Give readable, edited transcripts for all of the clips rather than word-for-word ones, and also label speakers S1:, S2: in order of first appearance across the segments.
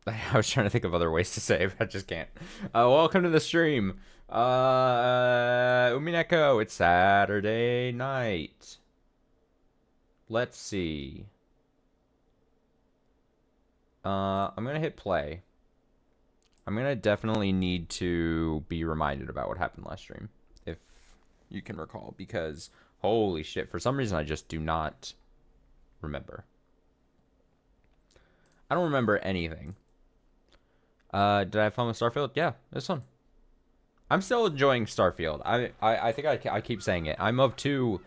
S1: I was trying to think of other ways to say it, but I just can't. Welcome to the stream. Umineko, it's Saturday night. Let's see. I'm gonna hit play. I'm gonna definitely need to be reminded about what happened last stream, if you can recall, because holy shit, for some reason I just do not remember. I don't remember anything. Did I have fun with Starfield? Yeah, it was fun. I'm still enjoying Starfield. I think I keep saying it. I'm of two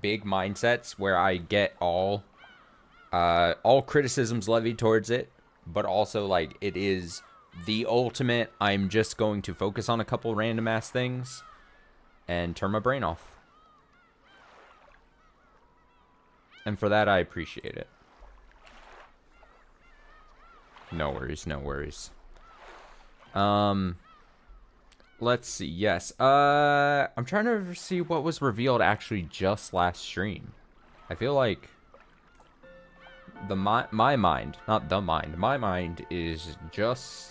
S1: big mindsets where I get all criticisms levied towards it, but also like it is the ultimate. I'm just going to focus on a couple random ass things and turn my brain off. And for that, I appreciate it. No worries, no worries. Let's see. Yes. I'm trying to see what was revealed actually just last stream. I feel like my mind, not the mind, my mind is just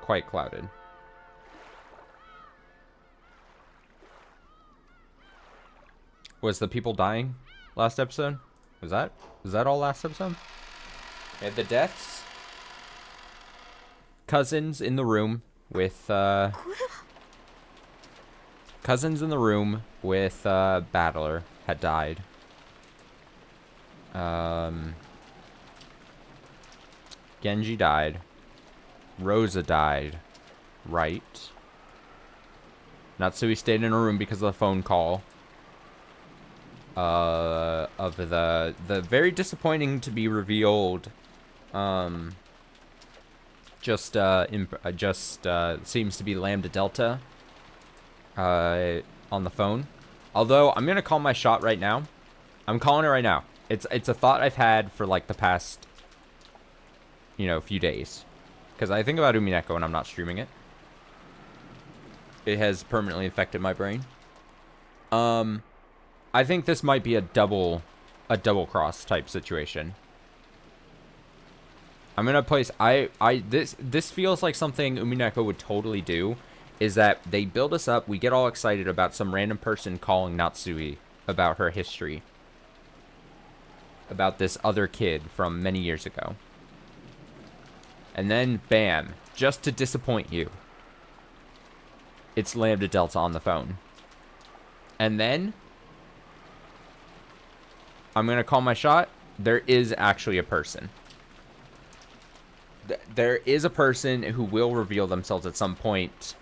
S1: quite clouded. Was the people dying last episode? Was that all last episode? We had the deaths. Cousins in the room with Battler had died. Genji died. Rosa died. Right. Natsui stayed in a room because of the phone call. Of the very disappointing to be revealed, just seems to be Lambda Delta, on the phone. Although I'm gonna call my shot right now. I'm calling it right now. It's a thought I've had for like the past, few days, because I think about Umineko when I'm not streaming it. It has permanently affected my brain. I think this might be a double cross type situation. I'm gonna place this feels like something Umineko would totally do, is that they build us up, we get all excited about some random person calling Natsui about her history, about this other kid from many years ago. And then bam, just to disappoint you, it's Lambda Delta on the phone. And then I'm going to call my shot. There is actually a person. There is a person who will reveal themselves at some point.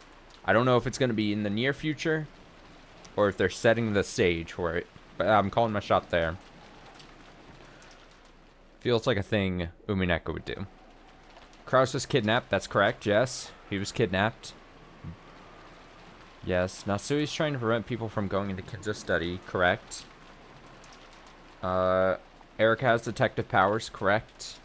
S1: I don't know if it's going to be in the near future or if they're setting the stage for it. But I'm calling my shot there. Feels like a thing Umineko would do. Kraus was kidnapped. That's correct. Yes, he was kidnapped. Yes, Natsui's trying to prevent people from going into Kinzo study. Correct. Eric has detective powers, correct.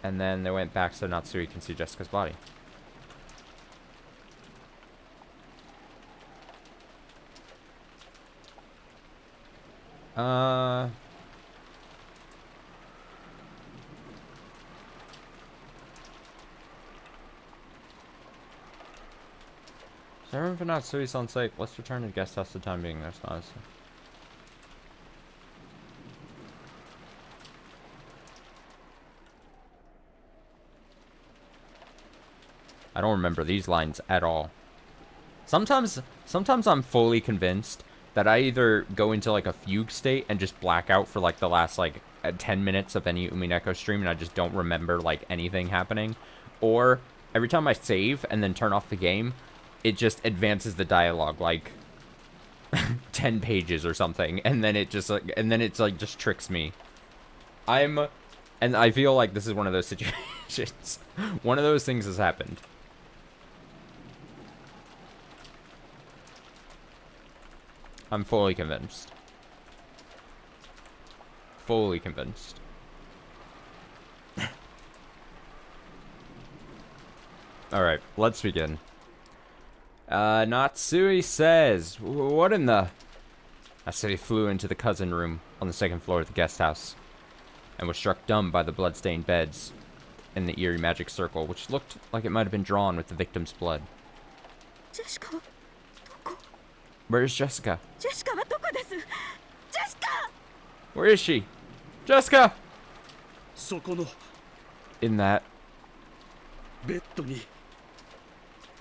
S1: And then they went back so Natsui can see Jessica's body. Is there room for Natsui's on site? Let's return to the guest house for the time being. There's not. I don't remember these lines at all. Sometimes I'm fully convinced that I either go into like a fugue state and just black out for like the last like 10 minutes of any Umineko stream and I just don't remember like anything happening, or every time I save and then turn off the game, it just advances the dialogue like 10 pages or something, and then it just like, and then it's like just tricks me. And I feel like this is one of those situations. One of those things has happened. I'm fully convinced. Fully convinced. Alright, let's begin. Natsui says, what in the... I said he flew into the cousin room on the second floor of the guest house and was struck dumb by the blood-stained beds in the eerie magic circle, which looked like it might have been drawn with the victim's blood.
S2: Jessica,
S1: Where is Jessica?
S2: Jessica, Jessica!
S1: Where is she? Jessica!
S3: そこの
S1: In that
S3: ベッドに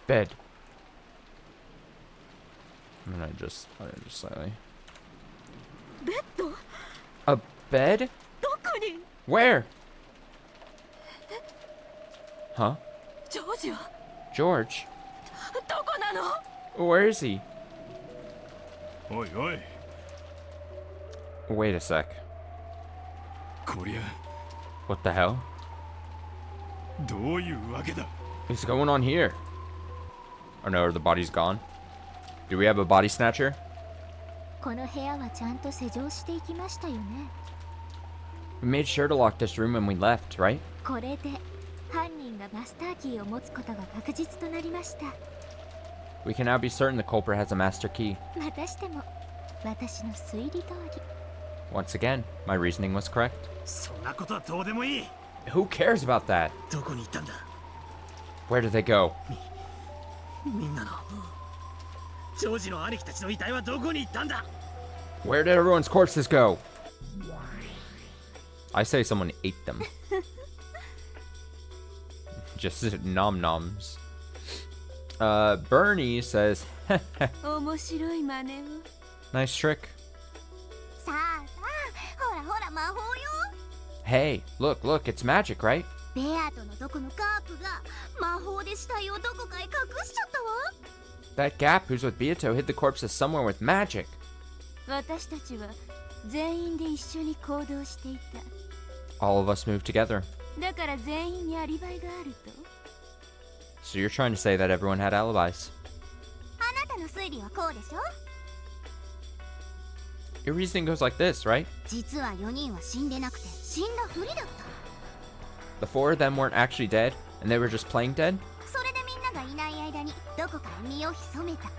S1: bed. I'm gonna just slightly.
S2: ベッド
S1: A bed?
S2: どこに
S1: Where? Huh?
S2: ジョージは
S1: George?
S2: どこなの
S1: Where is he?
S3: おいおい
S1: Wait a sec.
S3: こりゃ
S1: What the hell
S3: どういうわけだ
S1: is going on here? Oh no, the body's gone. Do we have a body snatcher?
S4: この部屋はちゃんと施錠していきましたよね。
S1: We made sure to lock this room when we left, right?
S4: これで犯人がマスターキーを持つことが確実となりました。
S1: We can now be certain the culprit has a master key.
S4: またしても私の推理通り。
S1: Once again, my reasoning was correct.
S3: そんなことはどうでもいい
S1: Who cares about that?
S3: どこに行ったんだ
S1: Where did they go?
S3: みんなのジョージの兄貴たちの遺体はどこに行ったんだ
S1: Where did everyone's corpses go? I say someone ate them. Just nom noms. Bernie says,
S2: 面白い真似を
S1: nice trick.
S4: さあさあ、ほらほら魔法よ。
S1: Hey, look, it's magic, right?
S4: ベアとのどこのカープが魔法で死体をどこかへ隠しちゃったわ。
S1: That Gap who's with Beato hid the corpses somewhere with magic.
S2: 私たちは全員で一緒に行動していた
S1: All of us moved together.
S2: だから全員にアリバイがあると
S1: So you're trying to say that everyone had alibis.
S4: あなたの推理はこうでしょ。
S1: Your reasoning goes like this, right?
S4: 実は4人は死んでなくて死んだふりだった。
S1: The four of them weren't actually dead, and they were just playing dead?
S4: それでみんながいない間にどこかへ身を潜めた。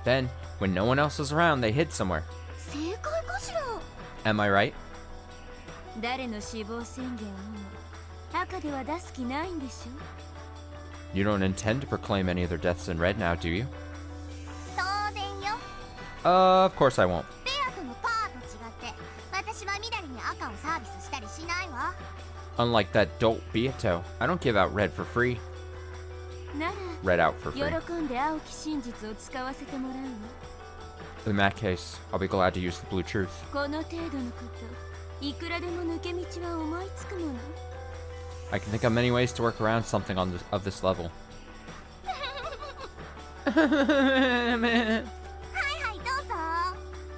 S1: Then, when no one else was around, they hid somewhere.
S4: 正解かしら。
S1: Am I right?
S2: 誰の死亡宣言をも赤では出す気ないんでしょ
S1: You don't intend to proclaim any of their deaths in red now, do you?
S4: 当然よ。
S1: Of course I won't.
S4: ベアとのパーと違って私は緑に赤をサービスしたりしないわ。
S1: Unlike that dolt Beato, I don't give out red for free.
S2: なら
S1: Red out for free.
S2: 喜んで青き真実を使わせてもらうわ
S1: In that case, I'll be glad to use the blue truth.
S2: この程度のこといくらでも抜け道は思いつくもの
S1: I can think of many ways to work around something of this level.
S4: はいはいどうぞ。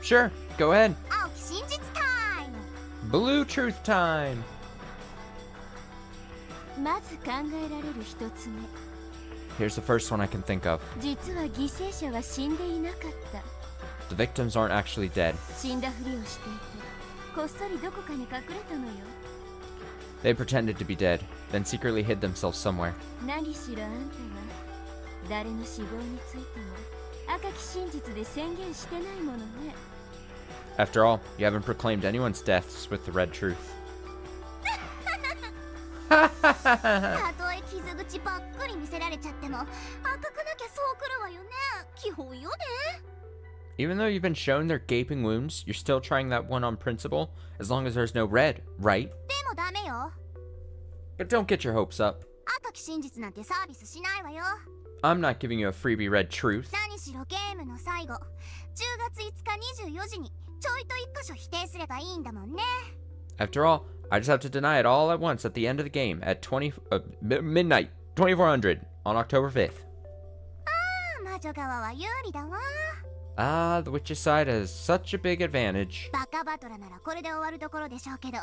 S1: Sure, go ahead.
S4: 青き真実タイム。
S1: Blue truth time.
S2: まず考えられる一つ目
S1: Here's the first one I can think of.
S2: 実は犠牲者は死んでいなかった
S1: The victims aren't actually dead.
S2: 死んだふりをしていてこっそりどこかに隠れたのよ
S1: They pretended to be dead, then secretly hid themselves somewhere.
S2: 何しろあんたは誰の死亡についても赤き真実で宣言してないものね
S1: After all, you haven't proclaimed anyone's deaths with the red truth.
S4: たとえ傷口ばっかり見せられちゃっても赤くなきゃそうくるわよね。基本よね。
S1: Even though you've been shown their gaping wounds, you're still trying that one on principle, as long as there's no red, right?
S4: でもダメよ。
S1: But don't get your hopes up.
S4: 赤き真実なんてサービスしないわよ。
S1: I'm not giving you a freebie red truth.
S4: 何しろゲームの最後10月5日24時にちょいと1箇所否定すればいいんだもんね。
S1: After all, I just have to deny it all at once at the end of the game at midnight, 2400 on October 5th.
S4: 魔女側は有利だわ。
S1: Ah, the witch's side has such a big advantage.
S4: バカバトラならこれで終わるところでしょうけどベ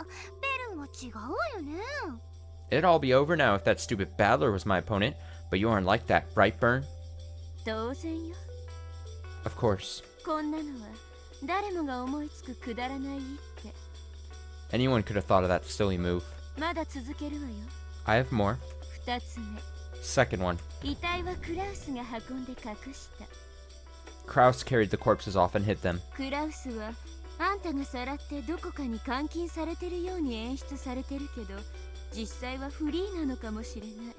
S4: ルンは違うわよね。
S1: It'd all be over now if that stupid battler was my opponent, but you aren't like that, right, Burn?
S2: 当然よ
S1: Of course.
S2: こんなのは誰もが思いつくくだらない一手
S1: Anyone could have thought of that silly move.
S2: まだ続けるわよ
S1: I have more.
S2: 二つ目
S1: Second one.
S2: 遺体はクラウスが運んで隠した
S1: Kraus carried the corpses off and hid them.
S2: クラウスはあんたがさらってどこかに監禁されてるように演出されてるけど、実際はフリーなのかもしれない。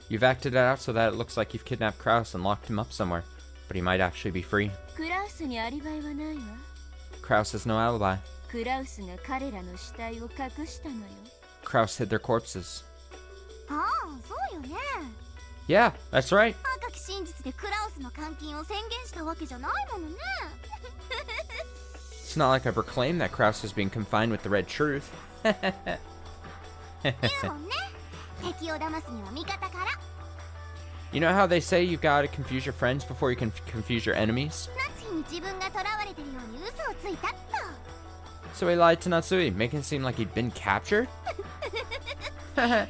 S1: You've acted it out so that it looks like you've kidnapped Kraus and locked him up somewhere, but he might actually be free.
S2: クラウスにアリバイはないわ。
S1: Kraus has no alibi.
S2: クラウスが彼らの死体を隠したのよ。
S1: Kraus hid their corpses.
S4: ああ、そうよね。
S1: Yeah, that's right.
S4: 赤き真実でクラウスの監禁を宣言したわけじゃないものね。
S1: It's not like I proclaimed that Kraus was being confined with the red truth.
S4: 言うもんね。敵を騙すには味方から。
S1: You know how they say you've got to confuse your friends before you can confuse your enemies?
S4: 夏日に自分が囚われてるように嘘をついたっと。
S1: So he lied to Natsui, making it seem like he'd been captured?
S4: 他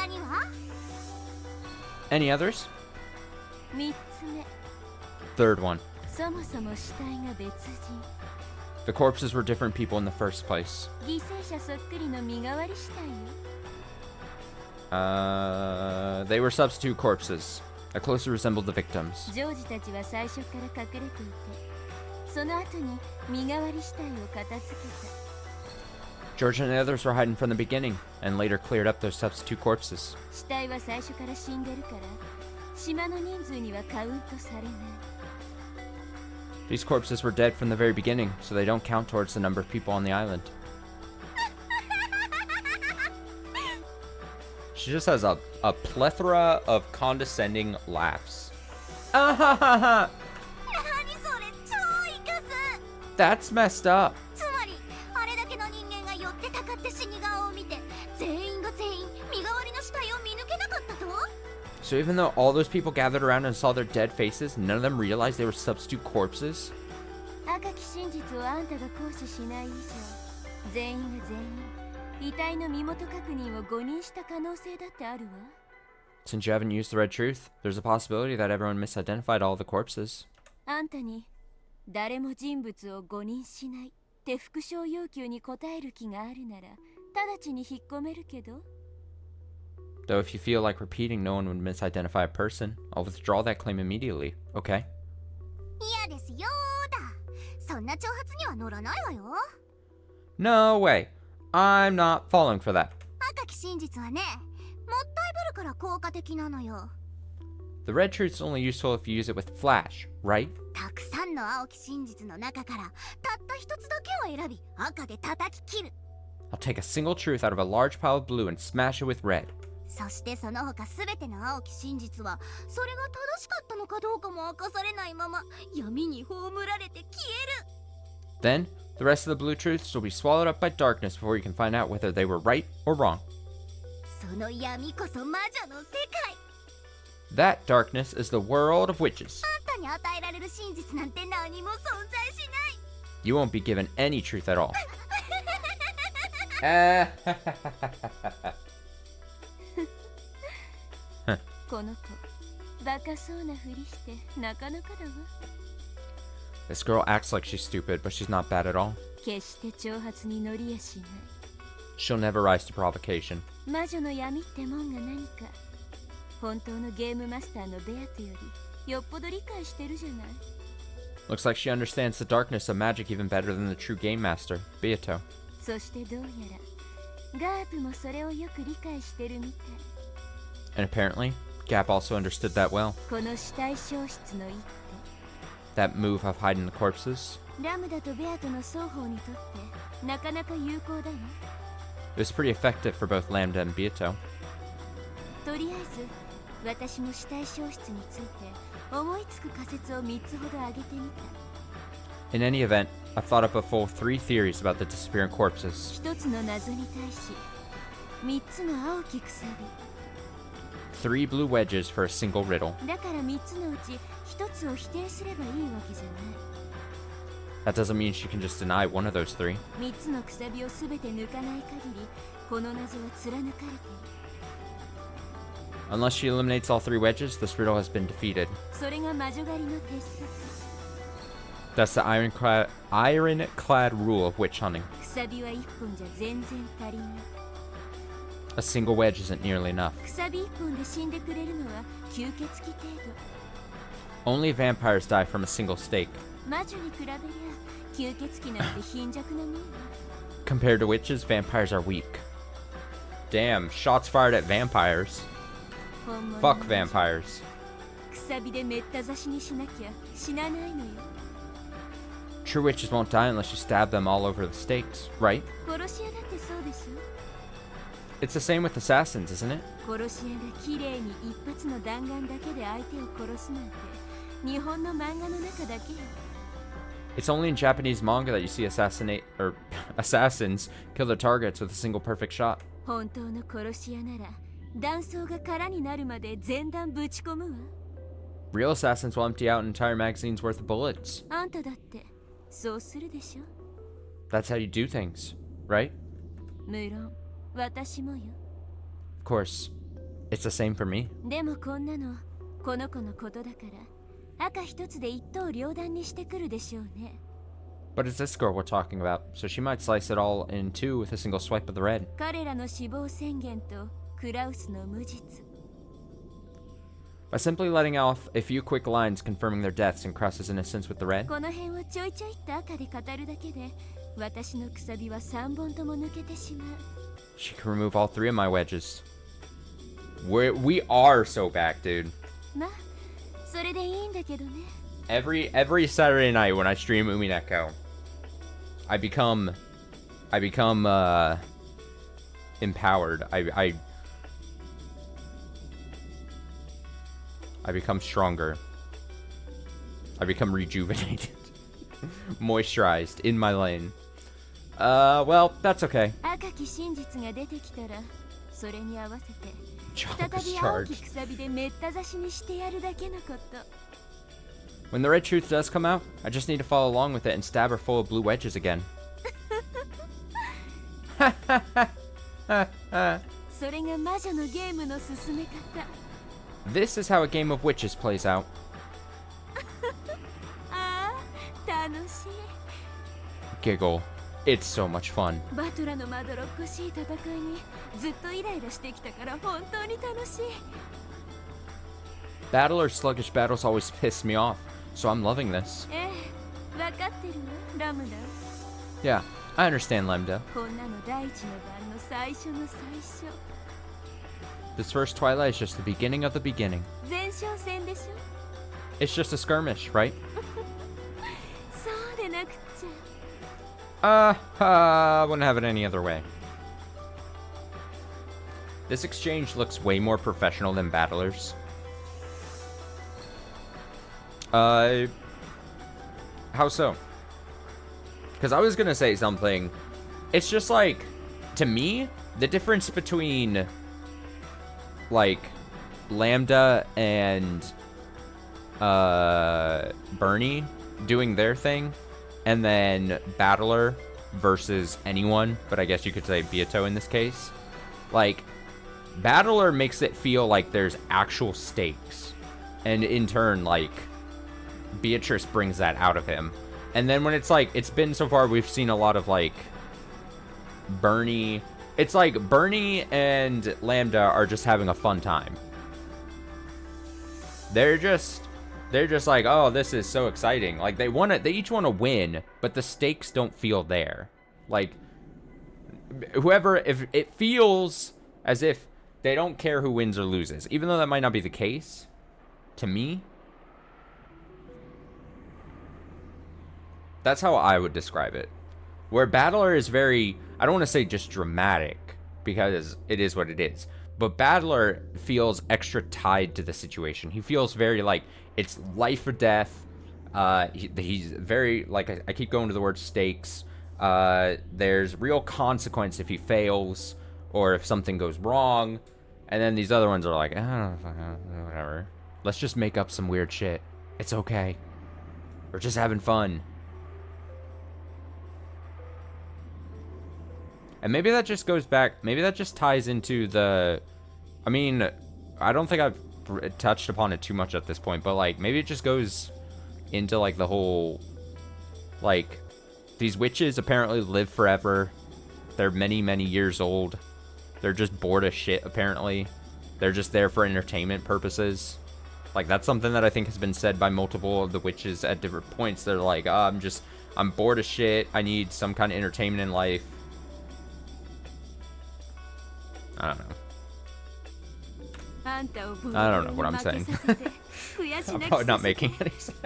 S4: には？
S1: Any others?
S2: 3つ目、
S1: Third one.
S2: そもそも死体が別人。
S1: The corpses were different people in the first place.
S2: 犠牲者そっくりの身代わり死体よ。
S1: They were substitute corpses that closely resembled the victims.
S2: ジョージたちは最初から隠れていて、その後に身代わり死体を片付けた。
S1: George and the others were hiding from the beginning, and later cleared up those substitute corpses.
S2: 死体は最初から死んでるから、島の人数にはカウントされない。
S1: These corpses were dead from the very beginning, so they don't count towards the number of people on the island. She just has a plethora of condescending laughs.
S4: 何それ、超イカす。
S1: That's messed up.
S4: つまりあれだけの人間が寄ってたかって死に顔を見て、全員が全員身代わりの死体を見抜けなかったと？
S1: So even though all those people gathered around and saw their dead faces, none of them realized they were substitute corpses?
S2: 赤き真実をあんたが行使しない以上、全員が全員遺体の身元確認を誤認した可能性だってあるわ。
S1: Since you haven't used the red truth, there's a possibility that everyone misidentified all the corpses.
S2: あんたに誰も人物を誤認しないって復唱要求に応える気があるなら、直ちに引っ込めるけど。
S1: Though if you feel like repeating no one would misidentify a person, I'll withdraw that claim immediately, okay?
S4: 嫌ですよーだ。そんな挑発には乗らないわよ。
S1: No way. I'm not falling for that.
S4: 赤き真実はね、もったいぶるから効果的なのよ。
S1: The red truth's only useful if you use it with flash, right?
S4: たくさんの青き真実の中からたった一つだけを選び赤で叩き切る。
S1: I'll take a single truth out of a large pile of blue and smash it with red.
S4: そしてその他すべての青き真実はそれが正しかったのかどうかも明かされないまま闇に葬られて消える。
S1: Then, the rest of the blue truths will be swallowed up by darkness before you can find out whether they were right or wrong.
S4: その闇こそ魔女の世界。
S1: That darkness is the world of witches.
S4: あんたに与えられる真実なんて何も存在しない。
S1: You won't be given any truth at all.
S2: この子、バカそうなふりしてなかなかだわ。
S1: This girl acts like she's stupid, but she's not bad at all.
S2: 決して挑発に乗りやしない。
S1: She'll never rise to provocation.
S2: 魔女の闇ってもんが何か、本当のゲームマスターのベアトよりよっぽど理解してるじゃない。
S1: Looks like she understands the darkness of magic even better than the true game master, Beato.
S2: そしてどうやらガープもそれをよく理解してるみたい。
S1: And apparently, Gap also understood that well.
S2: この死体消失の一
S1: That move of hiding the corpses.
S2: 手、ラムダとベアトの双方にとってなかなか有効だわ。
S1: It was pretty effective for both Lambda and Beato.
S2: とりあえず私も死体消失について思いつく仮説を3つほど挙げてみた。
S1: In any event, I've thought up a full 3 theories about the disappearing corpses.
S2: 1つの謎に対し3つの青きくさ
S1: 3 blue wedges for a single riddle.
S2: び。だから3つのうち1つを否定すればいいわけじゃない。
S1: That doesn't mean she can just deny one of those 3.
S2: 3つのくさびをすべて抜かない限りこの謎は貫かれている。
S1: Unless she eliminates all 3 wedges, this riddle has been defeated.
S2: それが魔女狩りの鉄則。
S1: That's the ironclad rule of witch hunting.
S2: くさびは1本じゃ全然足りない。
S1: A single wedge isn't nearly enough.
S2: くさび1本で死んでくれるのは吸血鬼程度。
S1: Only vampires die from a single stake.
S2: 魔女に比べりゃ吸血鬼なんて貧弱なもんわ。
S1: Compared to witches, vampires are weak. Damn, shots fired at vampires.
S2: 本物の
S1: Fuck vampires.
S2: くさびでめった刺しにしなきゃ死なないのよ。
S1: True witches won't die unless you stab them all over the stakes, right?
S2: 殺し屋だってそうでしょ。
S1: It's the same with assassins, isn't it?
S2: 殺し屋が綺麗に一発の弾丸だけで相手を殺すなんて日本の漫画の中だけよ。
S1: It's only in Japanese manga that you see assassins kill their targets with a single perfect shot.
S2: 本当の殺し屋なら弾倉が空になるまで全弾ぶち込むわ。
S1: Real assassins will empty out an entire magazine's worth of bullets.
S2: あんただってそうするでしょ。
S1: That's how you do things, right?
S2: 無論私もよ。
S1: Of course. It's the same for me.
S2: でもこんなのこの子のことだから赤一つで一刀両断にしてくるでしょうね。
S1: But it's this girl we're talking about, so she might slice it all in two with a single swipe of the red.
S2: 彼らの死亡宣言とクラウスの無実。
S1: By simply letting off a few quick lines confirming their deaths and Krause's innocence with the red,
S2: この辺をちょいちょいっと赤で語るだけで私のくさびは3本とも抜けてしまう。
S1: she can remove all 3 of my wedges. We are so back, dude.
S2: まあそれでいいんだけどね。
S1: Every Saturday night when I stream Umineko, I become empowered. I become stronger. I become rejuvenated. Moisturized in my lane. Well, that's okay.
S2: 赤き真実が出てきたらそれに合わせて再
S1: Chokes
S2: び青き
S1: charged.
S2: くさびでめった刺しにしてやるだけのこと。
S1: When the red truth does come out, I just need to follow along with it and stab her full of blue wedges again.
S2: それが魔女のゲームの進め方。
S1: This is how a game of witches plays out.
S2: ああ楽しい。
S1: Giggle. It's so much fun.
S2: バトラのまどろっこしい戦いにずっとイライラしてきたから本当に楽しい。
S1: Battle or sluggish battles always piss me off, so I'm loving this.
S2: ええ、わかってるわ、ラムダ。
S1: Yeah, I understand, Lemda.
S2: こんなの第一の番の最初の最初。
S1: This first twilight is just the beginning of the beginning.
S2: 前哨戦でしょ。
S1: It's just a skirmish, right?
S2: そうでなくっちゃ。
S1: Wouldn't have it any other way. This exchange looks way more professional than Battlers. How so? Because I was gonna say something. It's just like, to me, the difference between, like, Lambda and, Bernie doing their thing, and then Battler versus anyone, but I guess you could say Beato in this case. Like, Battler makes it feel like there's actual stakes. And in turn, like, Beatrice brings that out of him. And then when it's like, it's been so far, we've seen a lot of, like, Bernie. It's like Bernie and Lambda are just having a fun time. They're just like, oh, this is so exciting. Like, they each want to win, but the stakes don't feel there. Like, if it feels as if they don't care who wins or loses, even though that might not be the case, to me, that's how I would describe it. Where Battler is very, I don't want to say just dramatic, because it is what it is, but Battler feels extra tied to the situation. He feels very like, it's life or death. He's very, like, I keep going to the word stakes. There's real consequence if he fails, or if something goes wrong. And then these other ones are like, whatever. Let's just make up some weird shit. It's okay. We're just having fun. And maybe that just goes back, maybe that just ties into the, I mean, I don't think I've touched upon it too much at this point, but, like, maybe it just goes into, like, the whole, like, these witches apparently live forever. They're many, many years old. They're just bored as shit, apparently. They're just there for entertainment purposes. Like, that's something that I think has been said by multiple of the witches at different points. They're like, oh, I'm bored of shit. I need some kind of entertainment in life. I don't know. I don't know what I'm saying. I'm probably not making any sense.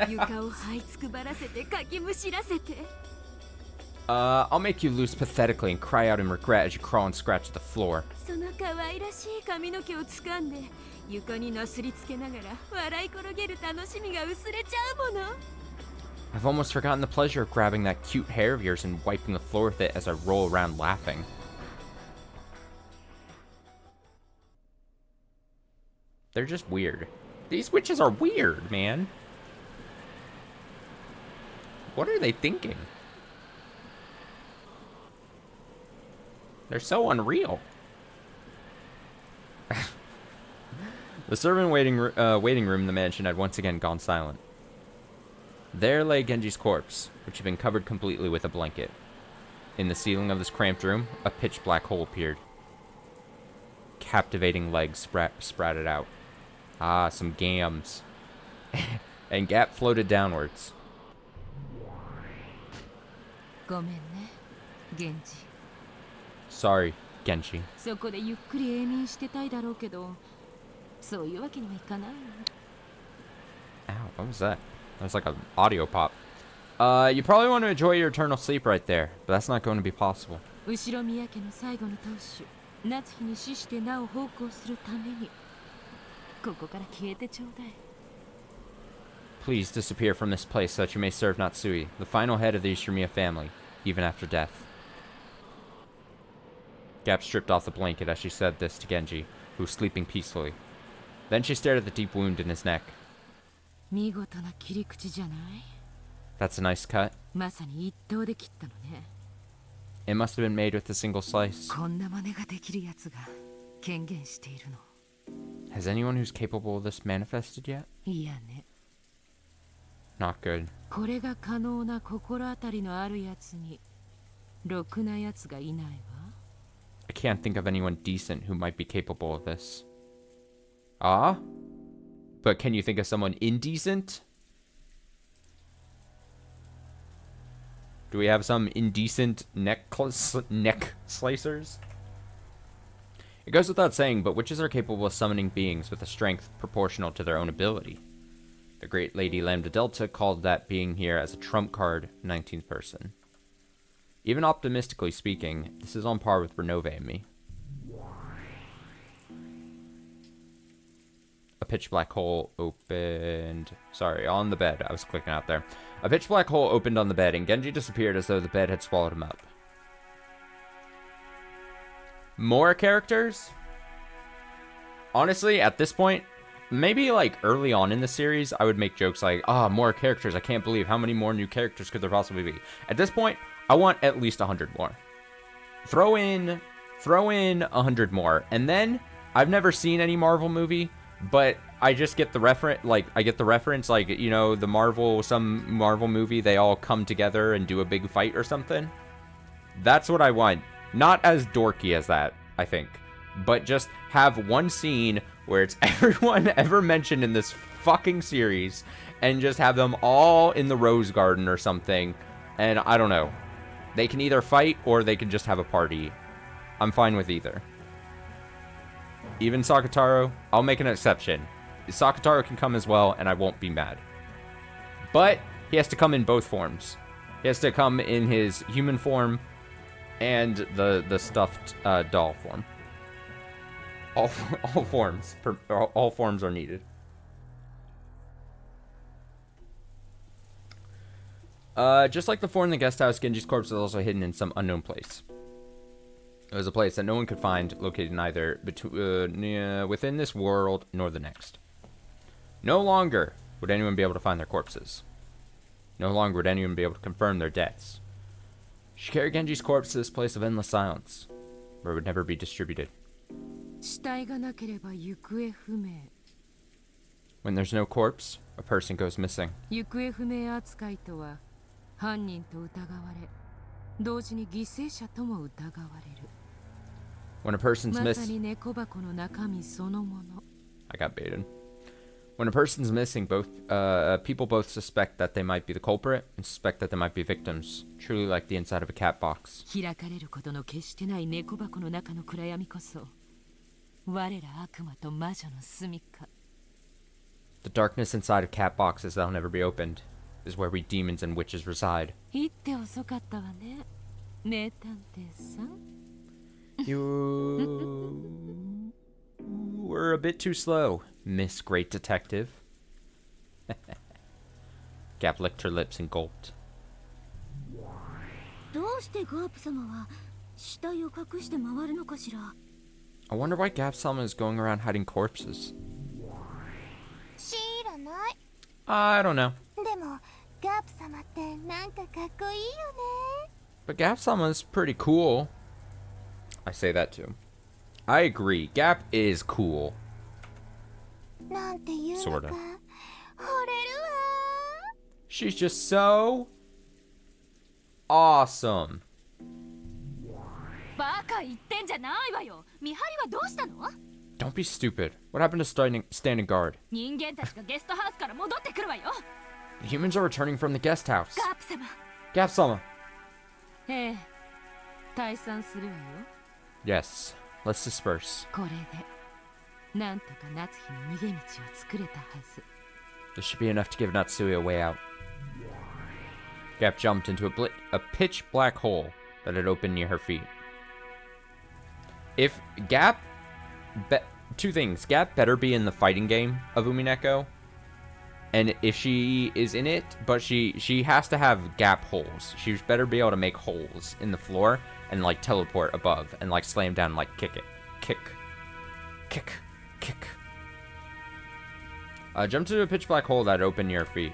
S1: I'll make you loose pathetically and cry out in regret as you crawl and scratch the floor. I've almost forgotten the pleasure of grabbing that cute hair of yours and wiping the floor with it as I roll around laughing. They're just weird. These witches are weird, man. What are they thinking? They're so unreal. The servant waiting room in the mansion had once again gone silent. There lay Genji's corpse, which had been covered completely with a blanket. In the ceiling of this cramped room, a pitch-black hole appeared. Captivating legs sprouted out. Ah, some gams. And Gap floated downwards. Sorry, Genji. Ow, what was that? That was like an audio pop. You probably want to enjoy your eternal sleep right there, but that's not going to be possible. Please disappear from this place so that you may serve Natsui, the final head of the Ishimiya family, even after death. Gap stripped off the blanket as she said this to Genji, who was sleeping peacefully. Then she stared at the deep wound in his neck. That's a nice cut. It must have been made with a single slice. Has anyone who's capable of this manifested yet? Not good. I can't think of anyone decent who might be capable of this. Ah? But can you think of someone indecent? Do we have some indecent neck slicers? It goes without saying, but witches are capable of summoning beings with a strength proportional to their own ability. The great Lady Lambda Delta called that being here as a trump card 19th person. Even optimistically speaking, this is on par with Renove and me. A pitch black hole opened. Sorry, on the bed. I was clicking out there. A pitch black hole opened on the bed, and Genji disappeared as though the bed had swallowed him up. More characters? Honestly, at this point, maybe like early on in the series, I would make jokes like, ah, more characters. I can't believe how many more new characters could there possibly be. At this point, I want at least 100 more. Throw in 100 more. And then, I've never seen any Marvel movie, but I just get the reference, like, you know, some Marvel movie, they all come together and do a big fight or something. That's what I want. Not as dorky as that, I think. But just have one scene where it's everyone ever mentioned in this fucking series, and just have them all in the Rose Garden or something. And I don't know. They can either fight, or they can just have a party. I'm fine with either. Even Sakataro, I'll make an exception. Sakataro can come as well, and I won't be mad. But he has to come in both forms. He has to come in his human form and the stuffed doll form. All forms are needed. Just like before in the guest house, Genji's corpse is also hidden in some unknown place. It was a place that no one could find, located neither within this world nor the next. No longer would anyone be able to find their corpses. No longer would anyone be able to confirm their deaths. She carried Genji's corpse to this place of endless silence, where it would never be distributed. When there's no corpse, a person goes missing. When a person's missing... I got baited. When a person's missing, people both suspect that they might be the culprit and suspect that they might be victims. Truly like the inside of a cat box.
S5: 開かれることの決してない猫箱の中の暗闇こそ、我ら悪魔と魔女の住処。
S1: The darkness inside of cat boxes that'll never be opened is where we demons and witches reside.
S5: 言って遅かったわね、名探偵さん。
S1: You were a bit too slow, Miss Great Detective. Gap licked her lips and gulped.
S4: どうしてガープ様は死体を隠して回るのかしら。
S1: I wonder why Gap-sama is going around hiding corpses.
S4: 知らない。
S1: I don't know.
S4: でもガープ様ってなんかかっこいいよね。
S1: But Gap-sama is pretty cool. I say that too. I agree. Gap is cool.
S4: なんていうのか。
S1: Sorta.
S4: 惚れるわ。
S1: She's just so awesome.
S5: バカ言ってんじゃないわよ。見張りはどうしたの？
S1: Don't be stupid. What happened to standing guard?
S5: 人間たちがゲストハウスから戻ってくるわよ。
S1: The humans are returning from the guest house.
S5: ガープ様。
S1: Gap-sama.
S5: ええ、退散するわよ。
S1: Yes. Let's disperse.
S5: これでなんとか夏日に逃げ道を作れたはず。
S1: This should be enough to give Natsui a way out. Gap jumped into a pitch black hole that had opened near her feet. If Gap... two things. Gap better be in the fighting game of Umineko. And if she is in it, but she has to have gap holes. She better be able to make holes in the floor and like teleport above and like slam down and like kick it. Kick. Kick. Kick. Jumped into a pitch black hole that opened near her feet.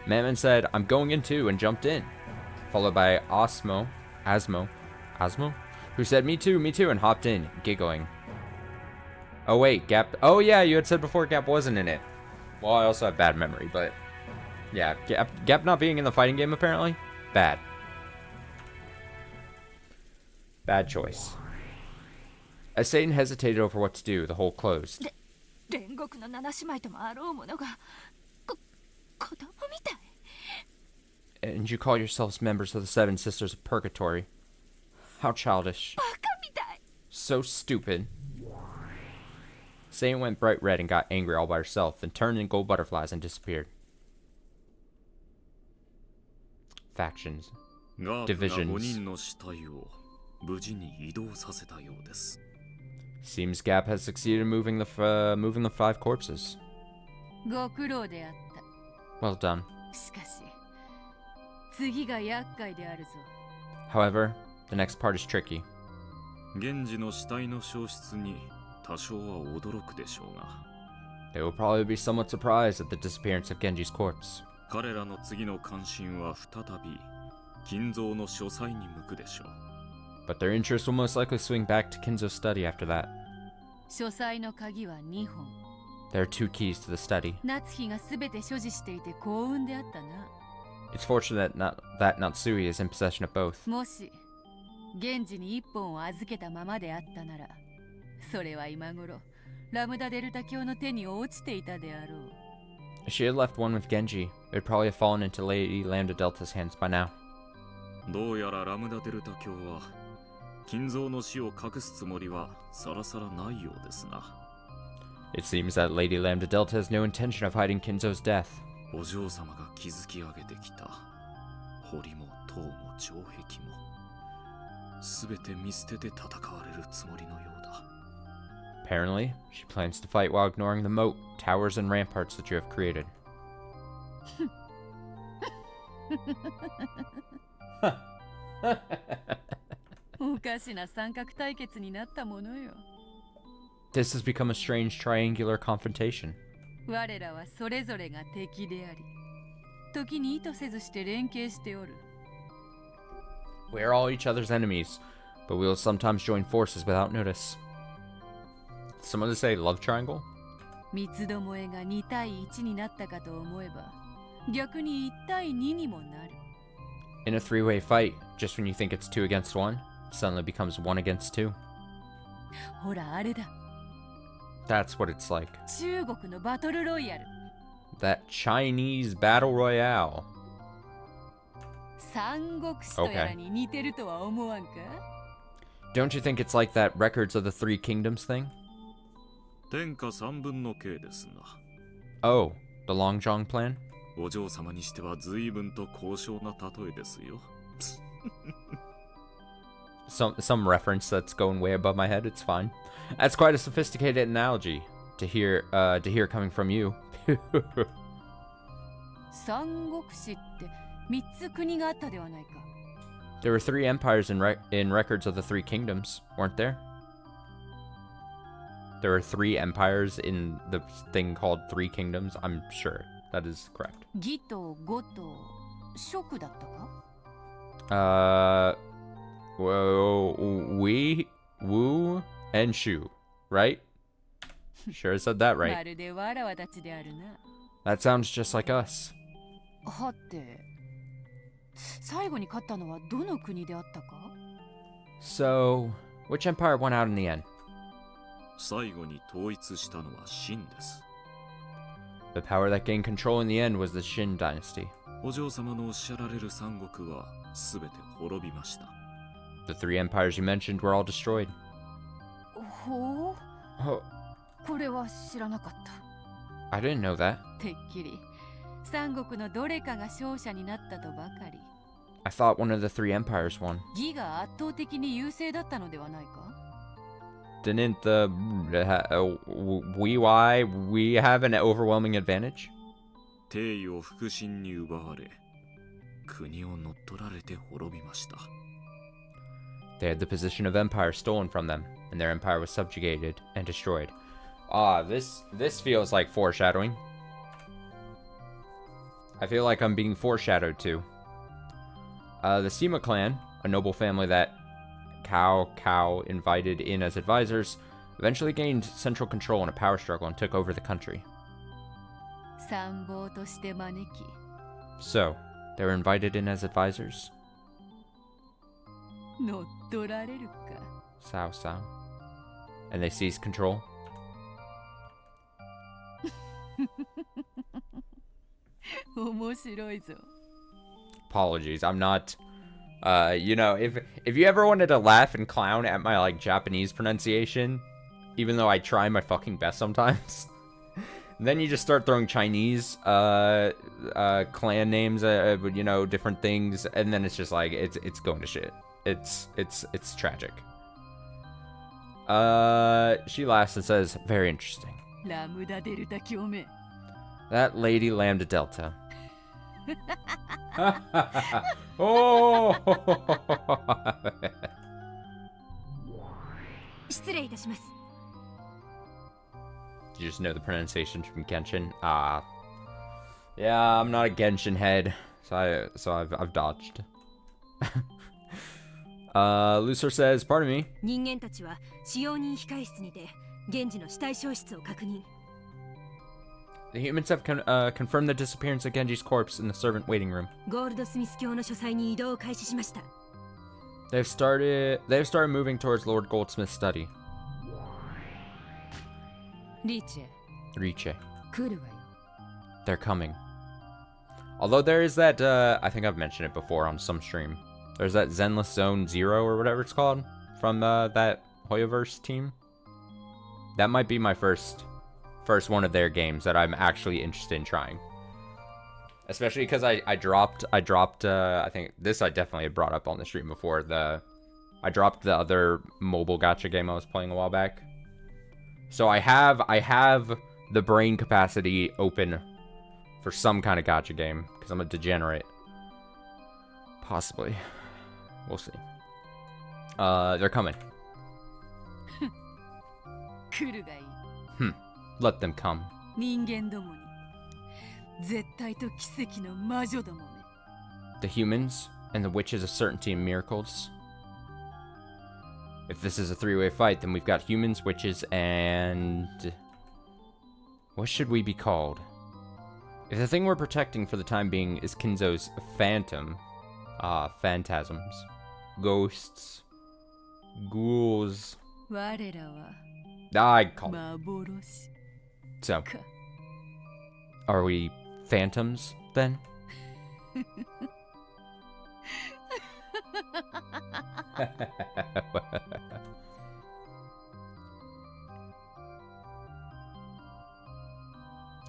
S1: Mamman said, "I'm going in too," and jumped in. Followed by Asmo, who said, me too, and hopped in, giggling. Oh wait, Gap, oh yeah, you had said before Gap wasn't in it. Well, I also have bad memory, but yeah, Gap not being in the fighting game apparently, bad. Bad choice. As Satan hesitated over what to do, the hole closed.
S5: 煉獄の七姉妹ともあろうものが子供みたい。
S1: And you call yourselves members of the Seven Sisters of Purgatory. How childish.
S5: バカみたい。
S1: So stupid. Satan went bright red and got angry all by herself, then turned into gold butterflies and disappeared. Factions. Divisions. Seems Gap has succeeded in moving the 5 corpses.
S5: ご苦労であった。
S1: Well done.
S5: しかし、次が厄介であるぞ。
S1: However, the next part is tricky.
S6: 源氏の死体の消失に多少は驚くでしょうが。
S1: They will probably be somewhat surprised at the disappearance of Genji's corpse.
S6: 彼らの次の関心は再び金蔵の書斎に向くでしょう。
S1: But their interest will most likely swing back to Kinzo's study after that.
S5: 書斎の鍵は2本。
S1: There are 2 keys to the study.
S5: 夏日がすべて所持していて幸運であったな。
S1: It's fortunate that Natsui is in possession of both.
S5: もし、源氏に1本を預けたままであったなら、それは今頃、ラムダデルタ教の手に落ちていたであろう。
S1: If she had left one with Genji, it would probably have fallen into Lady Lambda Delta's hands by now.
S6: どうやらラムダデルタ教は金蔵の死を隠すつもりはさらさらないようですな。
S1: It seems that Lady Lambda Delta has no intention of hiding Kinzo's death.
S6: お嬢様が築き上げてきた堀も塔も城壁もすべて見捨てて戦われるつもりのようだ。
S1: Apparently, she plans to fight while ignoring the moat, towers, and ramparts that you have created.
S5: おかしな三角対決になったものよ。
S1: This has become a strange triangular confrontation.
S5: 我らはそれぞれが敵であり、時に意図せずして連携しておる。
S1: We are all each other's enemies, but we will sometimes join forces without notice. Someone to say love triangle?
S5: 三つどもえが2対1になったかと思えば、逆に1対2にもなる。
S1: In a 3-way fight, just when you think it's 2 against 1, it suddenly becomes 1 against 2.
S5: ほらあれだ。
S1: That's what it's like.
S5: 中国のバトルロイヤル。
S1: That Chinese battle royale.
S5: 三国志とやらに似てるとは思わんか？
S1: Don't you think it's like that Records of the Three Kingdoms thing?
S6: 天下三分の計ですな。
S1: Oh, the Long Zhong plan?
S6: お嬢様にしては随分と高尚な例えですよ。
S1: Some reference that's going way above my head. It's fine. That's quite a sophisticated analogy to hear coming from you.
S5: 三国志って三つ国があったではないか。
S1: There were 3 empires in Records of the Three Kingdoms, weren't there? There were 3 empires in the thing called Three Kingdoms. I'm sure that is correct.
S5: 義と呉と蜀だったか？
S1: Wu, and Shu, right? Sure said that
S5: ま
S1: right.
S5: るでわらわたちであるな。
S1: That sounds just like us.
S5: はて、最後に勝ったのはどの国であったか？
S1: So, which empire won out in the end?
S6: 最後に統一したのは秦です。
S1: The power that gained control in the end was the Shin dynasty.
S6: お嬢様のおっしゃられる三国は全て滅びました。
S1: The 3 empires you mentioned were all destroyed.
S5: ほう、
S1: Oh,
S5: これは知らなかった。
S1: I didn't know that.
S5: てっきり三国のどれかが勝者になったとばかり。
S1: I thought one of the 3 empires won.
S5: 義が圧倒的に優勢だったのではないか？
S1: Didn't we have an overwhelming advantage?
S6: 帝位を腹心に奪われ、国を乗っ取られて滅びました。
S1: They had the position of empire stolen from them, and their empire was subjugated and destroyed. This feels like foreshadowing. I feel like I'm being foreshadowed to. The Sima clan, a noble family that Cao invited in as advisors, eventually gained central control in a power struggle and took over the country.
S5: 参謀として招き、
S1: So, they were invited in as advisors?
S5: 乗っ取られるか。
S1: Sao. And they seized control?
S5: 面白いぞ。
S1: Apologies, I'm not... if you ever wanted to laugh and clown at my, like, Japanese pronunciation, even though I try my fucking best sometimes, then you just start throwing Chinese, clan names, different things, and then it's just like, it's going to shit. It's tragic. She laughs and says, very interesting.
S5: ラムダデルタ共鳴。
S1: That Lady Lambda Delta. Oh!
S4: 失礼いたします。
S1: You just know the pronunciation from Genshin? Yeah, I'm not a Genshin head, so I've dodged. Lucer says, pardon me.
S2: 人間たちは使用人控室にて現時の死体消失を確認。
S1: The humans have confirmed the disappearance of Genji's corpse in the servant waiting room.
S2: ゴールドスミス教の書斎に移動を開始しました。
S1: They've started moving towards Lord Goldsmith's study.
S5: リーチェ、
S1: Riche.
S5: 来るわよ。
S1: They're coming. Although there is that, I think I've mentioned it before on some stream. There's that Zenless Zone Zero or whatever it's called from that Hoyoverse team. That might be my first one of their games that I'm actually interested in trying. Especially because I dropped I think this I definitely had brought up on the stream before. I dropped the other mobile gacha game I was playing a while back. So I have the brain capacity open for some kind of gacha game because I'm a degenerate. Possibly. We'll see. They're coming.
S5: 来るがいい。
S1: Let them come.
S5: 人間どもに絶対と奇跡の魔女どもめ。
S1: The humans and the witches of certainty and miracles. If this is a 3-way fight, then we've got humans, witches, and... what should we be called? If the thing we're protecting for the time being is Kinzo's phantom... phantasms. Ghosts. Ghouls.
S5: 我らは
S1: I call it.
S5: 幻
S1: So,
S5: か
S1: are we phantoms then?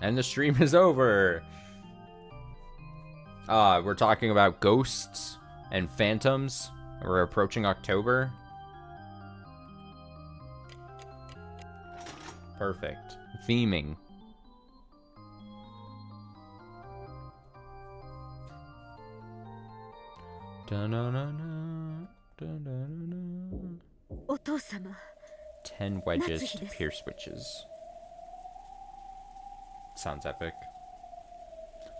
S1: And the stream is over. We're talking about ghosts and phantoms. We're approaching October. Perfect. Theming. Da-na-na-na, da-na-na-na.
S2: お父様
S1: 10 wedges to
S2: Natsuhi desu.
S1: pierce witches. Sounds epic.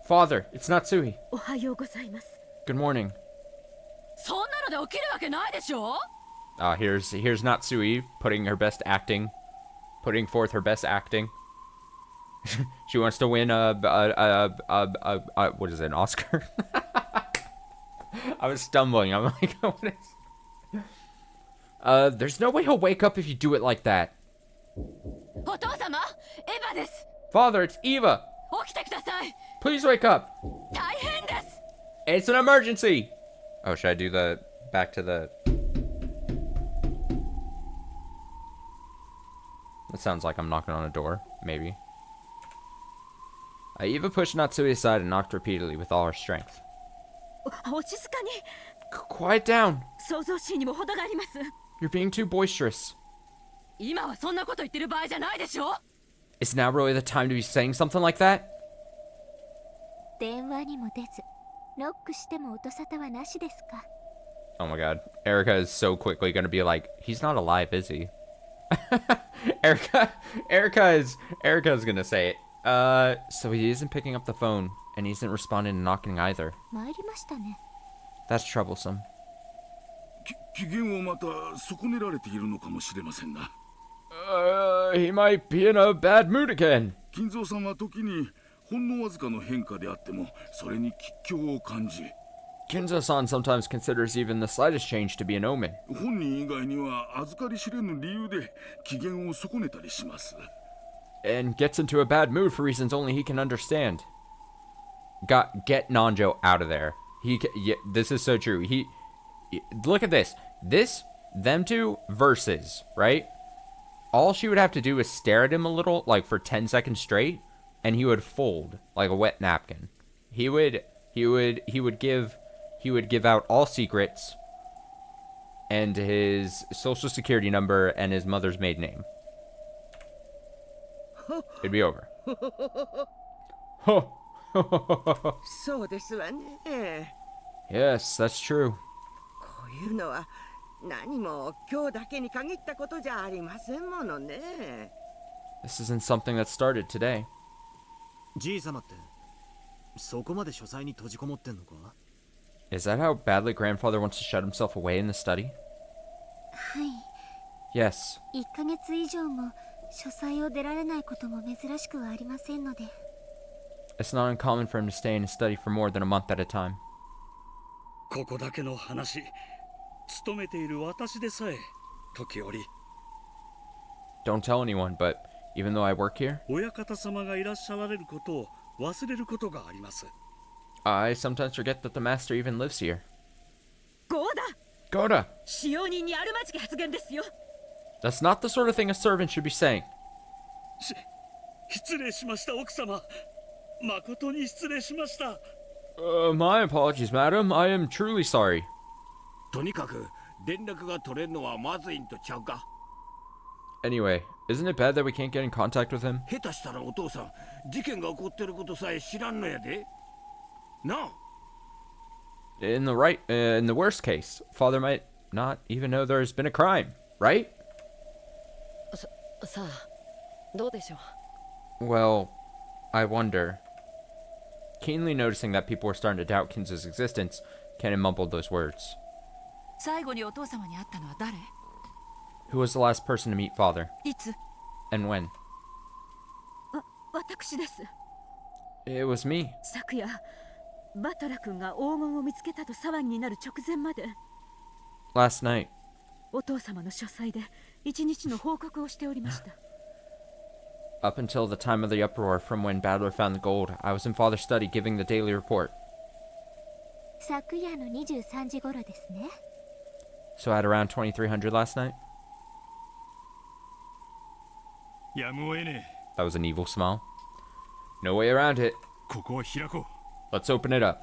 S1: Father, it's Natsui.
S2: おはようございます。
S1: Good morning.
S5: そんなので起きるわけないでしょ
S1: Here's Natsui putting forth her best acting. She wants to win what is it, an Oscar? I was stumbling. I'm like, what is? There's no way he'll wake up if you do it like that.
S5: お父様エヴァです
S1: Father, it's Eva.
S5: 起きてください
S1: Please wake up.
S5: 大変です
S1: It's an emergency. Oh, should I do the back to the? That sounds like I'm knocking on a door. Maybe. Eva pushed Natsui aside and knocked repeatedly with all her strength.
S2: お静かに
S1: Quiet down.
S2: 想像しいにも程があります。
S1: You're being too boisterous.
S5: 今はそんなこと言ってる場合じゃないでしょ
S1: Is now really the time to be saying something like that?
S4: 電話にも出ずノックしても音沙汰はなしですか。
S1: Oh my god. Erica is so quickly gonna be like, he's not alive, is he? Erica is gonna say it. So he isn't picking up the phone, and he isn't responding to knocking either.
S4: 参りましたね。
S1: That's troublesome.
S7: 機嫌をまた損ねられているのかもしれませんな。
S1: He might be in a bad mood again.
S7: 金蔵さんは時にほんのわずかの変化であってもそれに吉凶を感じ、
S1: Kinzo-san sometimes considers even the slightest change to be an omen,
S7: 本人以外には預かり知れぬ理由で機嫌を損ねたりします。
S1: and gets into a bad mood for reasons only he can understand. Get Nanjo out of there. Yeah, this is so true. Look at this. Them two versus, right? All she would have to do is stare at him a little, like for 10 seconds straight, and he would fold like a wet napkin. He would give out all secrets and his social security number and his mother's maiden name. It'd be over.
S8: そうですわね。
S1: Yes, that's true.
S8: こういうのは何も今日だけに限ったことじゃありませんものね。
S1: This isn't something that started today.
S3: じいさまってそこまで書斎に閉じこもってんのか？
S1: Is that how badly grandfather wants to shut himself away in the study?
S4: はい。
S1: Yes.
S4: 1ヶ月以上も書斎を出られないことも珍しくはありませんので。
S1: It's not uncommon for him to stay in his study for more than a month at a time.
S3: ここだけの話、勤めている私でさえ時折。
S1: Don't tell anyone, but even though I work here,
S3: 親方様がいらっしゃられることを忘れることがあります。
S1: I sometimes forget that the master even lives here.
S2: ゴーダ
S1: Goda!
S2: 使用人にあるまじき発言ですよ。
S1: That's not the sort of thing a servant should be saying.
S3: 失礼しました奥様。誠に失礼しました。
S1: My apologies, madam. I am truly sorry.
S3: とにかく連絡が取れるのはまずいんとちゃうか。
S1: Anyway, isn't it bad that we can't get in contact with him?
S3: 下手したらお父さん、事件が起こってることさえ知らんのやで。なあ。
S1: In the worst case, father might not even know there's been a crime, right?
S9: さあ、どうでしょう。
S1: Well, I wonder. Keenly noticing that people were starting to doubt Kinzo's existence, Kennen mumbled those words.
S5: 最後にお父様に会ったのは誰
S1: Who was the last person to meet father?
S5: いつ
S1: And when?
S2: 私です。
S1: It was me.
S2: 昨夜バトラ君が黄金を見つけたと騒ぎになる直前まで。
S1: Last night.
S5: お父様の書斎で一日の報告をしておりました。
S1: Up until the time of the uproar from when Battler found the gold, I was in Father's study giving the daily report.
S2: 昨夜の23時頃ですね。
S1: So at around 2300 last night?
S3: やむを得ねえ。
S1: That was an evil smile. No way around it.
S3: ここを開こ
S1: う。Let's open it up.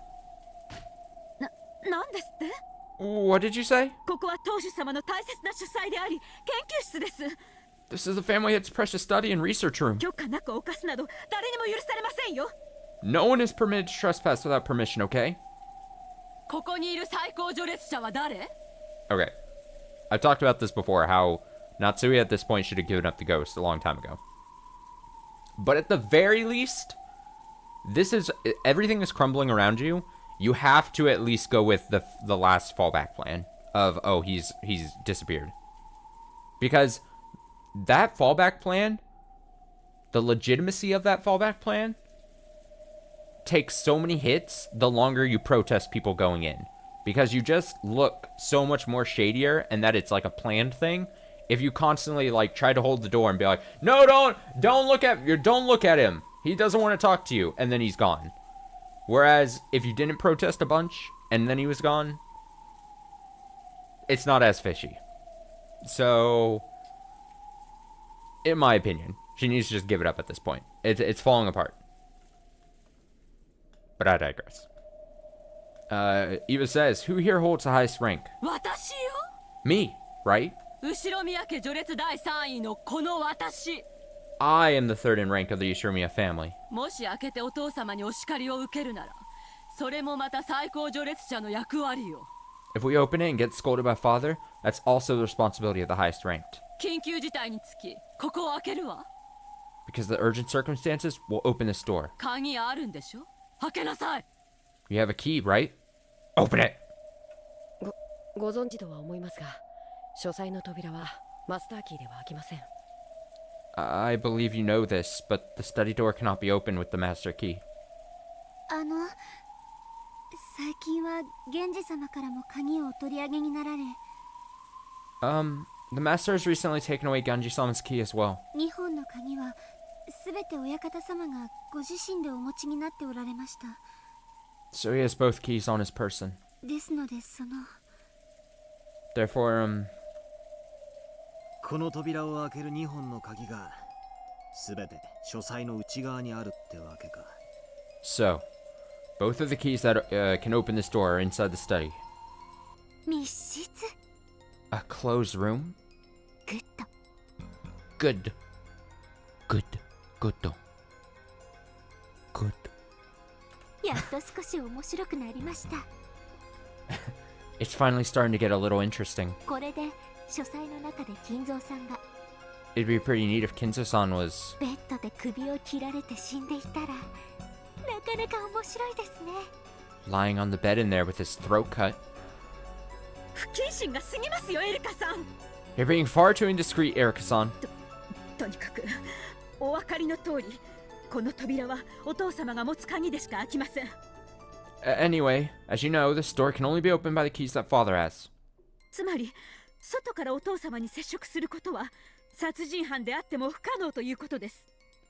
S5: なんですって？
S1: What did you say?
S5: ここは当主様の大切な書斎であり、研究室です。
S1: This is the family head's precious study and research room.
S5: 許可なく犯すなど誰にも許されませんよ。
S1: No one is permitted to trespass without permission, okay?
S5: ここにいる最高序列者は誰？
S1: Okay. I've talked about this before, how Natsui at this point should have given up the ghost a long time ago. But at the very least, everything is crumbling around you. You have to at least go with the last fallback plan of, oh, he's disappeared. Because that fallback plan, the legitimacy of that fallback plan, takes so many hits the longer you protest people going in. Because you just look so much more shadier, and that it's like a planned thing. If you constantly like try to hold the door and be like, no, don't look at him. He doesn't want to talk to you, and then he's gone. Whereas if you didn't protest a bunch and then he was gone, it's not as fishy. So, in my opinion, she needs to just give it up at this point. It's falling apart. But I digress. Eva says, who here holds the highest rank? Me, right? I am the third in rank of the Ushiromiya family. If we open it and get scolded by father, that's also the responsibility of the highest ranked. Because of the urgent circumstances, we'll open this door. You have a key, right? Open it!
S9: ご存知とは思いますが、書斎の扉はマスターキーでは開きません。
S1: I believe you know this, but the study door cannot be opened with the master key.
S2: 最近は源氏様からも鍵をお取り上げになられ。
S1: The master has recently taken away Ganji-sama's key as well.
S2: 2本の鍵はすべて親方様がご自身でお持ちになっておられました。
S1: So he has both keys on his person.
S2: ですので
S1: Therefore,
S3: この扉を開ける2本の鍵がすべて書斎の内側にあるってわけか。
S1: So, both of the keys that can open this door are inside the study.
S2: 密室。
S1: A closed room? Good. Good.
S2: やっと少し面白くなりました。
S1: It's finally starting to get a little interesting.
S2: これで書斎の中で金蔵さんが
S1: It'd be pretty neat if Kinzo-san was
S2: ベッドで首を切られて死んでいたら、なかなか面白いですね。
S1: lying on the bed in there with his throat cut.
S5: 不謹慎が過ぎますよ、エリカさん。
S1: You're being far too indiscreet, Erika-san.
S5: とにかくお分かりの通り、この扉はお父様が持つ鍵でしか開きません。
S1: Anyway, as you know, this door can only be opened by the keys that father has.
S5: つまり、外からお父様に接触することは殺人犯であっても不可能ということです。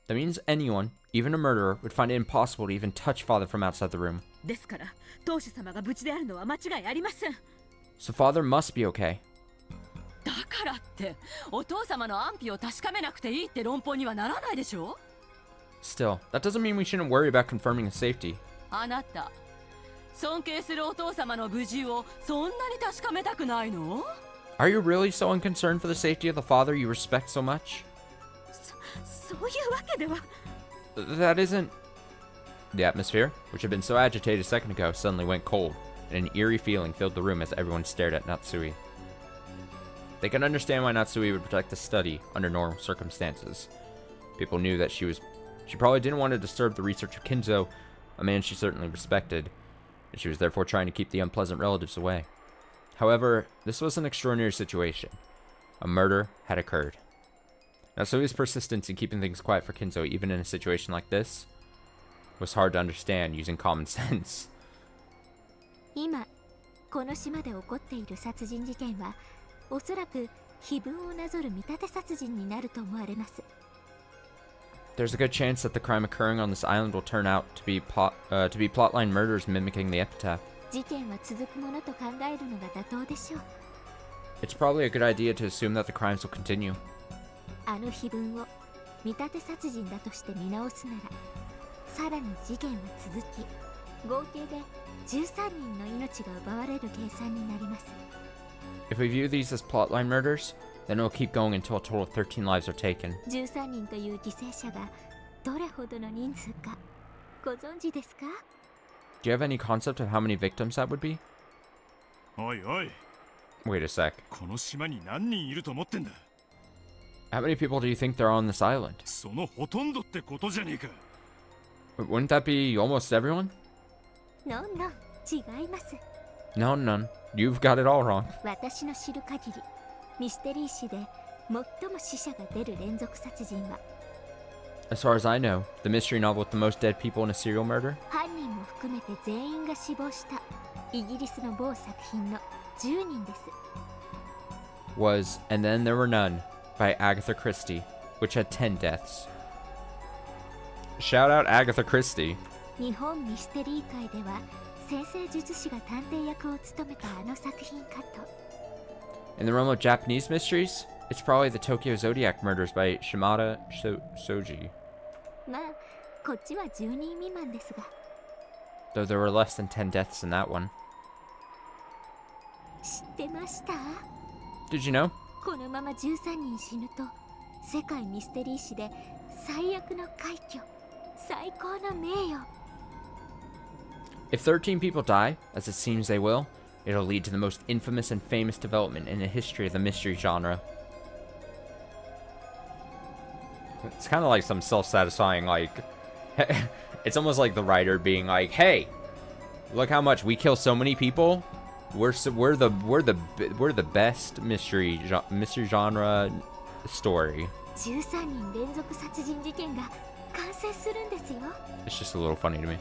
S1: That means anyone, even a murderer, would find it impossible to even touch father from outside the room.
S5: ですから、当主様が無事であるのは間違いありません。
S1: So father must be okay.
S5: だからって、お父様の安否を確かめなくていいって論法にはならないでしょ？
S1: Still, that doesn't mean we shouldn't worry about confirming his safety.
S5: あなた、尊敬するお父様の無事をそんなに確かめたくないの？
S1: Are you really so unconcerned for the safety of the father you respect so much?
S5: そういうわけでは。
S1: That isn't... The atmosphere, which had been so agitated a second ago, suddenly went cold, and an eerie feeling filled the room as everyone stared at Natsui. They could understand why Natsui would protect the study under normal circumstances. People knew that she probably didn't want to disturb the research of Kinzo, a man she certainly respected, and she was therefore trying to keep the unpleasant relatives away. However, this was an extraordinary situation. A murder had occurred. Natsui's persistence in keeping things quiet for Kinzo, even in a situation like this, was hard to understand using common sense.
S2: 今この島で起こっている殺人事件はおそらく碑文をなぞる見立て殺人になると思われます。
S1: There's a good chance that the crime occurring on this island will turn out to be plotline murders mimicking the epitaph.
S2: 事件は続くものと考えるのが妥当でしょう。
S1: It's probably a good idea to assume that the crimes will continue.
S2: あの碑文を見立て殺人だとして見直すなら、さらに事件は続き、合計で13人の命が奪われる計算になります。
S1: If we view these as plotline murders, then it will keep going until a total of 13 lives are taken.
S2: 13人という犠牲者がどれほどの人数かご存知ですか？
S1: Do you have any concept of how many victims that would be?
S10: おいおい、
S1: Wait a sec.
S10: この島に何人いると思ってんだ。
S1: How many people do you think there are on this island?
S10: そのほとんどってことじゃねえか。
S1: Wouldn't that be almost everyone?
S2: ノンノン、違います。
S1: No, none. You've got it all wrong.
S2: 私の知る限り、ミステリー誌で最も死者が出る連続殺人は、
S1: As far as I know, the mystery novel with the most dead people in a serial murder
S2: 犯人も含めて全員が死亡したイギリスの某作品の10人です。
S1: was And Then There Were None by Agatha Christie, which had 10 deaths. Shout out Agatha Christie.
S2: 日本ミステリー界では先生術師が探偵役を務めたあの作品かと。
S1: In the realm of Japanese mysteries, it's probably the Tokyo Zodiac murders by Shimada Soji,
S2: まあこっちは10人未満ですが。
S1: though there were less than 10 deaths in that one.
S2: 知ってました？
S1: Did you know?
S2: このまま13人死ぬと世界ミステリー史で最悪の快挙、最高の名誉。
S1: If 13 people die, as it seems they will, it'll lead to the most infamous and famous development in the history of the mystery genre. It's kind of like some self-satisfying, like... it's almost like the writer being like, hey, look how much we kill so many people. We're the best mystery genre story.
S2: 13人連続殺人事件が完成するんですよ。
S1: It's just a little funny to me.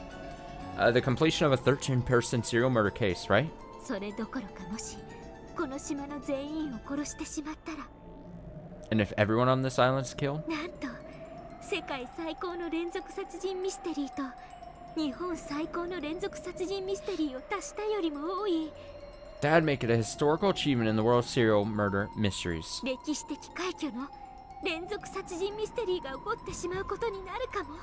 S1: The completion of a 13-person serial murder case, right?
S2: それどころかもしこの島の全員を殺してしまったら、
S1: And if everyone on this island is killed?
S2: なんと世界最高の連続殺人ミステリーと日本最高の連続殺人ミステリーを足したよりも多い
S1: That'd make it a historical achievement in the world of serial murder mysteries.
S2: 歴史的快挙の連続殺人ミステリーが起こってしまうことになるかも。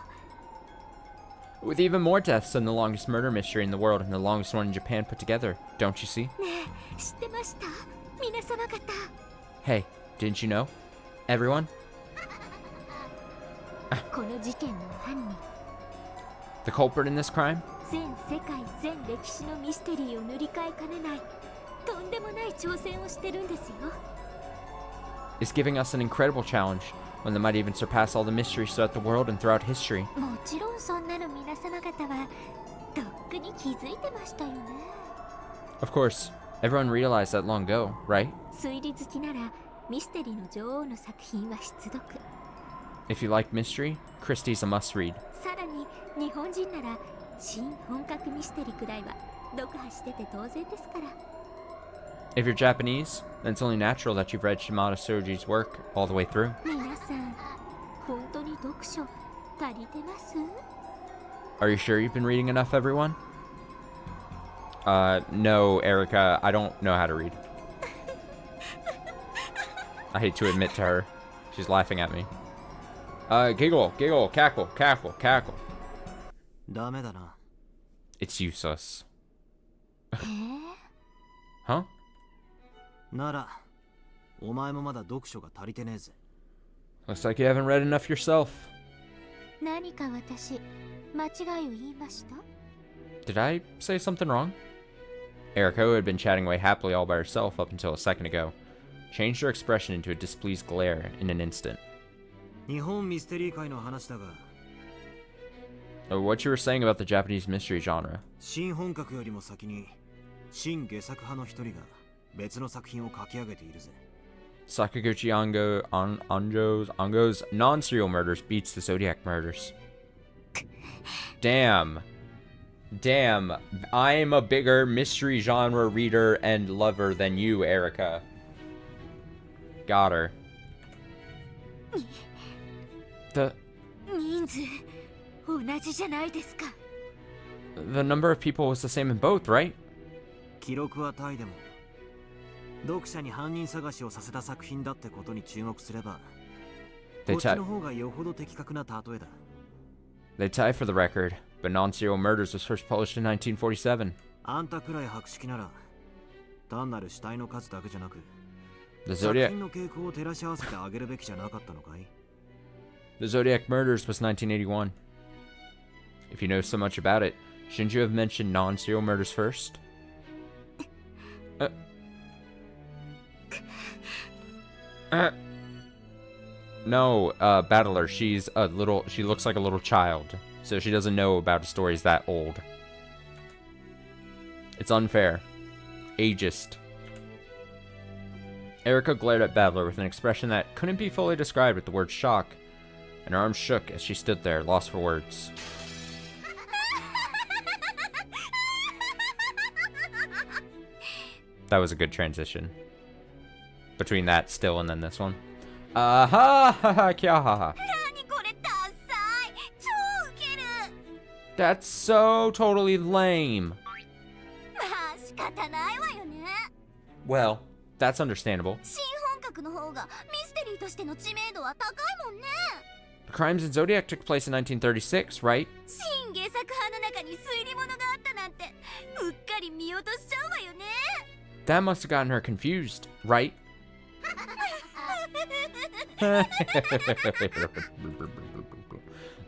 S1: With even more deaths than the longest murder mystery in the world and the longest one in Japan put together, don't you see?
S2: ねえ、知ってました？皆様方。
S1: Hey, didn't you know? Everyone?
S2: この事件の犯人、
S1: The culprit in this crime?
S2: 全世界全歴史のミステリーを塗り替えかねないとんでもない挑戦をしてるんですよ。
S1: Is giving us an incredible challenge, one that might even surpass all the mysteries throughout the world and throughout history.
S2: もちろんそんなの皆様方はとっくに気づいてましたよね。
S1: Of course, everyone realized that long ago, right?
S2: 推理好きならミステリーの女王の作品は必読。
S1: If you like mystery, Christie's a must-read.
S2: さらに日本人なら新本格ミステリーくらいは読破してて当然ですから。
S1: If you're Japanese, then it's only natural that you've read Shimada Soji's work all the way through.
S2: 皆さん本当に読書足りてます？
S1: Are you sure you've been reading enough, everyone? No, Erica, I don't know how to read. I hate to admit to her. She's laughing at me. Giggle, giggle, cackle, cackle, cackle.
S3: ダメだな。
S1: It's useless.
S2: えー
S1: Huh?
S3: なら、お前もまだ読書が足りてねえぜ。
S1: Looks like you haven't read enough yourself.
S2: 何か私間違いを言いました？
S1: Did I say something wrong? Erica, who had been chatting away happily all by herself up until a second ago, changed her expression into a displeased glare in an instant.
S3: 日本ミステリー界の話だが、
S1: What you were saying about the Japanese mystery genre.
S3: 新本格よりも先に新下作派の一人が別の作品を書き上げているぜ。
S1: Sakaguchi Ango's non-serial murders beats the Zodiac murders. Damn. Damn. I'm a bigger mystery genre reader and lover than you, Erica. Got her. The
S2: 人数同じじゃないですか。
S1: the number of people was the same in both, right?
S3: 記録はタイでも読者に犯人探しをさせた作品だってことに注目すればこっちの方がよほど的確な例えだ。
S1: They tie for the record, but Non-Serial Murders was first published in 1947.
S3: あんたくらい博識なら単なる死体の数だけじゃなく
S1: The
S3: 作
S1: Zodiac
S3: 品の傾向を照らし合わせてあげるべきじゃなかったのかい？
S1: The Zodiac Murders was 1981. If you know so much about it, shouldn't you have mentioned Non-Serial Murders first? No, Battler, she looks like a little child, so she doesn't know about stories that old. It's unfair. Ageist. Erica glared at Battler with an expression that couldn't be fully described with the word shock, and her arms shook as she stood there, lost for words. That was a good transition. Between that still and then this one. Ha ha ha kya ha ha. That's so totally lame. Well, that's understandable. The crimes in Zodiac took place in 1936, right? That must have gotten her confused, right?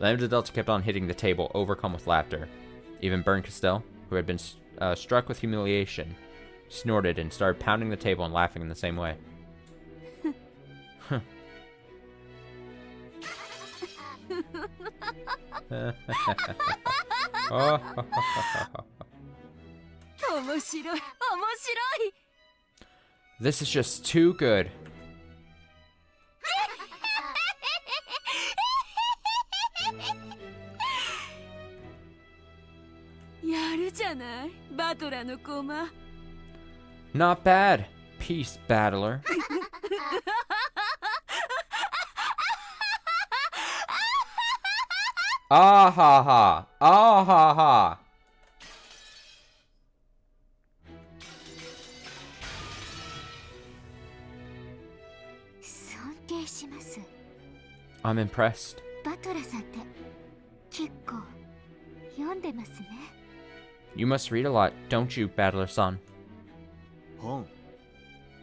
S1: Lambda Delta kept on hitting the table, overcome with laughter. Even Bern Castell, who had been struck with humiliation, snorted and started pounding the table and laughing in the same way. This is just too good. Not bad. Peace, Battler. Ah ha ha. Ah ha ha. I'm impressed. You must read a lot, don't you, Battler-san?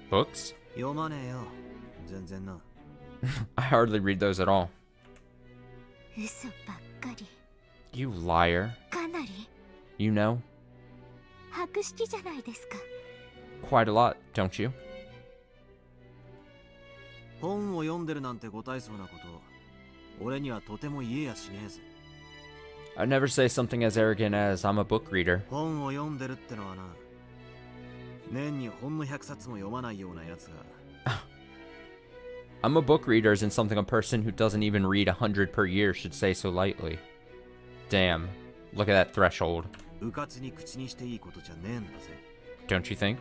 S1: Books? I hardly read those at all. You liar. You know? Quite a lot, don't you?
S3: 本を読んでるなんてご大層なこと、俺にはとても言えやしねえぜ。
S1: I'd never say something as arrogant as I'm a book reader.
S3: 本を読んでるってのはな、年にほんの100冊も読まないようなやつが。
S1: I'm a book reader isn't something a person who doesn't even read 100 per year should say so lightly. Damn, look at that threshold.
S3: うかつに口にしていいことじゃねえんだぜ。
S1: Don't you think?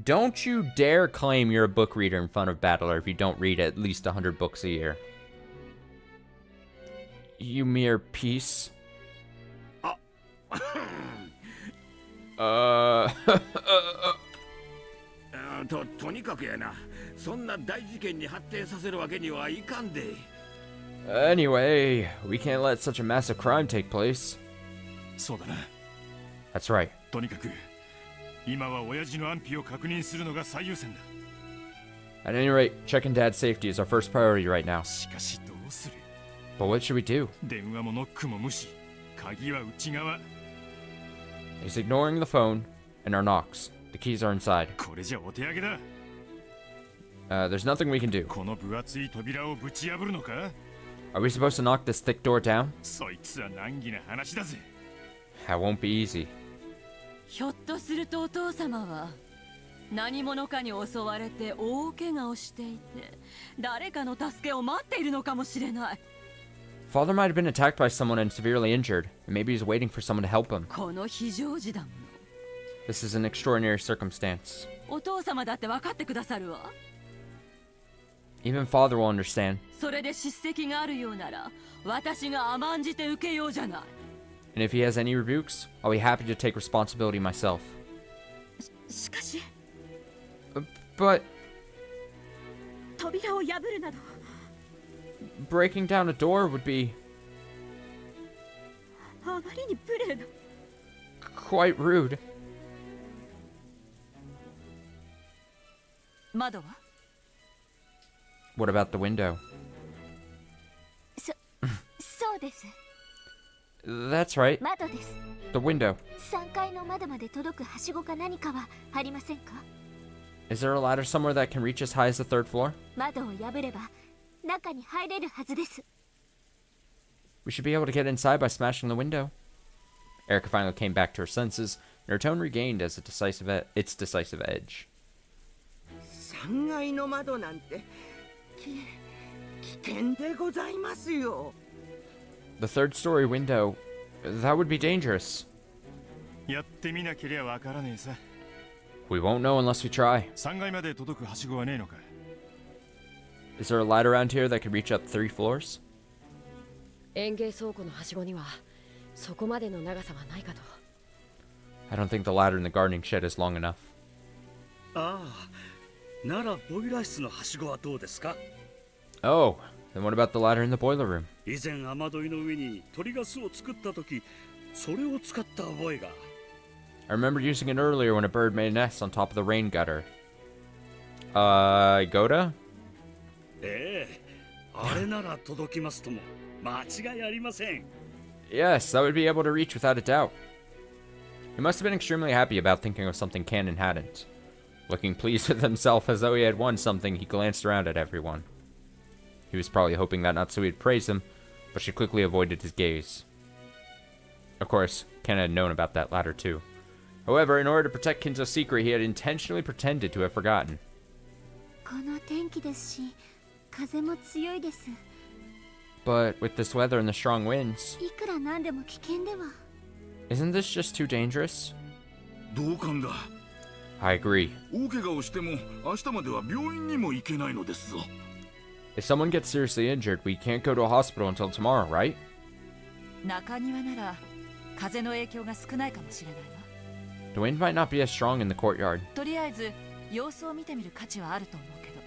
S1: Don't you dare claim you're a book reader in front of Battler if you don't read at least 100 books a year. You mere piece. Anyway, we can't let such a massive crime take place. That's right. At any rate, checking Dad's safety is our first priority right now. But what should we do? He's ignoring the phone and our knocks. The keys are inside. There's nothing we can do. Are we supposed to knock this thick door down? That won't be easy.
S5: ひょっとするとお父様は何者かに襲われて大怪我をしていて誰かの助けを待っているのかもしれない。
S1: Father might have been attacked by someone and severely injured, and maybe he's waiting for someone to help him.
S5: この非常時だもの。
S1: This is an extraordinary circumstance.
S5: お父様だって分かってくださるわ。
S1: Even father will understand.
S5: それで叱責があるようなら、私が甘んじて受けようじゃない。
S1: And if he has any rebukes, I'll be happy to take responsibility myself.
S2: しかし
S1: But
S2: 扉を破るなど
S1: breaking down a door would be
S2: あまりに無礼な
S1: quite rude.
S5: 窓は
S1: What about the window?
S2: そうです
S1: That's right.
S2: 窓です
S1: The window.
S2: 3階の窓まで届くはしごか何かはありませんか
S1: Is there a ladder somewhere that can reach as high as the third floor?
S2: 窓を破れば中に入れるはずです
S1: We should be able to get inside by smashing the window. Erica finally came back to her senses, and her tone regained as its decisive edge.
S8: 3階の窓なんて危険でございますよ。
S1: The third story window, that would be dangerous.
S10: やってみなけりゃわからねえさ。
S1: We won't know unless we try.
S10: 3階まで届くはしごはねえのか。
S1: Is there a ladder around here that could reach up 3 floors?
S9: 園芸倉庫のはしごにはそこまでの長さはないかと。
S1: I don't think the ladder in the gardening shed is long enough.
S11: ああ、ならボイラー室のはしごはどうですか？
S1: Oh, then what about the ladder in the boiler room?
S11: 以前雨どいの上に鳥が巣を作った時、それを使った覚えが。
S1: I remember using it earlier when a bird made a nest on top of the rain gutter. Goda?
S11: ええ、あれなら届きますとも間違いありません。
S1: Yes, that would be able to reach without a doubt. He must have been extremely happy about thinking of something Cannon hadn't. Looking pleased with himself as though he had won something, he glanced around at everyone. He was probably hoping that Natsui would praise him, but she quickly avoided his gaze. Of course, Ken had known about that ladder too. However, in order to protect Kinzo's secret, he had intentionally pretended to have forgotten.
S2: この天気ですし風も強いです
S1: But with this weather and the strong winds,
S2: いくらなんでも危険では
S1: isn't this just too dangerous?
S7: 同感だ。
S1: I agree.
S7: 大怪我をしても明日までは病院にも行けないのですぞ。
S1: If someone gets seriously injured, we can't go to a hospital until tomorrow, right?
S5: 中庭なら風の影響が少ないかもしれないわ。
S1: The wind might not be as strong in the courtyard.
S5: とりあえず様子を見てみる価値はあると思うけど。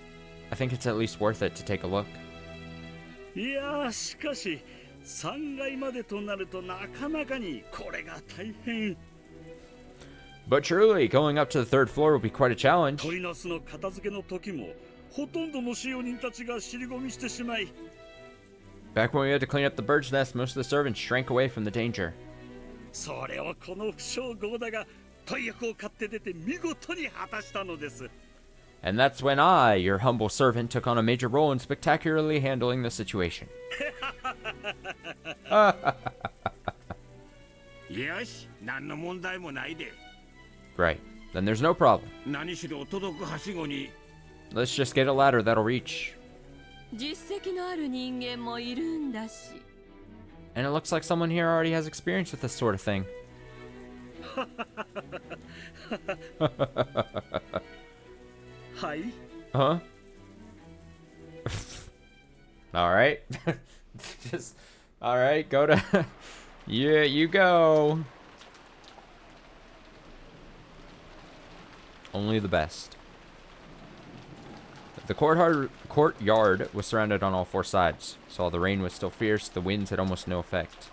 S1: I think it's at least worth it to take a look.
S11: いやー、しかし3階までとなるとなかなかにこれが大変。
S1: But truly, going up to the third floor will be quite a challenge.
S11: 鳥の巣の片付けの時もほとんどの使用人たちが尻込みしてしまい。
S1: Back when we had to clean up the bird's nest, most of the servants shrank away from the danger.
S11: それをこの不祥豪だが大役を買って出て見事に果たしたのです。
S1: And that's when I, your humble servant, took on a major role in spectacularly handling the situation.
S12: よし、何の問題もないで。
S1: Right. Then there's no problem.
S12: 何しろ届くはしごに。
S1: Let's just get a ladder that'll reach.
S5: 実績のある人間もいるんだし。
S1: And it looks like someone here already has experience with this sort of thing.
S11: はい。
S1: Huh? Alright. Just, alright, go to... Yeah, you go. Only the best. The courtyard was surrounded on all 4 sides, so while the rain was still fierce, the winds had almost no effect.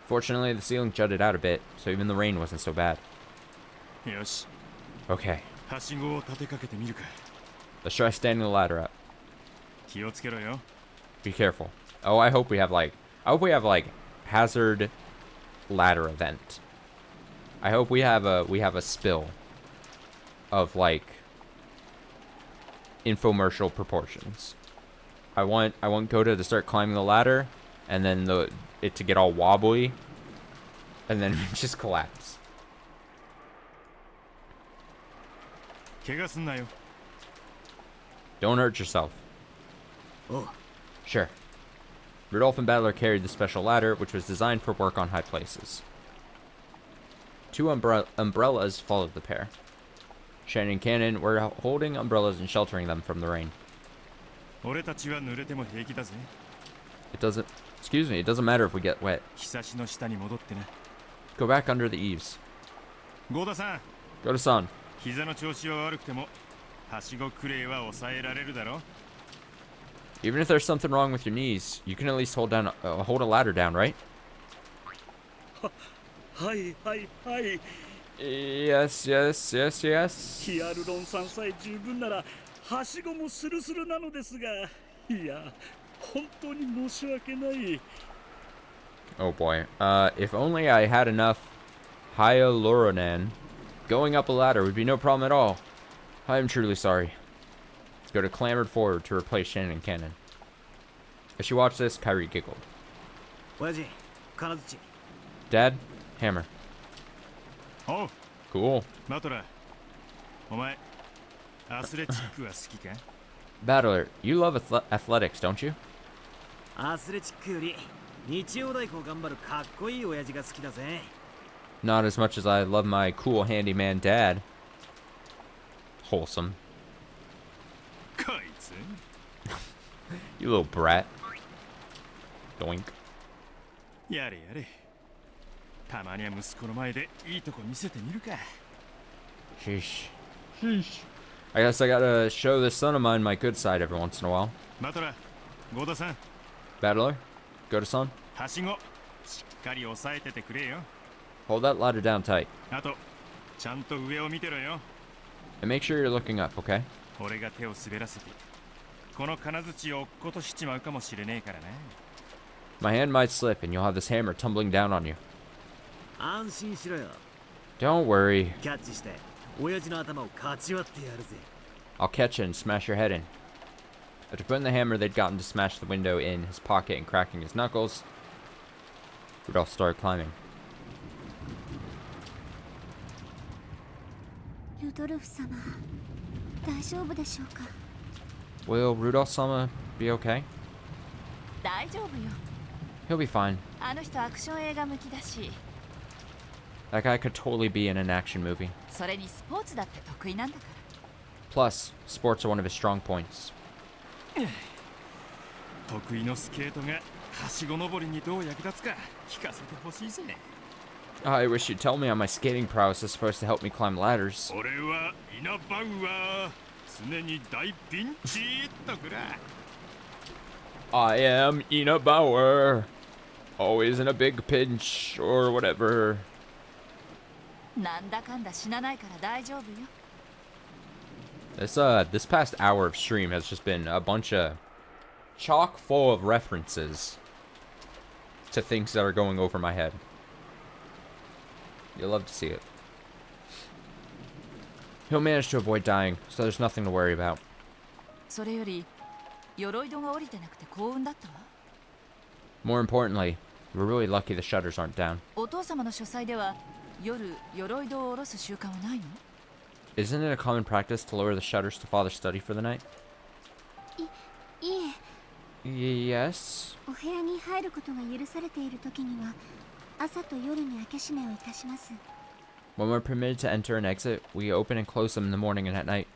S1: Fortunately, the ceiling jutted out a bit, so even the rain wasn't so bad.
S10: よし。
S1: Okay.
S10: はしごを立てかけてみるか。
S1: Let's try standing the ladder up.
S10: 気をつけろよ。
S1: Be careful. Oh, I hope we have like hazard ladder event. I hope we have a spill of like infomercial proportions. I want Goda to start climbing the ladder and then it to get all wobbly and then just collapse.
S10: 怪我すんなよ。
S1: Don't hurt yourself.
S11: Oh.
S1: Sure. Rudolph and Battler carried the special ladder, which was designed for work on high places. Two umbrellas followed the pair. Shannon and Cannon were holding umbrellas and sheltering them from the rain. It doesn't matter if we get wet. Go back under the eaves. Goda-san. Even if there's something wrong with your knees, you can at least hold a ladder down, right? Yes.
S11: ヒアルロンさんさえ十分ならはしごもスルスルなのですが、いや本当に申し訳ない。
S1: Oh boy. If only I had enough hyaluronan, going up a ladder would be no problem at all. I am truly sorry. Goda clambered forward to replace Shannon and Cannon. As she watched this, Kyrie giggled. Dad, hammer.
S10: Oh.
S1: Cool. Battler, you love athletics, don't you? Not as much as I love my cool handyman dad. Wholesome. You little brat. Doink. Sheesh. I guess I gotta show this son of mine my good side every once in a while. Battler, Goda-san. Hold that ladder down tight. And make sure you're looking up, okay? My hand might slip and you'll have this hammer tumbling down on you. Don't worry. I'll catch it and smash your head in. After putting the hammer they'd gotten to smash the window in his pocket and cracking his knuckles, Rudolph started climbing. Will Rudolph-sama be okay? He'll be fine. That guy could totally be in an action movie. Plus, sports are one of his strong points. I wish you'd tell me how my skating prowess is supposed to help me climb ladders. I am Ina Bauer. Always in a big pinch or whatever. This past hour of stream has just been a bunch of chock full of references to things that are going over my head. You'll love to see it. He'll manage to avoid dying, so there's nothing to worry about. More importantly, we're really lucky the shutters aren't down. Isn't it a common practice to lower the shutters to father's study for the night? Yes. When we're permitted to enter and exit, we open and close them in the morning and at night.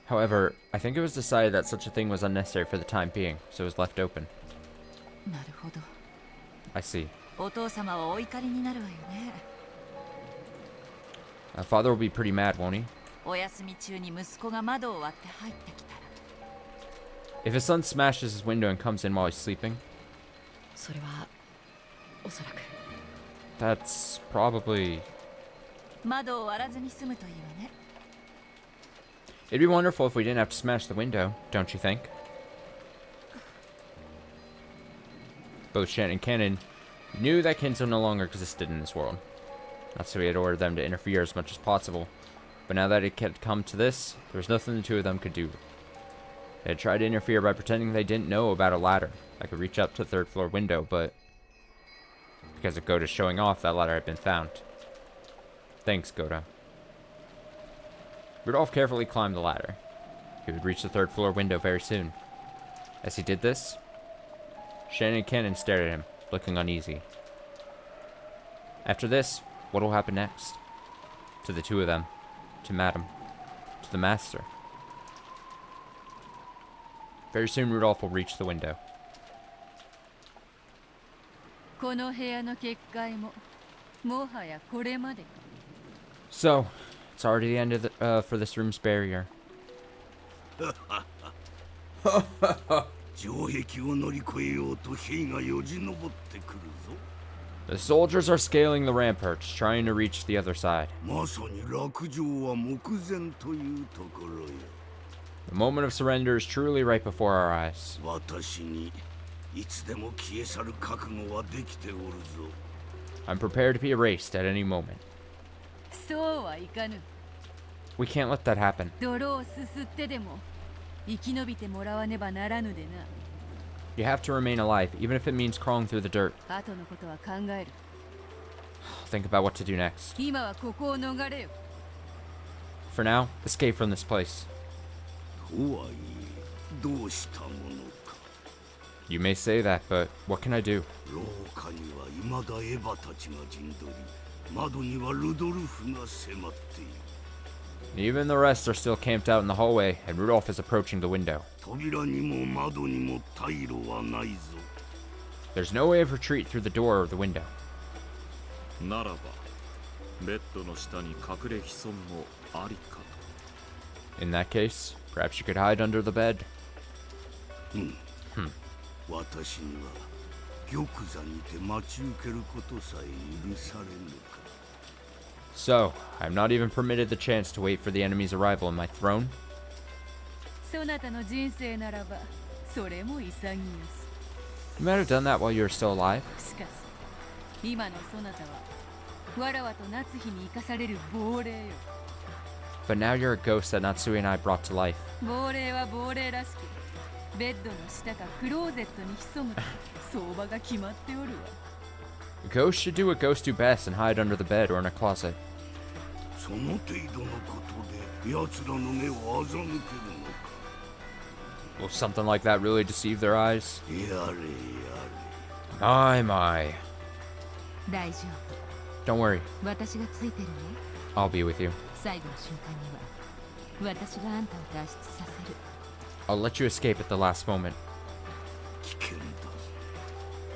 S1: However, I think it was decided that such a thing was unnecessary for the time being, so it was left open. I see. Father will be pretty mad, won't he? If his son smashes his window and comes in while he's sleeping? That's probably... It'd be wonderful if we didn't have to smash the window, don't you think? Both Shen and Cannon knew that Kinzo no longer existed in this world. That's so he had ordered them to interfere as much as possible. But now that it had come to this, there was nothing the two of them could do. They had tried to interfere by pretending they didn't know about a ladder that could reach up to the third floor window, but because of Goda showing off, that ladder had been found. Thanks, Goda. Rudolph carefully climbed the ladder. He would reach the third floor window very soon. As he did this, Shannon and Cannon stared at him, looking uneasy. After this, what will happen next? To the two of them, to Madame, to the Master. Very soon, Rudolph will reach the window.
S5: この部屋の結界ももはやこれまでか。
S1: So, it's already the end of for this room's barrier.
S7: 城壁を乗り越えようと兵がよじ登ってくるぞ。
S1: The soldiers are scaling the ramparts, trying to reach the other side.
S7: まさに落城は目前というところよ。
S1: The moment of surrender is truly right before our eyes.
S7: 私にいつでも消え去る覚悟はできておるぞ。
S1: I'm prepared to be erased at any moment.
S5: そうはいかぬ。
S1: We can't let that happen.
S5: 泥をすすってでも生き延びてもらわねばならぬでな。
S1: You have to remain alive, even if it means crawling through the dirt.
S5: 後のことは考える。
S1: Think about what to do next.
S5: 今はここを逃れよ。
S1: For now, escape from this place.
S7: とはいえ、どうしたものか。
S1: You may say that, but what can I do?
S7: 廊下には未だエヴァたちが陣取り、窓にはルドルフが迫っている。
S1: Even the rest are still camped out in the hallway, and Rudolph is approaching the window.
S7: 扉にも窓にも退路はないぞ。
S1: There's no way of retreat through the door or the window.
S6: ならばベッドの下に隠れ潜むもありかと。
S1: In that case, perhaps you could hide under the bed.
S7: 私には玉座にて待ち受けることさえ許されぬか。
S1: So, I'm not even permitted the chance to wait for the enemy's arrival in my throne?
S5: そなたの人生ならばそれも潔いです。
S1: You might have done that while you were still alive.
S5: しかし今のそなたはわらわと夏日に生かされる亡霊よ。
S1: But now you're a ghost that Natsui and I brought to life.
S5: 亡霊は亡霊らしくベッドの下かクローゼットに潜むと相場が決まっておるわ。
S1: Ghosts should do what ghosts do best and hide under the bed or in a closet.
S7: その程度のことで奴らの目を欺けるのか。
S1: Will something like that really deceive their eyes?
S7: やれやれ。
S1: My.
S5: 大丈
S1: Don't worry,
S5: 夫。私がついてるね。
S1: I'll be with you.
S5: 最後の瞬間には私があんたを脱出させる。
S1: I'll let you escape at the last moment.
S7: 危険だ。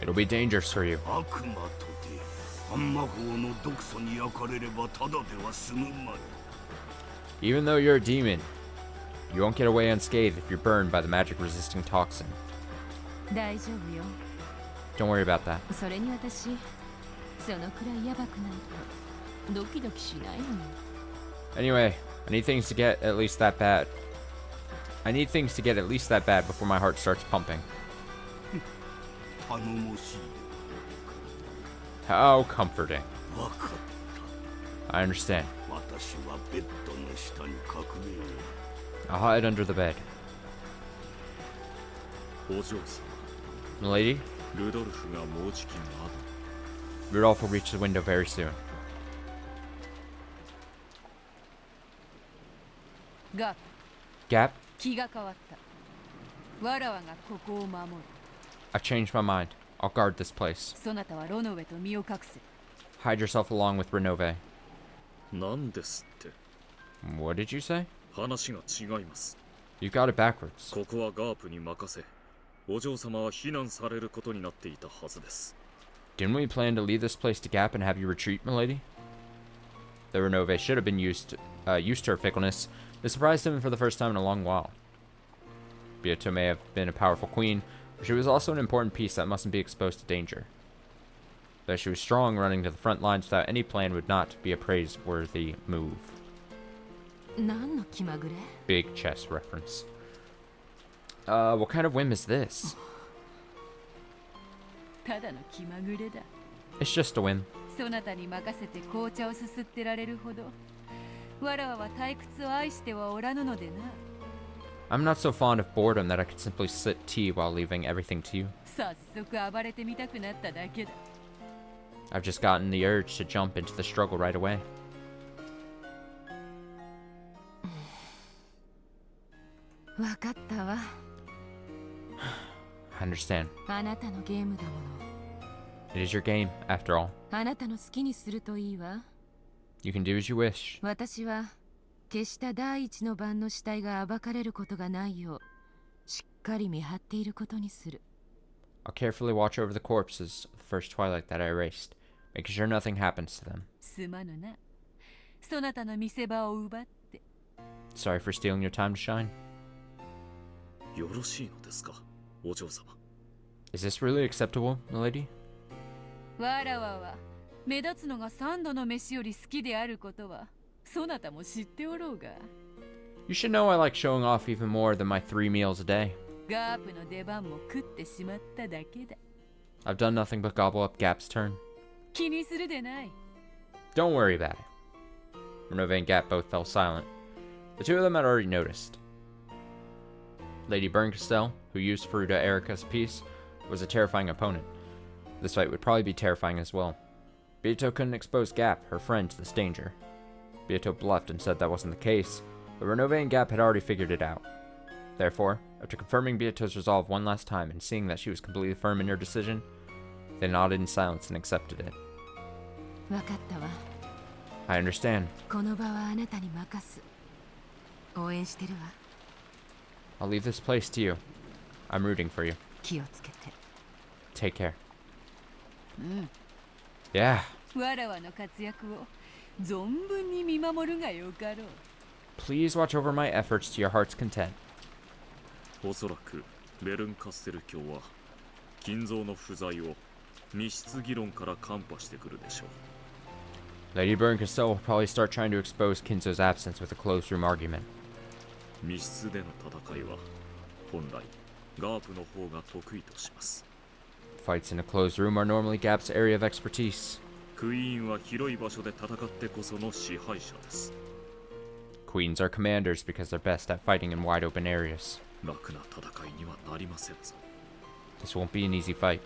S1: It'll be dangerous for you.
S7: 悪魔とて暗魔法の毒素に焼かれればただでは済むまい。
S1: Even though you're a demon, you won't get away unscathed if you're burned by the magic-resisting toxin.
S5: 大丈夫よ。
S1: Don't worry about that.
S5: それに私そのくらいヤバくないとドキドキしないのよ。
S1: Anyway, I need things to get at least that bad. I need things to get at least that bad before my heart starts pumping.
S7: 頼もしい。
S1: How comforting.
S7: わかっ
S1: I understand.
S7: た。私はベッドの下に隠れよう。
S1: I'll hide under the bed.
S6: お嬢様、
S1: Milady,
S6: ルドルフがもうじき窓。
S1: Rudolph will reach the window very soon.
S5: が
S1: Gap,
S5: 気が変わった。わらわがここを守る。
S1: I've changed my mind. I'll guard this place.
S5: そなたはロノウェと身を隠せ。
S1: Hide yourself along with Renove.
S6: なんですって。
S1: What did you say?
S6: 話が違います。
S1: You got it backwards.
S6: ここはガープに任せ、お嬢様は避難されることになっていたはずです。
S1: Didn't we plan to leave this place to Gap and have you retreat, milady? The Renove should have been used to her fickleness. It surprised him for the first time in a long while. Beato may have been a powerful queen, but she was also an important piece that mustn't be exposed to danger. Though she was strong, running to the front lines without any plan would not be a praiseworthy move.
S5: 何の気まぐれ？
S1: Big chess reference. What kind of whim is this?
S5: ただの気まぐれだ。
S1: It's just a whim.
S5: そなたに任せて紅茶をすすってられるほど、わらわは退屈を愛してはおらぬのでな。
S1: I'm not so fond of boredom that I could simply sip tea while leaving everything to you.
S5: 早速暴れてみたくなっただけだ。
S1: I've just gotten the urge to jump into the struggle right away.
S5: わかったわ。
S1: I understand.
S5: あなたのゲームだもの。
S1: It is your game, after all.
S5: あなたの好きにするといいわ。
S1: You can do as you wish.
S5: 私は決した第一の番の死体が暴かれることがないようしっかり見張っていることにする。
S1: I'll carefully watch over the corpses of the first twilight that I erased, making sure nothing happens to them.
S5: すまぬな。そなたの見せ場を奪って。
S1: Sorry for stealing your time to shine.
S6: よろしいのですか、お嬢様。
S1: Is this really acceptable, milady?
S5: わらわは目立つのが三度の飯より好きであることはそなたも知っておろうが。
S1: You should know I like showing off even more than my 3 meals a day.
S5: ガープの出番も食ってしまっただけだ。
S1: I've done nothing but gobble up Gap's turn.
S5: 気にするでない。
S1: Don't worry about it. Renove and Gap both fell silent. The two of them had already noticed. Lady Berncastel, who used Faruda Erica's piece, was a terrifying opponent. This fight would probably be terrifying as well. Beato couldn't expose Gap, her friend, to this danger. Beato bluffed and said that wasn't the case, but Renove and Gap had already figured it out. Therefore, after confirming Beato's resolve one last time and seeing that she was completely firm in her decision, they nodded in silence and accepted it.
S5: わかったわ。
S1: I understand.
S5: この場はあなたに任す。応援してるわ。
S1: I'll leave this place to you. I'm rooting for you.
S5: 気をつけて。
S1: Take care.
S5: うん。
S1: Yeah.
S5: わらわの活躍を存分に見守るがよかろう。
S1: Please watch over my efforts to your heart's content.
S6: おそらくベルンカステル卿は金蔵の不在を密室議論からカンパしてくるでしょう。
S1: Lady Berncastel will probably start trying to expose Kinzo's absence with a closed room argument.
S6: 密室での戦いは本来ガープの方が得意とします。
S1: Fights in a closed room are normally Gap's area of expertise.
S6: クイーンは広い場所で戦ってこその支配者です。
S1: Queens are commanders because they're best at fighting in wide open areas.
S6: 楽な戦いにはなりませんぞ。
S1: This won't be an easy fight.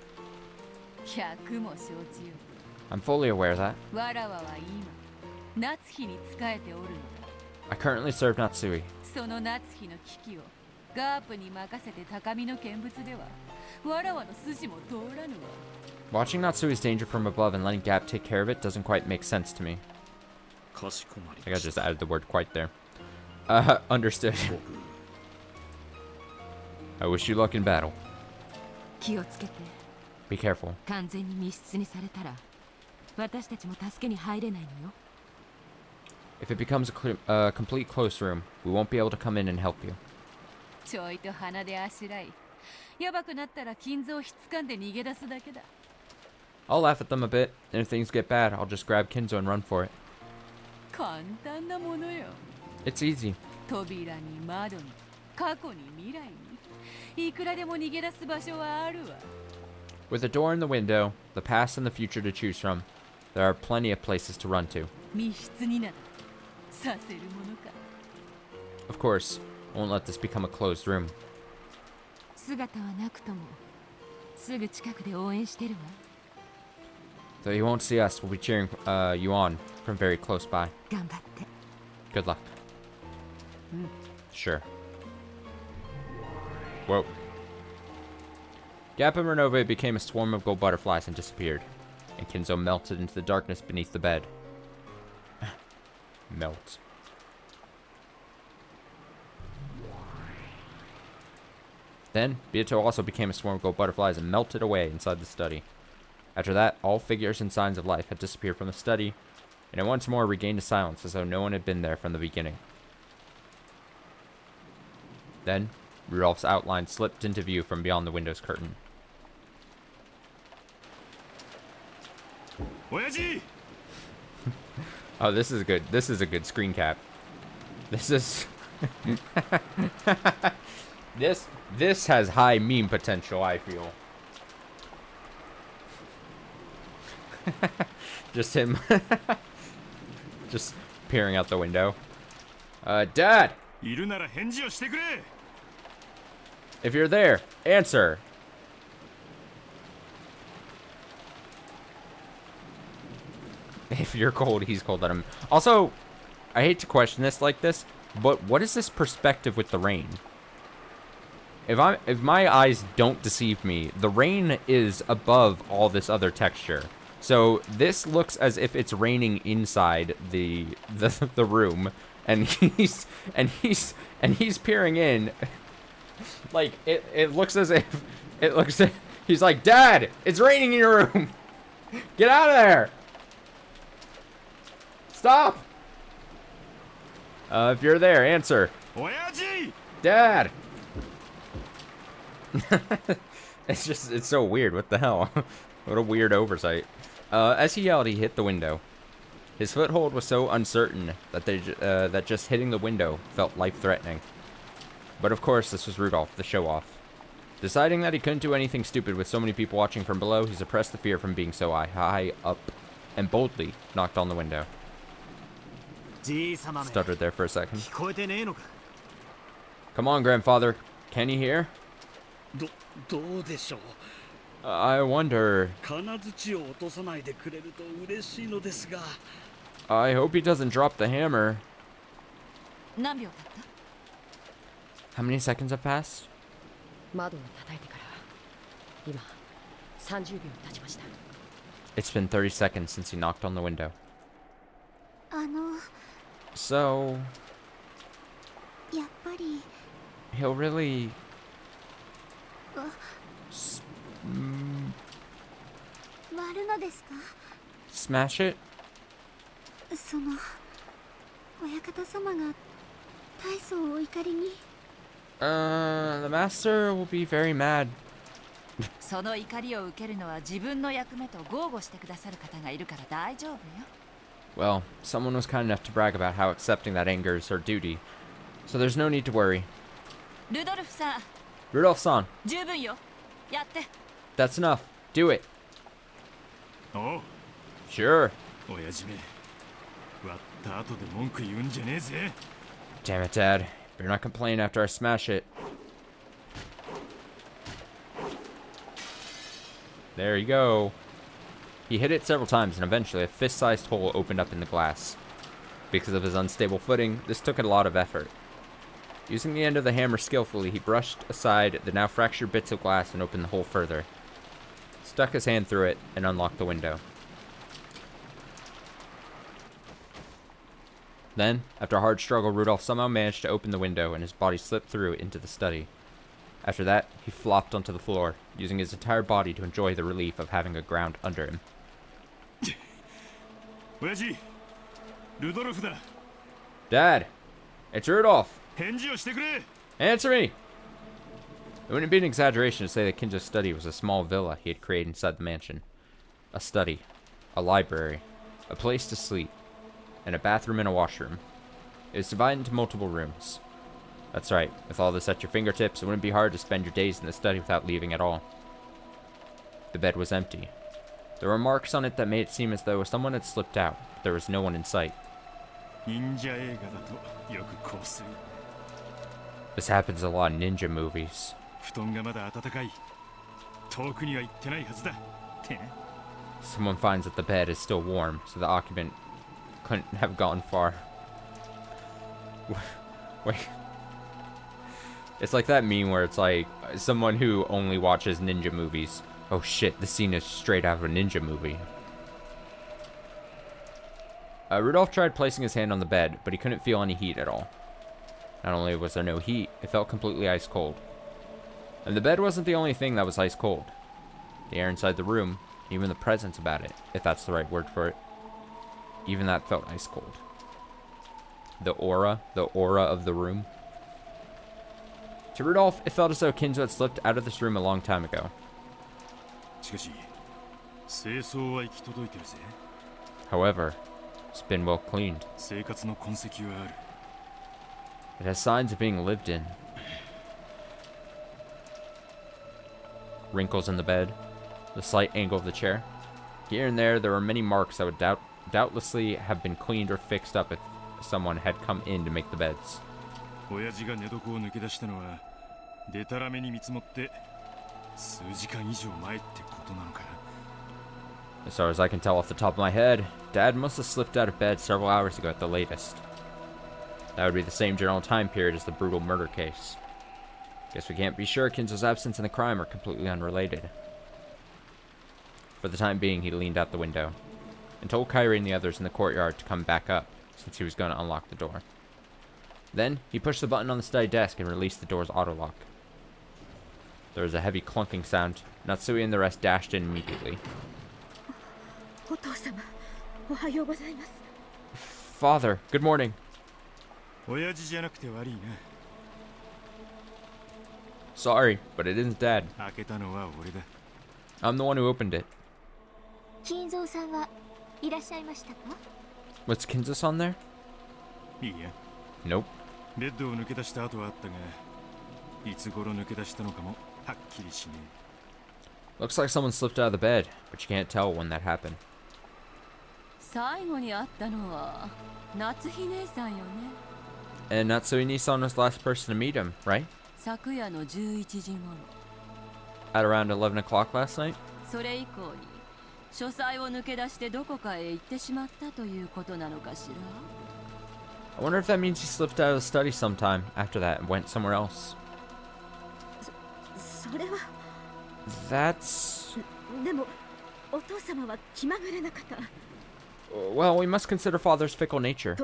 S5: 百も承知よ。
S1: I'm fully aware of that.
S5: わらわは今夏日に仕えておるのだ。
S1: I currently serve Natsui.
S5: その夏日の危機をガープに任せて高みの見物ではわらわの筋も通らぬわ。
S1: Watching Natsui's danger from above and letting Gap take care of it doesn't quite make sense to me.
S6: かしこまり
S1: I think I
S6: まし
S1: just
S6: た。
S1: added the word quite there. Understood. I wish you luck in battle.
S5: 気をつけて。
S1: Be careful.
S5: 完全に密室にされたら私たちも助けに入れないのよ。
S1: If it becomes a complete close room, we won't be able to come in and help you.
S5: ちょいと鼻であしらいやばくなったら金蔵をひっつかんで逃げ出すだけだ。
S1: I'll laugh at them a bit, and if things get bad, I'll just grab Kinzo and run for it.
S5: 簡単なものよ。
S1: It's easy.
S5: 扉に窓に過去に未来にいくらでも逃げ出す場所はあるわ。
S1: With a door in the window, the past and the future to choose from, there are plenty of places to run to.
S5: 密室になどさせるものか。
S1: Of course, I won't let this become a closed room.
S5: 姿はなくともすぐ近くで応援してるわ。
S1: Though you won't see us, we'll be cheering you on from very close by.
S5: 頑張って。
S1: Good luck. Sure. Whoa. Gap and Renove became a swarm of gold butterflies and disappeared, and Kinzo melted into the darkness beneath the bed. Melt. Then, Beato also became a swarm of gold butterflies and melted away inside the study. After that, all figures and signs of life had disappeared from the study, and it once more regained a silence as though no one had been there from the beginning. Then, Rudolph's outline slipped into view from beyond the window's curtain. Oh, this is good. This is a good screen cap. This is... This has high meme potential, I feel. Just him. Just peering out the window. Dad! If you're there, answer. If you're cold, he's cold. Let him. Also, I hate to question this like this, but what is this perspective with the rain? if my eyes don't deceive me, the rain is above all this other texture. So this looks as if it's raining inside the room, and he's peering in. Like it looks as if he's like, Dad, it's raining in your room. Get out of there. Stop. If you're there, answer. Dad. It's so weird. What the hell? What a weird oversight. As he yelled, he hit the window. His foothold was so uncertain that that just hitting the window felt life-threatening. But of course, this was Rudolph, the show-off. Deciding that he couldn't do anything stupid with so many people watching from below, he suppressed the fear from being so high up and boldly knocked on the window. Stuttered there for a second. Come on, grandfather. Can you hear? I wonder. I hope he doesn't drop the hammer. How many seconds have passed? It's been 30 seconds since he knocked on the window. So... he'll really... smash it? The master will be very mad. Well, someone was kind enough to brag about how accepting that anger is her duty, so there's no need to worry. Rudolph-san. That's enough. Do it.
S10: Oh.
S1: Sure. Damn it, Dad. Better not complain after I smash it. There you go. He hit it several times, and eventually a fist-sized hole opened up in the glass. Because of his unstable footing, this took a lot of effort. Using the end of the hammer skillfully, he brushed aside the now fractured bits of glass and opened the hole further. Stuck his hand through it and unlocked the window. Then, after a hard struggle, Rudolph somehow managed to open the window and his body slipped through into the study. After that, he flopped onto the floor, using his entire body to enjoy the relief of having a ground under him. Dad, it's Rudolph. Answer me! It wouldn't be an exaggeration to say that Kinjo's study was a small villa he had created inside the mansion. A study, a library, a place to sleep, and a bathroom and a washroom. It was divided into multiple rooms. That's right, with all this at your fingertips, it wouldn't be hard to spend your days in the study without leaving at all. The bed was empty. There were marks on it that made it seem as though someone had slipped out, but there was no one in sight. This happens a lot in ninja movies. Someone finds that the bed is still warm, so the occupant couldn't have gone far. Wait. It's like that meme where it's like someone who only watches ninja movies. Oh shit, this scene is straight out of a ninja movie. Rudolph tried placing his hand on the bed, but he couldn't feel any heat at all. Not only was there no heat, it felt completely ice cold. And the bed wasn't the only thing that was ice cold. The air inside the room, even the presence about it, if that's the right word for it, even that felt ice cold. The aura of the room. To Rudolph, it felt as though Kinzo had slipped out of this room a long time ago. However, it's been well cleaned. It has signs of being lived in. Wrinkles in the bed, the slight angle of the chair. Here and there were many marks that would doubtlessly have been cleaned or fixed up if someone had come in to make the beds. As far as I can tell off the top of my head, Dad must have slipped out of bed several hours ago at the latest. That would be the same general time period as the brutal murder case. Guess we can't be sure Kinzo's absence and the crime are completely unrelated. For the time being, he leaned out the window and told Kyrie and the others in the courtyard to come back up, since he was going to unlock the door. Then, he pushed the button on the study desk and released the door's auto-lock. There was a heavy clunking sound. Natsui and the rest dashed in immediately. Father, good morning. Sorry, but it isn't Dad. I'm the one who opened it. Was Kinzo-san there? Nope. Looks like someone slipped out of the bed, but you can't tell when that happened. And Natsui-san was the last person to meet him, right? At around 11 o'clock last night? I wonder if that means he slipped out of the study sometime after that and went somewhere else. That's... Well, we must consider Father's fickle nature.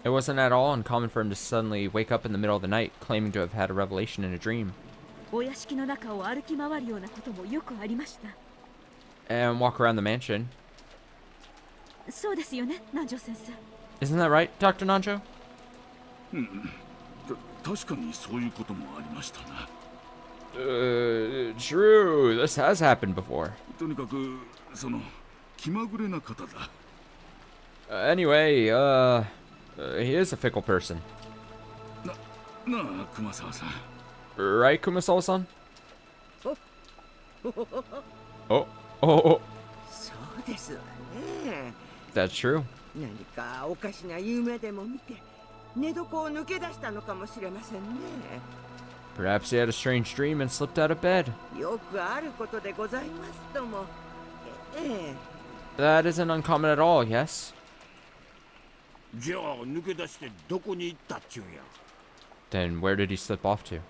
S1: It wasn't at all uncommon for him to suddenly wake up in the middle of the night, claiming to have had a revelation in a dream. And walk around the mansion. Isn't that right, Dr. Nanjo? True. This has happened before. Anyway, he is a fickle person. Right, Kumasawa-san? Oh. That's true. Perhaps he had a strange dream and slipped out of bed. That isn't uncommon at all, yes? Then where did he slip off to?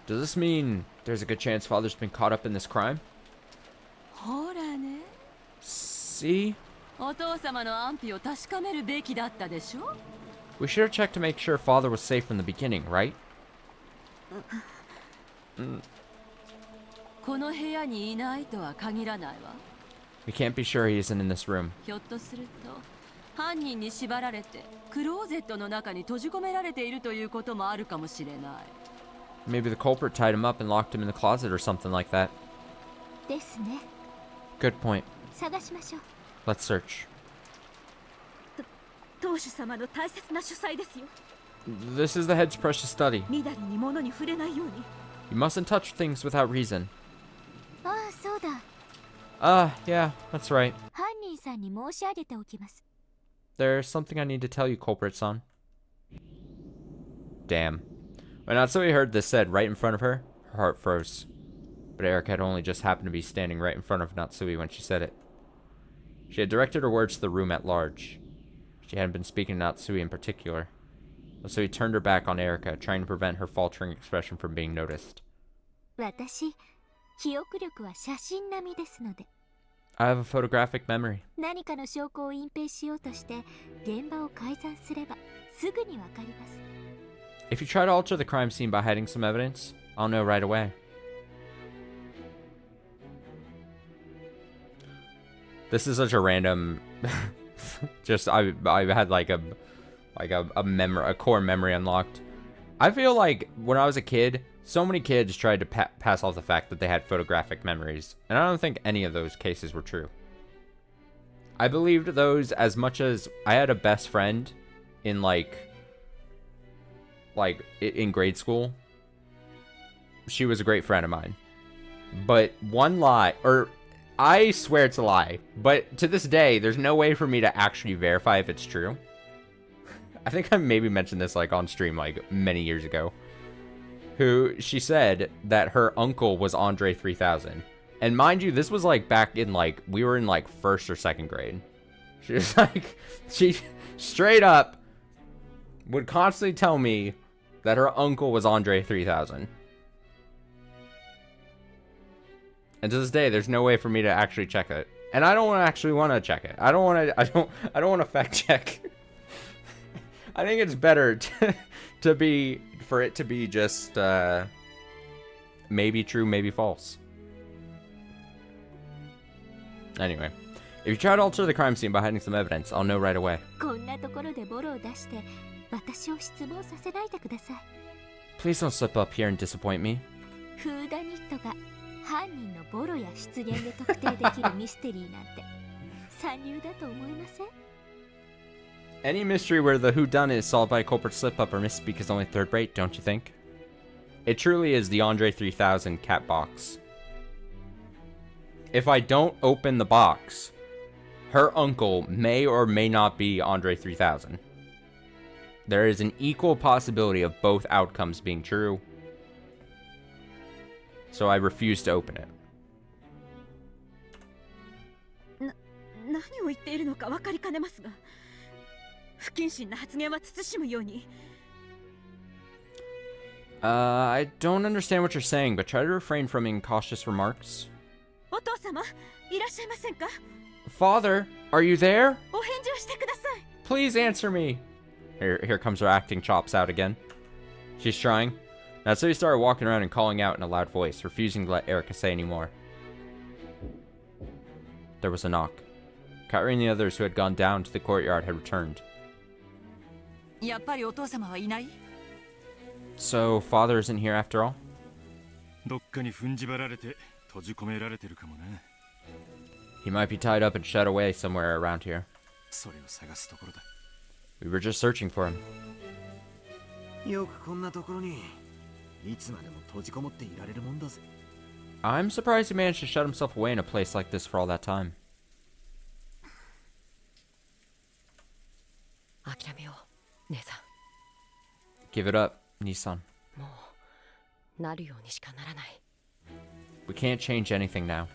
S1: Does this mean there's a good chance Father's been caught up in this crime? See? We should have checked to make sure Father was safe from the beginning, right? We can't be sure he isn't in this room. Maybe the culprit tied him up and locked him in the closet or something like that. Good point. Let's search. This is the head's precious study. You mustn't touch things without reason. Yeah, that's right. There's something I need to tell you, culprit-san. Damn. When Natsui heard this said right in front of her, her heart froze. But Erika had only just happened to be standing right in front of Natsui when she said it. She had directed her words to the room at large. She hadn't been speaking to Natsui in particular. So he turned her back on Erika, trying to prevent her faltering expression from being noticed. I have a photographic memory. If you try to alter the crime scene by hiding some evidence, I'll know right away. This is such a random... just, I had like a core memory unlocked. I feel like when I was a kid, so many kids tried to pass off the fact that they had photographic memories. And I don't think any of those cases were true. I believed those as much as I had a best friend in in grade school. She was a great friend of mine. But one lie, or I swear it's a lie, but to this day, there's no way for me to actually verify if it's true. I think I maybe mentioned this like on stream like many years ago. She said that her uncle was Andre 3000, And mind you, this was like back in like, we were in like 1st or 2nd grade. She was like, she straight up would constantly tell me that her uncle was Andre 3000. And to this day, there's no way for me to actually check it. And I don't actually want to check it. I don't want to fact check. I think it's better for it to be just maybe true, maybe false. Anyway, if you try to alter the crime scene by hiding some evidence, I'll know right away.
S2: こんなところでボロを出して私を失望させないでください。
S1: Please don't slip up here and disappoint me.
S2: フーダニットが犯人のボロや出現で特定できるミステリーなんて三流だと思いません？
S1: Any mystery where the whodunit is solved by a culprit slip-up or misspeak is only third-rate, don't you think? It truly is the Andre 3000 cat box. If I don't open the box, her uncle may or may not be Andre 3000. There is an equal possibility of both outcomes being true. So I refuse to open it.
S5: 何を言っているのか分かりかねますが、不謹慎な発言は慎むように。
S1: I don't understand what you're saying, but try to refrain from incautious remarks.
S5: お父様、いらっしゃいませんか？
S1: Father, are you there?
S5: お返事をしてください。
S1: Please answer me. Here comes her acting chops out again. She's trying. Natsui started walking around and calling out in a loud voice, refusing to let Erica say any more. There was a knock. Kairi and the others who had gone down to the courtyard had returned.
S5: やっぱりお父様はいない？
S1: So, father isn't here after all?
S10: どっかに踏んじばられて閉じ込められてるかもな。
S1: He might be tied up and shut away somewhere around here.
S10: それを探すところだ。
S1: We were just searching for him.
S3: よくこんなところにいつまでも閉じこもっていられるもんだぜ。
S1: I'm surprised he managed to shut himself away in a place like this for all that time.
S9: 諦めよう、姉さん。
S1: Give it up, Nissan.
S9: もうなるようにしかならない。
S1: We can't change anything now.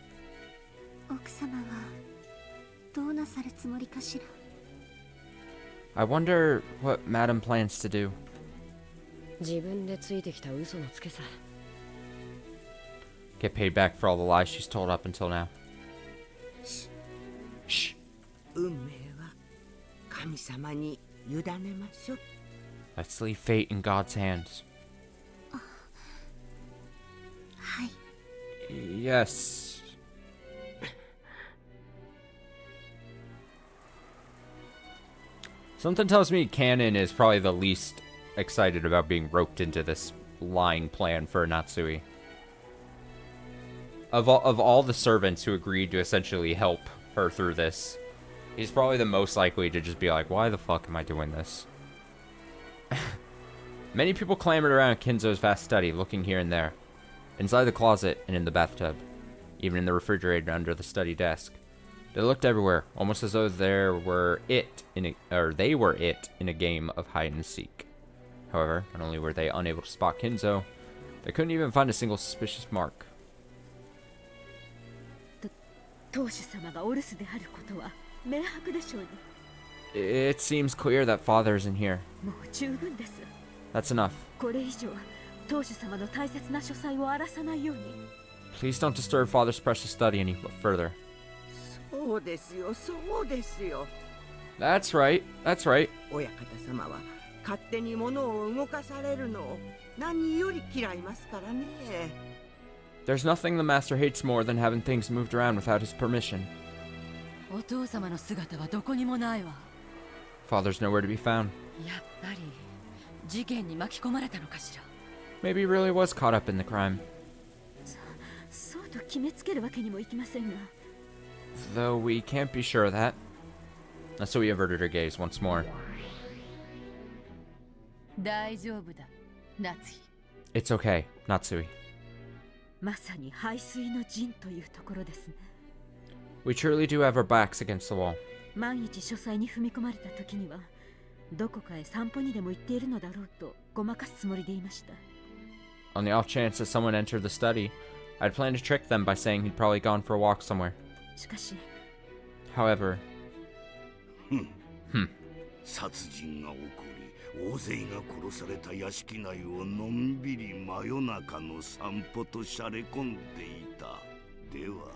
S2: 奥様はどうなさるつもりかしら。
S1: I wonder what Madam plans to do.
S9: 自分でついてきた嘘のつけさ。
S1: Get paid back for all the lies she's told up until now. Shh.
S8: 運命は神様に委ねましょう。
S1: Let's leave fate in God's hands.
S2: はい。
S1: Yes. Something tells me Canon is probably the least excited about being roped into this lying plan for Natsui. Of all the servants who agreed to essentially help her through this, he's probably the most likely to just be like, why the fuck am I doing this? Many people clamored around Kinzo's vast study, looking here and there. Inside the closet and in the bathtub. Even in the refrigerator under the study desk. They looked everywhere, almost as though they were it in a game of hide and seek. However, not only were they unable to spot Kinzo, they couldn't even find a single suspicious mark.
S5: 当主様がお留守であることは明白でしょうに。
S1: It seems clear that father isn't here.
S5: もう十分です。
S1: That's enough.
S5: これ以上当主様の大切な書斎を荒らさないように。
S1: Please don't disturb father's precious study any further.
S8: そうですよ、そうですよ。
S1: That's right. That's right.
S8: 親方様は勝手に物を動かされるのを何より嫌いますからね。
S1: There's nothing the master hates more than having things moved around without his permission.
S5: お父様の姿はどこにもないわ。
S1: Father's nowhere to be found.
S5: やっぱり事件に巻き込まれたのかしら。
S1: Maybe he really was caught up in the crime.
S5: そうと決めつけるわけにもいきませんが。
S1: Though we can't be sure of that. So we averted her gaze once more.
S5: 大丈夫だ、夏日。
S1: It's okay, Natsui.
S5: まさに背水の陣というところですね。
S1: We truly do have our backs against the wall.
S5: 万一書斎に踏み込まれた時にはどこかへ散歩にでも行っているのだろうとごまかすつもりでいました。
S1: On the off chance that someone entered the study, I'd planned to trick them by saying he'd probably gone for a walk somewhere.
S2: しかし
S1: However,
S7: 殺人が起こり、大勢が殺された屋敷内をのんびり真夜中の散歩としゃれ込んでいた。では、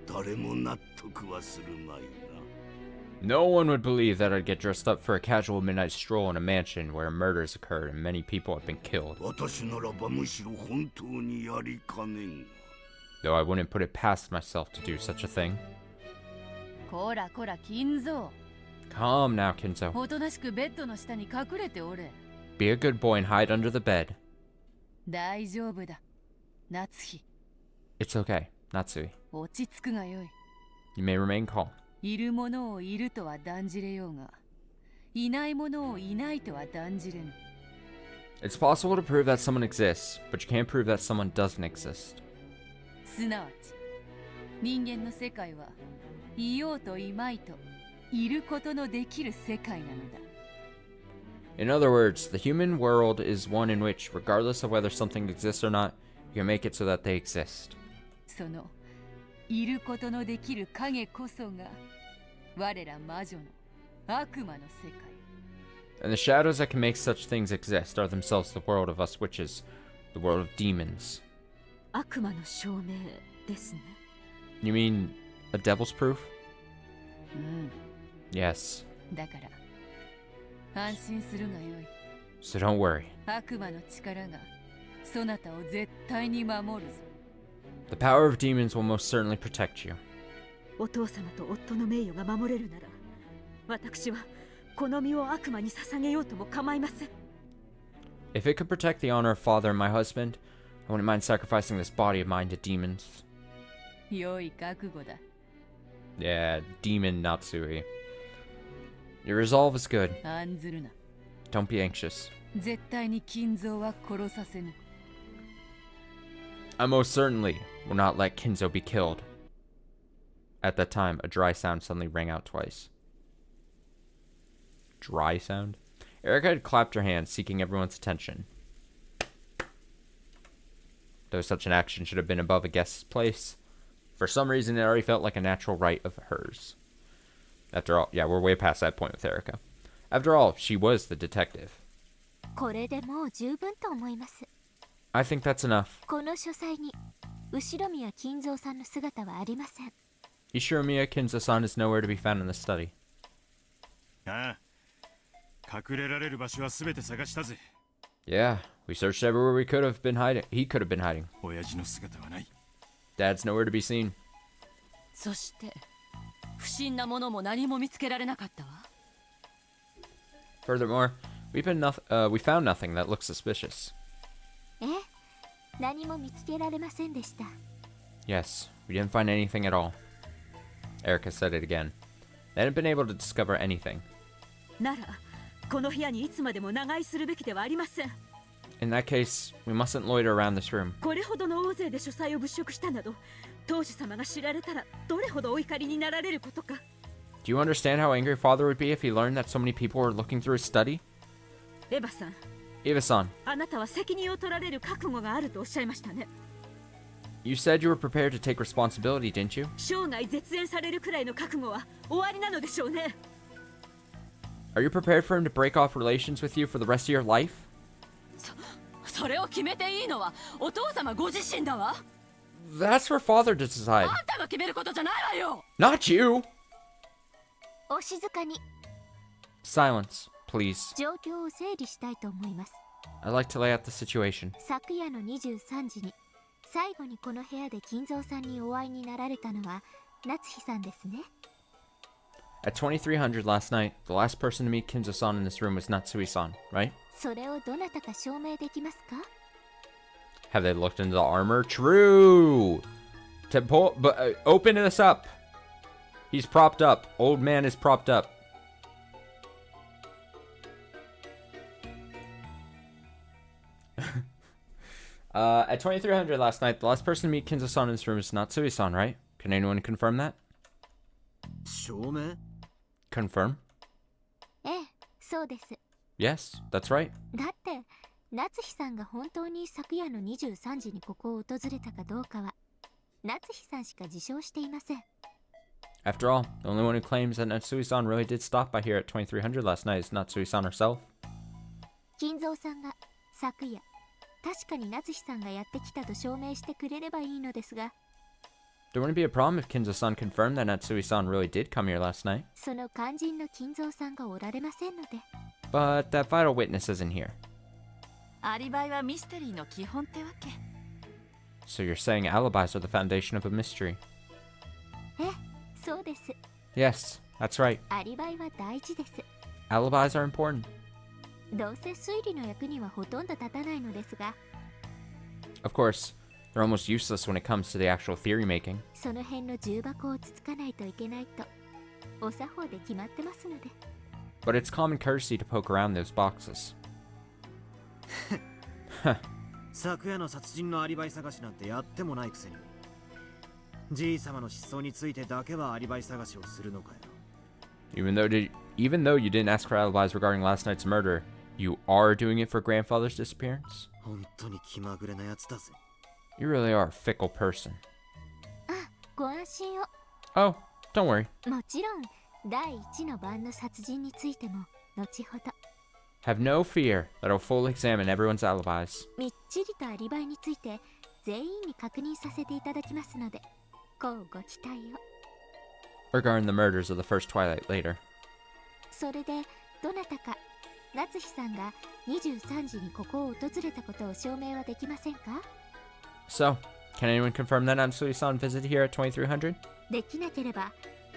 S7: 誰も納得はするまいな。
S1: no one would believe that I'd get dressed up for a casual midnight stroll in a mansion where murders occurred and many people have been killed.
S7: 私ならばむしろ本当にやりかねんが。
S1: Though I wouldn't put it past myself to do such a thing.
S5: こらこら金蔵
S1: Calm now, Kinzo.
S5: おとなしくベッドの下に隠れておれ
S1: Be a good boy and hide under the bed.
S5: 大丈夫だ夏日
S1: It's okay, Natsui.
S5: 落ち着くがよい
S1: You may remain calm.
S5: いるものをいるとは断じれようがいないものをいないとは断じれぬ
S1: It's possible to prove that someone exists, but you can't prove that someone doesn't exist.
S5: すなわち人間の世界はいようといまいといることのできる世界なのだ
S1: In other words, the human world is one in which, regardless of whether something exists or not, you can make it so that they exist.
S5: そのいることのできる影こそが我ら魔女の悪魔の世界
S1: And the shadows that can make such things exist are themselves the world of us witches, the world of demons.
S2: 悪魔の証明ですね。
S1: You mean a devil's proof?
S5: うん
S1: Yes.
S5: だから安心するがよい
S1: So don't worry.
S5: 悪魔の力がそなたを絶対に守るぞ
S1: The power of demons will most certainly protect you.
S2: お父様と夫の名誉が守れるなら、私はこの身を悪魔に捧げようとも構いません。
S1: If it could protect the honor of father and my husband, I wouldn't mind sacrificing this body of mine to demons.
S5: 良い覚悟だ
S1: Yeah, demon Natsui. Your resolve is good.
S5: 案ずるな
S1: Don't be anxious.
S5: 絶対に金蔵は殺させぬ
S1: I most certainly will not let Kinzo be killed. At that time, a dry sound suddenly rang out twice. Dry sound? Erica had clapped her hands, seeking everyone's attention. Though such an action should have been above a guest's place, for some reason it already felt like a natural right of hers. After all, yeah, we're way past that point with Erica. After all, she was the detective.
S2: これでもう十分と思います。
S1: I think that's enough.
S2: この書斎に後ろ宮金蔵さんの姿はありません。
S1: Ishiromiya Kinzo-san is nowhere to be found in the study.
S10: ああ、隠れられる場所は全て探したぜ。
S1: Yeah, we searched everywhere we could have been hiding. He could have been hiding.
S10: 親父の姿はない。
S1: Dad's nowhere to be seen.
S5: そして不審なものも何も見つけられなかったわ
S1: Furthermore, we found nothing that looks suspicious.
S2: ええ、何も見つけられませんでした。
S1: Yes, we didn't find anything at all. Erica said it again. They hadn't been able to discover anything.
S2: なら、この部屋にいつまでも長居するべきではありません。
S1: In that case, we mustn't loiter around this room.
S2: これほどの大勢で書斎を物色したなど、当主様が知られたらどれほどお怒りになられることか。
S1: Do you understand how angry Father would be if he learned that so many people were looking through his study?
S2: エヴァさん、
S1: Eva-san,
S2: あなたは責任を取られる覚悟があるとおっしゃいましたね。
S1: you said you were prepared to take responsibility, didn't you?
S2: 生涯絶縁されるくらいの覚悟は終わりなのでしょうね。
S1: Are you prepared for him to break off relations with you for the rest of your life?
S5: それを決めていいのはお父様ご自身だわ
S1: That's for Father to decide.
S5: あんたが決めることじゃないわよ
S1: Not you!
S2: お静かに。
S1: Silence, please.
S2: 状況を整理したいと思います。
S1: I'd like to lay out the situation.
S2: 昨夜の23時に最後にこの部屋で金蔵さんにお会いになられたのは夏日さんですね。
S1: At 2300 last night, the last person to meet Kinzo-san in this room was Natsui-san, right?
S2: それをどなたか証明できますか？
S1: Have they looked into the armor? True! To pull, but open this up. He's propped up. Old man is propped up. At 2300 last night, the last person to meet Kinzo-san in this room is Natsui-san, right? Can anyone confirm that?
S3: 証明
S1: Confirm?
S2: ええ、そうです。
S1: Yes, that's right.
S2: だって夏日さんが本当に昨夜の23時にここを訪れたかどうかは夏日さんしか自称していません。
S1: After all, the only one who claims that Natsui-san really did stop by here at 2300 last night is Natsui-san herself.
S2: 金蔵さんが昨夜確かに夏日さんがやってきたと証明してくれればいいのですが、
S1: There wouldn't be a problem if Kinzo-san confirmed that Natsui-san really did come here last night.
S2: その肝心の金蔵さんがおられませんので。
S1: But that vital witness isn't here.
S5: アリバイはミステリーの基本ってわけ。
S1: So you're saying alibis are the foundation of a mystery?
S2: ええ、そうです。
S1: Yes, that's right.
S2: アリバイは大事です。
S1: Alibis are important.
S2: どうせ推理の役にはほとんど立たないのですが、
S1: Of course, they're almost useless when it comes to the actual theory making.
S2: その辺の重箱をつつかないといけないとお作法で決まってますので。
S1: But it's common courtesy to poke around those boxes.
S3: 昨夜の殺人のアリバイ探しなんてやってもないくせに、じい様の失踪についてだけはアリバイ探しをするのかよ。
S1: Even though you didn't ask for alibis regarding last night's murder, you are doing it for grandfather's disappearance?
S3: 本当に気まぐれなやつだぜ。
S1: You really are a fickle person.
S2: あ、ご安心を。
S1: Oh, don't worry.
S2: もちろん第1の晩の殺人についても後ほど
S1: Have no fear that I'll fully examine everyone's alibis.
S2: みっちりとアリバイについて全員に確認させていただきますので、こうご期待を。
S1: Regarding the murders of the first Twilight later.
S2: それでどなたか夏日さんが23時にここを訪れたことを証明はできませんか？
S1: So, can anyone confirm that Natsui-san visited here at 2300?
S2: できなければ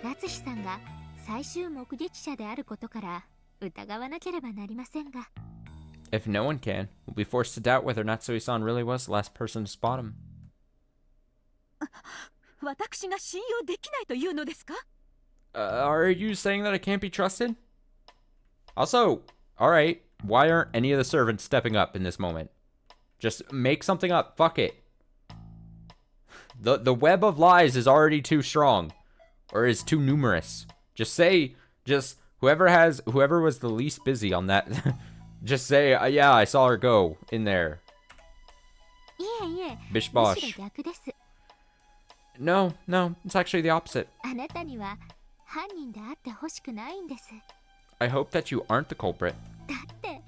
S2: 夏日さんが最終目撃者であることから疑わなければなりませんが。
S1: If no one can, we'll be forced to doubt whether Natsui-san really was the last person to spot him.
S5: 私が信用できないというのですか？
S1: Are you saying that I can't be trusted? Also, alright, why aren't any of the servants stepping up in this moment? Just make something up, fuck it. The web of lies is already too strong. Or is too numerous. Whoever was the least busy on that, just say, yeah, I saw her go in there.
S2: いえいえ、
S1: Bish
S2: む
S1: bosh.
S2: しろ逆です。
S1: No, it's actually the opposite.
S2: あなたには犯人であってほしくないんです。
S1: I hope that you aren't the culprit.
S2: だって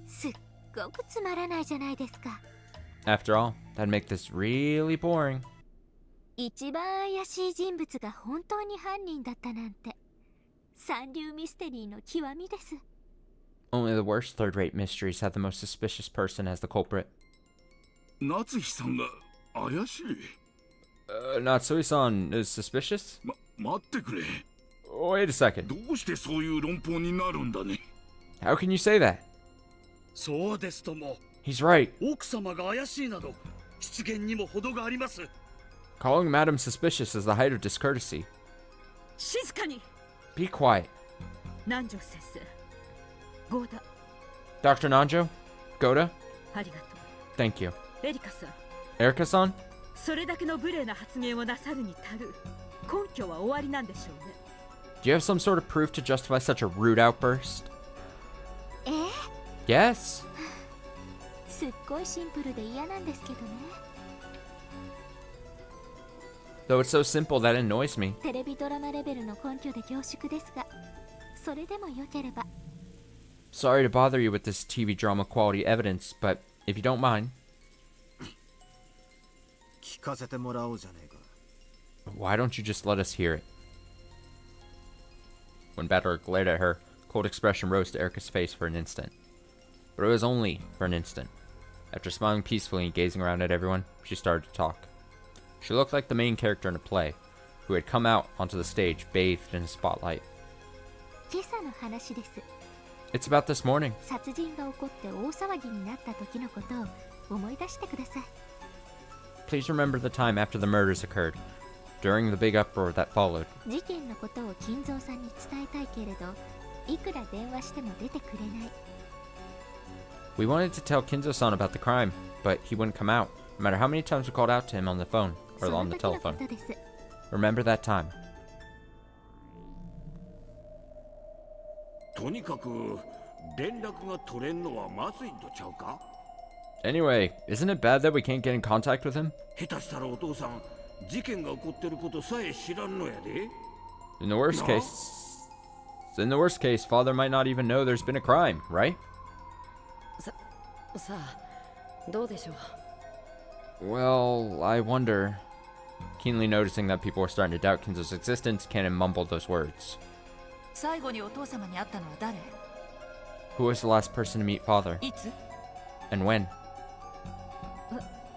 S2: すっごくつまらないじゃないですか。
S1: After all, that'd make this really boring.
S2: 一番怪しい人物が本当に犯人だったなんて三流ミステリーの極みです。
S1: Only the worst third-rate mysteries have the most suspicious person as the culprit.
S7: 夏日さんが怪しい。
S1: Natsui-san is suspicious?
S7: 待ってくれ。
S1: Wait a second.
S7: どうしてそういう論法になるんだね。
S1: How can you say that?
S11: そうですとも。
S1: He's right.
S11: 奥様が怪しいなど出現にも程があります。
S1: Calling Madam suspicious is the height of discourtesy.
S5: 静かに。
S1: Be quiet.
S5: 南條先生。ゴー
S1: ダ。Dr. Nanjo? Goda?
S5: ありがとう。
S1: Thank you.
S5: エリカさん。
S1: Erica-san?
S5: それだけの無礼な発言をなさるに足る根拠は終わりなんでしょうね。
S1: Do you have some sort of proof to justify such a rude outburst?
S2: え
S1: Yes.
S2: すっごいシンプルで嫌なんですけどね。
S1: Though it's so simple that it annoys me.
S2: テレビドラマレベルの根拠で恐縮ですが、それでもよければ。
S1: Sorry to bother you with this TV drama quality evidence, but if you don't mind.
S3: 聞かせてもらおうじゃねえか。
S1: Why don't you just let us hear it? When Battler glared at her, cold expression rose to Erica's face for an instant. But it was only for an instant. After smiling peacefully and gazing around at everyone, she started to talk. She looked like the main character in a play, who had come out onto the stage bathed in a spotlight.
S2: 今朝の話です。
S1: It's about this morning.
S2: 殺人が起こって大騒ぎになった時のことを思い出してください。
S1: Please remember the time after the murders occurred, during the big uproar that followed.
S2: 事件のことを金蔵さんに伝えたいけれど、いくら電話しても出てくれない。
S1: We wanted to tell Kinzo-san about the crime, but he wouldn't come out, no matter how many times we called out to him on the phone, or
S2: その
S1: on the
S2: 時のこ
S1: telephone.
S2: とです。
S1: Remember that time.
S12: とにかく連絡が取れんのはまずいんとちゃうか？
S1: Anyway, isn't it bad that we can't get in contact with him?
S12: 下手したらお父さん事件が起こってることさえ知らんのやで。
S1: In the worst case, father might not even know there's been a crime, right?
S9: さあ、どうでしょう。
S1: Well, I wonder. Keenly noticing that people were starting to doubt Kinzo's existence, Cannon mumbled those words.
S5: 最後にお父様に会ったのは誰？
S1: Who was the last person to meet father?
S5: いつ？
S1: And when?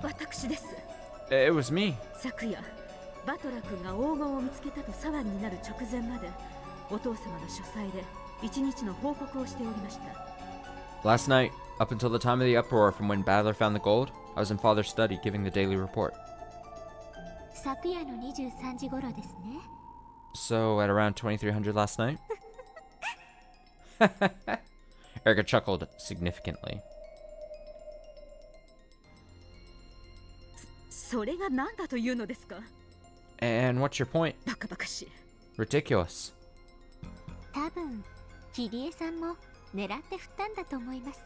S13: 私です。
S1: It was me.
S13: 昨夜、バトラ君が黄金を見つけたと騒ぎになる直前まで、お父様の書斎で一日の報告をしておりました。
S1: Last night, up until the time of the uproar from when Battler found the gold, I was in father's study giving the daily report.
S2: 昨夜の23時頃ですね。
S1: So, at around 2300 last night? Erica chuckled significantly.
S13: それが何だというのですか？
S1: And what's your point?
S13: バカバカしい。
S1: Ridiculous.
S2: 多分、キリエさんも狙って振ったんだと思います。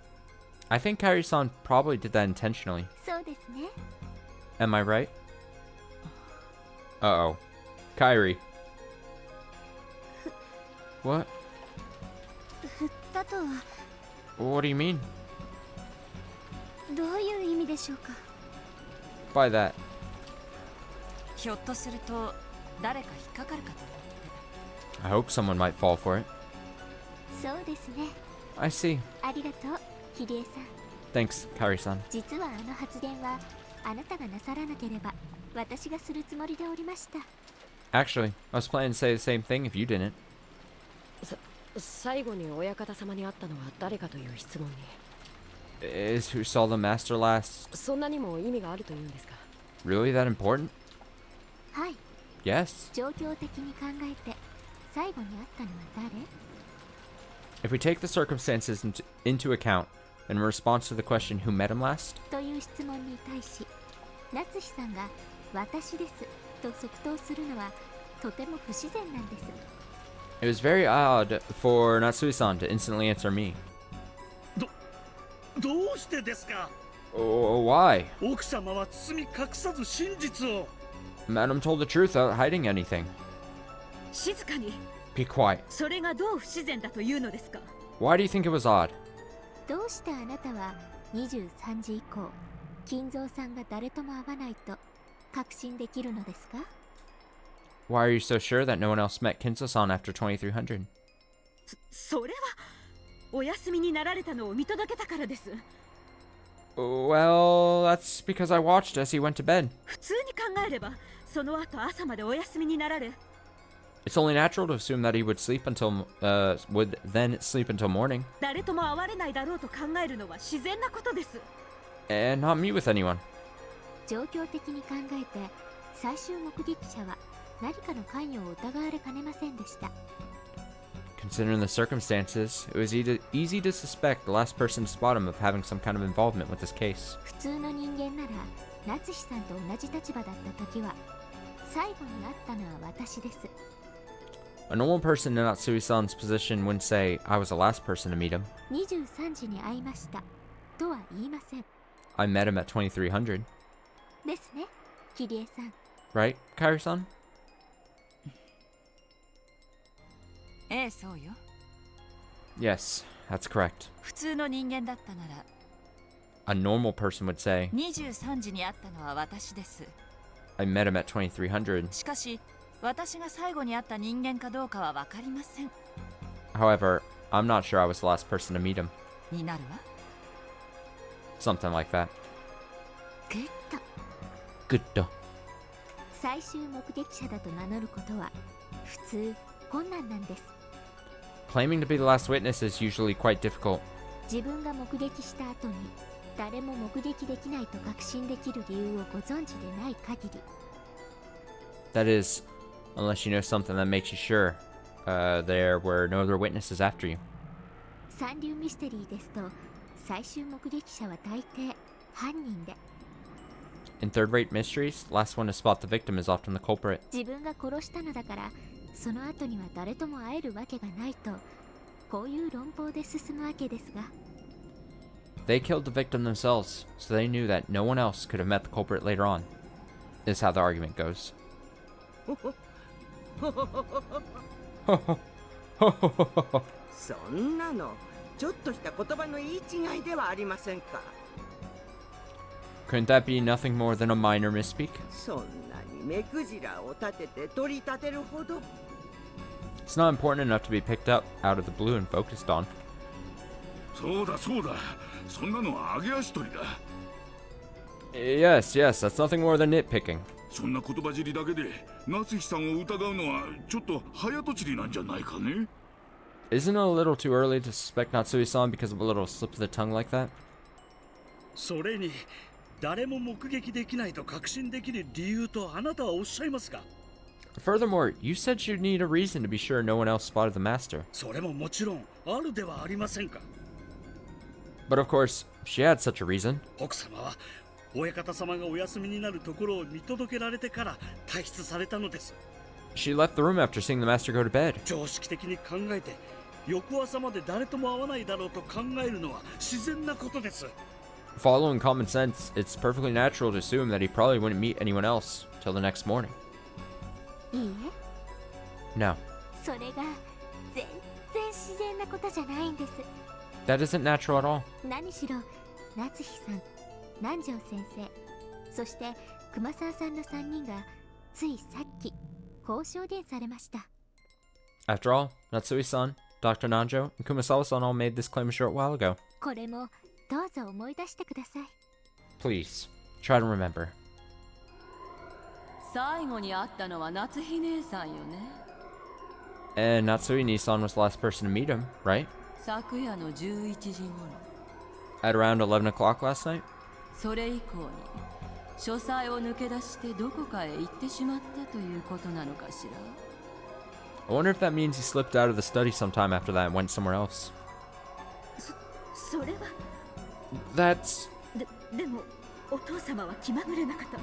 S1: I think Kairi-san probably did that intentionally.
S2: そうですね。
S1: Am I right? Uh-oh. Kairi. What?
S4: 振ったとは
S1: What do you mean
S4: どういう意味でしょうか？
S1: by that?
S5: ひょっとすると誰か引っかかるかと
S1: I hope someone might fall for it.
S2: そうですね。
S1: I see.
S2: ありがとう、キリエさん。
S1: Thanks, Kairi-san.
S2: 実はあの発言はあなたがなさらなければ私がするつもりでおりました。
S1: Actually, I was planning to say the same thing if you didn't.
S9: 最後に親方様に会ったのは誰かという質問に。
S1: Is who saw the master last
S9: そんなにも意味があるというんですか？
S1: really that important?
S2: はい。
S1: Yes.
S2: 状況的に考えて最後に会ったのは誰？
S1: If we take the circumstances into account in response to the question who met him last,
S2: という質問に対し、夏日さんが私ですと即答するのはとても不自然なんです。
S1: it was very odd for Natsui-san to instantly answer me.
S11: どうしてですか？
S1: Why?
S11: 奥様は包み隠さず真実を。
S1: Madam told the truth without hiding anything.
S13: 静かに。
S1: Be quiet.
S13: それがどう不自然だというのですか？
S1: Why do you think it was odd?
S2: どうしてあなたは23時以降、金蔵さんが誰とも会わないと確信できるのですか？
S1: Why are you so sure that no one else met Kinzo-san after 2300?
S13: それはお休みになられたのを見届けたからです。
S1: Well, that's because I watched as he went to bed.
S13: 普通に考えれば、その後朝までお休みになられ。
S1: It's only natural to assume that he would then sleep until morning.
S13: 誰とも会われないだろうと考えるのは自然なことです。
S1: And not meet with anyone.
S2: 状況的に考えて最終目撃者は何かの関与を疑われかねませんでした。
S1: Considering the circumstances, it was easy to suspect the last person to spot him of having some kind of involvement with this case.
S2: 普通の人間なら夏日さんと同じ立場だった時は最後に会ったのは私です。
S1: A normal person in Natsui-san's position wouldn't say, I was the last person to meet him.
S2: 23時に会いましたとは言いません。
S1: I met him at 2300.
S2: ですね、キリエさん。
S1: Right, Kairi-san?
S5: ええ、そうよ。
S1: Yes, that's correct.
S5: 普通の人間だったなら
S1: A normal person would say,
S5: 23時に会ったのは私です。
S1: I met him at 2300.
S5: しかし私が最後に会った人間かどうかは分かりません。
S1: However, I'm not sure I was the last person to meet him.
S5: になるわ。
S1: Something like that.
S2: グッド。
S1: Good.
S2: 最終目撃者だと名乗ることは普通困難なんです。
S1: Claiming to be the last witness is usually quite difficult.
S2: 自分が目撃した後に誰も目撃できないと確信できる理由をご存知でない限り。
S1: That is, unless you know something that makes you sure there were no other witnesses after you.
S2: 三流ミステリーですと最終目撃者は大抵犯人で。
S1: In third-rate mysteries, the last one to spot the victim is often the culprit.
S2: 自分が殺したのだからその後には誰とも会えるわけがないとこういう論法で進むわけですが。
S1: They killed the victim themselves, so they knew that no one else could have met the culprit later on. Is how the argument goes.
S8: そんなのちょっとした言葉の言い違いではありませんか。
S1: Couldn't that be nothing more than a minor misspeak?
S8: そんなに目くじらを立てて取り立てるほど。
S1: It's not important enough to be picked up out of the blue and focused on.
S10: そうだそうだ、そんなのは揚げ足取りだ。
S1: Yes, yes, that's nothing more than nitpicking.
S10: そんな言葉尻だけで夏日さんを疑うのはちょっと早とちりなんじゃないかね。
S1: Isn't it a little too early to suspect Natsui-san because of a little slip of the tongue like that?
S11: それに誰も目撃できないと確信できる理由とあなたはおっしゃいますか。
S1: Furthermore, you said you'd need a reason to be sure no one else spotted the master.
S11: それももちろんあるではありませんか。
S1: But of course, she had such a reason.
S11: 奥様は親方様がお休みになるところを見届けられてから退出されたのです。
S1: She left the room after seeing the master go to bed.
S11: 常識的に考えて翌朝まで誰とも会わないだろうと考えるのは自然なことです。
S1: Following common sense, it's perfectly natural to assume that he probably wouldn't meet anyone else till the next morning.
S2: いい
S1: No,
S2: え、それが全然自然なことじゃないんです。
S1: that isn't natural at all.
S2: 何しろ夏日さん、南條先生、そして熊沢さんの3人がついさっきこう証言されました。
S1: After all, Natsui-san, Dr. Nanjo, and Kumasawa-san all made this claim a short while ago.
S2: これもどうぞ思い出してください。
S1: Please, try to remember.
S5: 最後に会ったのは夏日姉さんよね。
S1: And Natsui-san was the last person to meet him, right?
S5: 昨夜の11時頃。
S1: At around 11 o'clock last night?
S5: それ以降に書斎を抜け出してどこかへ行ってしまったということなのかしら。
S1: I wonder if that means he slipped out of the study sometime after that and went somewhere else.
S13: それは
S1: That's...
S13: でもお父様は気まぐれな方。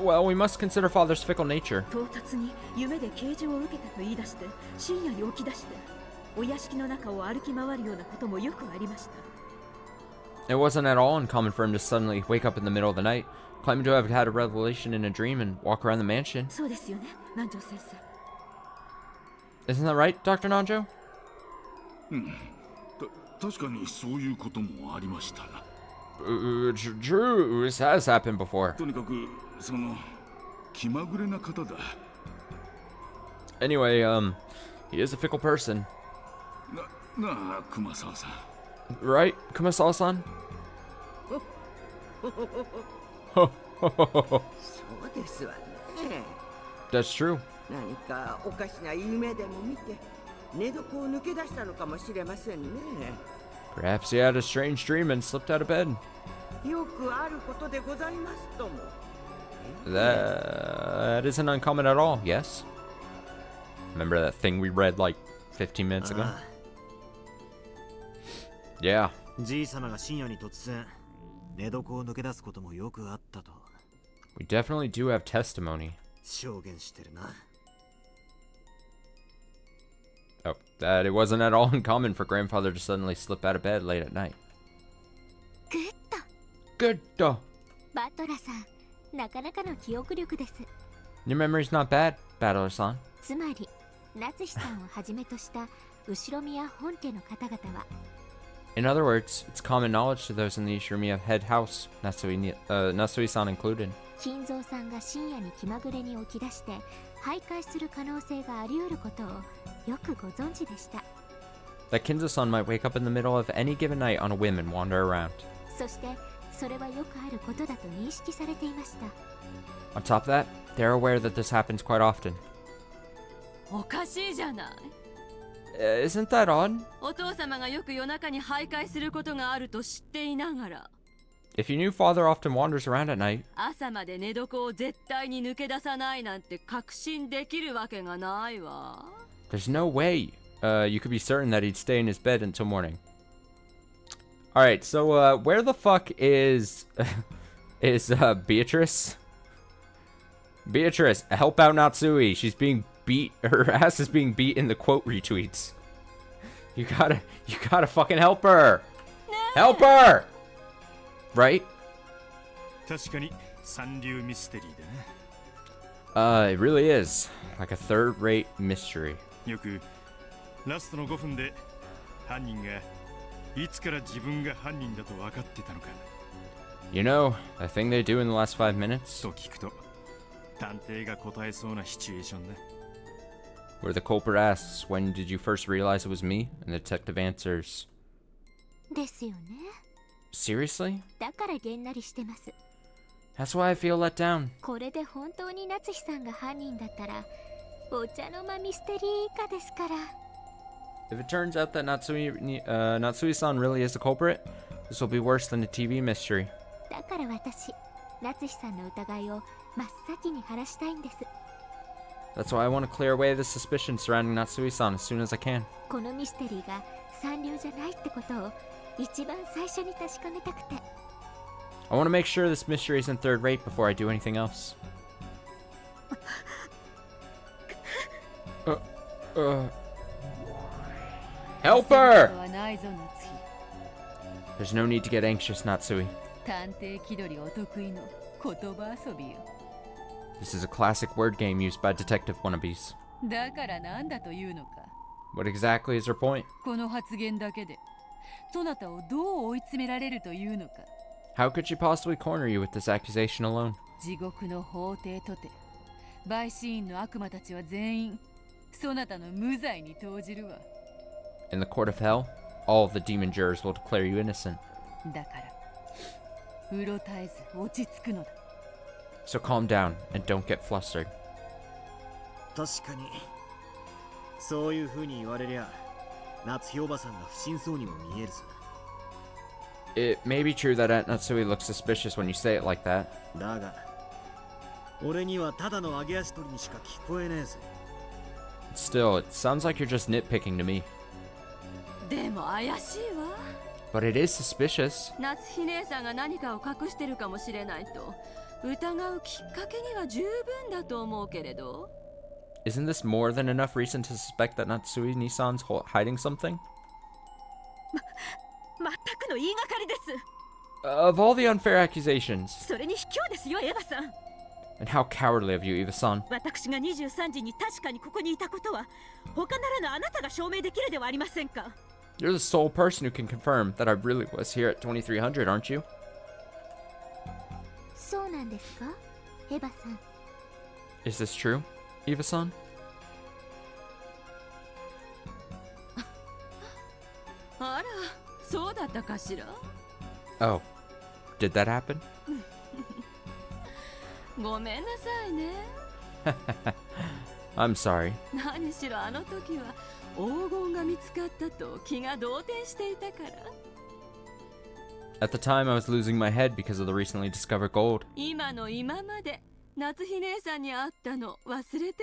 S1: Well, we must consider father's fickle nature.
S13: 唐突に夢で啓示を受けたと言い出して深夜に起き出してお屋敷の中を歩き回るようなこともよくありました。
S1: It wasn't at all uncommon for him to suddenly wake up in the middle of the night, claiming to have had a revelation in a dream and walk around the mansion.
S13: そうですよね、南條先生。
S1: Isn't that right, Dr. Nanjo?
S10: 確かにそういうこともありましたな。
S1: True, this has happened before.
S10: とにかくその気まぐれな方だ。
S1: Anyway, he is a fickle person.
S10: なあ、熊沢さん。
S1: Right, Kumasawa-san?
S8: そうですわね。
S1: That's true.
S8: 何かおかしな夢でも見て寝床を抜け出したのかもしれませんね。
S1: Perhaps he had a strange dream and slipped out of bed.
S8: よくあることでございますとも。
S1: That isn't uncommon at all, yes? Remember that thing we read like 15 minutes ago? Yeah.
S3: じい様が深夜に突然寝床を抜け出すこともよくあったと
S1: We definitely do have testimony.
S3: 証言してるな。
S1: Oh, that it wasn't at all uncommon for grandfather to suddenly slip out of bed late at night.
S2: グッド。
S1: Good.
S2: バトラさん、なかなかの記憶力です。
S1: Your memory's not bad, Battler-san.
S2: つまり、夏日さんをはじめとした後ろ宮本家の方々は
S1: In other words, it's common knowledge to those in the Ishirimiya head house, Natsui-san included.
S2: 金蔵さんが深夜に気まぐれに起き出して徘徊する可能性があり得ることをよくご存知でした。
S1: That Kinzo-san might wake up in the middle of any given night on a whim and wander around.
S2: そしてそれはよくあることだと認識されていました。
S1: On top of that, they're aware that this happens quite often.
S5: おかしいじゃない。
S1: Isn't that odd?
S5: お父様がよく夜中に徘徊することがあると知っていながら
S1: If you knew father often wanders around at night,
S5: 朝まで寝床を絶対に抜け出さないなんて確信できるわけがないわ。
S1: there's no way you could be certain that he'd stay in his bed until morning. Alright, so where the fuck is Beatrice? Beatrice, help out Natsui. She's being beat. Her ass is being beat in the quote retweets. You gotta fucking help her.
S5: ね
S1: Help her! Right?
S14: 確かに三流ミステリーだね。
S1: It really is. Like a third-rate mystery.
S14: よくラストの5分で犯人がいつから自分が犯人だと分かってたのか。
S1: You know, the thing they do in the last 5 minutes?
S14: と聞くと探偵が答えそうなシチュエーションだ。
S1: Where the culprit asks, when did you first realize it was me? And the detective answers,
S2: ですよね。
S1: seriously?
S2: だからげんなりしてます。
S1: That's why I feel let down.
S2: これで本当に夏日さんが犯人だったらお茶の間ミステリー以下ですから。
S1: If it turns out that Natsui-san really is the culprit, this will be worse than a TV mystery.
S2: だから私、夏日さんの疑いを真っ先に晴らしたいんです。
S1: That's why I want to clear away the suspicion surrounding Natsui-san as soon as I can.
S2: このミステリーが三流じゃないってことを一番最初に確かめたくて。
S1: I want to make sure this mystery isn't third rate before I do anything else. Help her! There's no need to get anxious, Natsui. This is a classic word game used by detective wannabes. What exactly is her point? How could she possibly corner you with this accusation alone? In the court of hell, all of the demon jurors will declare you innocent. So calm down and don't get flustered.
S3: 確かにそういう風に言われりゃ夏日おばさんが不審そうにも見えるさ。
S1: It may be true that Aunt Natsui looks suspicious when you say it like that.
S3: だが俺にはただの揚げ足取りにしか聞こえねえぜ。
S1: Still, it sounds like you're just nitpicking to me.
S5: でも怪しいわ。
S1: But it is suspicious.
S5: 夏日姉さんが何かを隠してるかもしれないと疑うきっかけには十分だと思うけれど。
S1: Isn't this more than enough reason to suspect that Natsui Nissan's hiding something?
S13: 全くの言いがかりです。
S1: Of all the unfair accusations.
S13: それに卑怯ですよ、エヴァさん。
S1: And how cowardly of you, Eva-san.
S13: 私が23時に確かにここにいたことは他ならぬあなたが証明できるではありませんか。
S1: You're the sole person who can confirm that I really was here at 2300, aren't you?
S2: そうなんですか、エヴァさん。
S1: Is this true, Eva-san?
S5: あら、そうだったかしら。
S1: Oh, did that happen?
S5: ごめんなさいね。
S1: I'm sorry.
S5: 何しろあの時は黄金が見つかったと気が動転していたから。
S1: At the time, I was losing my head because of the recently discovered gold.
S5: 今の今まで夏日姉さんに会ったの忘れていたわ。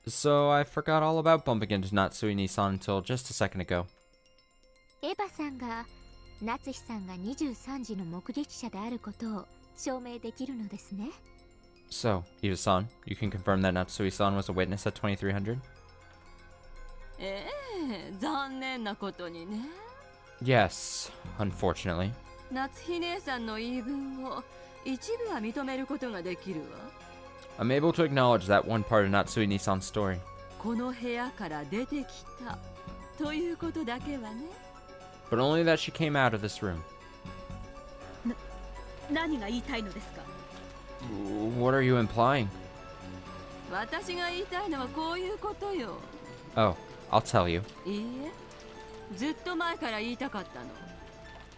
S1: So I forgot all about bumping into Natsui Nissan until just a second ago.
S2: エヴァさんが夏日さんが23時の目撃者であることを証明できるのですね。
S1: So, Eva-san, you can confirm that Natsui-san was a witness at 2300?
S5: ええ、残念なことにね。
S1: Yes, unfortunately.
S5: 夏日姉さんの言い分を一部は認めることができるわ。
S1: I'm able to acknowledge that one part of Natsui Nissan's story.
S5: この部屋から出てきたということだけはね。
S1: But only that she came out of this room.
S13: 何が言いたいのですか。
S1: What are you implying?
S5: 私が言いたいのはこういうことよ。
S1: Oh, I'll tell you.
S5: いいえ、ずっと前から言いたかったの。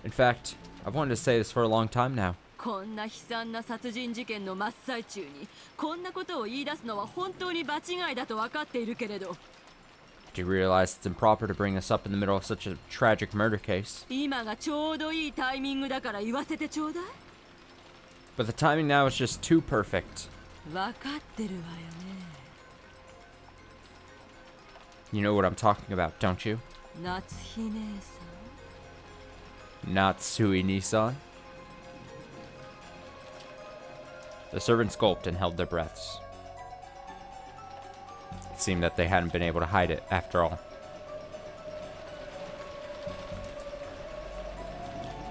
S1: In fact, I've wanted to say this for a long time now.
S5: こんな悲惨な殺人事件の真っ最中にこんなことを言い出すのは本当に場違いだと分かっているけれど。
S1: Do you realize it's improper to bring this up in the middle of such a tragic murder case?
S5: 今がちょうどいいタイミングだから言わせてちょうだい。
S1: But the timing now is just too perfect.
S5: 分かってるわよね。
S1: You know what I'm talking about, don't you?
S5: 夏日姉さん。
S1: Natsui Nissan? The servants gulped and held their breaths. It seemed that they hadn't been able to hide it after all.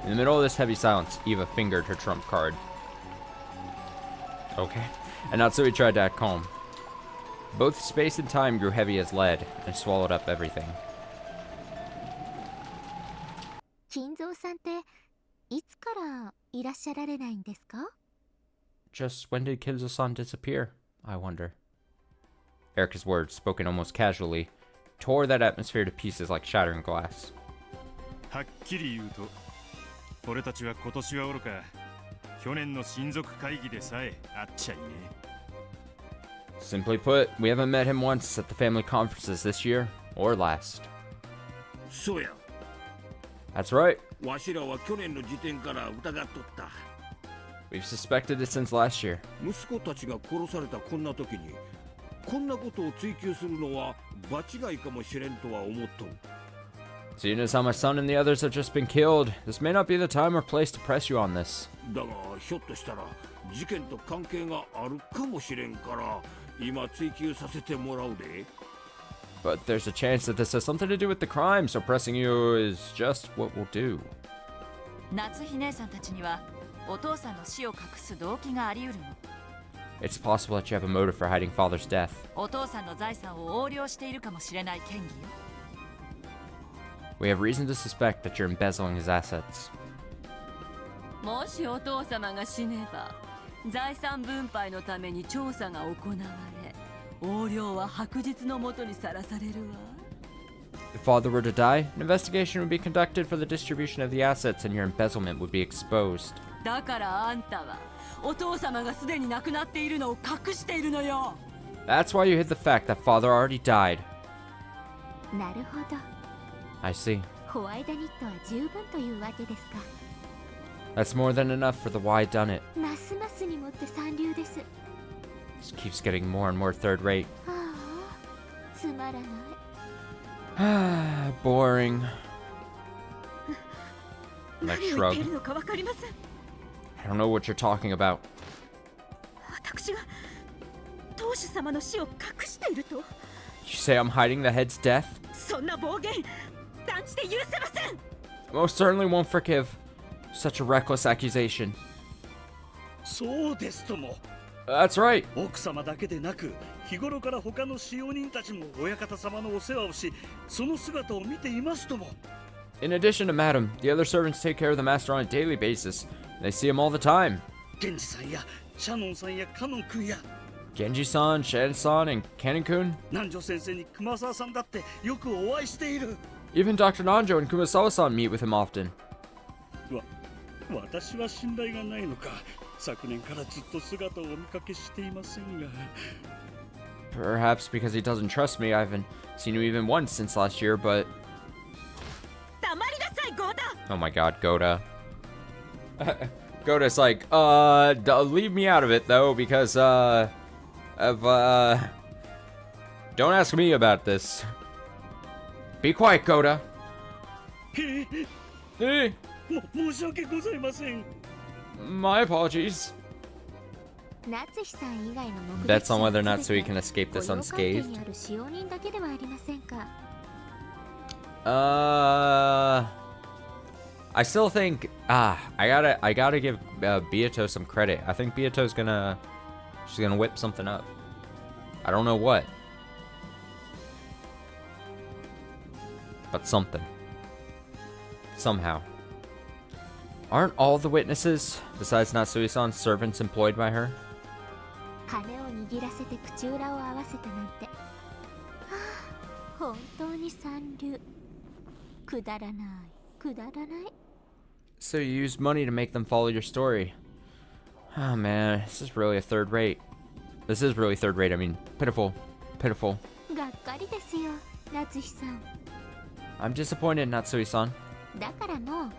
S1: In the middle of this heavy silence, Eva fingered her trump card. Okay. And Natsui tried to act calm. Both space and time grew heavy as lead and swallowed up everything.
S2: 金蔵さんっていつからいらっしゃられないんですか?
S1: Just when did Kinzo-san disappear? I wonder. Erica's words, spoken almost casually, tore that atmosphere to pieces like shattering glass.
S14: はっきり言うと、俺たちは今年はおろか、去年の親族会議でさえ会っちゃいねえ。
S1: Simply put, we haven't met him once at the family conferences this year or last.
S12: そうや。
S1: That's right.
S12: わしらは去年の時点から疑っとった。
S1: We've suspected it since last year.
S12: 息子たちが殺されたこんな時に、こんなことを追求するのは場違いかもしれんとは思っとる。
S1: Seeing as how my son and the others have just been killed, this may not be the time or place to press you on this.
S12: だがひょっとしたら事件と関係があるかもしれんから、今追求させてもらうで。
S1: But there's a chance that this has something to do with the crime, so pressing you is just what we'll do.
S5: 夏日姉さんたちにはお父さんの死を隠す動機があり得るの。
S1: It's possible that you have a motive for hiding father's death.
S5: お父さんの財産を横領しているかもしれない嫌疑よ。
S1: We have reason to suspect that you're embezzling his assets.
S5: もしお父様が死ねば、財産分配のために調査が行われ、横領は白日のもとにさらされるわ。
S1: If father were to die, an investigation would be conducted for the distribution of the assets and your embezzlement would be exposed.
S5: だからあんたはお父様がすでに亡くなっているのを隠しているのよ。
S1: That's why you hid the fact that father already died.
S2: なるほど。
S1: I see.
S2: ホワイダニットは十分というわけですか。
S1: That's more than enough for the why done it.
S2: ますますにもって三流です。
S1: Just keeps getting more and more third rate.
S2: ああ、つまらない。
S1: Boring.
S13: 何
S1: Like
S13: を言っ
S1: shrug.
S13: ているのかわかりません。
S1: I don't know what you're talking about.
S13: 私が当主様の死を隠していると。
S1: You say I'm hiding the head's death?
S13: そんな暴言、断じて許せません。
S1: Most certainly won't forgive such a reckless accusation.
S11: そうですとも。
S1: That's right.
S11: 奥様だけでなく、日頃から他の使用人たちも親方様のお世話をし、その姿を見ていますとも。
S1: In addition to Madam, the other servants take care of the master on a daily basis. They see him all the time.
S11: 源氏さんやシャノンさんやカノン君や
S1: Genji-san, Shan-san, and Kanon-kun.
S11: 南條先生に熊沢さんだってよくお会いしている。
S1: Even Dr. Nanjo and Kumasawa-san meet with him often.
S11: 私は信頼がないのか。昨年からずっと姿をお見かけしていませんが。
S1: Perhaps because he doesn't trust me, I haven't seen you even once since last year, but...
S13: 黙りなさい、ゴーダ。
S1: Oh my god, Goda. Goda's like, leave me out of it, though, because, don't ask me about this. Be quiet, Goda.
S11: 申し訳ございません。
S1: My apologies.
S2: 夏日さん以外の目撃
S1: Bets on
S2: 者は
S1: whether
S2: 全
S1: Natsui
S2: て
S1: can escape this
S2: 御用関係
S1: unscathed.
S2: にある使用人だけではありませんか。
S1: I still think, I gotta give Beato some credit. I think Beato's she's gonna whip something up. I don't know what. But something. Somehow. Aren't all the witnesses, besides Natsui-san, servants employed by her?
S2: 羽を握らせて口裏を合わせたなんて。はあ、本当に三流。くだらない、くだらない。
S1: So you used money to make them follow your story. Oh man, this is really third rate. This is really third rate, I mean, pitiful. Pitiful.
S2: がっかりですよ、夏日さん。
S1: I'm disappointed, Natsui-san.
S2: だからもう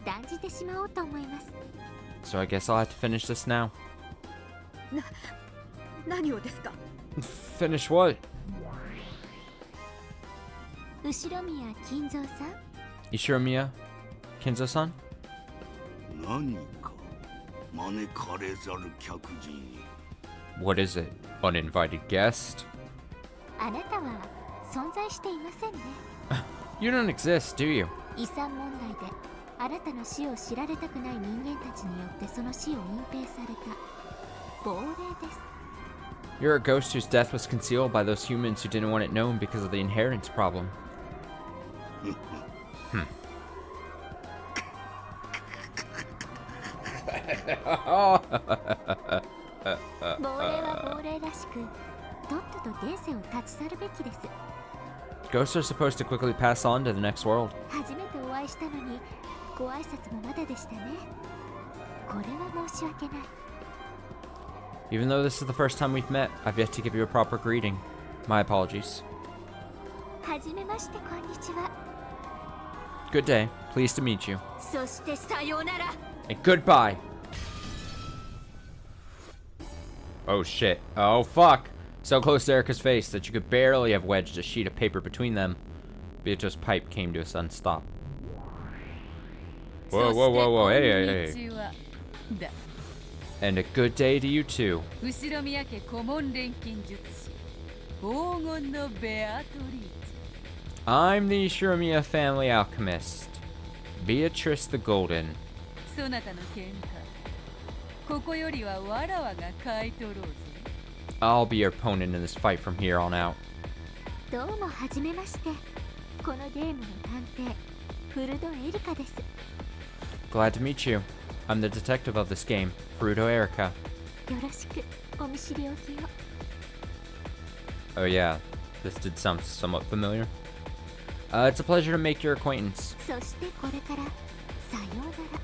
S2: 断じてしまおうと思います。
S1: So I guess I'll have to finish this now.
S13: 何をですか。
S1: Finish what?
S2: 後ろ宮金蔵さん。
S1: Ishiromiya? Kinzo-san?
S7: 何か招かれざる客人。
S1: What is it? Uninvited guest?
S2: あなたは存在していませんね。
S1: You don't exist, do you?
S2: 遺産問題であなたの死を知られたくない人間たちによってその死を隠蔽された亡霊です。
S1: You're a ghost whose death was concealed by those humans who didn't want it known because of the inheritance problem. Hmm.
S2: 亡霊は亡霊らしく、とっとと現世を立ち去るべきです。
S1: Ghosts are supposed to quickly pass on to the next world.
S2: 初めてお会いしたのに、ご挨拶もまだでしたね。これは申し訳ない。
S1: Even though this is the first time we've met, I've yet to give you a proper greeting. My apologies.
S2: はじめまして、こんにちは。
S1: Good day. Pleased to meet you.
S5: そしてさようなら。
S1: And goodbye. Oh shit. Oh fuck. So close to Erica's face that you could barely have wedged a sheet of paper between them. Beatrice's pipe came to a sudden stop. Whoa, whoa, whoa, whoa. Hey, hey, hey. And a good day to you too.
S5: 後ろ宮家顧問錬金術師黄金のベアトリーチ。
S1: I'm the Shiromiya family alchemist, Beatrice the Golden.
S5: そなたの喧嘩ここよりはわらわが買い取ろうぜ。
S1: I'll be your opponent in this fight from here on out.
S2: どうもはじめまして。このゲームの探偵、フルドエリカです。
S1: Glad to meet you. I'm the detective of this game, Fruto Erica.
S2: よろしくお見知りおきを。
S1: Oh yeah, this did sound somewhat familiar. It's a pleasure to make your acquaintance.
S2: そしてこれからさようなら。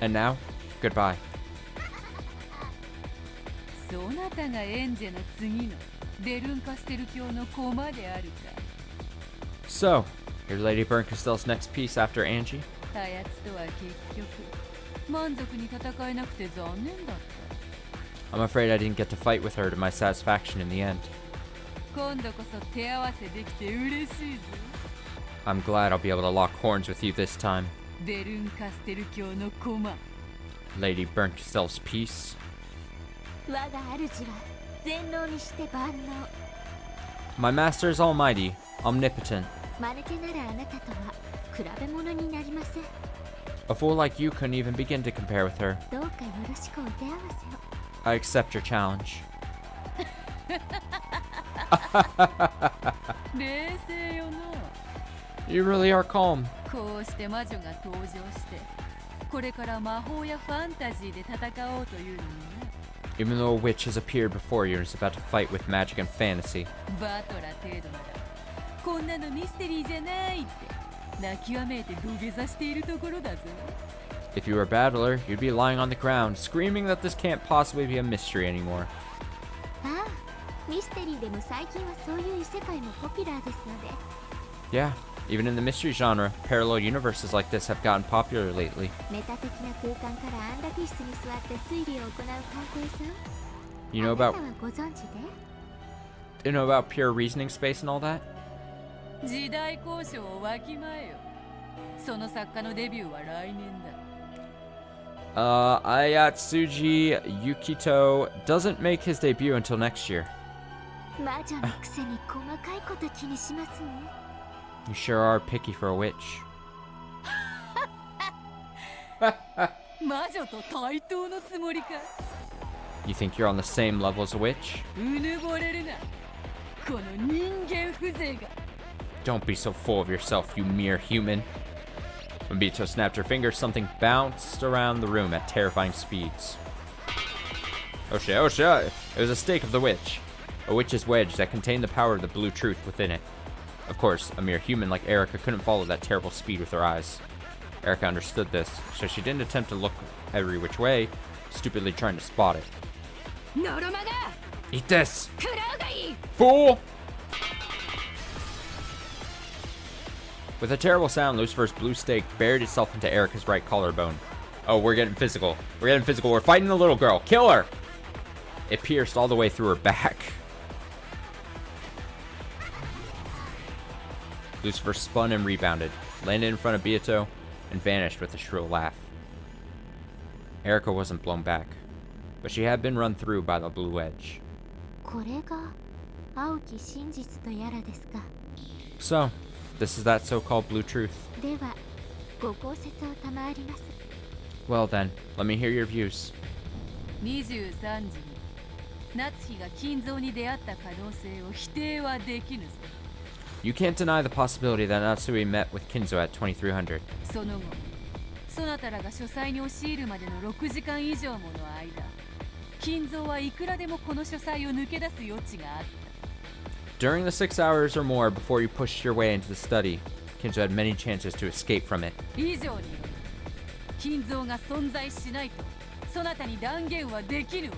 S1: And now, goodbye.
S5: そなたがエンジェの次のデルンカステル教の駒であるか。
S1: So, you're Lady Berncastell's next piece after Angie?
S5: あやつとは結局満足に戦えなくて残念だった。
S1: I'm afraid I didn't get to fight with her to my satisfaction in the end.
S5: 今度こそ手合わせできて嬉しいぞ。
S1: I'm glad I'll be able to lock horns with you this time.
S5: デルンカステル教の駒。
S1: Lady Berncastell's piece.
S2: 我が主は全能にして万能。
S1: My master is almighty, omnipotent.
S2: マヌケならあなたとは比べ物になりません。
S1: A fool like you couldn't even begin to compare with her.
S2: どうかよろしくお手合わせを。
S1: I accept your challenge.
S5: 冷静よな。
S1: You really are calm.
S5: こうして魔女が登場して、これから魔法やファンタジーで戦おうというのにな。
S1: Even though a witch has appeared before you and is about to fight with magic and fantasy.
S5: バトラ程度ならこんなのミステリーじゃないって泣きわめいて土下座しているところだぜ。
S1: If you were a battler, you'd be lying on the ground, screaming that this can't possibly be a mystery anymore.
S2: ああ、ミステリーでも最近はそういう異世界もポピュラーですので。
S1: Yeah, even in the mystery genre, parallel universes like this have gotten popular lately.
S2: メタ的な空間から安楽室に座って推理を行う探偵さん。
S1: You know
S2: あな
S1: about
S2: たはご存知で？
S1: you know about pure reasoning space and all that?
S5: 時代交渉をわきまえよ。その作家のデビューは来年だ。
S1: Ayatsuji Yukito doesn't make his debut until next year.
S2: 魔女のくせに細かいこと気にしますね。
S1: You sure are picky for a witch.
S5: 魔女と対等のつもりか。
S1: You think you're on the same level as a witch?
S5: うぬぼれるな。この人間風情が。
S1: Don't be so full of yourself, you mere human. When Beato snapped her fingers, something bounced around the room at terrifying speeds. Oh shit, oh shit! It was a stake of the witch. A witch's wedge that contained the power of the blue truth within it. Of course, a mere human like Erica couldn't follow that terrible speed with her eyes. Erica understood this, so she didn't attempt to look every which way, stupidly trying to spot it. Eat this! Fool! With a terrible sound, Lucifer's blue stake buried itself into Erica's right collarbone. Oh, we're getting physical. We're getting physical. We're fighting the little girl. Kill her! It pierced all the way through her back. Lucifer spun and rebounded, landed in front of Beato, and vanished with a shrill laugh. Erica wasn't blown back, but she had been run through by the blue wedge.
S2: これが青き真実とやらですか。
S1: So, this is that so-called blue truth.
S2: ではご考説を賜ります。
S1: Well then, let me hear your views.
S5: 23時に夏日が金蔵に出会った可能性を否定はできぬぞ。
S1: You can't deny the possibility that Natsui met with Kinzo at 2300.
S5: その後そなたらが書斎に押し入るまでの6時間以上もの間、金蔵はいくらでもこの書斎を抜け出す余地があった。
S1: During the 6 hours or more before you pushed your way into the study, Kinzo had many chances to escape from it.
S5: 以上により金蔵が存在しないとそなたに断言はできぬわ。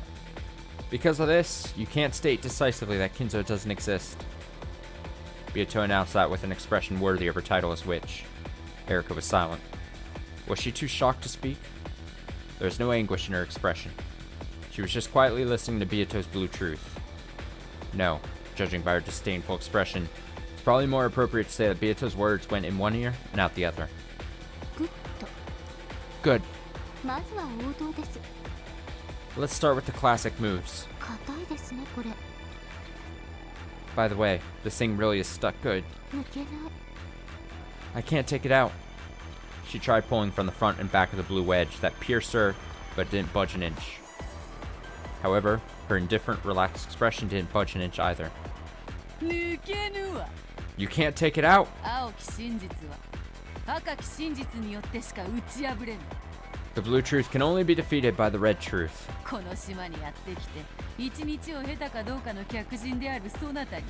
S1: Because of this, you can't state decisively that Kinzo doesn't exist. Byato announced that with an expression worthy of her title as witch. Erika was silent. Was she too shocked to speak? There was no anguish in her expression. She was just quietly listening to Byato's blue truth. No, judging by her disdainful expression, it's probably more appropriate to say that Byato's words went in one ear and out the other. Good.
S2: まずは王道です。
S1: Let's start with the classic moves.
S2: 硬いですねこれ。
S1: By the way, this thing really is stuck good.
S2: 抜けない。
S1: I can't take it out. She tried pulling from the front and back of the blue wedge that pierced her, but didn't budge an inch. However, her indifferent, relaxed expression didn't budge an inch either.
S5: 抜けぬわ。
S1: You can't take it out!
S5: 青き真実は赤き真実によってしか打ち破れぬ。
S1: The blue truth can only be defeated by the red truth.
S5: この島にやってきて一日を経たかどうかの客人であるそなたに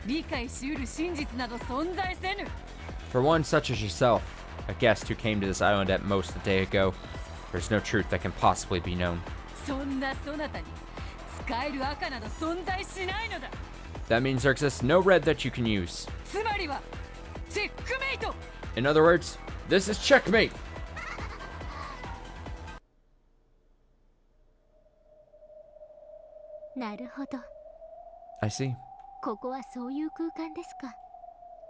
S5: 理解しうる真実など存在せぬ。
S1: For one such as yourself, a guest who came to this island at most a day ago, there's no truth that can possibly be known.
S5: そんなそなたに使える赤など存在しないのだ。
S1: That means there exists no red that you can use.
S5: つまりはチェックメイト。
S1: In other words, this is checkmate!
S2: なるほど。
S1: I see.
S2: ここはそういう空間ですか。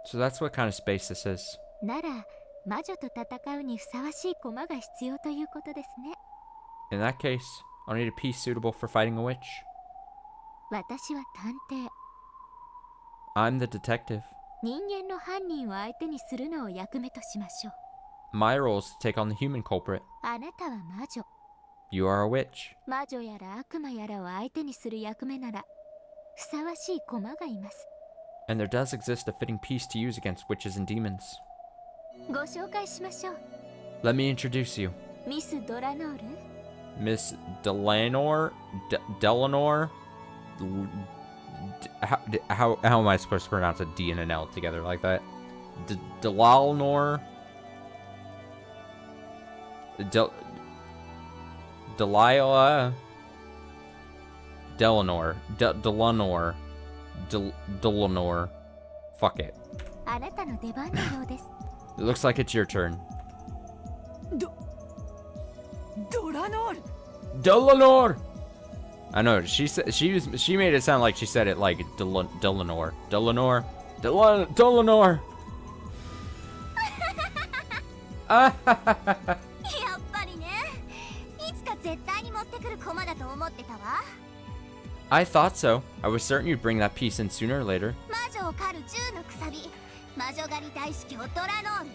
S1: So that's what kind of space this is.
S2: なら魔女と戦うにふさわしい駒が必要ということですね。
S1: In that case, I'll need a piece suitable for fighting a witch.
S2: 私は探偵。
S1: I'm the detective.
S2: 人間の犯人を相手にするのを役目としましょう。
S1: My role is to take on the human culprit.
S2: あなたは魔女。
S1: You are a witch.
S2: 魔女やら悪魔やらを相手にする役目ならふさわしい駒がいます。
S1: And there does exist a fitting piece to use against witches and demons.
S2: ご紹介しましょう。
S1: Let me introduce you.
S2: ミス・ドラノール。
S1: Miss Delanor? Delanor? How am I supposed to pronounce a D and an L together like that? Delalnor? Delilah? Delanor. Delanor. Delanor. Fuck it.
S2: あなたの出番のようです。
S1: It looks like it's your turn.
S5: ドラノール。
S1: Delanor! I know, she made it sound like she said it like Delanor. Delanor. Delanor!
S4: やっぱりね。いつか絶対に持ってくる駒だと思ってたわ。
S1: I thought so. I was certain you'd bring that piece in sooner or later.
S4: 魔女を狩る10のくさび。魔女狩り大司教ドラノール。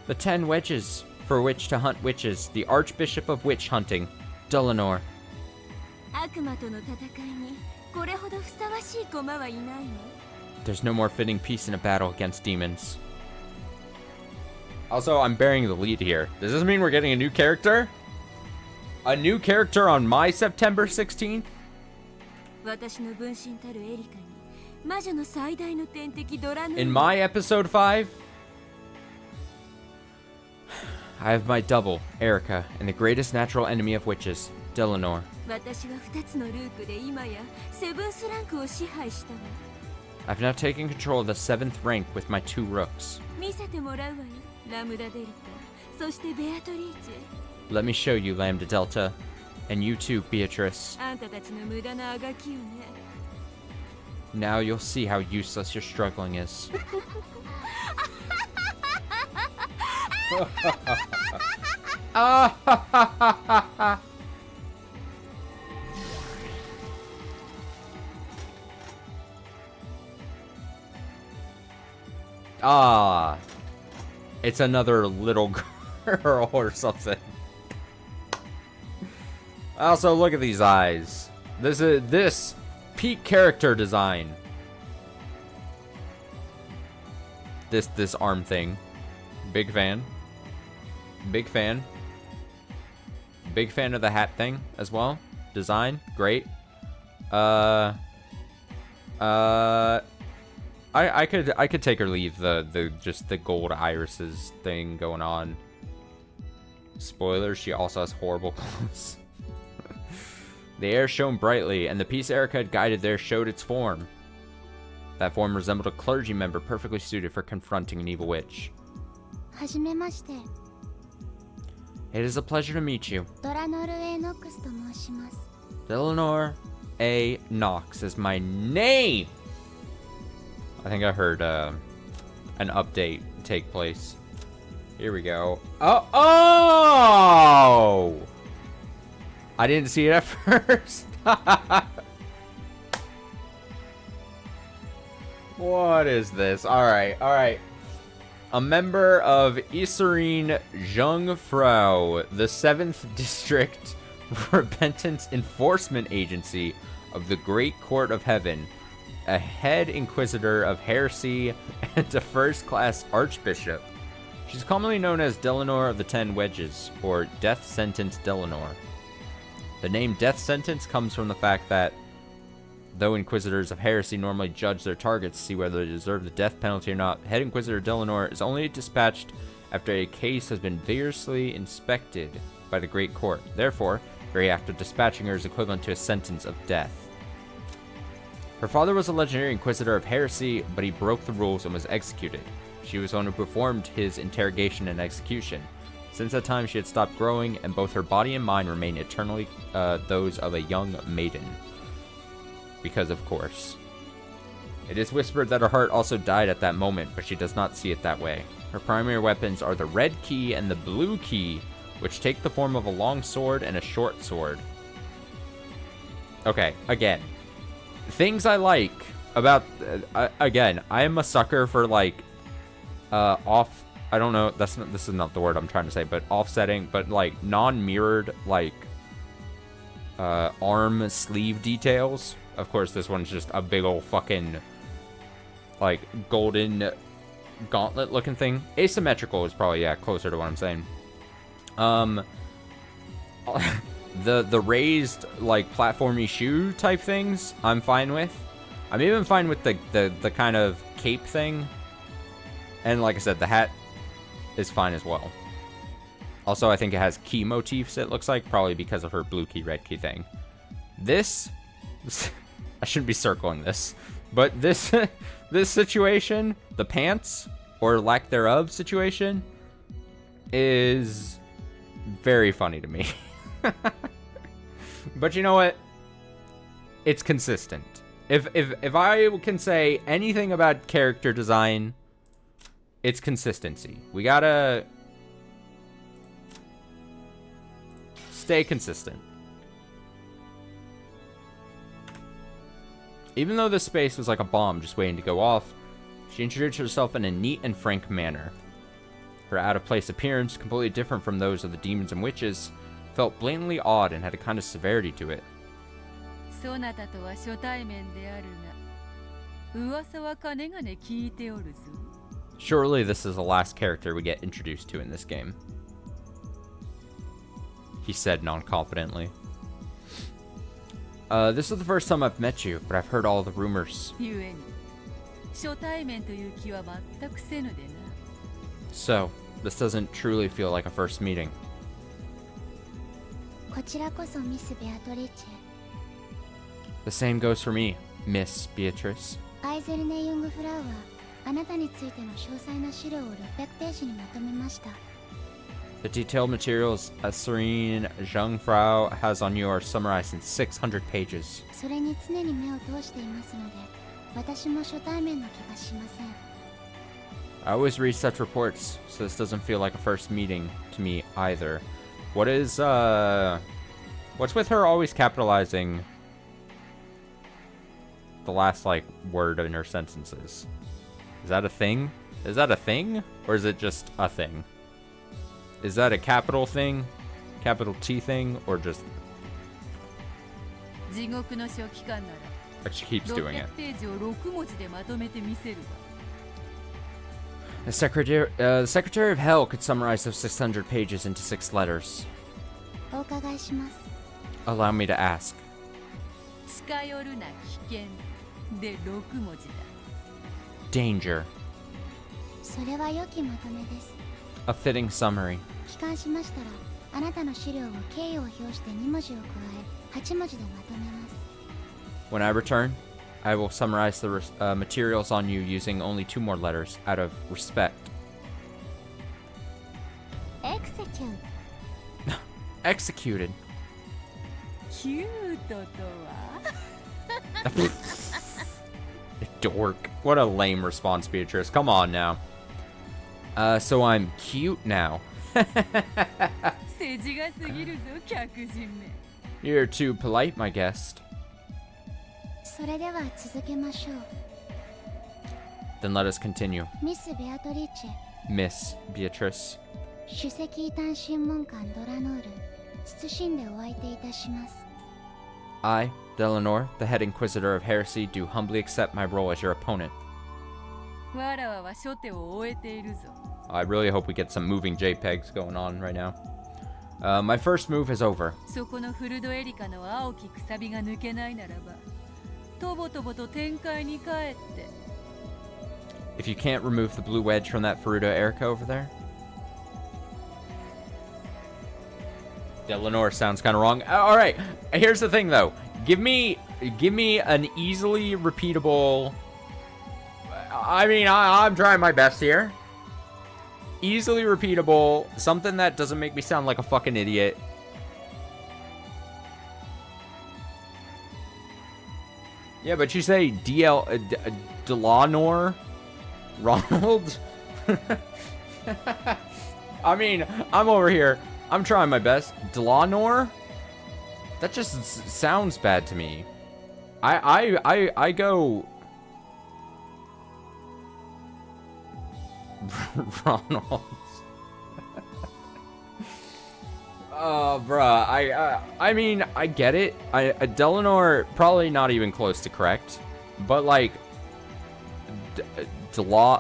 S1: The 10 wedges for which to hunt witches. The Archbishop of Witch Hunting. Delanor.
S5: 悪魔との戦いにこれほどふさわしい駒はいないわ。
S1: There's no more fitting piece in a battle against demons. Also, I'm bearing the lead here. Does this mean we're getting a new character? A new character on my September 16th?
S5: 私の分身たるエリカに魔女の最大の天敵ドラノール。
S1: In my episode 5? I have my double, Erika, and the greatest natural enemy of witches, Delanor.
S5: 私は2つのルークで今やセブンスランクを支配したわ。
S1: I've now taken control of the 7th rank with my 2 rooks.
S5: 見せてもらうわよ、ラムダデリカ、そしてベアトリーチェ。
S1: Let me show you, Lambda Delta. And you too, Beatrice.
S5: あんたたちの無駄なあがきよね。
S1: Now you'll see how useless your struggling is. Ah. It's another little girl or something. Also, look at these eyes. This peak character design. This arm thing. Big fan. Big fan. Big fan of the hat thing as well. Design, great. I could take or leave the just the gold irises thing going on. Spoilers, she also has horrible clothes. The air shone brightly, and the piece Erica had guided there showed its form. That form resembled a clergy member perfectly suited for confronting an evil witch.
S4: はじめまして。
S1: It is a pleasure to meet you.
S4: ドラノル・エノックスと申します。
S1: Eleanor A. Knox is my name! I think I heard an update take place. Here we go. Oh! Oh! I didn't see it at first. What is this? Alright, alright. A member of Iserine Jungfrau, the 7th District Repentance Enforcement Agency of the Great Court of Heaven, a head inquisitor of heresy, and a first-class archbishop. She's commonly known as Delanor of the Ten Wedges, or Death Sentence Delanor. The name Death Sentence comes from the fact that, though inquisitors of heresy normally judge their targets to see whether they deserve the death penalty or not, Head Inquisitor Delanor is only dispatched after a case has been vigorously inspected by the Great Court. Therefore, the very act of dispatching her is equivalent to a sentence of death. Her father was a legendary inquisitor of heresy, but he broke the rules and was executed. She was the one who performed his interrogation and execution. Since that time, she had stopped growing, and both her body and mind remain eternally those of a young maiden. Because, of course. It is whispered that her heart also died at that moment, but she does not see it that way. Her primary weapons are the red key and the blue key, which take the form of a long sword and a short sword. Okay, again. Things I like about... again, I am a sucker for, like, I don't know, this is not the word I'm trying to say, but offsetting, but, like, non-mirrored, like, arm sleeve details. Of course, this one's just a big old fucking, like, golden gauntlet looking thing. Asymmetrical is probably, yeah, closer to what I'm saying. The raised, like, platformy shoe type things, I'm fine with. I'm even fine with the kind of cape thing. And like I said, the hat is fine as well. Also, I think it has key motifs, it looks like, probably because of her blue key, red key thing. This... I shouldn't be circling this, but this this situation, the pants, or lack thereof situation, is very funny to me. But you know what? It's consistent. If I can say anything about character design, it's consistency. We gotta stay consistent. Even though this space was like a bomb just waiting to go off, she introduced herself in a neat and frank manner. Her out-of-place appearance, completely different from those of the demons and witches, felt blatantly odd and had a kind of severity to it. Surely this is the last character we get introduced to in this game, he said non-confidently. This is the first time I've met you, but I've heard all the rumors. So, this doesn't truly feel like a first meeting. The same goes for me, Miss Beatrice. The detailed materials Iserine Jungfrau has on you are summarized in 600 pages. I always read such reports, so this doesn't feel like a first meeting to me either. What is, what's with her always capitalizing the last, like, word in her sentences? Is that a thing? Is that a thing? Or is it just a thing? Is that a capital thing? Capital T thing? Or just... She keeps doing it. The Secretary of Hell could summarize those 600 pages into 6 letters. Allow me to ask. Danger. A fitting summary. When I return, I will summarize the materials on you using only 2 more letters out of respect.
S2: Execute.
S1: Executed. Dork. What a lame response, Beatrice. Come on now. So I'm cute now. You're too polite, my guest. Then let us continue. Miss Beatrice. I, Delanor, the head inquisitor of heresy, do humbly accept my role as your opponent. I really hope we get some moving JPEGs going on right now. My first move is over. If you can't remove the blue wedge from that Furudo Erica over there. Delanor sounds kind of wrong. All right, here's the thing though. Give me an easily repeatable. I mean, I'm trying my best here. Easily repeatable, something that doesn't make me sound like a fucking idiot. Yeah, but you say Delanor? Ronald? I mean, I'm over here. I'm trying my best. Delanor? That just sounds bad to me. I go... Ronald. Bruh. I mean, I get it. Delanor, probably not even close to correct. But, like... Delanor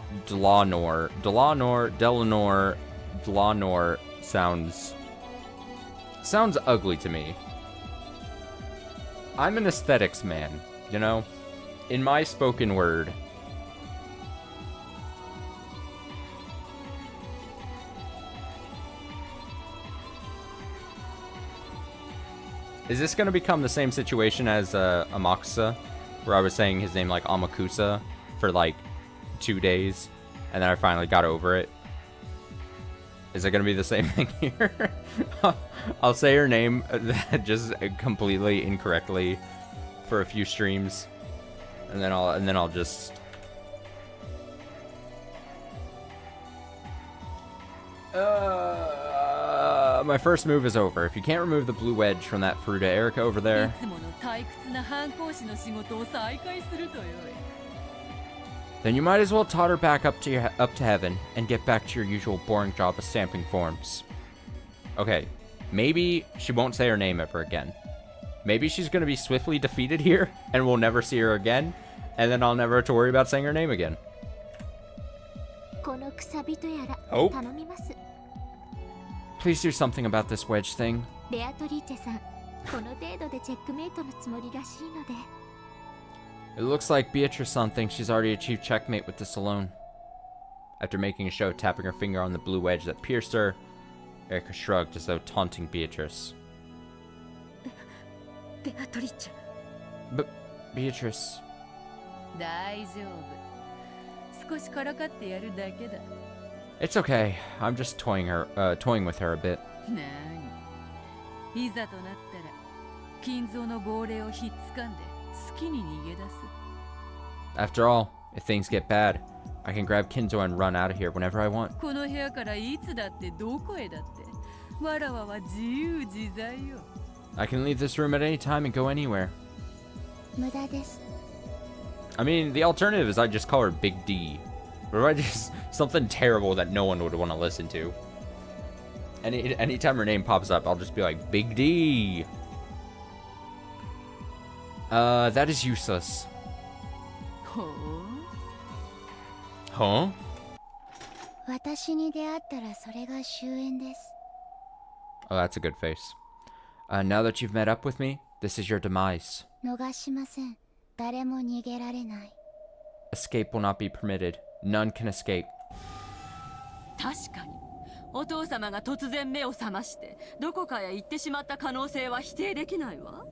S1: sounds ugly to me. I'm an aesthetics man, you know? In my spoken word... Is this going to become the same situation as Amakusa, where I was saying his name like Amakusa for like 2 days, and then I finally got over it? Is it going to be the same thing here? I'll say her name just completely incorrectly for a few streams, and then I'll just... my first move is over. If you can't remove the blue wedge from that Furudo Erica over there, then you might as well totter back up to heaven and get back to your usual boring job of stamping forms. Okay, maybe she won't say her name ever again. Maybe she's gonna be swiftly defeated here, and we'll never see her again, and then I'll never have to worry about saying her name again. Oh. Please do something about this wedge thing. It looks like Beatrice-san thinks she's already achieved checkmate with this alone. After making a show of tapping her finger on the blue wedge that pierced her, Erica shrugged as though taunting Beatrice. But Beatrice... It's okay. I'm just toying with her a bit. After all, if things get bad, I can grab Kinzo and run out of here whenever I want. I can leave this room at any time and go anywhere. I mean, the alternative is I just call her Big D. What if I just something terrible that no one would want to listen to? Anytime her name pops up, I'll just be like, Big D. That is useless. Huh?
S4: 私に出会ったらそれが終焉です。
S1: Oh, that's a good face. Now that you've met up with me, this is your demise.
S4: 逃しません。誰も逃げられない。
S1: Escape will not be permitted. None can escape.
S5: 確かにお父様が突然目を覚ましてどこかへ行ってしまった可能性は否定できないわ。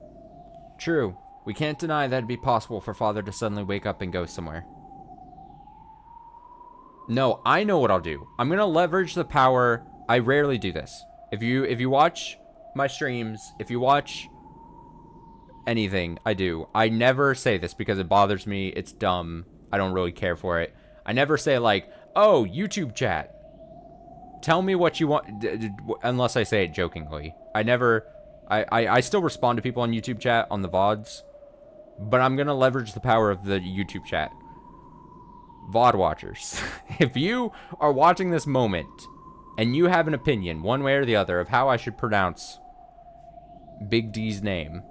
S1: True. We can't deny that it'd be possible for father to suddenly wake up and go somewhere. No, I know what I'll do. I'm gonna leverage the power. I rarely do this. If you watch my streams, if you watch anything I do, I never say this because it bothers me. It's dumb. I don't really care for it. I never say like, oh, YouTube chat, tell me what you want, unless I say it jokingly. I still respond to people on YouTube chat on the VODs, but I'm gonna leverage the power of the YouTube chat. VOD watchers, if you are watching this moment and you have an opinion, one way or the other, of how I should pronounce Big D's name,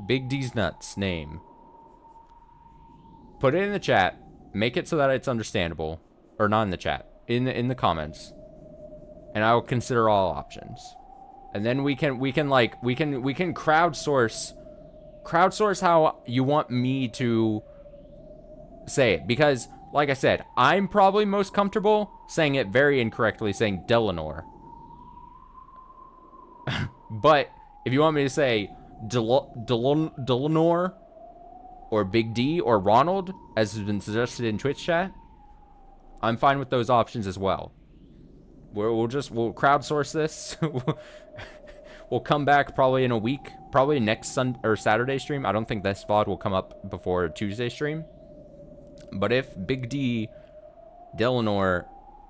S1: Big D's nuts name, put it in the chat. Make it so that it's understandable, or not in the chat, in the comments, and I will consider all options. And then we can crowdsource how you want me to say it, because like I said, I'm probably most comfortable saying it very incorrectly, saying Delanor. But if you want me to say Delanor or Big D or Ronald, as has been suggested in Twitch chat, I'm fine with those options as well. We'll crowdsource this. We'll come back probably in a week, probably next Sunday or Saturday stream. I don't think this VOD will come up before Tuesday stream. But if Big D Delanor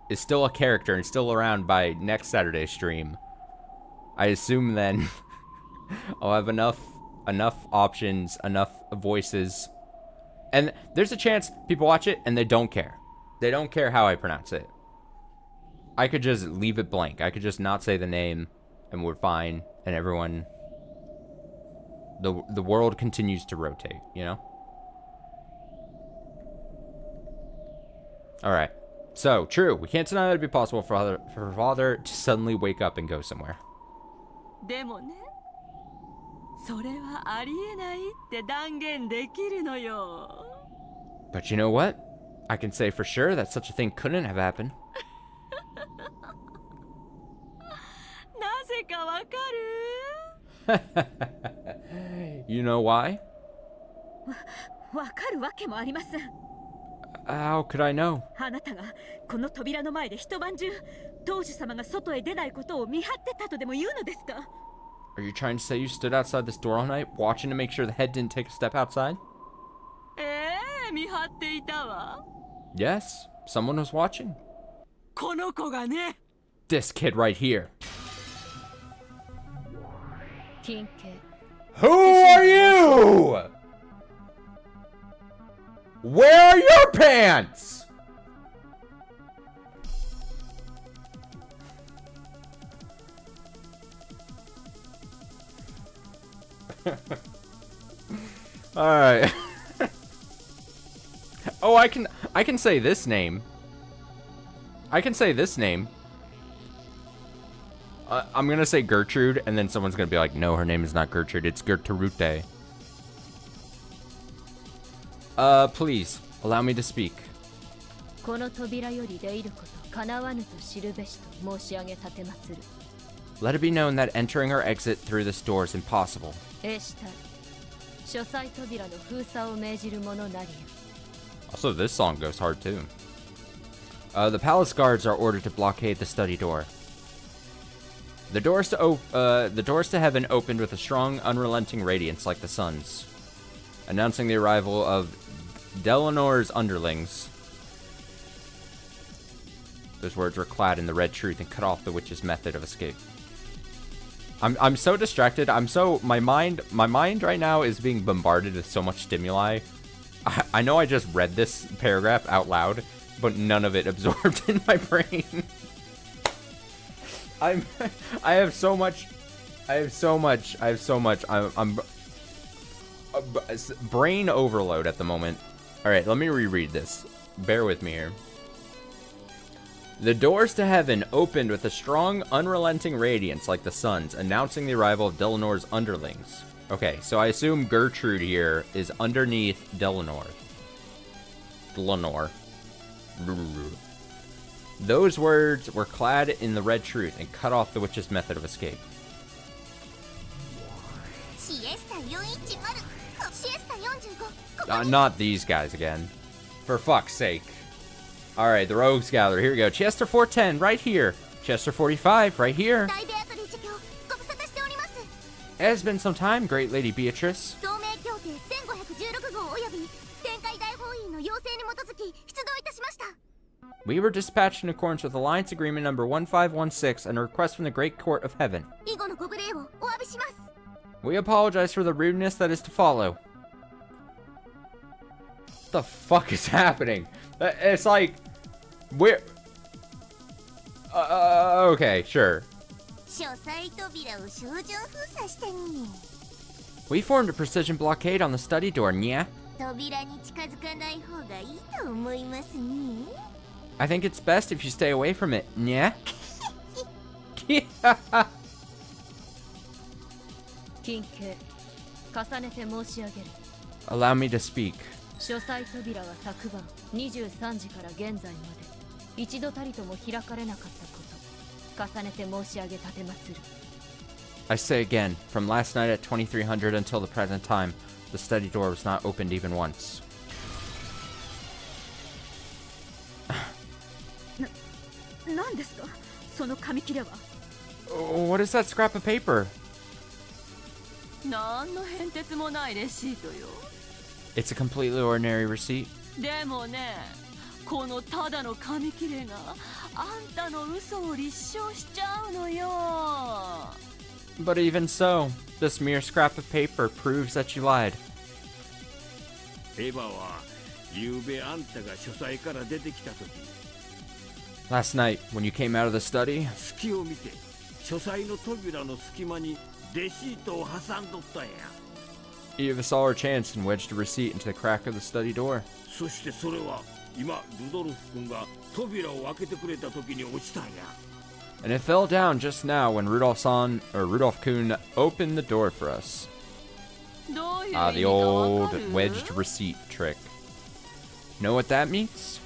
S1: is still a character and still around by next Saturday stream, I assume then I'll have enough options, enough voices, and there's a chance people watch it and they don't care. They don't care how I pronounce it. I could just leave it blank. I could just not say the name and we're fine, and everyone, the world continues to rotate, you know? All right. So, true. We can't deny that it'd be possible for father to suddenly wake up and go somewhere.
S5: でもね、それはありえないって断言できるのよ。
S1: But you know what? I can say for sure that such a thing couldn't have happened.
S5: なぜかわか
S1: る? You know why?
S13: わかるわけもありません。
S1: How could I know?
S13: あなたがこの扉の前で一晩中当主様が外へ出ないことを見張ってたとでも言うのですか?
S1: Are you trying to say you stood outside this door all night, watching to make sure the head didn't take a step outside?
S5: 見張っていたわ。
S1: Yes, someone was watching.
S5: この子がね。
S1: This kid right here.
S9: 金系。
S1: Who are you? Where are your pants? All right. Oh, I can say this name. I can say this name. I'm gonna say Gertrude, and then someone's gonna be like, "No, her name is not Gertrude. It's Gertrude." Please allow me to speak.
S9: この扉より出入ること叶わぬと知るべしと申し上げ立てまつる。
S1: Let it be known that entering or exit through this door is impossible.
S9: 書斎扉の封鎖を命じる者なり。
S1: Also, this song goes hard too. The palace guards are ordered to blockade the study door. The doors to heaven opened with a strong, unrelenting radiance like the sun's, announcing the arrival of Delanor's underlings. Those words were clad in the red truth and cut off the witch's method of escape. I'm so distracted. My mind right now is being bombarded with so much stimuli. I know I just read this paragraph out loud, but none of it absorbed in my brain. I have so much. I'm brain overload at the moment. All right, let me reread this. Bear with me here. The doors to heaven opened with a strong, unrelenting radiance like the sun's, announcing the arrival of Delanor's underlings. Okay, so I assume Gertrude here is underneath Delanor. Those words were clad in the red truth and cut off the witch's method of escape. Not these guys again. For fuck's sake. Alright, the rogues gather. Here we go. Chester 410, right here. Chester 45, right here. It has been some time, great Lady Beatrice. We were dispatched in accordance with Alliance Agreement number 1516 and a request from the Great Court of Heaven. We apologize for the rudeness that is to follow. What the fuck is happening? It's like, we're... okay, sure. We formed a precision blockade on the study door, nya. I think it's best if you stay away from it, nya. Allow me to speak.
S5: 書斎扉は昨晩23時から現在まで一度たりとも開かれなかったこと重ねて申し上げ立てまつる
S1: I say again, from last night at 2300 until the present time, the study door was not opened even once. What is that scrap of paper?
S5: 何の変哲もないレシートよ
S1: It's a completely ordinary receipt.
S5: でもねこのただの紙切れがあんたの嘘を立証しちゃうのよ
S1: But even so, this mere scrap of paper proves that you lied.
S12: エヴァは昨べあんたが書斎から出てきた時
S1: Last night, when you came out of the study,
S12: 隙を見て書斎の扉の隙間にレシートを挟んどったんや
S1: you saw her chance and wedged a receipt into the crack of the study door.
S12: そしてそれは今ルドルフ君が扉を開けてくれた時に落ちたんや
S1: And it fell down just now when Rudolph-kun opened the door for us. Ah, the old wedged receipt trick. Know what that means?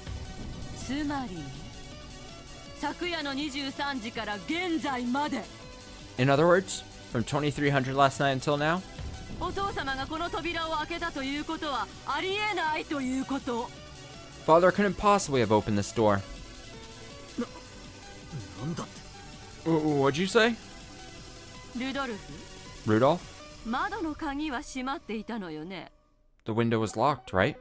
S5: つまり昨夜の23時から現在まで
S1: In other words, from 2300 last night until now?
S5: お父様がこの扉を開けたということはありえないということ
S1: Father couldn't possibly have opened this door. What'd you say?
S5: ルドルフ
S1: Rudolph?
S5: 窓の鍵は閉まっていたのよね
S1: The window was locked, right?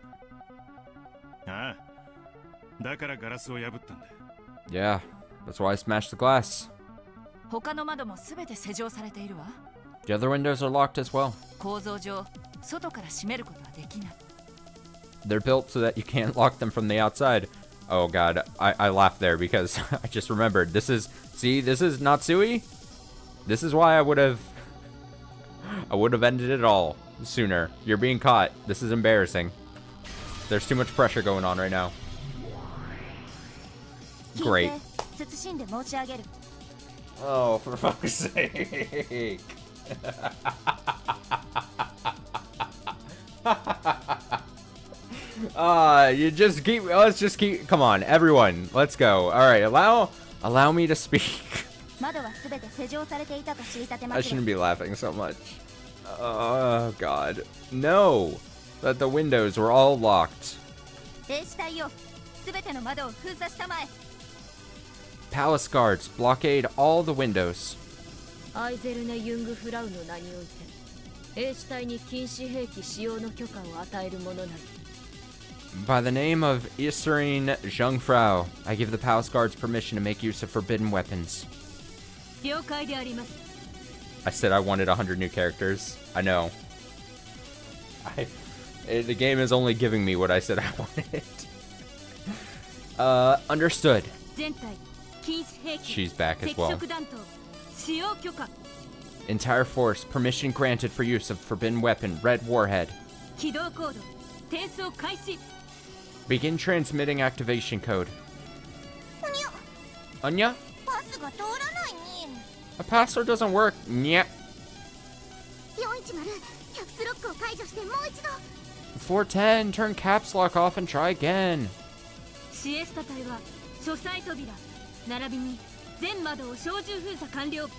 S14: ああだからガラスを破ったんだ
S1: Yeah, that's why I smashed the glass.
S15: 他の窓もすべて施錠されているわ
S1: The other windows are locked as well.
S15: 構造上外から閉めることはできない
S1: They're built so that you can't lock them from the outside. Oh god, I laughed there because I just remembered. This is Natsui? This is why I would have ended it all sooner. You're being caught. This is embarrassing. There's too much pressure going on right now. Great. Oh, for fuck's sake. You just keep, let's just keep, come on, everyone, let's go. Alright, allow me to speak. I shouldn't be laughing so much. Oh, God. No! That the windows were all locked. Palace guards, blockade all the windows.
S5: アイゼルネ・ユングフラウの名において兵士隊に禁止兵器使用の許可を与えるものなり
S1: By the name of Iserine Jungfrau, I give the palace guards permission to make use of forbidden weapons.
S5: 了解であります
S1: I said I wanted 100 new characters. I know. The game is only giving me what I said I wanted. Understood.
S13: 全体禁止兵器
S1: She's back as
S13: 赤
S1: well.
S13: 色弾頭使用許可
S1: Entire force, permission granted for use of forbidden weapon, red warhead.
S13: 起動コード転送開始
S1: Begin transmitting activation code.
S4: おにゃ
S1: Anya?
S4: パスが通らないに
S1: A password doesn't work. Nyeh.
S4: 410キャプスロックを解除してもう一度
S1: 410, turn caps lock off and try again.
S13: シエスタ隊は書斎扉並びに全窓を小銃封鎖完了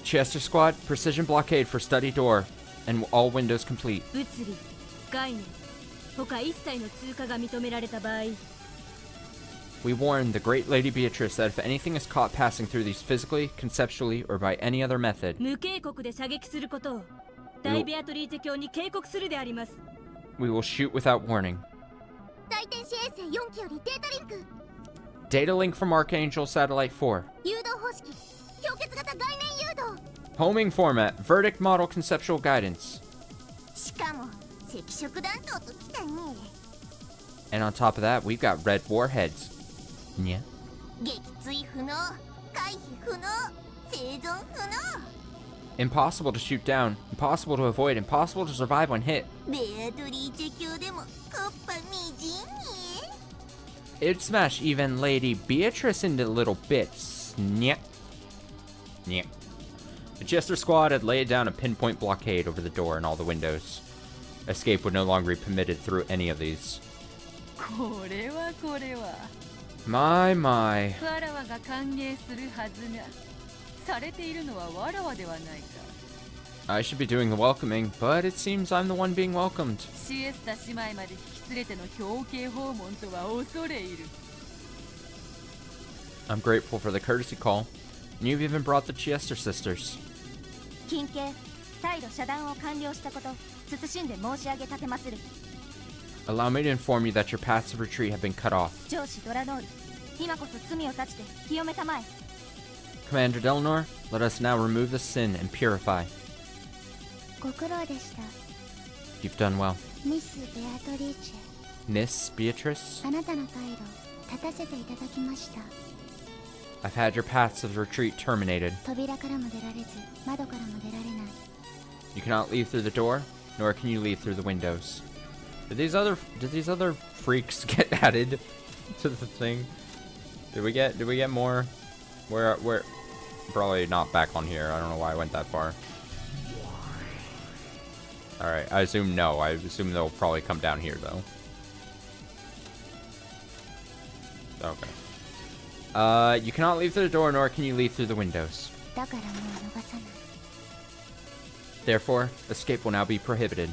S1: Chester squad, precision blockade for study door, and all windows complete.
S13: 物理概念他一切の通過が認められた場合
S1: We warn the great Lady Beatrice that if anything is caught passing through these physically, conceptually, or by any other method,
S13: 無警告で射撃することを大ベアトリーゼ卿に警告するであります
S1: we will shoot without warning.
S4: 大天使衛星4機よりデータリンク
S1: Data link from Archangel Satellite 4.
S4: 誘導方式氷結型概念誘導
S1: Homing format, verdict model conceptual guidance.
S4: しかも赤色弾頭ときたね
S1: And on top of that, we've got red warheads. Yeah.
S4: 撃墜不能回避不能生存不能
S1: Impossible to shoot down, impossible to avoid, impossible to survive when hit.
S4: ベアトリーチェ卿でもコッパみじんに
S1: It'd smash even Lady Beatrice into little bits. Nyeh. Nyeh. The Chester squad had laid down a pinpoint blockade over the door and all the windows. Escape would no longer be permitted through any of these.
S5: これはこれは
S1: My, my.
S5: わらわが歓迎するはずがされているのはわらわではないか
S1: I should be doing the welcoming, but it seems I'm the one being welcomed.
S5: シエスタ姉妹まで引き連れての表敬訪問とは恐れ入る
S1: I'm grateful for the courtesy call. And you've even brought the Chester sisters.
S4: 近景態度遮断を完了したこと謹んで申し上げ立てまする
S1: Allow me to inform you that your paths of retreat have been cut off.
S4: 上司ドラノール今こそ罪を断ちて清めたまえ
S1: Commander Delnor, let us now remove the sin and purify.
S4: ご苦労でした
S1: You've done well.
S4: ミス・ベアトリーチェ
S1: Miss Beatrice,
S4: あなたの態度立たせていただきました
S1: I've had your paths of retreat terminated.
S4: 扉からも出られず窓からも出られない
S1: You cannot leave through the door, nor can you leave through the windows. Did these other freaks get added to the thing? Did we get more? Where probably not back on here. I don't know why I went that far. Alright, I assume no. I assume they'll probably come down here though. Okay. You cannot leave through the door, nor can you leave through the windows.
S4: だからもう逃さない
S1: Therefore, escape will now be prohibited.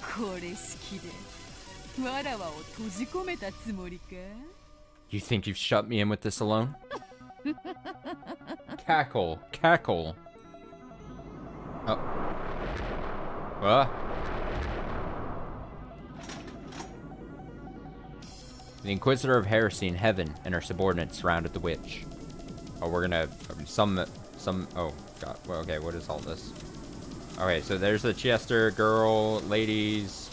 S5: これ式でわらわを閉じ込めたつもりか
S1: You think you've shut me in with this alone? Cackle, cackle. Oh. The Inquisitor of Heresy in heaven and her subordinates surrounded the witch. Oh, we're gonna oh god. Well, okay, what is all this? Okay, so there's the Chester girl, ladies.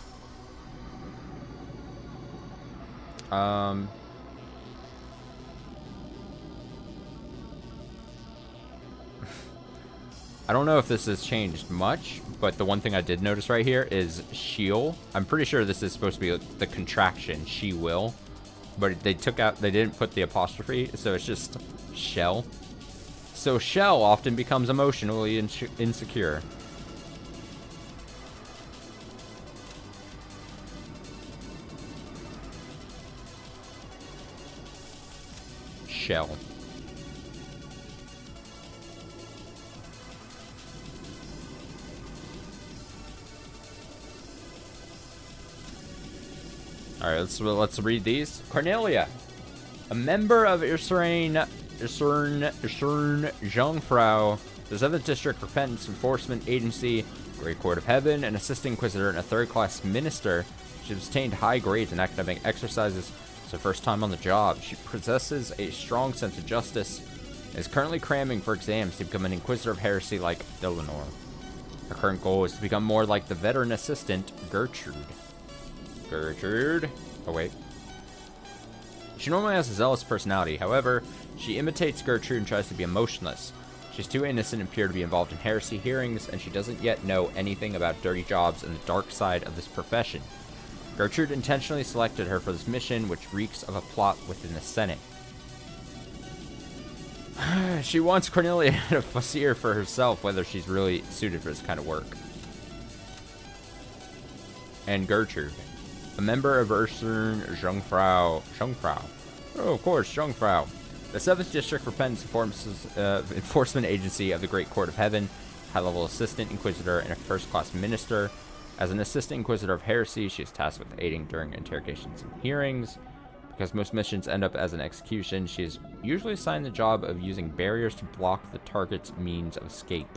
S1: I don't know if this has changed much, but the one thing I did notice right here is she'll. I'm pretty sure this is supposed to be the contraction, she will. But they didn't put the apostrophe, so it's just shell. So Shell often becomes emotionally insecure. Shell. Alright, let's read these. Cornelia, a member of Isern Jungfrau, the 7th District Repentance Enforcement Agency, Great Court of Heaven, an Assistant Inquisitor, and a 3rd-class Minister. She has obtained high grades in academic exercises. It's her first time on the job. She possesses a strong sense of justice and is currently cramming for exams to become an Inquisitor of Heresy like Eleanor. Her current goal is to become more like the veteran assistant, Gertrude. Gertrude? Oh, wait. She normally has a zealous personality, however, she imitates Gertrude and tries to be emotionless. She's too innocent and pure to be involved in heresy hearings, and she doesn't yet know anything about dirty jobs and the dark side of this profession. Gertrude intentionally selected her for this mission, which reeks of a plot within the Senate. She wants Cornelia to see her for herself, whether she's really suited for this kind of work. And Gertrude, a member of Eastern Jungfrau. Oh, of course, Jungfrau. The 7th District Repentance Enforcement Agency of the Great Court of Heaven, high-level assistant inquisitor and a first-class minister. As an assistant inquisitor of heresy, she is tasked with aiding during interrogations and hearings. Because most missions end up as an execution, she is usually assigned the job of using barriers to block the target's means of escape.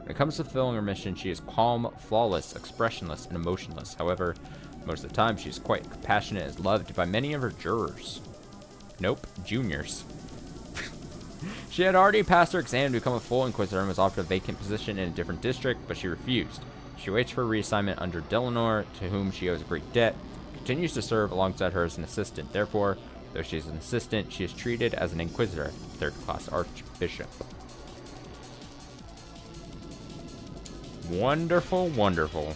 S1: When it comes to fulfilling her mission, she is calm, flawless, expressionless, and emotionless. However, most of the time, she is quite compassionate and is loved by many of her jurors. Nope, juniors. She had already passed her exam to become a full inquisitor and was offered a vacant position in a different district, but she refused. She waits for reassignment under Delanor, to whom she owes a great debt, continues to serve alongside her as an assistant. Therefore, though she is an assistant, she is treated as an inquisitor, third-class archbishop. Wonderful, wonderful.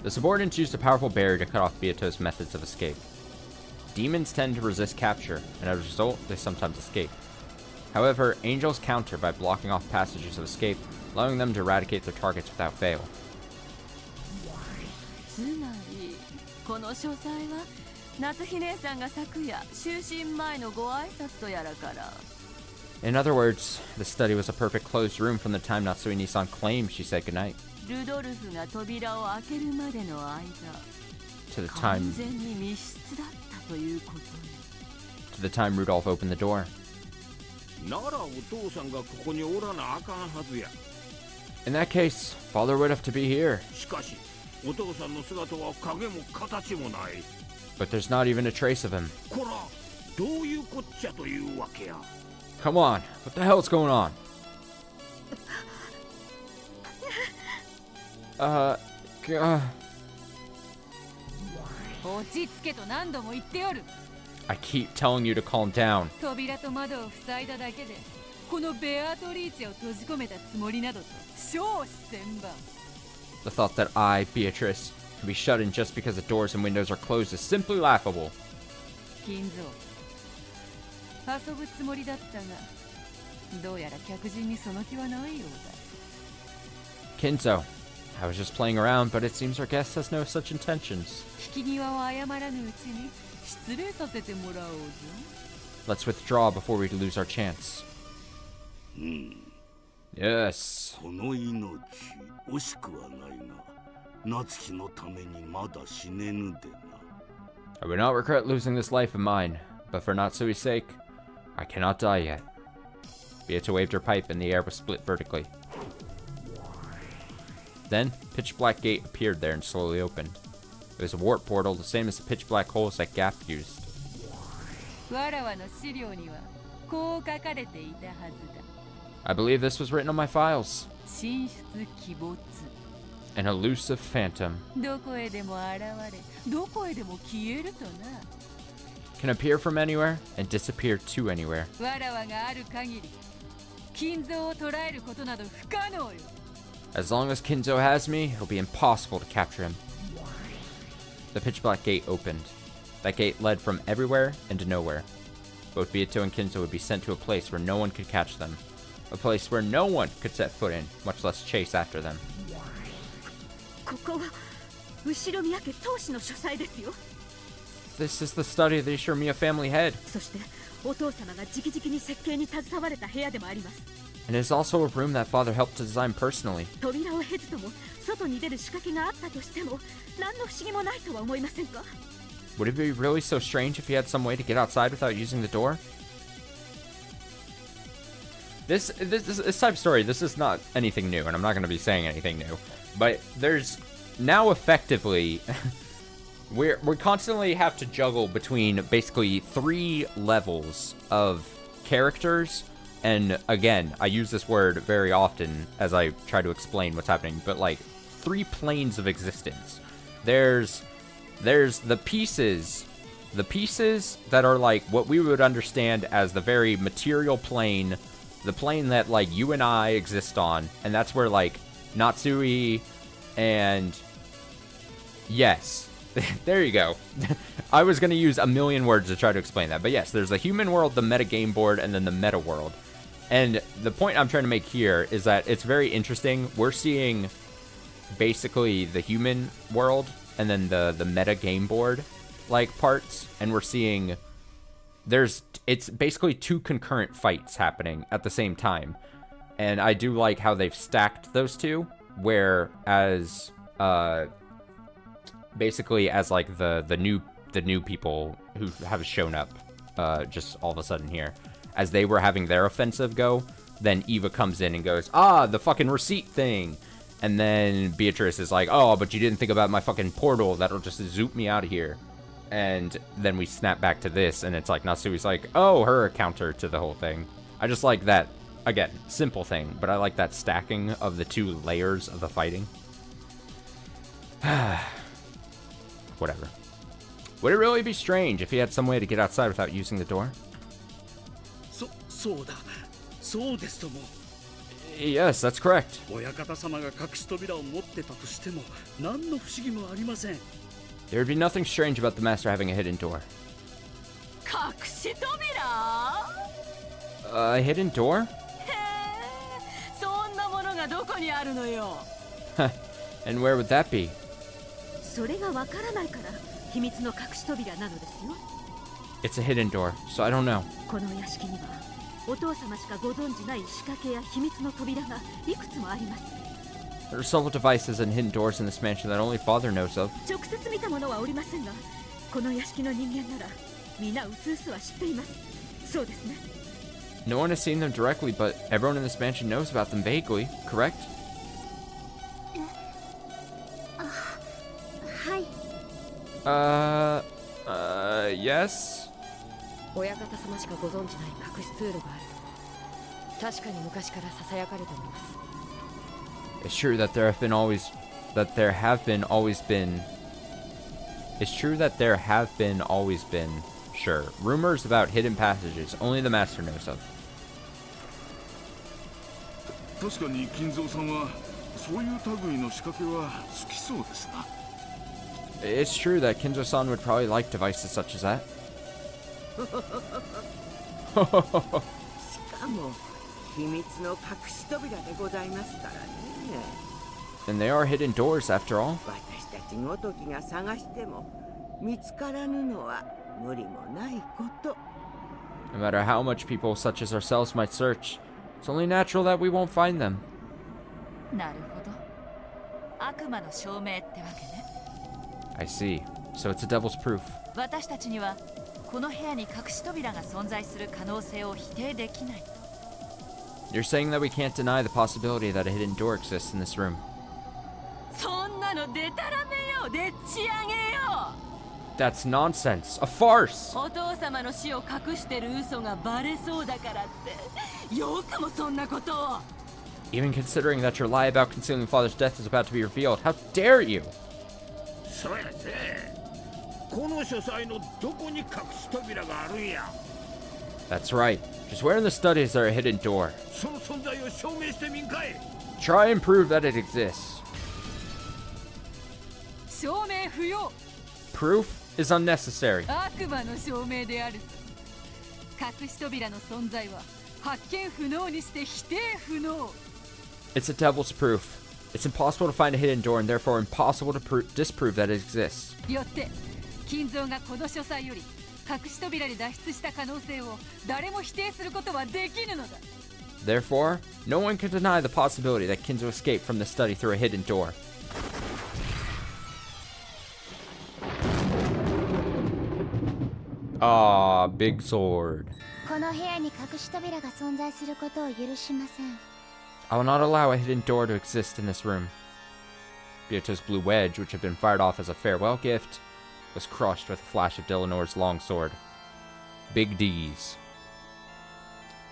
S1: The subordinates used a powerful barrier to cut off Beato's methods of escape. Demons tend to resist capture, and as a result, they sometimes escape. However, angels counter by blocking off passages of escape, allowing them to eradicate their targets without fail. In other words, this study was a perfect closed room from the time Natsui-Nissan claimed she said goodnight. To the time Rudolph opened the door. In that case, Father would have to be here. But there's not even a trace of him. Come on, what the hell's going on? I keep telling you to calm down. The thought that I, Beatrice, can be shut in just because the doors and windows are closed is simply laughable. Kinzo, I was just playing around, but it seems our guest has no such intentions. Let's withdraw before we lose our chance. Yes. I would not regret losing this life of mine, but for Natsui's sake, I cannot die yet. Beata waved her pipe and the air was split vertically. Then, pitch black gate appeared there and slowly opened. It was a warp portal, the same as the pitch black holes that Gap used. I believe this was written on my files. An elusive phantom. Can appear from anywhere and disappear to anywhere. As long as Kinzo has me, it'll be impossible to capture him. The pitch black gate opened. That gate led from everywhere into nowhere. Both Beato and Kinzo would be sent to a place where no one could catch them. A place where no one could set foot in, much less chase after them. This is the study of the Ishimiya family head. And it is also a room that Father helped to design personally. Would it be really so strange if he had some way to get outside without using the door? This type of story, this is not anything new, and I'm not going to be saying anything new. But there's now effectively... we constantly have to juggle between basically 3 levels of characters. And again, I use this word very often as I try to explain what's happening, but like 3 planes of existence. There's the pieces the pieces that are like what we would understand as the very material plane, the plane that like you and I exist on, and that's where like Natsui and yes, there you go. I was going to use a million words to try to explain that, but yes, there's the human world, the meta game board, and then the meta world. And the point I'm trying to make here is that it's very interesting. We're seeing basically the human world and then the meta game board like parts, and we're seeing it's basically two concurrent fights happening at the same time. And I do like how they've stacked those two, whereas basically as like the new people who have shown up just all of a sudden here, as they were having their offensive go, then Eva comes in and goes, the fucking receipt thing. And then Beatrice is like, oh, but you didn't think about my fucking portal that'll just zoop me out of here. And then we snap back to this, and it's like Natsui's like, oh, her counter to the whole thing. I just like that, again, simple thing, but I like that stacking of the two layers of the fighting. Whatever. Would it really be strange if he had some way to get outside without using the door? Yes, that's correct. There would be nothing strange about the master having a hidden door. A hidden door? And where would that be? It's a hidden door, so I don't know. There are several devices and hidden doors in this mansion that only Father knows of. No one has seen them directly, but everyone in this mansion knows about them vaguely, correct? Yes? It's true that there have been always been, sure, rumors about hidden passages only the master knows of. It's true that Kinzo-san would probably like devices such as that. And they are hidden doors after all. No matter how much people such as ourselves might search, it's only natural that we won't find them. I see. So it's a devil's proof. You're saying that we can't deny the possibility that a hidden door exists in this room. That's nonsense. A farce. Even considering that your lie about concealing Father's death is about to be revealed, how dare you? That's right. Just where in the study is there a hidden door? Try and prove that it exists. Proof is unnecessary. It's a devil's proof. It's impossible to find a hidden door and therefore impossible to disprove that it exists. Therefore, no one can deny the possibility that Kinzo escaped from the study through a hidden door. Ah, big sword. I will not allow a hidden door to exist in this room. Byaku's blue wedge, which had been fired off as a farewell gift, was crushed with a flash of Delanor's longsword. Big D's.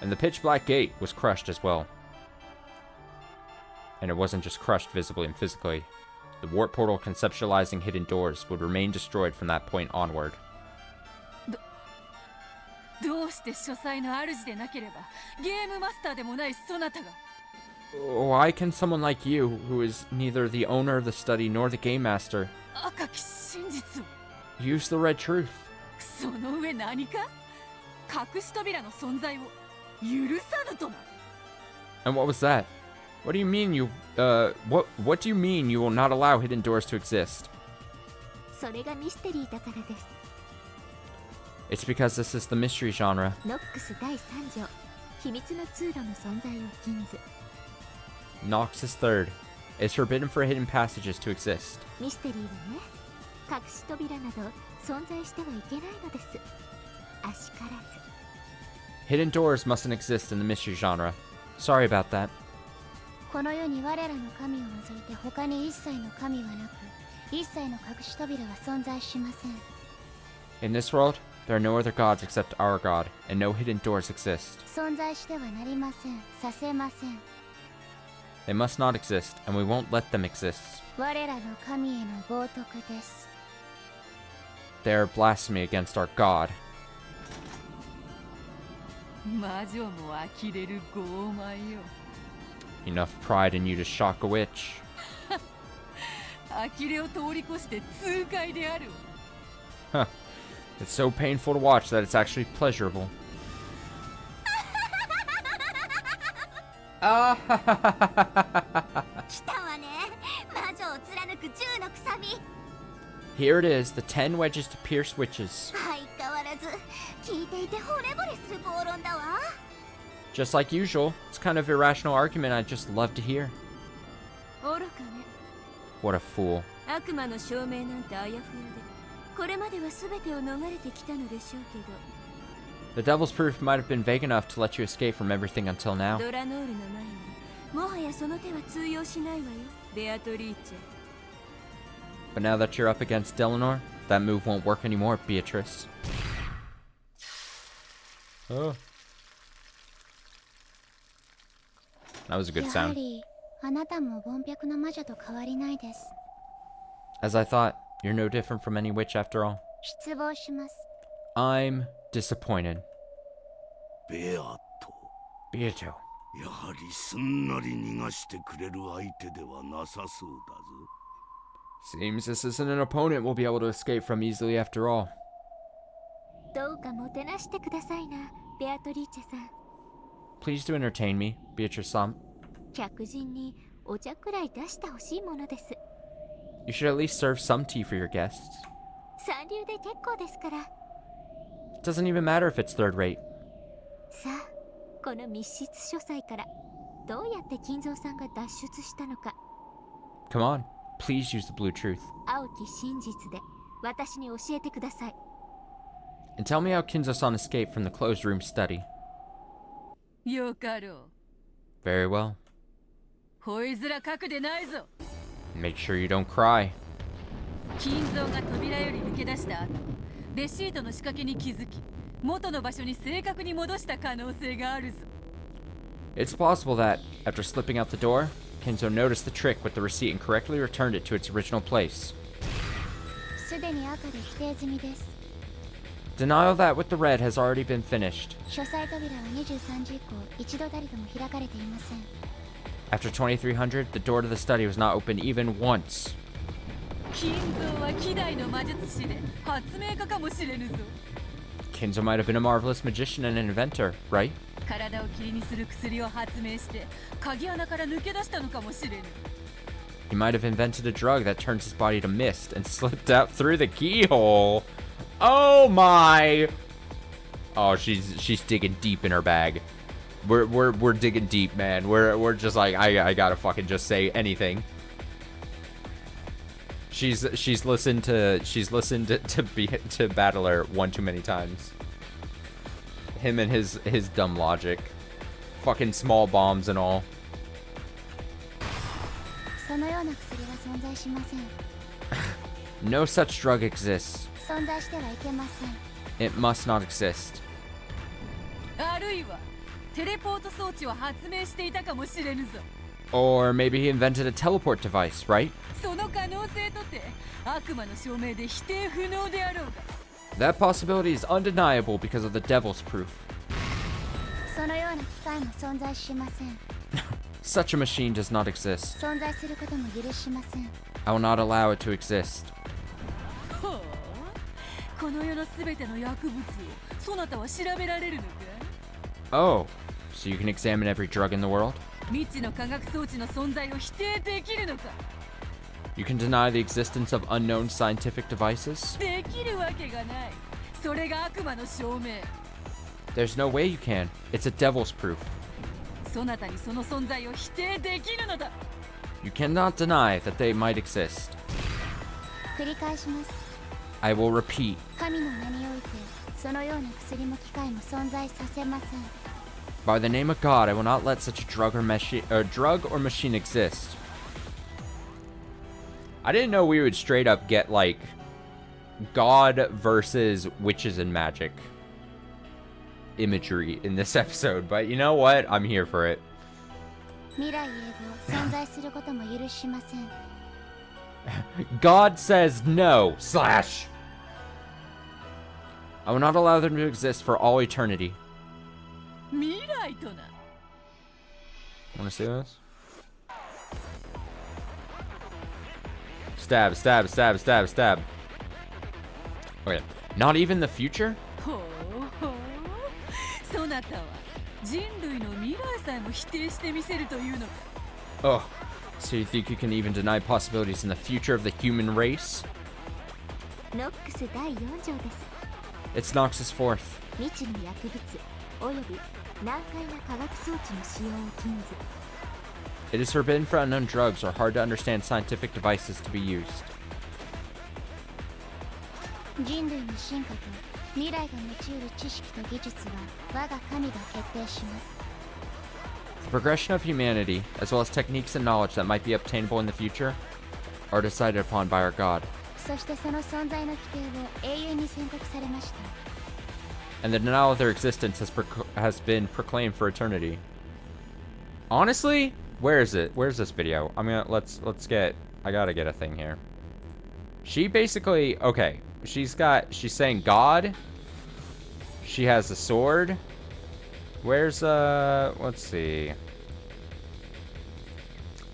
S1: And the pitch black gate was crushed as well. And it wasn't just crushed visibly and physically. The warp portal conceptualizing hidden doors would remain destroyed from that point onward.
S5: どうして書斎の主でなければゲームマスターでもないそなたが。
S1: Why can someone like you, who is neither the owner of the study nor the game master,
S5: 赤き真実を。
S1: use the red truth?
S5: その上何か隠し扉の存在を許さぬとな。
S1: And what was that? What do you mean what do you mean you will not allow hidden doors to exist?
S2: それがミステリーだからです。
S1: It's because this is the mystery genre.
S2: ノックス第3条、秘密の通路の存在を禁ず。
S1: Noxus third. It's forbidden for hidden passages to exist.
S2: ミステリーはね、隠し扉など存在してはいけないのです。あしからず。
S1: Hidden doors mustn't exist in the mystery genre. Sorry about that.
S16: この世に我らの神を除いて他に一切の神はなく、一切の隠し扉は存在しません。
S1: In this world, there are no other gods except our god, and no hidden doors exist.
S16: 存在してはなりません。させません。
S1: They must not exist, and we won't let them exist.
S16: 我らの神への冒涜です。
S1: They are blasphemy against our god.
S5: 魔女も呆れる傲慢よ。
S1: Enough pride in you to shock a witch.
S5: 呆れを通り越して痛快である。
S1: Huh. It's so painful to watch that it's actually pleasurable.
S4: 来たわね、魔女を貫く銃のくさび。
S1: Here it is, the 10 wedges to pierce witches.
S4: 相変わらず聞いていて惚れ惚れする暴論だわ。
S1: Just like usual, it's kind of irrational argument I'd just love to hear.
S5: 愚かね。
S1: What a fool.
S5: 悪魔の証明なんてあやふやで、これまでは全てを逃れてきたのでしょうけど。
S1: The devil's proof might have been vague enough to let you escape from everything until now.
S5: ドラノールの前にもはやその手は通用しないわよ、ベアトリーチェ。
S1: But now that you're up against Delanor, that move won't work anymore, Beatrice. Oh. That was a good
S16: やは
S1: sound.
S16: りあなたも凡白の魔女と変わりないです。
S1: As I thought, you're no different from any witch after all.
S16: 失望します。
S1: I'm disappointed.
S7: ベアト。
S1: Beato.
S7: やはりすんなり逃がしてくれる相手ではなさそうだぞ。
S1: Seems this isn't an opponent we'll be able to escape from easily after all.
S2: どうかもてなしてくださいな、ベアトリーチェさん。
S1: Please do entertain me, Beatrice-san.
S2: 客人にお茶くらい出してほしいものです。
S1: You should at least serve some tea for your guests.
S2: 三流で結構ですから。
S1: It doesn't even matter if it's third rate.
S2: さあ、この密室書斎からどうやって金蔵さんが脱出したのか。
S1: Come on, please use the blue truth.
S2: 青き真実で私に教えてください。
S1: And tell me how Kinzo-san escaped from the closed room study.
S5: よかろう。
S1: Very well.
S5: ほいずらかくでないぞ。
S1: Make sure you don't cry.
S5: 金蔵が扉より抜け出した後、レシートの仕掛けに気づき、元の場所に正確に戻した可能性があるぞ。
S1: It's possible that, after slipping out the door, Kinzo noticed the trick with the receipt and correctly returned it to its original place.
S16: すでに赤で否定済みです。
S1: Denial that with the red has already been finished.
S16: 書斎扉は23時以降一度たりとも開かれていません。
S1: After 2300, the door to the study was not opened even once.
S5: 金蔵は希代の魔術師で発明家かもしれぬぞ。
S1: Kinzo might have been a marvelous magician and an inventor, right?
S5: 体を霧にする薬を発明して鍵穴から抜け出したのかもしれぬ。
S1: He might have invented a drug that turns his body to mist and slipped out through the keyhole. Oh my! Oh, she's digging deep in her bag. We're digging deep, man. We're just like I gotta fucking just say anything. She's listened to Battler one too many times. Him and his dumb logic, fucking small bombs and all.
S16: そのような薬は存在しません。
S1: No such drug exists.
S16: 存在してはいけません。
S1: It must not exist.
S5: あるいはテレポート装置を発明していたかもしれぬぞ。
S1: Or maybe he invented a teleport device, right?
S5: その可能性とて悪魔の証明で否定不能であろうが。
S1: That possibility is undeniable because of the devil's proof.
S16: そのような機械も存在しません。
S1: Such a machine does not exist.
S16: 存在することも許しません。
S1: I will not allow it to exist.
S5: ほう、この世のすべての薬物をそなたは調べられるのか？
S1: Oh, so you can examine every drug in the world?
S5: 未知の科学装置の存在を否定できるのか？
S1: You can deny the existence of unknown scientific devices?
S5: できるわけがない。それが悪魔の証明。
S1: There's no way you can. It's a devil's proof.
S5: そなたにその存在を否定できるのだ。
S1: You cannot deny that they might exist.
S16: 繰り返します。
S1: I will repeat.
S16: 神の名において、そのような薬も機械も存在させません。
S1: By the name of God, I will not let such a drug or machine exist. I didn't know we would straight up get, like, God versus witches and magic imagery in this episode, but you know what? I'm here for it.
S16: 未来永劫存在することも許しません。
S1: God says no, slash. I will not allow them to exist for all eternity.
S5: 未来とな。
S1: Want to see this? Stab, stab, stab, stab, stab. Okay. Not even the future?
S5: ほうほう。そなたは人類の未来さえも否定してみせるというのか。
S1: Oh, so you think you can even deny possibilities in the future of the human race?
S2: ノックス第4条です。
S1: It's Noxus Fourth.
S2: 未知の薬物および難解な化学装置の使用を禁ず。
S1: It is forbidden for unknown drugs or hard to understand scientific devices to be used.
S16: 人類の進化と未来が持ち得る知識と技術は我が神が決定します。
S1: The progression of humanity, as well as techniques and knowledge that might be obtainable in the future, are decided upon by our God.
S16: そしてその存在の否定を永遠に宣告されました。
S1: And the denial of their existence has been proclaimed for eternity. Honestly, where is it? Where's this video? Let's get, I gotta get a thing here. She basically, okay, she's saying God. She has a sword. Where's, let's see.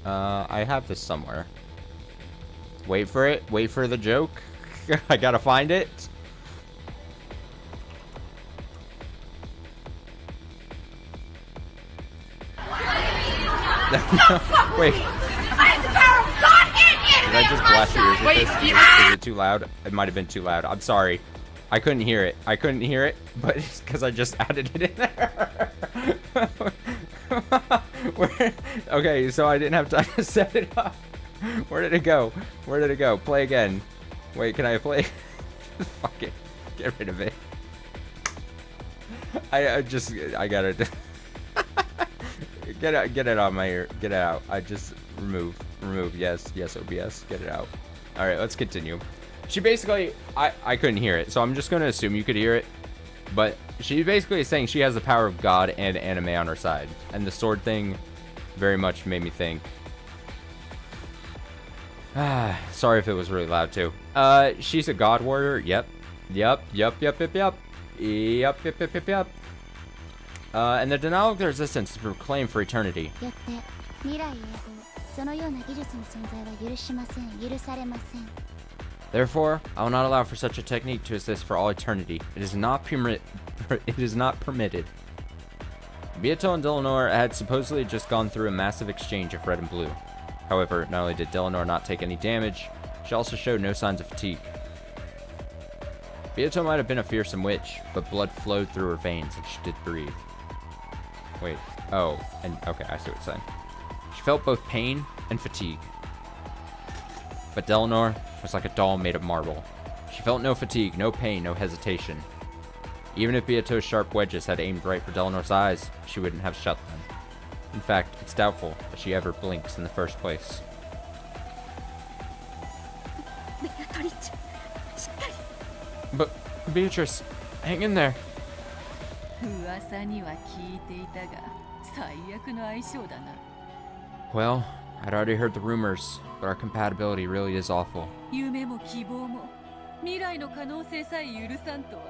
S1: I have this somewhere. Wait for it. Wait for the joke. I gotta find it. Wait. Did I just blast your ears with this? Is it too loud? It might have been too loud. I'm sorry. I couldn't hear it. I couldn't hear it, but it's because I just added it in there. Okay, so I didn't have time to set it up. Where did it go? Where did it go? Play again. Wait, can I play? Fuck it. Get rid of it. I gotta get it out my ear. Get it out. I just remove. Yes, OBS. Get it out. All right, let's continue. She basically, I couldn't hear it, so I'm just gonna assume you could hear it. But she basically is saying she has the power of God and anime on her side, and the sword thing very much made me think. Sorry if it was really loud too. She's a god warrior. Yep. And the denial of their existence is proclaimed for eternity.
S16: よって未来永劫そのような技術の存在は許しません。許されません。
S1: Therefore, I will not allow for such a technique to exist for all eternity. It is not permitted. Beato and Delanor had supposedly just gone through a massive exchange of red and blue. However, not only did Delanor not take any damage, she also showed no signs of fatigue. Beato might have been a fearsome witch, but blood flowed through her veins and she did breathe. Wait, oh, and okay, I see what it's saying. She felt both pain and fatigue. But Delanor was like a doll made of marble. She felt no fatigue, no pain, no hesitation. Even if Beato's sharp wedges had aimed right for Delanor's eyes, she wouldn't have shut them. In fact, it's doubtful that she ever blinks in the first place. But, Beatrice, hang in there.
S5: 噂には聞いていたが、最悪の相性だな。
S1: Well, I'd already heard the rumors, but our compatibility really is awful.
S5: 夢も希望も未来の可能性さえ許さんとは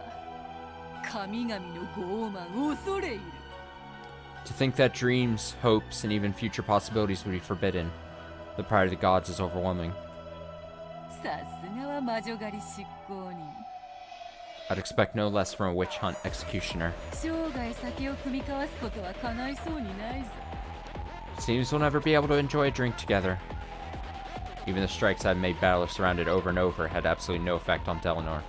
S5: 神々の傲慢恐れ入る。
S1: To think that dreams, hopes, and even future possibilities would be forbidden. The pride of the gods is overwhelming.
S5: さすがは魔女狩り執行人。
S1: I'd expect no less from a witch hunt executioner.
S5: 生涯酒を酌み交わすことは叶いそうにないぞ。
S1: Seems we'll never be able to enjoy a drink together. Even the strikes I'd made battle surrounded over and over had absolutely no effect on Delanor.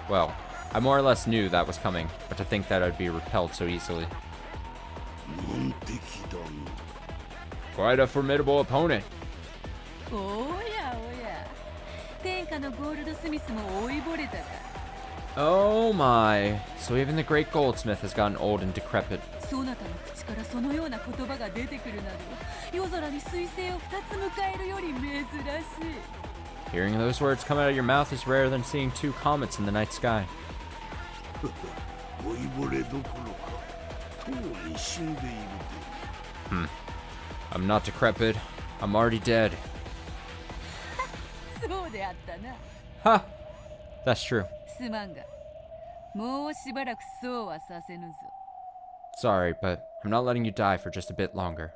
S1: Well, I more or less knew that was coming, but to think that I'd be repelled so easily. Quite a formidable opponent.
S5: おやおや、天下のゴールドスミスも老いぼれたか。
S1: Oh my. So even the great goldsmith has gotten old and decrepit.
S5: そなたの口からそのような言葉が出てくるなど、夜空に彗星を2つ迎えるより珍しい。
S1: Hearing those words come out of your mouth is rarer than seeing 2 comets in the night sky. I'm not decrepit. I'm already dead.
S5: そうであったな。
S1: Ha! That's true.
S5: すまんが、もうしばらくそうはさせぬぞ。
S1: Sorry, but I'm not letting you die for just a bit longer.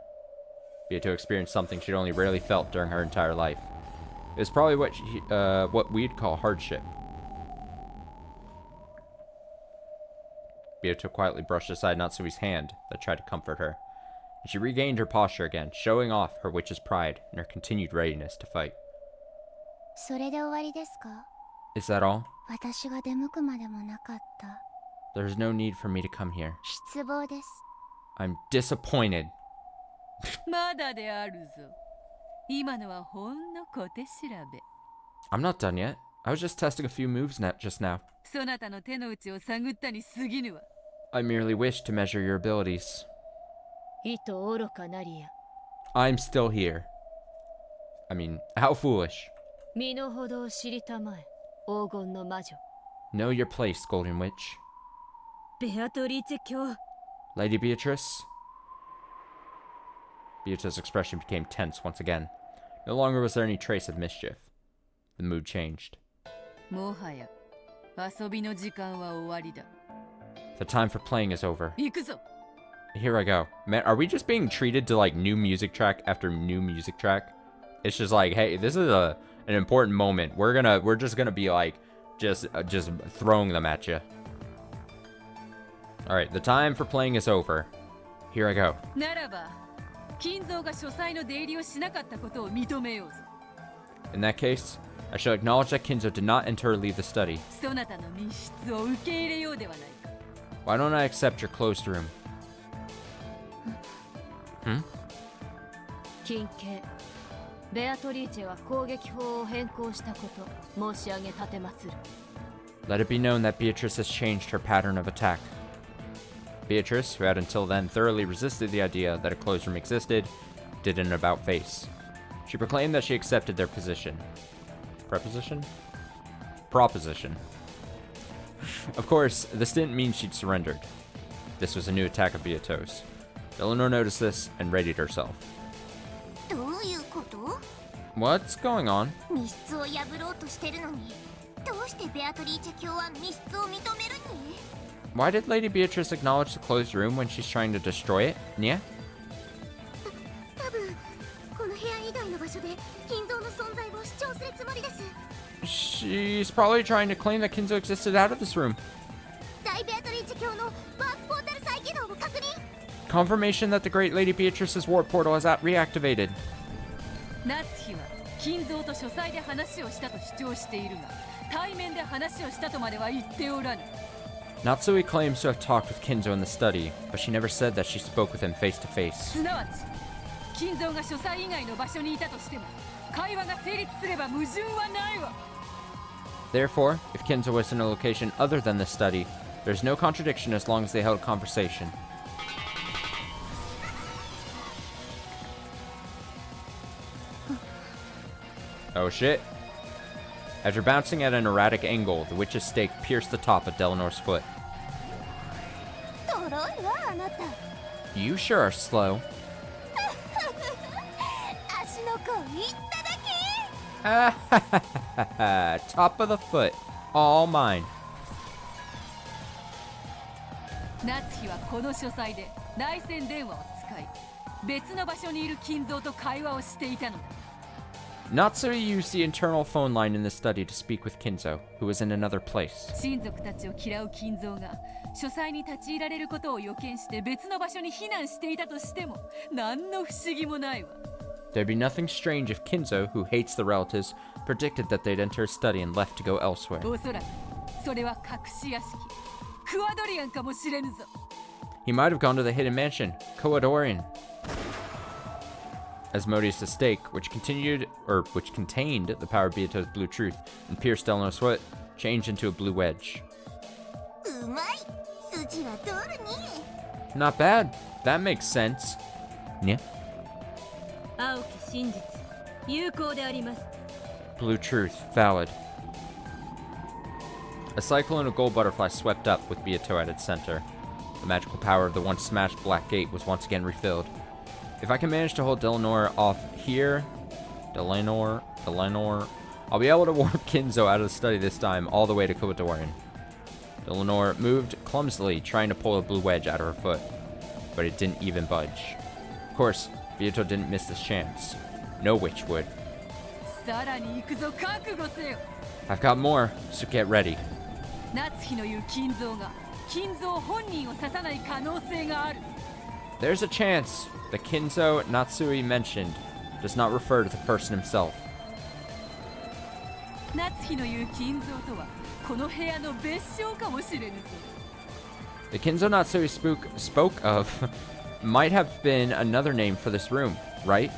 S1: Beato experienced something she'd only rarely felt during her entire life. It was probably what we'd call hardship. Beato quietly brushed aside Natsui's hand that tried to comfort her, and she regained her posture again, showing off her witch's pride and her continued readiness to fight.
S16: それで終わりですか?
S1: Is that all?
S16: 私が出向くまでもなかった。
S1: There's no need for me to come here.
S16: 失望です。
S1: I'm disappointed.
S5: まだであるぞ。今のはほんの小手調べ。
S1: I'm not done yet. I was just testing a few moves just now.
S5: そなたの手の内を探ったに過ぎぬわ。
S1: I merely wished to measure your abilities.
S13: いと愚かなりや。
S1: I'm still here. I mean, how foolish.
S13: 身の程を知りたまえ、黄金の魔女。
S1: Know your place, Golden Witch.
S13: ベアトリーチェ卿。
S1: Lady Beatrice? Beatrice's expression became tense once again. No longer was there any trace of mischief. The mood changed.
S5: もはや遊びの時間は終わりだ。
S1: The time for playing is over.
S5: 行くぞ。
S1: Here I go. Man, are we just being treated to like new music track after new music track? It's just like, hey, this is an important moment. We're just gonna be like, just throwing them at you. All right, the time for playing is over. Here I go.
S5: ならば、金蔵が書斎の出入りをしなかったことを認めようぞ。
S1: In that case, I shall acknowledge that Kinzo did not enter or leave the study.
S5: そなたの密室を受け入れようではないか。
S1: Why don't I accept your closed room? Hmm?
S13: 金系。ベアトリーチェは攻撃法を変更したこと申し上げ立てまつる。
S1: Let it be known that Beatrice has changed her pattern of attack. Beatrice, who had until then thoroughly resisted the idea that a closed room existed, did an about-face. She proclaimed that she accepted their position. Preposition? Proposition. Of course, this didn't mean she'd surrendered. This was a new attack of Beato's. Eleanor noticed this and readied herself.
S4: どういうこと?
S1: What's going on?
S4: 密室を破ろうとしてるのに、どうしてベアトリーチェ卿は密室を認めるに?
S1: Why did Lady Beatrice acknowledge the closed room when she's trying to destroy it? Nia?
S4: 多分この部屋以外の場所で金蔵の存在を主張するつもりです。
S1: She's probably trying to claim that Kinzo existed out of this room.
S4: 大ベアトリーチェ卿のワープポータル再起動を確認。
S1: Confirmation that the great Lady Beatrice's warp portal has reactivated.
S5: 夏日は金蔵と書斎で話をしたと主張しているが、対面で話をしたとまでは言っておらぬ。
S1: Natsui claims to have talked with Kinzo in the study, but she never said that she spoke with him face to face.
S5: すなわち、金蔵が書斎以外の場所にいたとしても、会話が成立すれば矛盾はないわ。
S1: Therefore, if Kinzo was in a location other than the study, there's no contradiction as long as they held a conversation. Oh shit. After bouncing at an erratic angle, the witch's stake pierced the top of Delanor's foot. You sure are slow. Top of the foot. All mine.
S5: 夏日はこの書斎で内線電話を使い、別の場所にいる金蔵と会話をしていたのだ。
S1: Natsuri used the internal phone line in the study to speak with Kinzo, who was in another place.
S5: 親族たちを嫌う金蔵が書斎に立ち入られることを予見して別の場所に避難していたとしても何の不思議もないわ。
S1: There'd be nothing strange if Kinzo, who hates the relatives, predicted that they'd enter a study and left to go elsewhere.
S5: おそらくそれは隠し屋敷、クワドリアンかもしれぬぞ。
S1: He might have gone to the hidden mansion, Koadorian. Asmodeus' stake, which contained the power of Beato's blue truth, and pierced Eleanor's foot, changed into a blue wedge. Not bad. That makes sense. Yeah. Blue truth, valid. A cyclone of gold butterflies swept up with Beato at its center. The magical power of the once smashed black gate was once again refilled. If I can manage to hold Delanor off here, Delanor, I'll be able to warp Kinzo out of the study this time, all the way to Koadorian. Delanor moved clumsily, trying to pull a blue wedge out of her foot, but it didn't even budge. Of course, Beato didn't miss this chance. No witch would. I've got more, so get ready. There's a chance the Kinzo Natsui mentioned does not refer to the person himself. The Kinzo Natsui spoke of might have been another name for this room, right?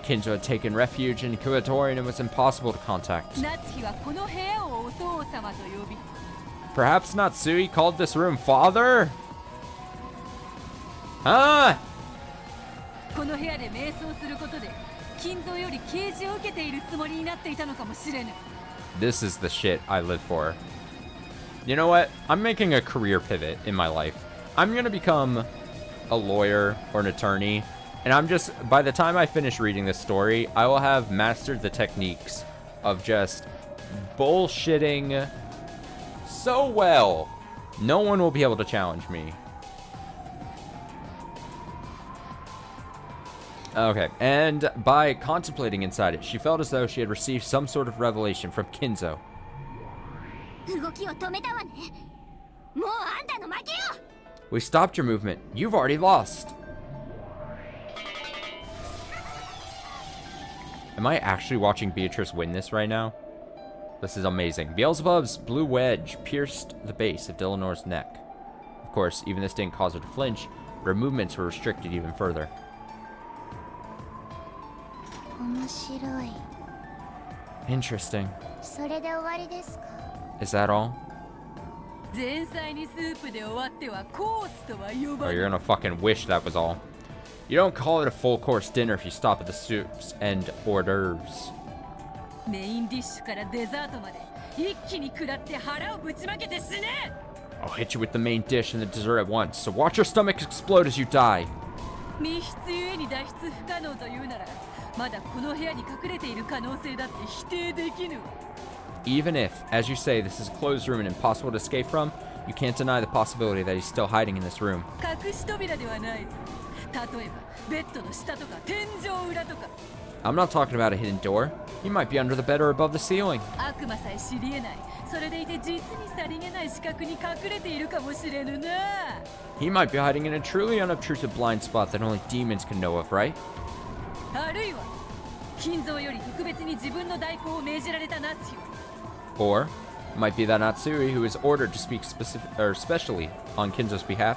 S1: Kinzo had taken refuge in Koadorian and was impossible to contact. Perhaps Natsui called this room Father? Huh? This is the shit I live for. You know what? I'm making a career pivot in my life. I'm gonna become a lawyer or an attorney, and by the time I finish reading this story, I will have mastered the techniques of just bullshitting so well, no one will be able to challenge me. Okay, and by contemplating inside it, she felt as though she had received some sort of revelation from Kinzo. We stopped your movement. You've already lost. Am I actually watching Beatrice win this right now? This is amazing. Beelzebub's blue wedge pierced the base of Delanor's neck. Of course, even this didn't cause her to flinch, but her movements were restricted even further. Interesting. Is that all? Oh, you're gonna fucking wish that was all. You don't call it a full course dinner if you stop at the soups and hors d'oeuvres. I'll hit you with the main dish and the dessert at once, so watch your stomach explode as you die. Even if, as you say, this is a closed room and impossible to escape from, you can't deny the possibility that he's still hiding in this room. I'm not talking about a hidden door. He might be under the bed or above the ceiling. He might be hiding in a truly unobtrusive blind spot that only demons can know of, right? Or it might be that Natsui who is ordered to speak specially on Kinzo's behalf.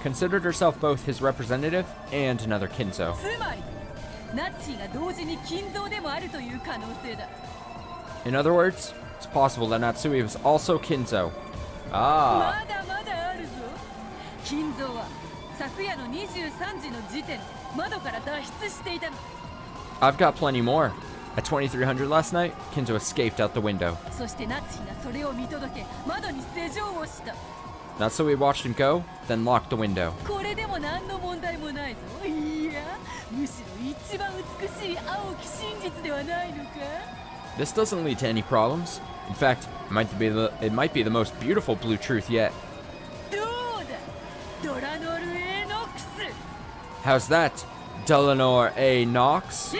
S1: Considered herself both his representative and another Kinzo. In other words, it's possible that Natsui was also Kinzo. Ah. I've got plenty more. At 2300 last night, Kinzo escaped out the window. Natsui watched him go, then locked the window.
S5: これでも何の問題もないぞ。いや、むしろ一番美しい青き真実ではないのか。
S1: This doesn't lead to any problems. In fact, it might be the most beautiful blue truth yet.
S5: どうだ、ドラノル・エノクス。
S1: How's that, Delanor A. Knox?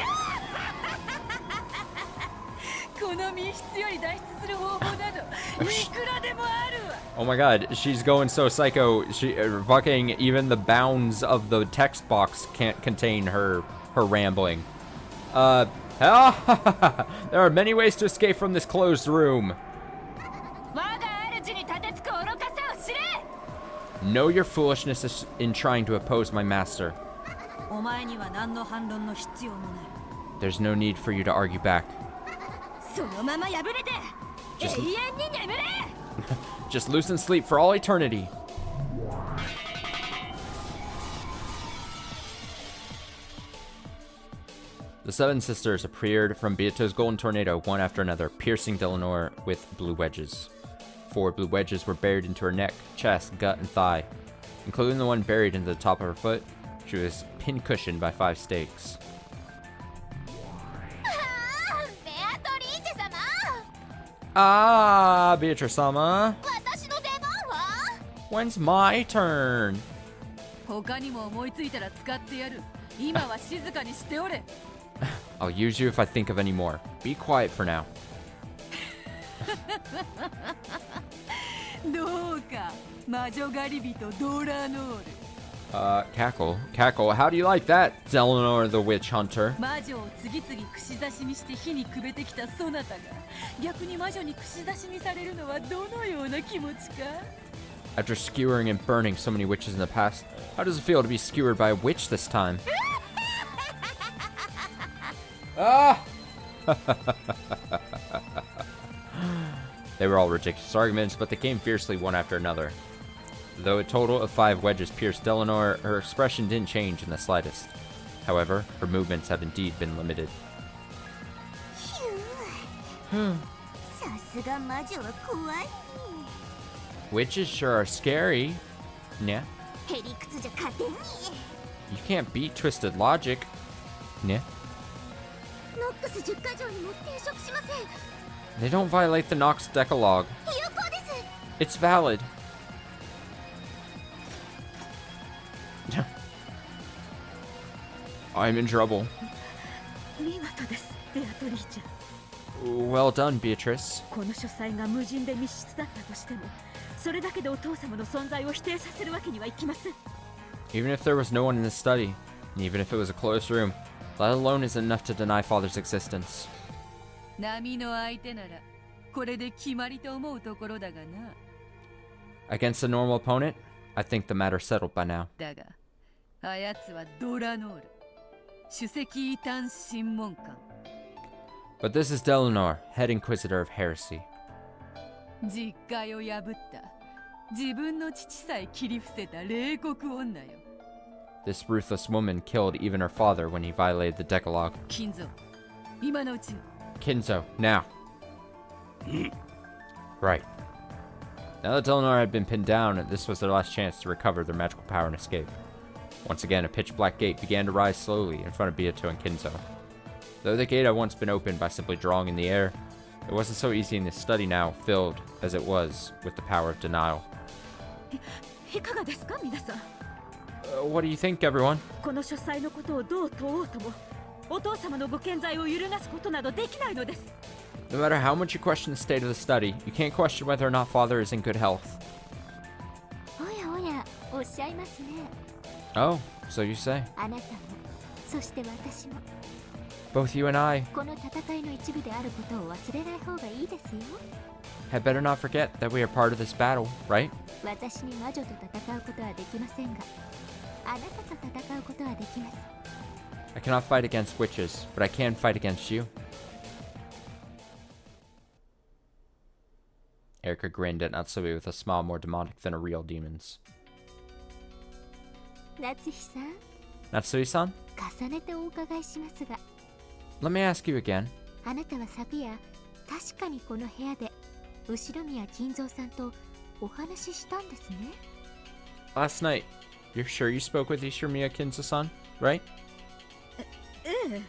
S5: この密室より脱出する方法などいくらでもあるわ。
S1: Oh my god, she's going so psycho. She fucking even the bounds of the text box can't contain her rambling. There are many ways to escape from this closed room. Know your foolishness is in trying to oppose my master. There's no need for you to argue back. Just loosen sleep for all eternity. The seven sisters appeared from Beato's golden tornado one after another, piercing Delanor with blue wedges. 4 blue wedges were buried into her neck, chest, gut, and thigh. Including the one buried into the top of her foot, she was pin-cushioned by 5 stakes. Ah, Beatrice-sama. When's my turn?
S5: 他にも思いついたら使ってやる。今は静かにしておれ。
S1: I'll use you if I think of any more. Be quiet for now.
S5: どうか、魔女狩り人ドラノール。
S1: Cackle, how do you like that, Delanor the Witch Hunter?
S5: 魔女を次々串刺しにして火にくべてきたそなたが逆に魔女に串刺しにされるのはどのような気持ちか
S1: After skewering and burning so many witches in the past, how does it feel to be skewered by a witch this time? Ah! They were all ridiculous arguments, but they came fiercely one after another. Though a total of 5 wedges pierced Delanor, her expression didn't change in the slightest. However, her movements have indeed been limited. Witches sure are scary. Yeah. You can't beat twisted logic. Yeah. They don't violate the Nox Decalogue. It's valid. I'm in trouble. Well done, Beatrice.
S13: この書斎が無人で密室だったとしても、それだけでお父様の存在を否定させるわけにはいきません。
S1: Even if there was no one in this study, and even if it was a closed room, that alone isn't enough to deny Father's existence.
S5: 波の相手ならこれで決まりと思うところだがな。
S1: Against a normal opponent, I think the matter's settled by now.
S5: だが、あやつはドラノール、首席異端審問官。
S1: But this is Delanor, head inquisitor of heresy.
S5: 実戒を破った自分の父さえ切り伏せた冷酷女よ。
S1: This ruthless woman killed even her father when he violated the Decalogue.
S5: 金蔵、今のうちに。
S1: Kinzo, now. Right. Now that Delanor had been pinned down, this was their last chance to recover their magical power and escape. Once again, a pitch-black gate began to rise slowly in front of Beato and Kinzo. Though the gate had once been opened by simply drawing in the air, it wasn't so easy in this study now, filled, as it was, with the power of denial. What do you think, everyone?
S13: この書斎のことをどう問おうとも、お父様のご健在を揺るがすことなどできないのです。
S1: No matter how much you question the state of the study, you can't question whether or not Father is in good health.
S2: おやおや、おっしゃいますね。
S1: Oh, so you say.
S2: あなたも、そして私も。
S1: Both you and I
S2: この戦いの一部であることを忘れない方がいいですよ。
S1: had better not forget that we are part of this battle, right?
S2: 私に魔女と戦うことはできませんが、あなたと戦うことはできます。
S1: I cannot fight against witches, but I can fight against you. Erica grinned at Natsui with a smile more demonic than a real demon's.
S2: 夏日さん。
S1: Natsui-san?
S2: 重ねてお伺いしますが。
S1: Let me ask you again.
S2: あなたは昨夜、確かにこの部屋で、後宮金蔵さんとお話ししたんですね。
S1: Last night, you're sure you spoke with Ishimiya Kinzo-san, right?
S13: ええ。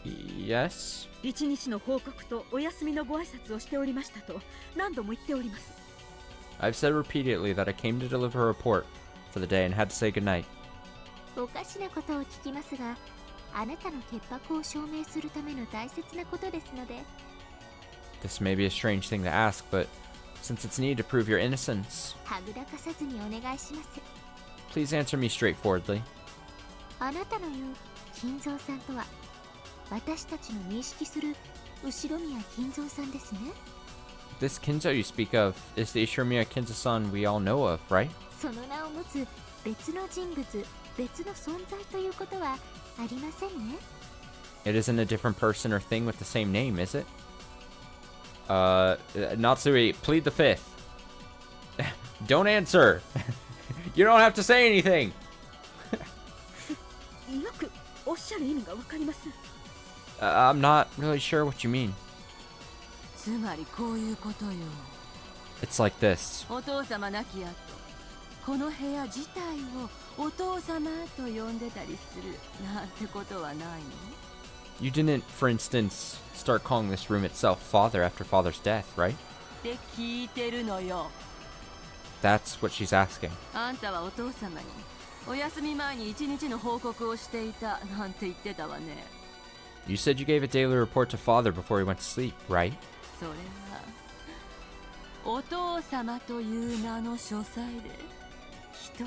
S1: Yes?
S13: 一日の報告とお休みのご挨拶をしておりましたと何度も言っております。
S1: I've said repeatedly that I came to deliver a report for the day and had to say goodnight.
S2: おかしなことを聞きますが、あなたの潔白を証明するための大切なことですので。
S1: This may be a strange thing to ask, but since it's needed to prove your innocence,
S2: はぐらかさずにお願いします。
S1: please answer me straightforwardly.
S2: あなたの言う金蔵さんとは、私たちの認識する後宮金蔵さんですね。
S1: This Kinzo you speak of is the Ishimiya Kinzo-san we all know of, right?
S2: その名を持つ別の人物、別の存在ということはありませんね。
S1: It isn't a different person or thing with the same name, is it? Natsui, plead the fifth. Don't answer. You don't have to say anything.
S13: よくおっしゃる意味がわかります。
S1: I'm not really sure what you mean.
S5: つまりこういうことよ。
S1: It's like this.
S5: お父様亡き後、この部屋自体をお父様と呼んでたりするなんてことはないの？
S1: You didn't, for instance, start calling this room itself Father after Father's death, right?
S5: って聞いてるのよ。
S1: That's what she's asking.
S5: あんたはお父様にお休み前に一日の報告をしていたなんて言ってたわね。
S1: You said you gave a daily report to Father before he went to sleep, right?
S5: それはお父様という名の書斎で一人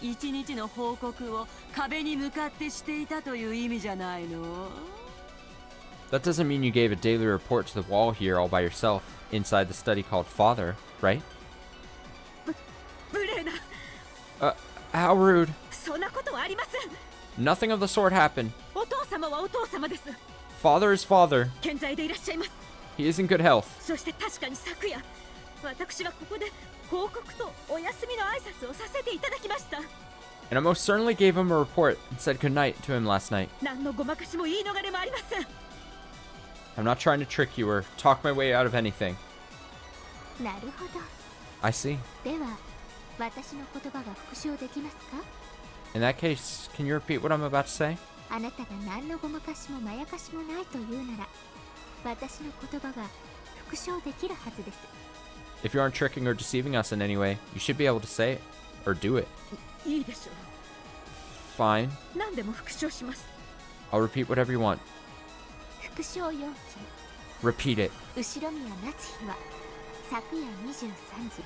S5: 一日の報告を壁に向かってしていたという意味じゃないの？
S1: That doesn't mean you gave a daily report to the wall here all by yourself inside the study called Father, right?
S13: 無礼な。
S1: How rude.
S13: そんなことはありません。
S1: Nothing of the sort happened.
S13: お父様はお父様です。
S1: Father is Father.
S13: 健在でいらっしゃいます。
S1: He is in good health.
S13: そして確かに昨夜、私はここで報告とお休みの挨拶をさせていただきました。
S1: And I most certainly gave him a report and said goodnight to him last night.
S13: 何のごまかしも言い逃れもありません。
S1: I'm not trying to trick you or talk my way out of anything.
S2: なるほど。
S1: I see.
S2: では、私の言葉が復唱できますか？
S1: In that case, can you repeat what I'm about to say?
S2: あなたが何のごまかしもまやかしもないというなら、私の言葉が復唱できるはずです。
S1: If you aren't tricking or deceiving us in any way, you should be able to say it. Or do it.
S13: いいでしょう。
S1: Fine.
S13: 何でも復唱します。
S1: I'll repeat whatever you want.
S2: 復唱要求。
S1: Repeat it.
S2: 後宮夏日は昨夜23時。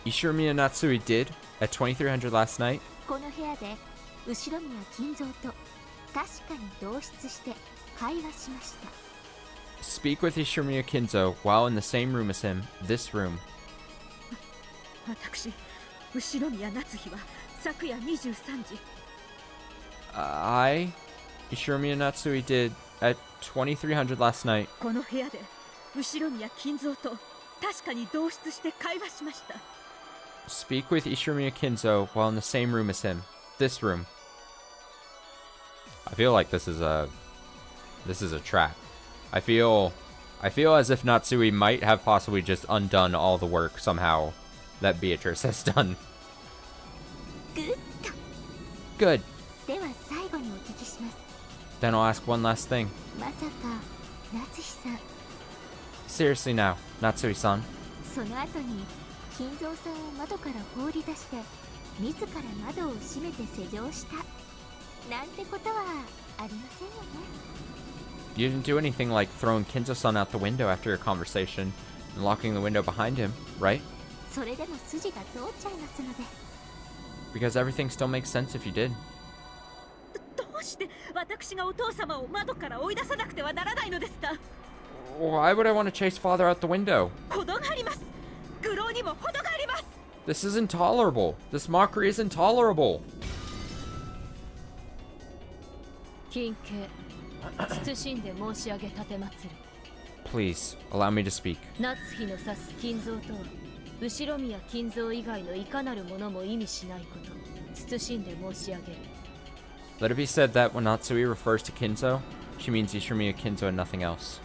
S1: Ishimiya Natsui did, at 2300 last night,
S2: この部屋で後宮金蔵と確かに同室して会話しました。
S1: speak with Ishimiya Kinzo while in the same room as him, this room.
S13: 私、後宮夏日は昨夜23時。
S1: I, Ishimiya Natsui did, at 2300 last night,
S13: この部屋で後宮金蔵と確かに同室して会話しました。
S1: speak with Ishimiya Kinzo while in the same room as him, this room. I feel like this is a trap. I feel as if Natsui might have possibly just undone all the work somehow that Beatrice has done. Good.
S2: では最後にお聞きします。
S1: Then I'll ask one last thing.
S2: まさか夏日さん、
S1: Seriously now, Natsui-san.
S2: その後に金蔵さんを窓から放り出して自ら窓を閉めて施錠したなんてことはありませんよね。
S1: You didn't do anything like throwing Kinzo-san out the window after your conversation and locking the window behind him, right?
S2: それでも筋が通っちゃいますので。
S1: Because everything still makes sense if you did.
S13: どうして私がお父様を窓から追い出さなくてはならないのですか？
S1: Why would I want to chase father out the window?
S13: 程があります。愚弄にも程があります。
S1: This is intolerable. This mockery is intolerable.
S9: 金慶、謹んで申し上げ奉る。
S1: Please, allow me to speak.
S9: 夏日の指す金蔵とは、後宮金蔵以外のいかなるものも意味しないこと、謹んで申し上げる。
S1: Let it be said that when Natsui refers to Kinzo, she means Ishimiya Kinzo and nothing else.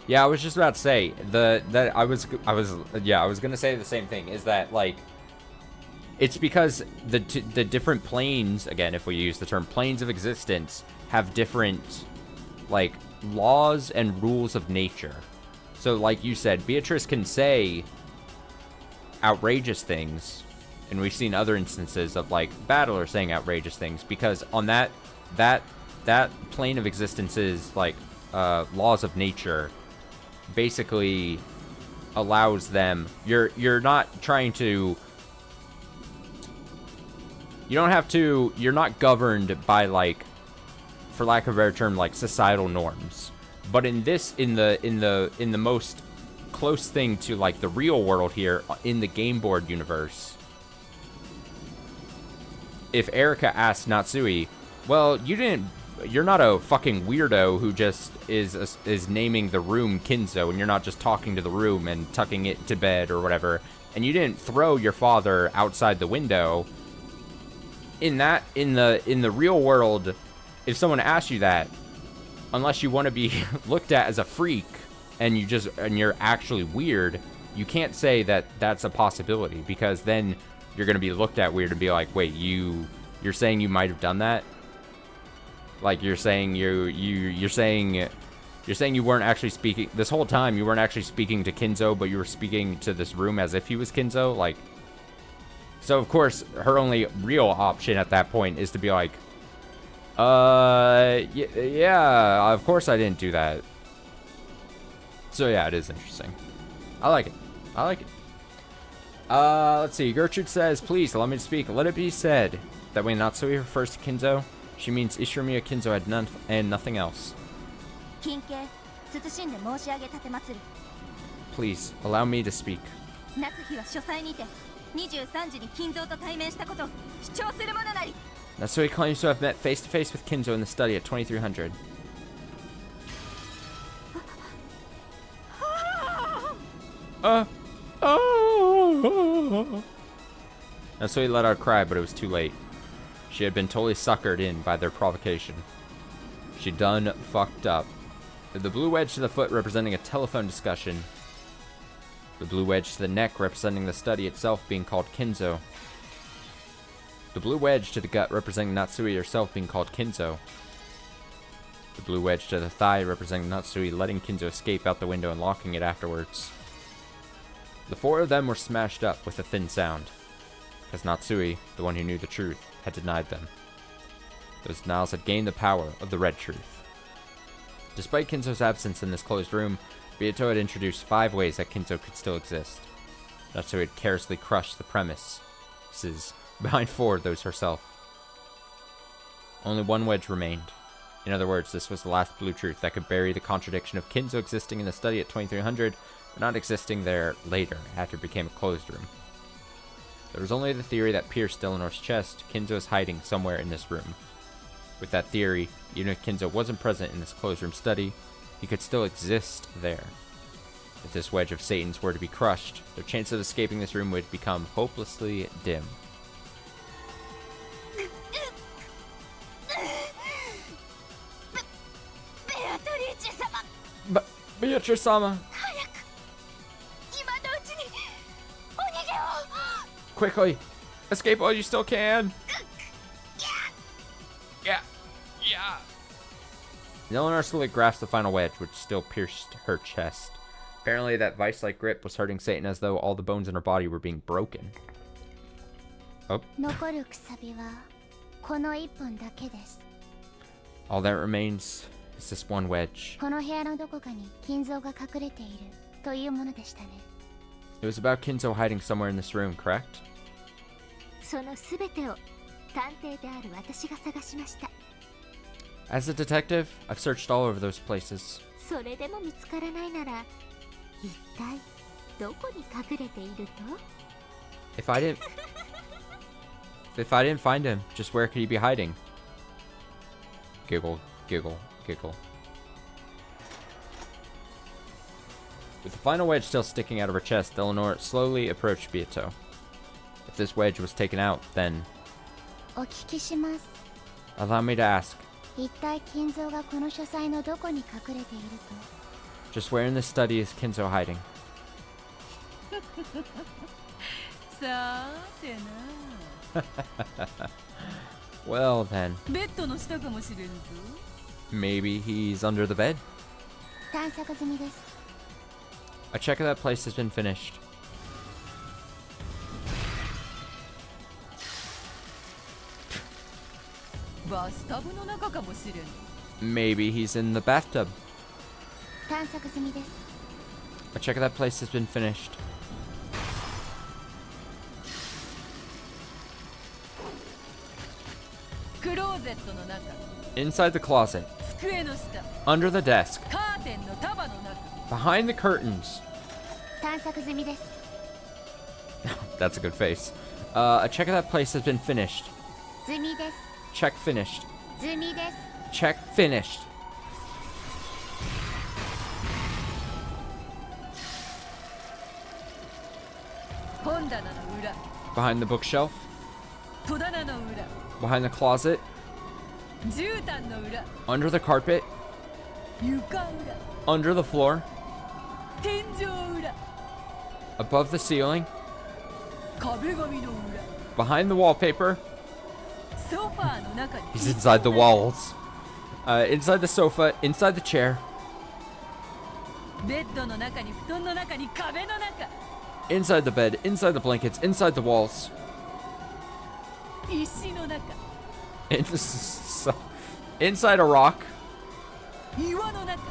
S1: Yeah, I was just about to say I was gonna say the same thing. Is that like it's because the different planes, again, if we use the term planes of existence, have different like laws and rules of nature. So like you said, Beatrice can say outrageous things, and we've seen other instances of like Battler saying outrageous things because on that plane of existence's like laws of nature basically allows them. You're not trying to. You don't have to. You're not governed by like, for lack of a better term, like societal norms. But in this, in the most close thing to like the real world here in the game board universe, if Erika asks Natsui, well, you're not a fucking weirdo who just is naming the room Kinzo, and you're not just talking to the room and tucking it to bed or whatever, and you didn't throw your father outside the window. In the real world, if someone asks you that, unless you want to be looked at as a freak and you're actually weird, you can't say that that's a possibility, because then you're going to be looked at weird and be like, wait, you're saying you might have done that? Like you're saying you're saying you weren't actually speaking this whole time, you weren't actually speaking to Kinzo, but you were speaking to this room as if he was Kinzo, like. So of course her only real option at that point is to be like, yeah, of course I didn't do that. So yeah, it is interesting. I like it. Let's see. Gertrude says, please allow me to speak. Let it be said that when Natsui refers to Kinzo, she means Ishinomiya Kinzo had none and nothing else. Please allow me to speak. Natsui claims to have met face to face with Kinzo in the study at 2300. Natsui let out a cry, but it was too late. She had been totally suckered in by their provocation. She done fucked up. The blue wedge to the foot representing a telephone discussion. The blue wedge to the neck representing the study itself being called Kinzo. The blue wedge to the gut representing Natsui herself being called Kinzo. The blue wedge to the thigh representing Natsui letting Kinzo escape out the window and locking it afterwards. The four of them were smashed up with a thin sound, because Natsui, the one who knew the truth, had denied them. Those denials had gained the power of the red truth. Despite Kinzo's absence in this closed room, Beato had introduced 5 ways that Kinzo could still exist. Natsui had carelessly crushed the premises behind 4 of those herself. Only 1 wedge remained. In other words, this was the last blue truth that could bury the contradiction of Kinzo existing in the study at 2300, but not existing there later, after it became a closed room. There was only the theory that pierced Delanor's chest. Kinzo is hiding somewhere in this room. With that theory, even if Kinzo wasn't present in this closed room study, he could still exist there. If this wedge of Satan's were to be crushed, their chance of escaping this room would become hopelessly dim. Beatrice-sama! Quickly! Escape while you still can! Yeah! Eleanor slowly grasped the final wedge, which still pierced her chest. Apparently that vice-like grip was hurting Satan as though all the bones in her body were being broken. Oh. All that remains is this one wedge. It was about Kinzo hiding somewhere in this room, correct? As a detective, I've searched all over those places. If I didn't find him, just where could he be hiding? Giggle, giggle, giggle. With the final wedge still sticking out of her chest, Eleanor slowly approached Beato. If this wedge was taken out, then... Allow me to ask. Just Just where in the study is Kinzo hiding?
S5: さてな。
S1: Well then.
S5: ベッドの下かもしれんぞ。
S1: Maybe he's under the bed?
S16: 探索済みです。
S1: A check of that place has been finished.
S5: バスタブの中かもしれん。
S1: Maybe he's in the bathtub.
S16: 探索済みです。
S1: A check of that place has been finished.
S5: クローゼットの中。
S1: Inside the closet.
S5: 机の下。
S1: Under the desk.
S5: カーテンの束の中。
S1: Behind the curtains.
S16: 探索済みです。
S1: That's a good face. A check of that place has been finished.
S16: 済みです。
S1: Check finished.
S16: 済みです。
S1: Check finished.
S5: 本棚の裏。
S1: Behind the bookshelf.
S5: 戸棚の裏。
S1: Behind the closet.
S5: 絨毯の裏。
S1: Under the carpet.
S5: 床裏。
S1: Under the floor.
S5: 天井裏。
S1: Above the ceiling.
S5: 壁紙の裏。
S1: Behind the wallpaper.
S5: ソファーの中に。
S1: He's inside the walls. Inside the sofa. Inside the chair.
S5: ベッドの中に布団の中に壁の中。
S1: Inside the bed. Inside the blankets. Inside the walls.
S5: 石の中。
S1: Inside a rock.
S5: 岩の中。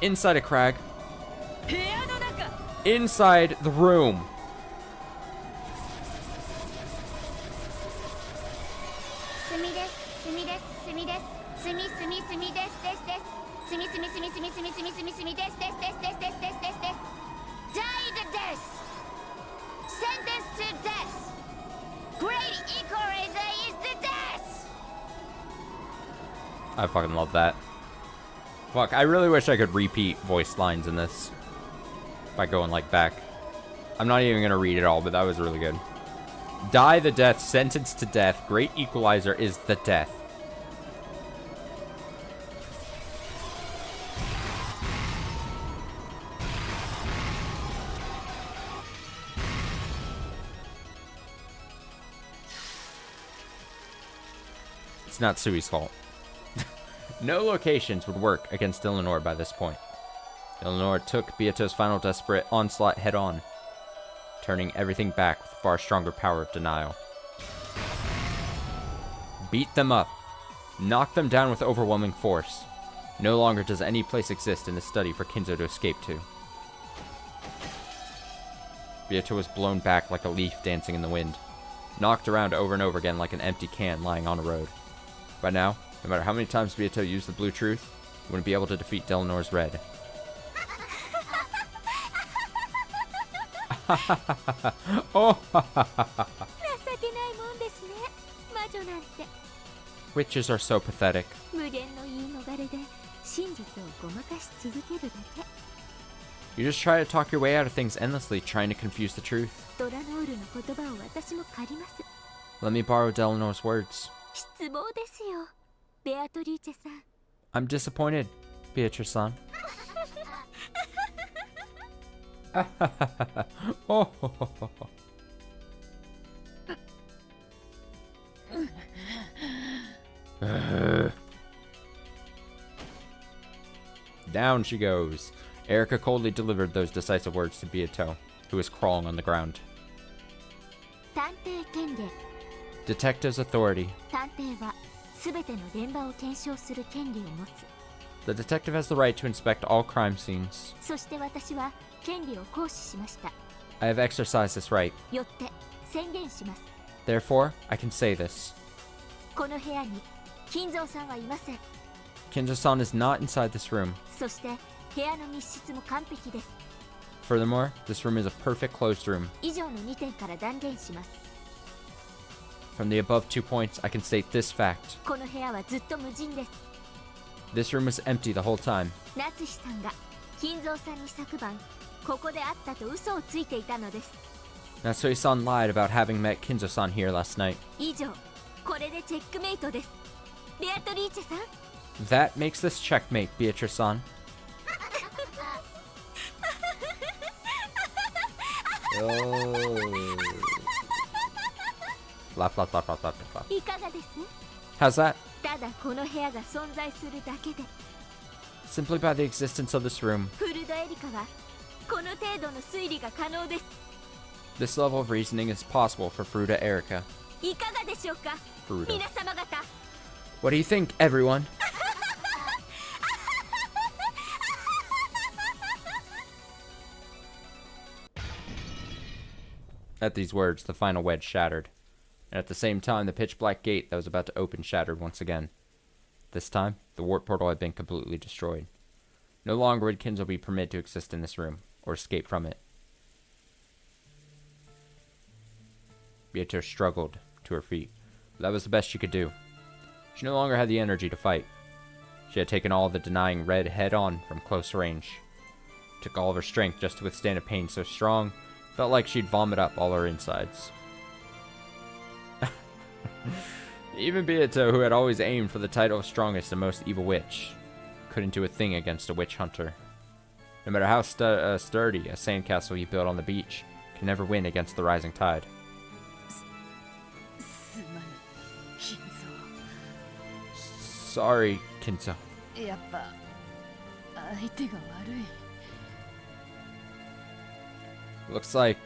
S1: Inside a crag.
S5: 部屋の中。
S1: Inside the room.
S16: 済みです。済みです。済みです。済み済み済みですですです。済み済み済み済み済み済み済み済みですですですですですですですです。Died death. Sentence to death. Great equalizer is the death.
S1: I fucking love that. Fuck, I really wish I could repeat voice lines in this. By going like back. I'm not even gonna read it all, but that was really good. Die the death, sentenced to death. Great equalizer is the death. It's not Sui's fault. No locations would work against Eleanor by this point. Eleanor took Beato's final desperate onslaught head-on, turning everything back with far stronger power of denial. Beat them up. Knock them down with overwhelming force. No longer does any place exist in the study for Kinzo to escape to. Beato was blown back like a leaf dancing in the wind, knocked around over and over again like an empty can lying on a road. By now, no matter how many times Beato used the blue truth, he wouldn't be able to defeat Delanor's red. Oh, witches are so pathetic. You just try to talk your way out of things endlessly, trying to confuse the truth. Let me borrow Delanor's words. I'm disappointed, Beatrice-san. Oh. Down she goes. Erica coldly delivered those decisive words to Beato, who was crawling on the ground. Detective's authority. The detective has the right to inspect all crime scenes. I have exercised this right. Therefore, I can say this. Kinzo-san is not inside this room. Furthermore, this room is a perfect closed room. From the above 2 points, I can state this fact. This room was empty the whole time. Natsui-san lied about having met Kinzo-san here last night. That makes this checkmate, Beatrice-san. Oh. Laugh, laugh, laugh, laugh, laugh, laugh.
S2: いかがです？
S1: How's that?
S2: ただこの部屋が存在するだけで
S1: Simply by the existence of this room,
S2: フルドエリカはこの程度の推理が可能です。
S1: this level of reasoning is possible for Fruta Erica.
S2: いかがでしょうか
S1: Fruta.
S2: 皆様方。
S1: What do you think, everyone? At these words, the final wedge shattered, and at the same time, the pitch-black gate that was about to open shattered once again. This time, the warp portal had been completely destroyed. No longer would Kinzo be permitted to exist in this room, or escape from it. Beatrice struggled to her feet, but that was the best she could do. She no longer had the energy to fight. She had taken all the denying red head-on from close range. It took all of her strength just to withstand a pain so strong, felt like she'd vomit up all her insides. Even Beato, who had always aimed for the title of strongest and most evil witch, couldn't do a thing against a witch hunter. No matter how sturdy a sandcastle he built on the beach, can never win against the rising tide. Sorry, Kinzo.
S15: やっぱ相手が悪い。
S1: Looks like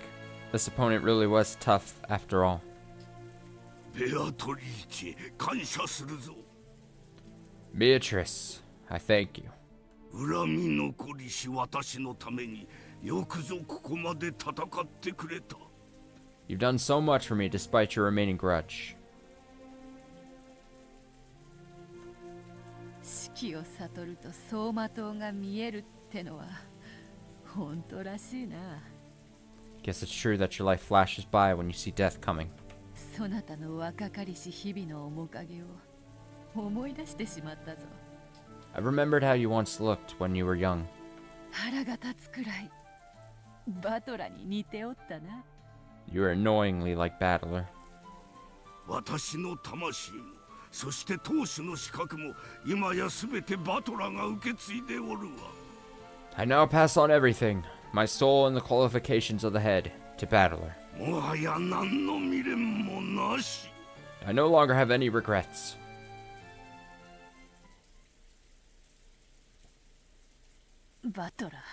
S1: this opponent really was tough after all.
S7: ベアトリーチェ、感謝するぞ。
S1: Beatrice, I thank you.
S7: 恨み残りし私のためによくぞここまで戦ってくれた。
S1: You've done so much for me despite your remaining grudge.
S15: 死期を悟ると走馬灯が見えるってのは本当らしいな。
S1: Guess it's true that your life flashes by when you see death coming.
S15: そなたの若かりし日々の面影を思い出してしまったぞ。
S1: I've remembered how you once looked when you were young.
S15: 腹が立つくらいバトラに似ておったな。
S1: You were annoyingly like Battler.
S7: 私の魂も、そして当主の資格も今やすべてバトラが受け継いでおるわ。
S1: I now pass on everything, my soul and the qualifications of the head, to Battler.
S7: もはや何の未練もなし。
S1: I no longer have any regrets.
S15: バトラ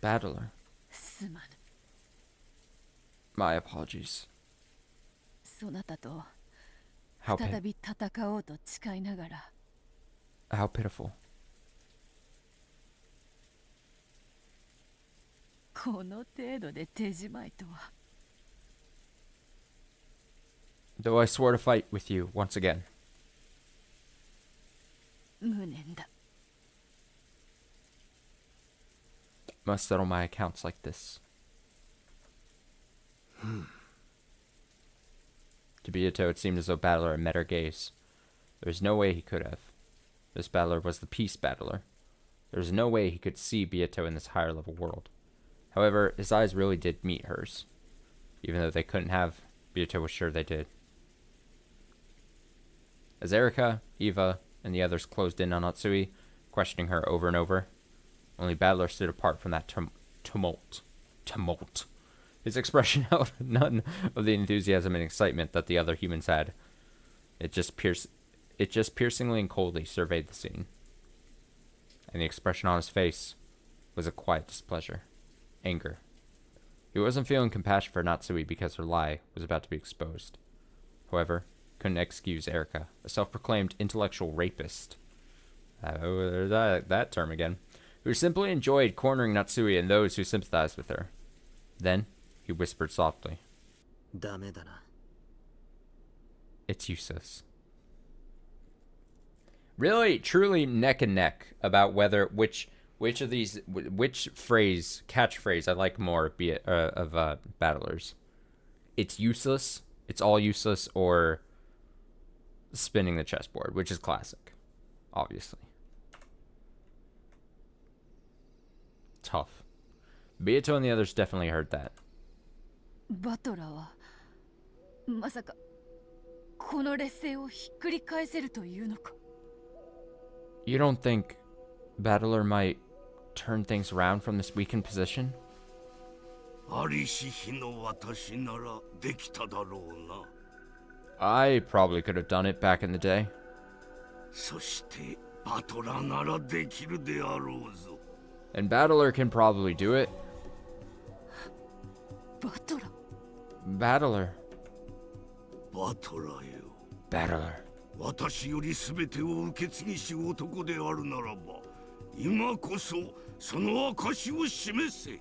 S1: Battler.
S15: すまぬ。
S1: My apologies.
S15: そなたと
S1: How
S15: 再び戦おうと誓いながら
S1: How pitiful.
S15: この程度で手じまいとは。
S1: Though I swore to fight with you once again.
S15: 無念だ。
S1: Must settle my accounts like this. To Beato, it seemed as though Battler had met her gaze. There was no way he could have. This Battler was the peace Battler. There was no way he could see Beato in this higher level world. However, his eyes really did meet hers. Even though they couldn't have, Beato was sure they did. As Erika, Eva, and the others closed in on Natsui, questioning her over and over, only Battler stood apart from that tumult. His expression held none of the enthusiasm and excitement that the other humans had. It just piercingly and coldly surveyed the scene. And the expression on his face was a quiet displeasure. Anger. He wasn't feeling compassion for Natsui because her lie was about to be exposed. However, couldn't excuse Erika, a self-proclaimed intellectual rapist. There's that term again. Who simply enjoyed cornering Natsui and those who sympathized with her. Then, he whispered softly.
S3: ダメだな。
S1: It's useless. Really, truly neck and neck about which catchphrase I like more of Battlers. It's useless, it's all useless, or spinning the chessboard, which is classic, obviously. Tough. Beato and the others definitely heard that.
S15: バトラはまさかこの劣勢をひっくり返せるというのか。
S1: You don't think Battler might turn things around from this weakened position?
S7: ありし日の私ならできただろうな。
S1: I probably could have done it back in the day.
S7: そしてバトラーならできるであろうぞ。
S1: And Battler can probably do it.
S15: バトラ
S1: Battler.
S7: バトラーよ。
S1: Battler.
S7: 私より全てを受け継ぎし男であるならば、今こそその証を示せ。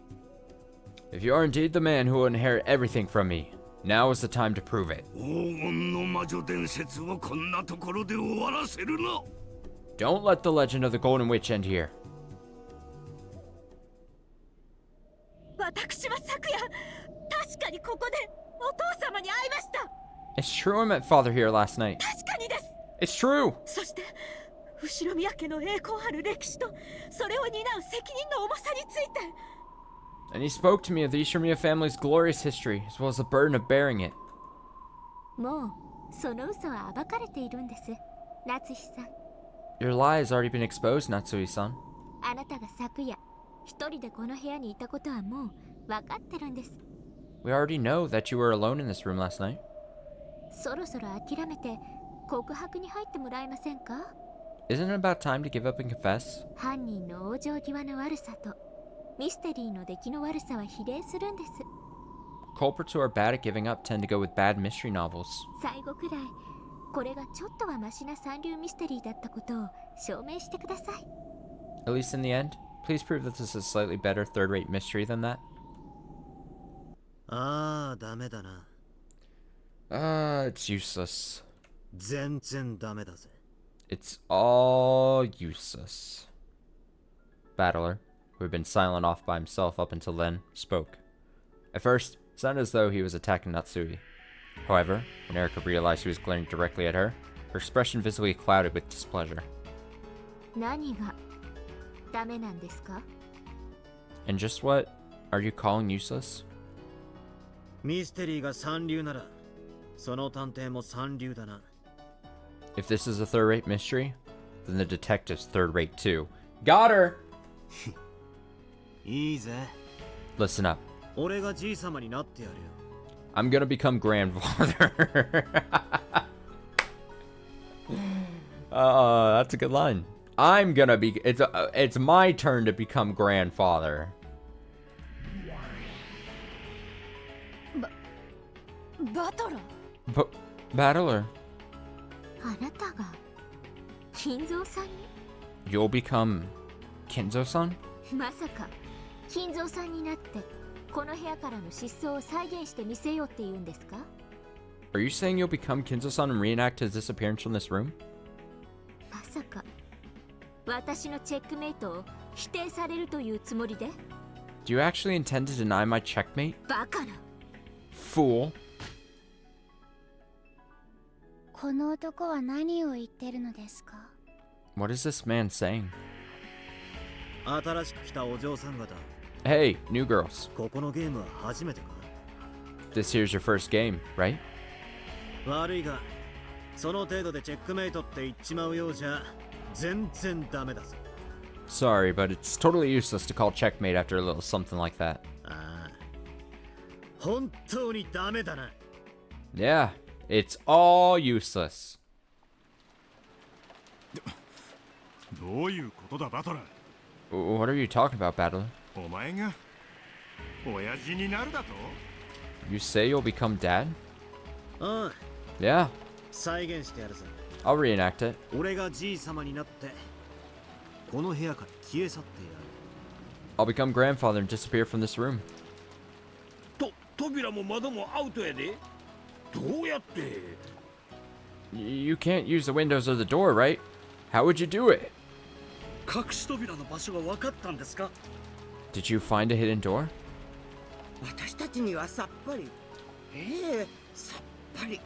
S1: If you are indeed the man who will inherit everything from me, now is the time to prove it.
S7: 黄金の魔女伝説をこんなところで終わらせるな。
S1: Don't let the legend of the Golden Witch end here.
S15: 私は昨夜確かにここでお父様に会いました。
S1: It's true I met Father here last night.
S15: 確かにです。
S1: It's true.
S15: そして後宮家の栄光ある歴史とそれを担う責任の重さについて。
S1: And he spoke to me of the Ishimiya family's glorious history, as well as the burden of bearing it.
S2: もうその嘘は暴かれているんです、夏日さん。
S1: Your lie has already been exposed, Natsui-san.
S2: あなたが昨夜一人でこの部屋にいたことはもう分かってるんです。
S1: We already know that you were alone in this room last night.
S2: そろそろ諦めて告白に入ってもらえませんか？
S1: Isn't it about time to give up and confess?
S2: 犯人の往生際の悪さとミステリーの出来の悪さは比例するんです。
S1: Culprits who are bad at giving up tend to go with bad mystery novels.
S2: 最後くらいこれがちょっとはマシな三流ミステリーだったことを証明してください。
S1: At least in the end, please prove that this is a slightly better third-rate mystery than that.
S3: ああ、ダメだな。
S1: It's useless.
S3: 全然ダメだぜ。
S1: It's all useless. Battler, who had been silent off by himself up until then, spoke. At first, it sounded as though he was attacking Natsui. However, when Erika realized he was glaring directly at her, her expression visibly clouded with displeasure.
S2: 何がダメなんですか？
S1: And just what are you calling useless?
S3: ミステリーが三流なら、その探偵も三流だな。
S1: If this is a third-rate mystery, then the detective's third-rate too. Got her!
S3: いいぜ。
S1: Listen up.
S3: 俺がじい様になってやるよ。
S1: I'm gonna become grandfather. That's a good line. I'm gonna be. It's my turn to become grandfather.
S15: バトラ
S1: Battler,
S2: あなたが金蔵さんに？
S1: you'll become Kinzo-san?
S2: まさか金蔵さんになってこの部屋からの失踪を再現してみせようって言うんですか？
S1: Are you saying you'll become Kinzo-san and reenact his disappearance from this room?
S2: まさか私のチェックメイトを否定されるというつもりで？
S1: Do you actually intend to deny my checkmate?
S2: バカな。
S1: Fool.
S16: この男は何を言ってるのですか？
S1: What is this man saying?
S3: 新しく来たお嬢さん方。
S1: Hey, new girls.
S3: ここのゲームは初めてか？
S1: This here's your first game, right?
S3: 悪いが、その程度でチェックメイトって言っちまうようじゃ全然ダメだぜ。
S1: Sorry, but it's totally useless to call checkmate after a little something like that.
S3: ああ、本当にダメだな。
S1: Yeah, it's all useless.
S14: どういうことだバトラー？
S1: What are you talking about, Battler?
S14: お前が親父になるだと？
S1: You say you'll become dad?
S3: ああ、
S1: Yeah,
S3: 再現してやるぜ。
S1: I'll reenact it.
S3: 俺がじい様になってこの部屋から消え去ってやる。
S1: I'll become grandfather and disappear from this room.
S12: 扉も窓もアウトやで。どうやって？
S1: You can't use the windows or the door, right? How would you do it?
S11: 隠し扉の場所が分かったんですか？
S1: Did you find a hidden door?
S8: 私たちにはさっぱり。さっぱり。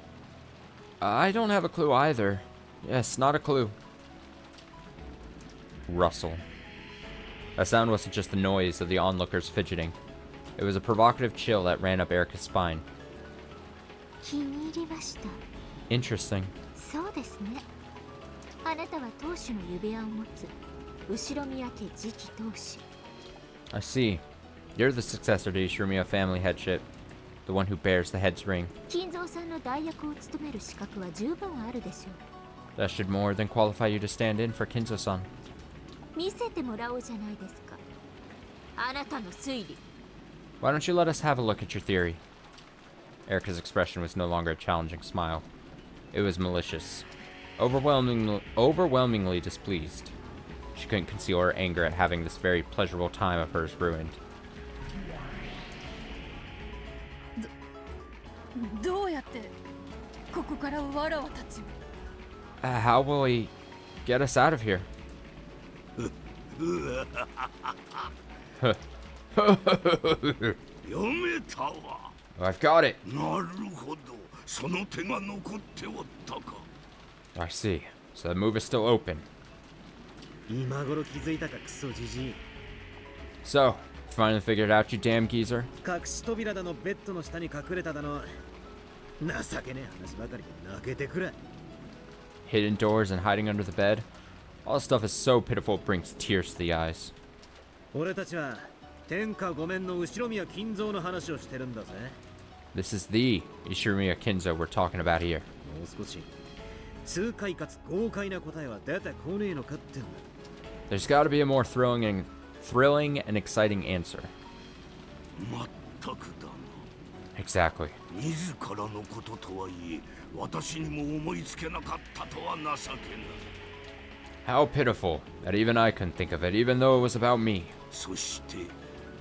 S1: I don't have a clue either. Yes, not a clue. Rustle. That sound wasn't just the noise of the onlookers fidgeting. It was a provocative chill that ran up Erika's spine.
S2: 気に入りました。
S1: Interesting.
S2: そうですね。あなたは当主の指輪を持つ後宮家次期当主。
S1: I see. You're the successor to Ishimiya family headship, the one who bears the head's ring.
S2: 金蔵さんの代役を務める資格は十分あるでしょう。
S1: That should more than qualify you to stand in for Kinzo-san.
S2: 見せてもらおうじゃないですか。あなたの推理。
S1: Why don't you let us have a look at your theory? Erica's expression was no longer a challenging smile. It was malicious. Overwhelmingly displeased. She couldn't conceal her anger at having this very pleasurable time of hers ruined.
S15: どうやってここからわらわたちを
S1: How will he get us out of here? I've got it.
S7: なるほど、その手が残っておったか。
S1: I see. So the move is still open.
S3: 今頃気づいたか、クソじじい。
S1: So, finally figured it out, you damn geezer.
S3: 隠し扉だのベッドの下に隠れただの。情けねえ話ばかりで泣けてくれ。
S1: Hidden doors and hiding under the bed. All this stuff is so pitiful it brings tears to the eyes.
S3: 俺たちは天下御免の後ろ宮金蔵の話をしてるんだぜ。
S1: This is the Ishimiya Kinzo we're talking about here.
S3: もう少し痛快かつ豪快な答えは出てこねえのかってんだ。
S1: There's got to be a more thrilling and exciting answer.
S7: まったくだな。
S1: Exactly.
S7: 自らのこととはいえ、私にも思いつけなかったとは情けない。
S1: How pitiful that even I couldn't think of it, even though it was about me.
S7: そして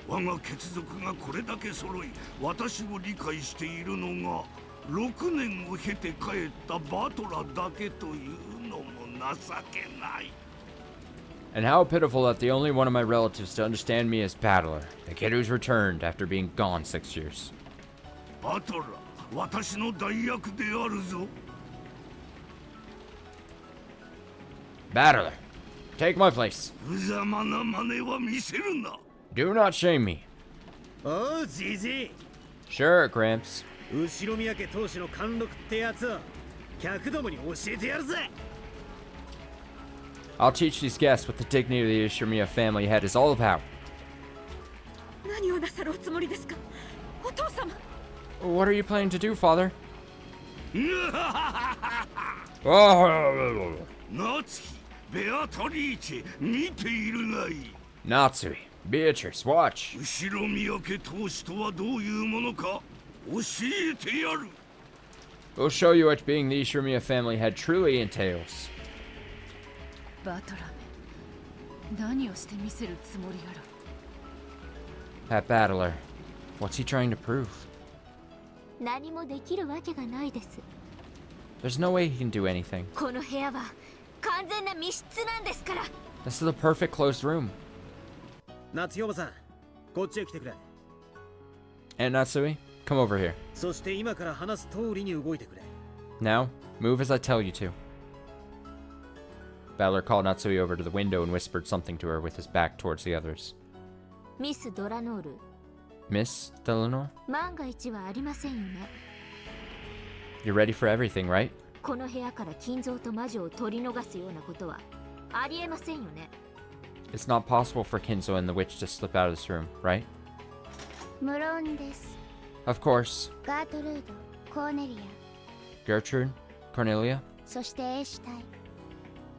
S7: 我が血族がこれだけ揃い、私を理解しているのが6年を経て帰ったバトラだけというのも情けない。
S1: And how pitiful that the only one of my relatives to understand me is Battler, the kid who's returned after being gone 6 years.
S7: バトラ、私の代役であるぞ。
S1: Battler, take my place.
S7: 無様な真似は見せるな。
S1: Do not shame me.
S3: おう、じじい。
S1: Sure, Gramps.
S3: 後ろ宮家当主の貫禄ってやつを客どもに教えてやるぜ。
S1: I'll teach these guests what the dignity of the Ishimiya family head is all about.
S15: 何をなさるおつもりですか、お父様。
S1: What are you planning to do, Father?
S7: 夏日、ベアトリーチェ、見ているがいい。
S1: Natsui, Beatrice, watch.
S7: 後ろ宮家当主とはどういうものか教えてやる。
S1: We'll show you what being the Ishimiya family head truly entails.
S15: バトラメ、何をしてみせるつもりやら。
S1: That Battler, what's he trying to prove?
S2: 何もできるわけがないです。
S1: There's no way he can do anything.
S2: この部屋は完全な密室なんですから。
S1: This is the perfect closed room.
S3: 夏代おばさん、こっちへ来てくれ。
S1: And Natsui, come over here.
S3: そして今から話す通りに動いてくれ。
S1: Now, move as I tell you to. Battler called Natsui over to the window and whispered something to her with his back towards the others.
S2: ミス・ドラノール、
S1: Miss Delano,
S2: 万が一はありませんよね。
S1: you're ready for everything, right?
S2: この部屋から金蔵と魔女を取り逃すようなことはありえませんよね。
S1: It's not possible for Kinzo and the witch to slip out of this room, right?
S16: 無論です。
S1: Of course.
S16: ガートルード、コーネリ
S1: Gertrude, Cornelia,
S16: ア、そして衛士隊。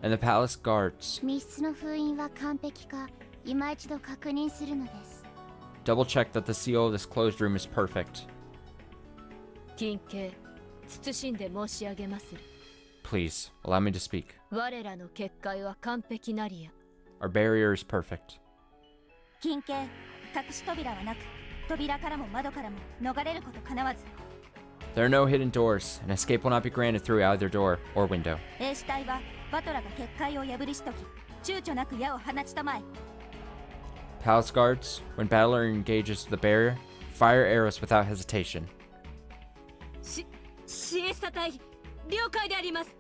S1: and the palace guards.
S16: 密室の封印は完璧か、今一度確認するのです。
S1: Double check that the seal of this closed room is perfect.
S9: 金慶、謹んで申し上げまする。
S1: Please, allow me to speak.
S9: 我らの結界は完璧なりや。
S1: Our barrier is perfect.
S4: 金慶、隠し扉はなく、扉からも窓からも逃れることかなわず。
S1: There are no hidden doors, and escape will not be granted through either door or window.
S4: 衛士隊はバトラが結界を破りしとき、躊躇なく矢を放ちたまえ。
S1: Palace guards, when Battler engages the barrier, fire arrows without hesitation.
S5: シエスタ隊、了解であります。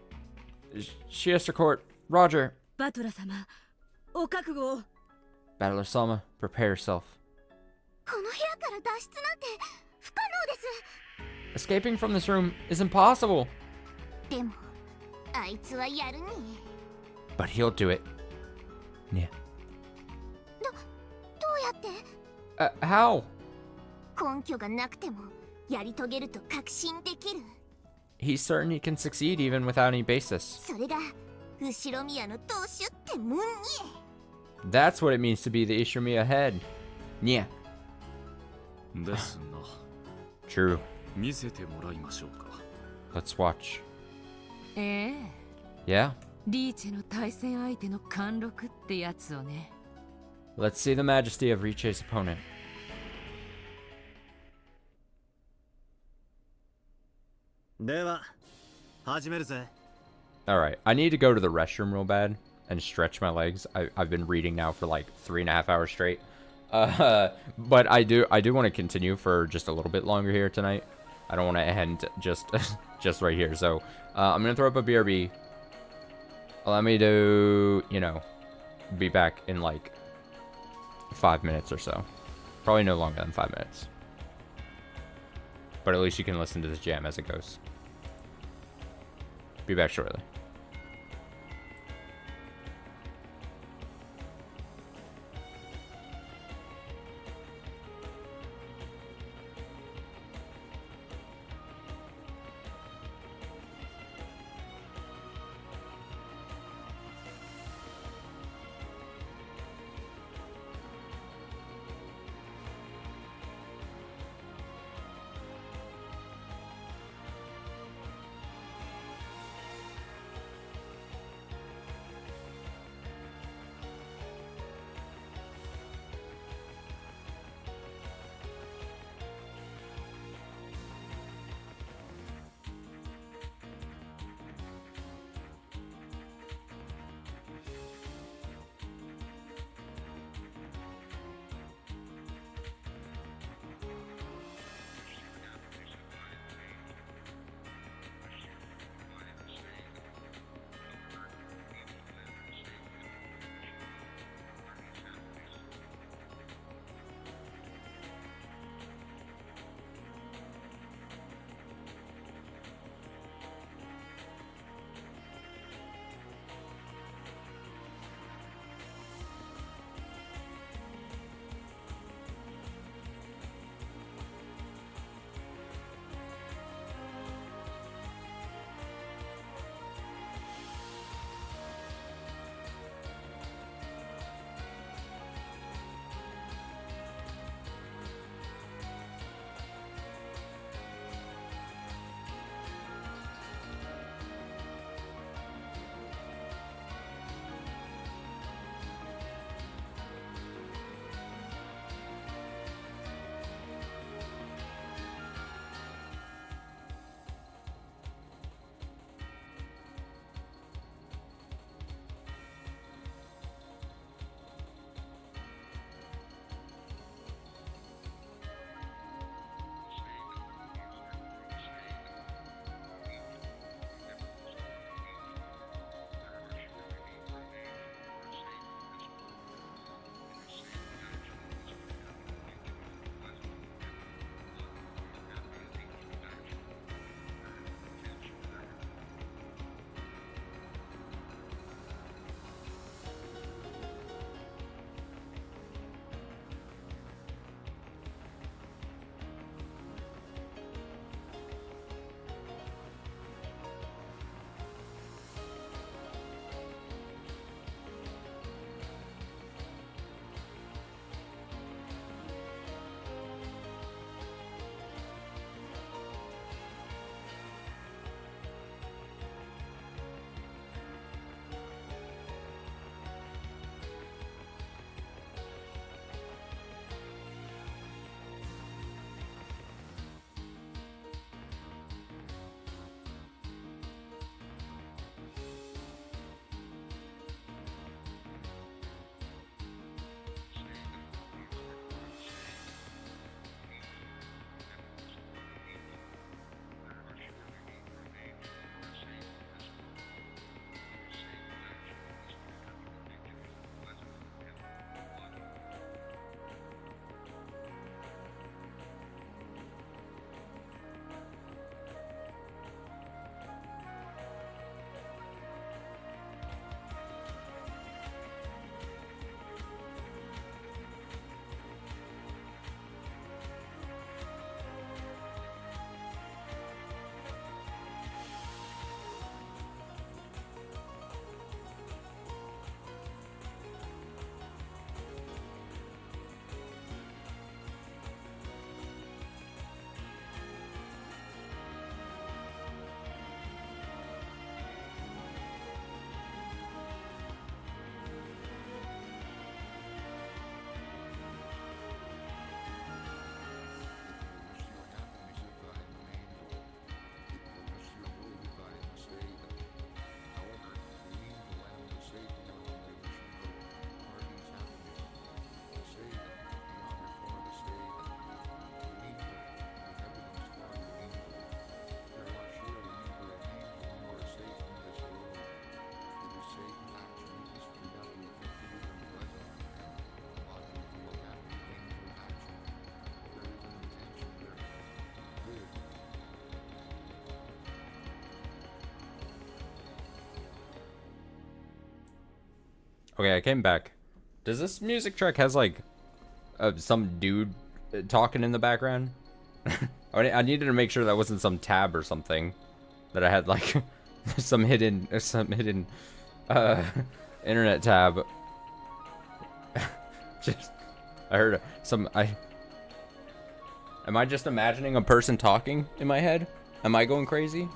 S1: Shiester Court, Roger.
S5: バトラ様、お覚悟を。
S1: Battler Selma, prepare yourself.
S4: この部屋から脱出なんて不可能です。
S1: Escaping from this room is impossible.
S4: でも、あいつはやるね。
S1: But he'll do it. Yeah.
S4: どうやって？
S1: How?
S4: 根拠がなくてもやり遂げると確信できる。
S1: He's certain he can succeed even without any basis.
S4: それが後ろ宮の当主ってもんに。
S1: That's what it means to be the Ishimiya head. Yeah.
S6: ですな。
S1: True.
S6: 見せてもらいましょうか。
S1: Let's watch.
S5: ええ。
S1: Yeah.
S5: リーチェの対戦相手の貫禄ってやつをね。
S1: Let's see the majesty of Riche's opponent.
S3: では始めるぜ。
S1: Alright, I need to go to the restroom real bad and stretch my legs. I've been reading now for like 3.5 hours straight. But I do want to continue for just a little bit longer here tonight. I don't want to end just just right here. So I'm gonna throw up a BRB. Allow me to, you know, be back in like 5 minutes or so. Probably no longer than 5 minutes. But at least you can listen to this jam as it goes. Be back shortly. Okay, I came back. Does this music track has like some dude talking in the background? I needed to make sure that wasn't some tab or something that I had like some hidden internet tab. Just I heard am I just imagining a person talking in my head? Am I going crazy?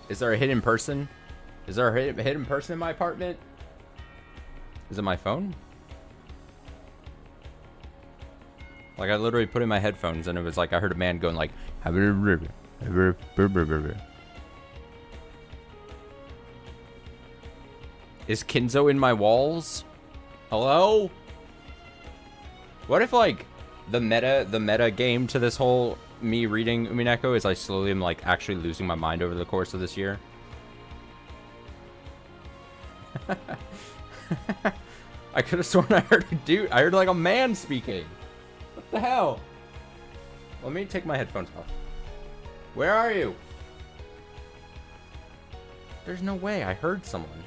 S1: Is there a hidden person? Is there a hidden person in my apartment? Is it my phone? Like I literally put in my headphones and it was like I heard a man going like Is Kinzo in my walls? Hello? What if like the meta game to this whole me reading Umineko is I slowly am like actually losing my mind over the course of this year? I could have sworn I heard a dude. I heard like a man speaking. What the hell? Let me take my headphones off. Where are you? There's no way. I heard someone.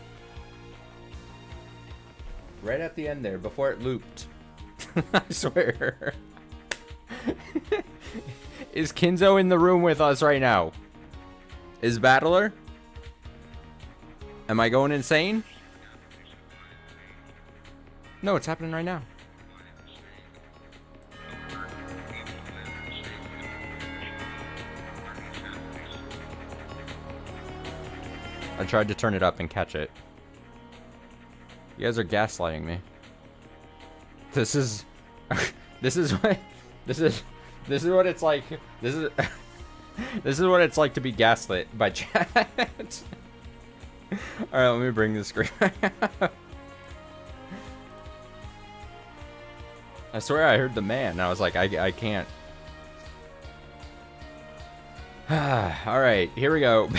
S1: Right at the end there, before it looped. I swear. Is Kinzo in the room with us right now? Is Battler? Am I going insane? No, it's happening right now. I tried to turn it up and catch it. You guys are gaslighting me. This is this is what it's like. This is what it's like to be gaslit by chat. All right, let me bring the screen. I swear I heard the man, and I was like, I can't. All right, here we go.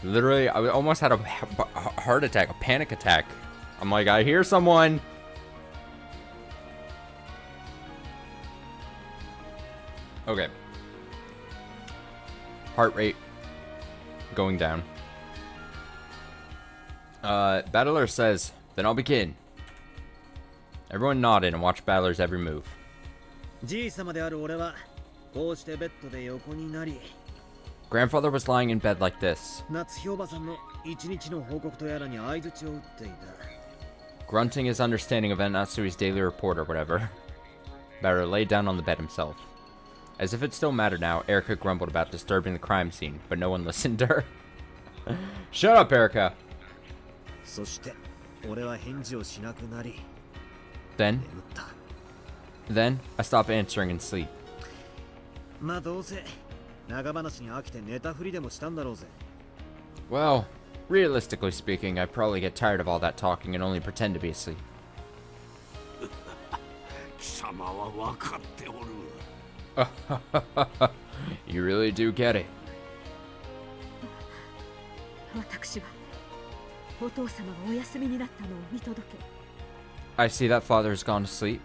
S1: Literally, I almost had a heart attack, a panic attack. I'm like, I hear someone. Okay. Heart rate going down. Battler says, then I'll begin. Everyone nodded and watched Battler's every move. Grandfather was lying in bed like this, grunting his understanding of Natsui's daily report or whatever. Battler lay down on the bed himself. As if it still mattered now, Erica grumbled about disturbing the crime scene, but no one listened to her. Shut up, Erica! Then I stopped answering and sleep. Well, realistically speaking, I'd probably get tired of all that talking and only pretend to be asleep. You really do get it. I see that father has gone to sleep.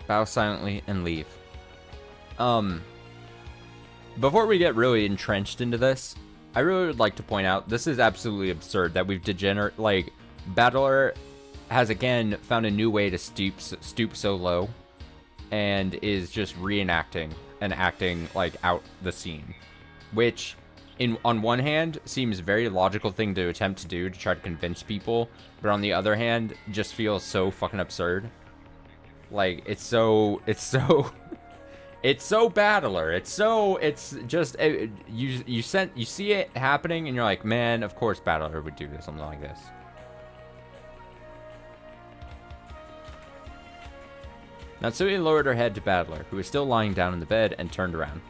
S1: Bow silently and leave. Before we get really entrenched into this, I really would like to point out this is absolutely absurd that we've like Battler has again found a new way to stoop so low and is just reenacting and acting like out the scene, which on one hand seems a very logical thing to attempt to do to try to convince people, but on the other hand just feels so fucking absurd. Like it's so Battler. You see it happening and you're like, man, of course Battler would do something like this. Natsui lowered her head to Battler, who was still lying down in the bed, and turned around.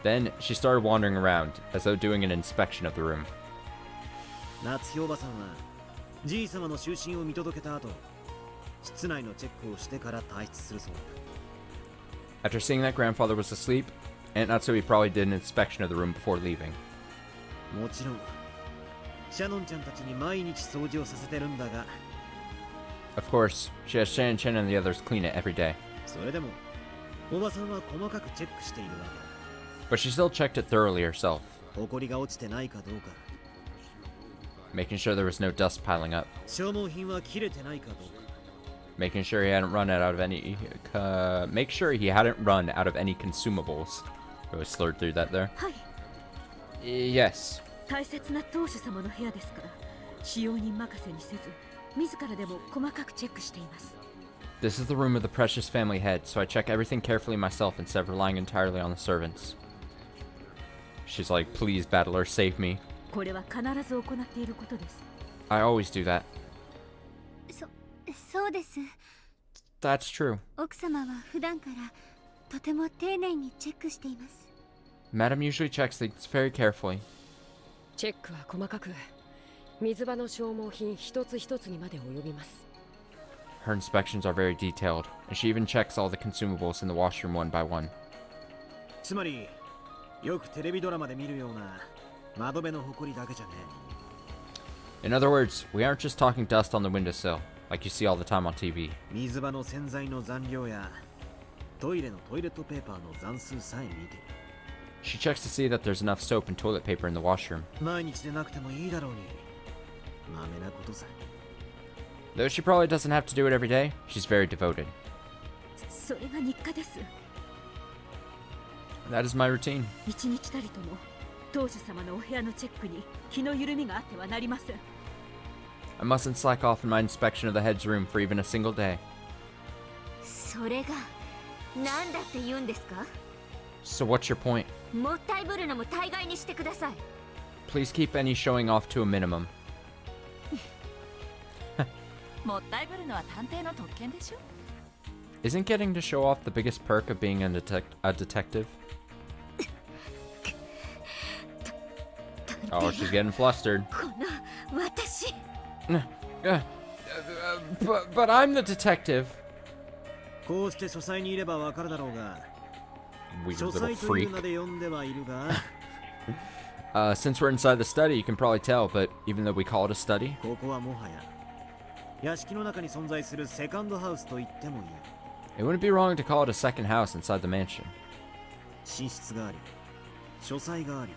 S1: Then she started wandering around, as though doing an inspection of the room. After seeing that grandfather was asleep, Aunt Natsui probably did an inspection of the room before leaving.
S3: もちろんシャノンちゃんたちに毎日掃除をさせてるんだが
S1: Of course, she has Shan-Chen and the others clean it every day.
S3: それでもおばさんは細かくチェックしているわけ
S1: But she still checked it thoroughly herself,
S3: ほこりが落ちてないかどうか
S1: making sure there was no dust piling up,
S3: 消耗品は切れてないかどうか
S1: making sure he hadn't run out of any make sure he hadn't run out of any consumables. Really slurred through that there.
S13: はい
S1: Yes.
S13: 大切な当主様の部屋ですから使用人任せにせず自らでも細かくチェックしています
S1: This is the room of the precious family head, so I check everything carefully myself instead of relying entirely on the servants. She's like, please, battler, save me.
S13: これは必ず行っていることです
S1: I always do that.
S4: そうです。
S1: That's true.
S4: 奥様は普段からとても丁寧にチェックしています。
S1: Madam usually checks things very carefully.
S17: チェックは細かく水場の消耗品一つ一つにまで及びます
S1: Her inspections are very detailed, and she even checks all the consumables in the washroom one by one.
S3: つまりよくテレビドラマで見るような窓辺のほこりだけじゃね
S1: In other words, we aren't just talking dust on the windowsill, like you see all the time on TV.
S3: 水場の洗剤の残量やトイレのトイレットペーパーの残数さえ見て
S1: She checks to see that there's enough soap and toilet paper in the washroom.
S3: 毎日でなくてもいいだろうにまめなことさ
S1: Though she probably doesn't have to do it every day, she's very devoted.
S13: それが日課です
S1: That is my routine.
S13: 一日たりとも当主様のお部屋のチェックに気の緩みがあってはなりません
S1: I mustn't slack off in my inspection of the head's room for even a single day.
S2: それが何だって言うんですか
S1: So what's your point?
S2: もったいぶるのも大概にしてください
S1: Please keep any showing off to a minimum.
S5: もったいぶるのは探偵の特権でしょ
S1: Isn't getting to show off the biggest perk of being a detective? Oh, she's getting flustered.
S2: この私
S1: But I'm the detective.
S3: こうして書斎にいればわかるだろうが
S1: Weird
S3: 書
S1: little
S3: 斎という
S1: freak.
S3: 名で呼んではいるが
S1: Since we're inside the study, you can probably tell, but even though we call it a study,
S3: ここはもはや屋敷の中に存在するセカンドハウスと言ってもいい
S1: it wouldn't be wrong to call it a second house inside the mansion.
S3: 寝室があり書斎があり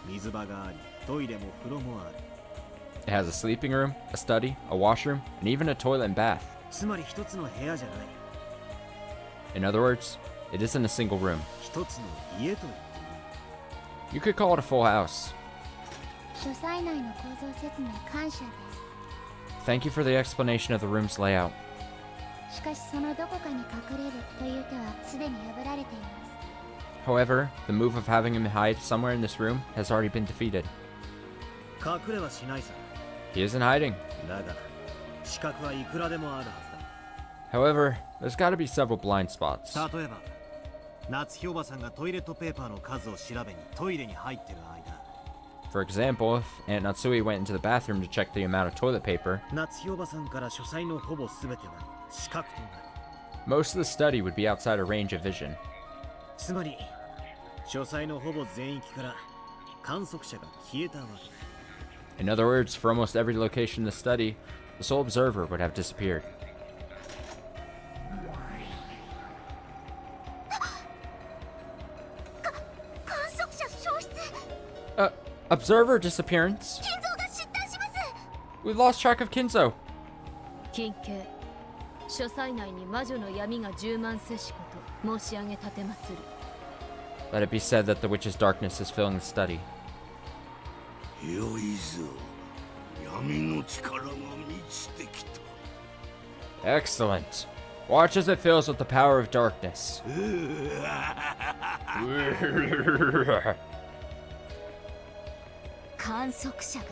S3: 水場がありトイレも風呂もある
S1: It has a sleeping room, a study, a washroom, and even a toilet and bath.
S3: つまり一つの部屋じゃない
S1: In other words, it isn't a single room.
S3: 一つの家と言って
S1: You could call it a full house.
S16: 書斎内の構造説明感謝で
S1: Thank you for the explanation of the room's layout.
S16: すしかしそのどこかに隠れるという手はすでに破られています
S1: However, the move of having him hide somewhere in this room has already been defeated.
S3: 隠れはしないさ
S1: He isn't hiding.
S3: だが死角はいくらでもあるはず
S1: However, there's got to be several blind spots.
S3: だ例えば夏日おばさんがトイレットペーパーの数を調べにトイレに入ってる間
S1: For example, if Aunt Natsui went into the bathroom to check the amount of toilet paper,
S3: 夏日おばさんから書斎のほぼ全ては死角となる
S1: most of the study would be outside a range of vision.
S3: つまり書斎のほぼ全域から観測者が消えたわけ
S1: In other words, for almost every location in the study, the sole observer would have disappeared. Observer disappearance? We lost track of Kinzo.
S9: 近景書斎内に魔女の闇が充満せしこと申し上げ立てまつる
S1: Let it be said that the witch's darkness is filling the study.
S7: よいぞ闇の力が満ちてきた
S1: Excellent. Watch as it fills with the power of darkness.
S2: 観測者が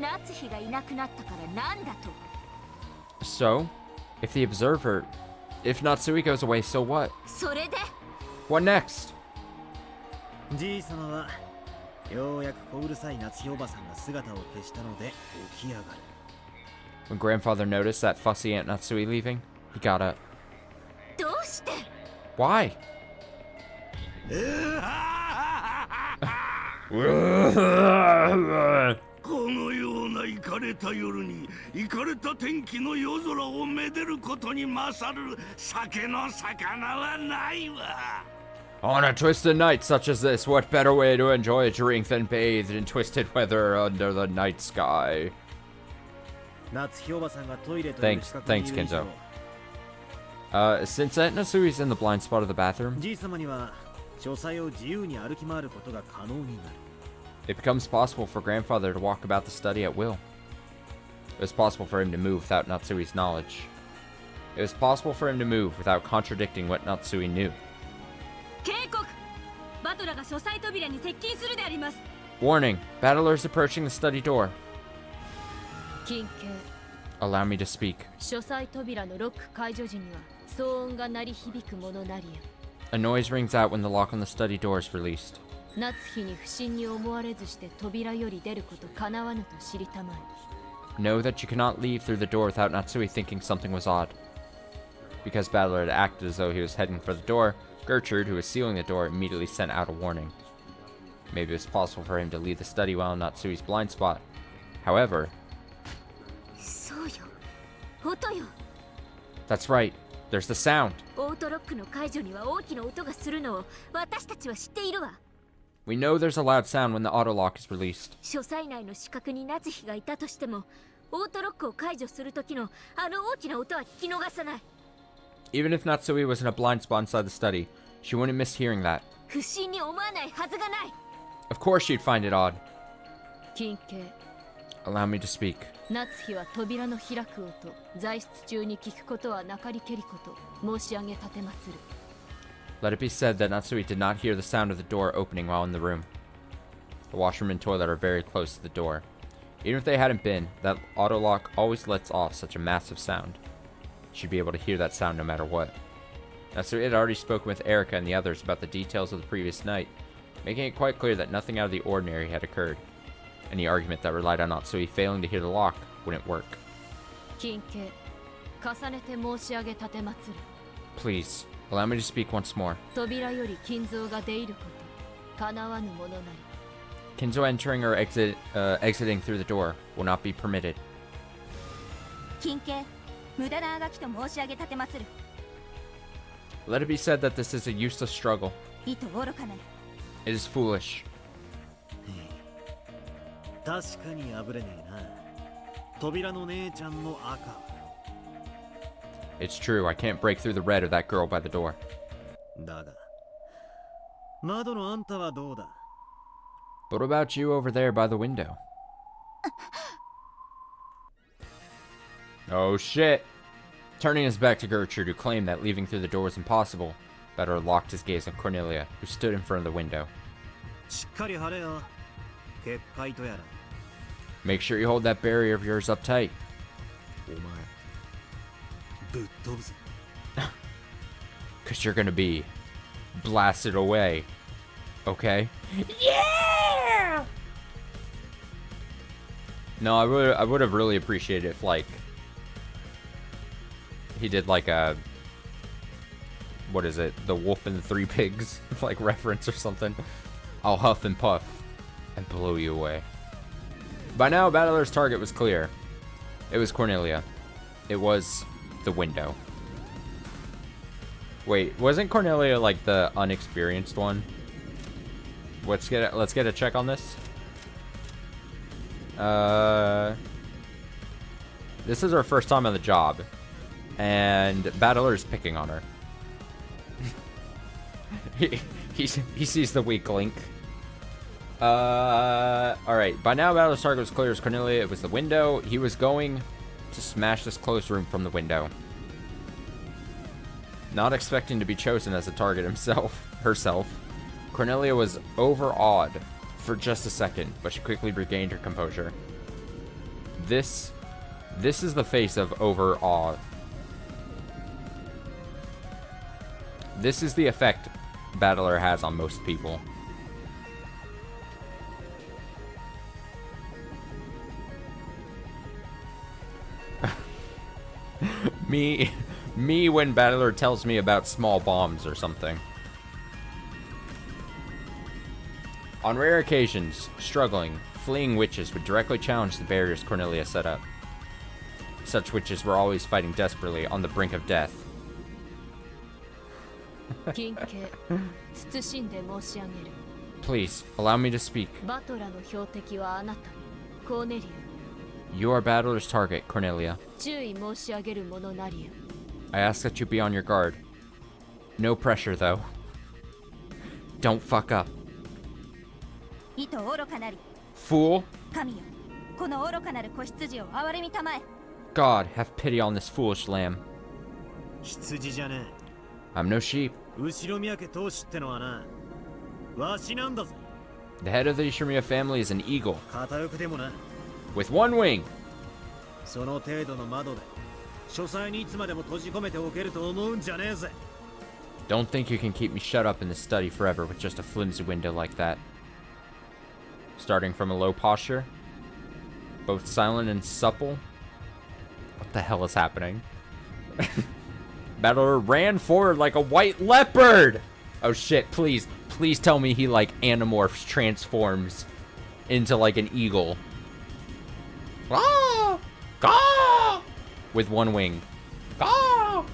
S2: 夏日がいなくなったからなんだと
S1: So, if Natsui goes away, so what?
S2: それで
S1: What next?
S3: じいさまはようやく小うるさい夏日おばさんが姿を消したので起き上がる
S1: When grandfather noticed that fussy Aunt Natsui leaving, he got up.
S2: どうして
S1: Why?
S7: このようなイカれた夜にイカれた天気の夜空をめでることに勝る酒の魚はないわ。
S1: On a twisted night such as this, what better way to enjoy a drink than bathed in twisted weather under the night sky? Thanks, Kenzo. Since Natsui's in the blind spot of the bathroom, it becomes possible for grandfather to walk about the study at will. It was possible for him to move without Natsui's knowledge. It was possible for him to move without contradicting what Natsui knew. Warning, battlers approaching the study door. Allow me to speak. A noise rings out when the lock on the study door is released. Know that you cannot leave through the door without Natsui thinking something was odd. Because Battler had acted as though he was heading for the door, Gertrude, who was sealing the door, immediately sent out a warning. Maybe it was possible for him to leave the study while in Natsui's blind spot. However... That's right. There's the sound. We know there's a loud sound when the auto lock is released. Even if Natsui was in a blind spot inside the study, she wouldn't miss hearing that. Of course she'd find it odd. Allow me to speak. Let it be said that Natsui did not hear the sound of the door opening while in the room. The washroom and toilet are very close to the door. Even if they hadn't been, that auto lock always lets off such a massive sound. She'd be able to hear that sound no matter what. Natsui had already spoken with Erika and the others about the details of the previous night, making it quite clear that nothing out of the ordinary had occurred. Any argument that relied on Natsui failing to hear the lock wouldn't work. Please, allow me to speak once more. Kinzo entering or exiting through the door will not be permitted. Let it be said that this is a useless struggle. It is foolish. It's true, I can't break through the red of that girl by the door. But what about you over there by the window? Oh shit! Turning his back to Gertrude, who claimed that leaving through the door was impossible, Better locked his gaze on Cornelia, who stood in front of the window. Make sure you hold that barrier of yours up tight. Cause you're gonna be blasted away. Okay? Yeah! No, I would have really appreciated if, like, he did like a, what is it, the Wolf and the Three Pigs like reference or something. I'll huff and puff and blow you away. By now, Battler's target was clear. It was Cornelia. It was the window. Wait, wasn't Cornelia like the unexperienced one? Let's get a check on this. This is her first time on the job, and Battler's picking on her. he sees the weak link. Alright, by now Battler's target was clear as Cornelia. It was the window. He was going to smash this closed room from the window. Not expecting to be chosen as a target herself, Cornelia was overawed for just a second, but she quickly regained her composure. This is the face of overawe. This is the effect Battler has on most people. Me when Battler tells me about small bombs or something. On rare occasions, struggling, fleeing witches would directly challenge the barriers Cornelia set up. Such witches were always fighting desperately on the brink of death. Please, allow me to speak. You are Battler's target, Cornelia. I ask that you be on your guard. No pressure, though. Don't fuck up. Fool! God, have pity on this foolish lamb. I'm no sheep. The head of the Ishimiya family is an eagle. With one wing. Don't think you can keep me shut up in the study forever with just a flimsy window like that. Starting from a low posture, both silent and supple. What the hell is happening? Battler ran forward like a white leopard! Oh shit, please tell me he like animorphs, transforms into like an eagle. Ah! Ah! With one wing. Ah!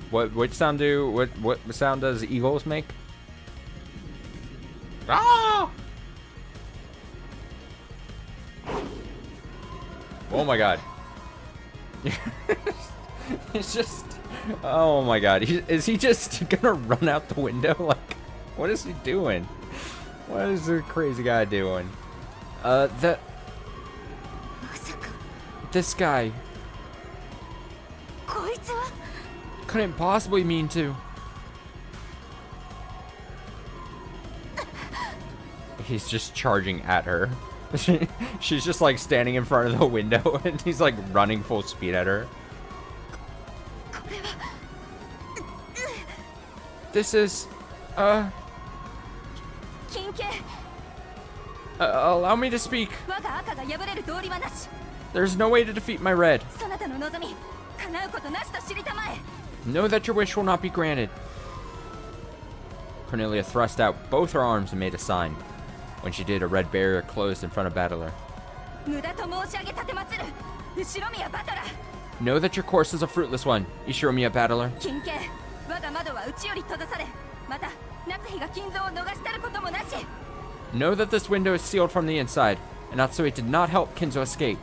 S1: What sound does eagles make? Ah! Oh my god. It's just, oh my god. Is he just gonna run out the window? Like, what is he doing? What is the crazy guy doing? This guy couldn't possibly mean to. He's just charging at her. She's just like standing in front of the window and he's like running full speed at her. This is allow me to speak. There's no way to defeat my red. Know that your wish will not be granted. Cornelia thrust out both her arms and made a sign. When she did, a red barrier closed in front of Battler. Know that your course is a fruitless one, Ishiromiya Battler. Know that this window is sealed from the inside, and Natsui did not help Kinzo escape.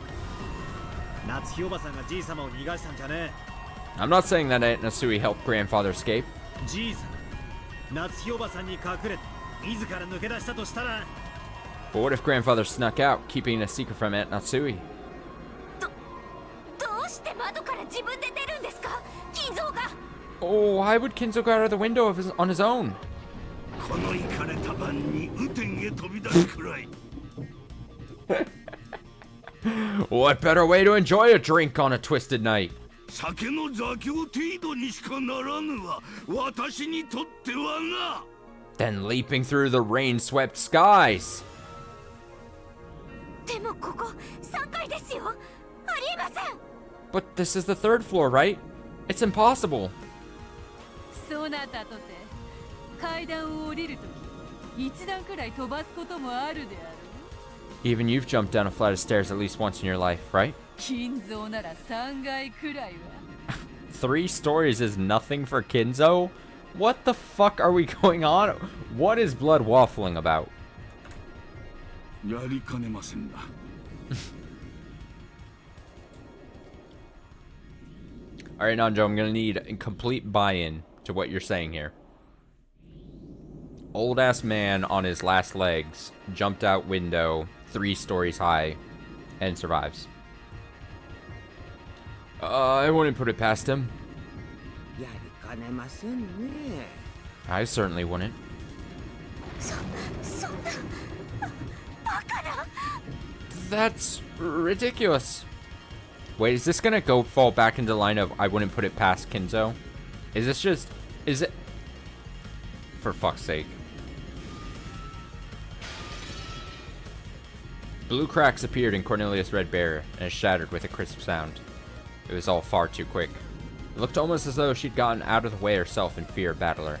S1: I'm not saying that Aunt Natsui helped grandfather escape. But what if grandfather snuck out, keeping a secret from Aunt Natsui? Oh, why would Kinzo go out of the window on his own? What better way to enjoy a drink on a twisted night? Than leaping through the rain-swept skies. But this is the third floor, right? It's impossible. Even you've jumped down a flight of stairs at least once in your life, right? 3 stories is nothing for Kinzo? What the fuck are we going on? What is Blood waffling about? Alright, Nanjo, I'm gonna need a complete buy-in to what you're saying here. Old ass man on his last legs jumped out window 3 stories high and survives. I wouldn't put it past him. I certainly wouldn't. That's ridiculous. Wait, is this gonna fall back into the line of I wouldn't put it past Kinzo? Is it? For fuck's sake. Blue cracks appeared in Cornelius' red barrier and it shattered with a crisp sound. It was all far too quick. It looked almost as though she'd gotten out of the way herself in fear of Battler.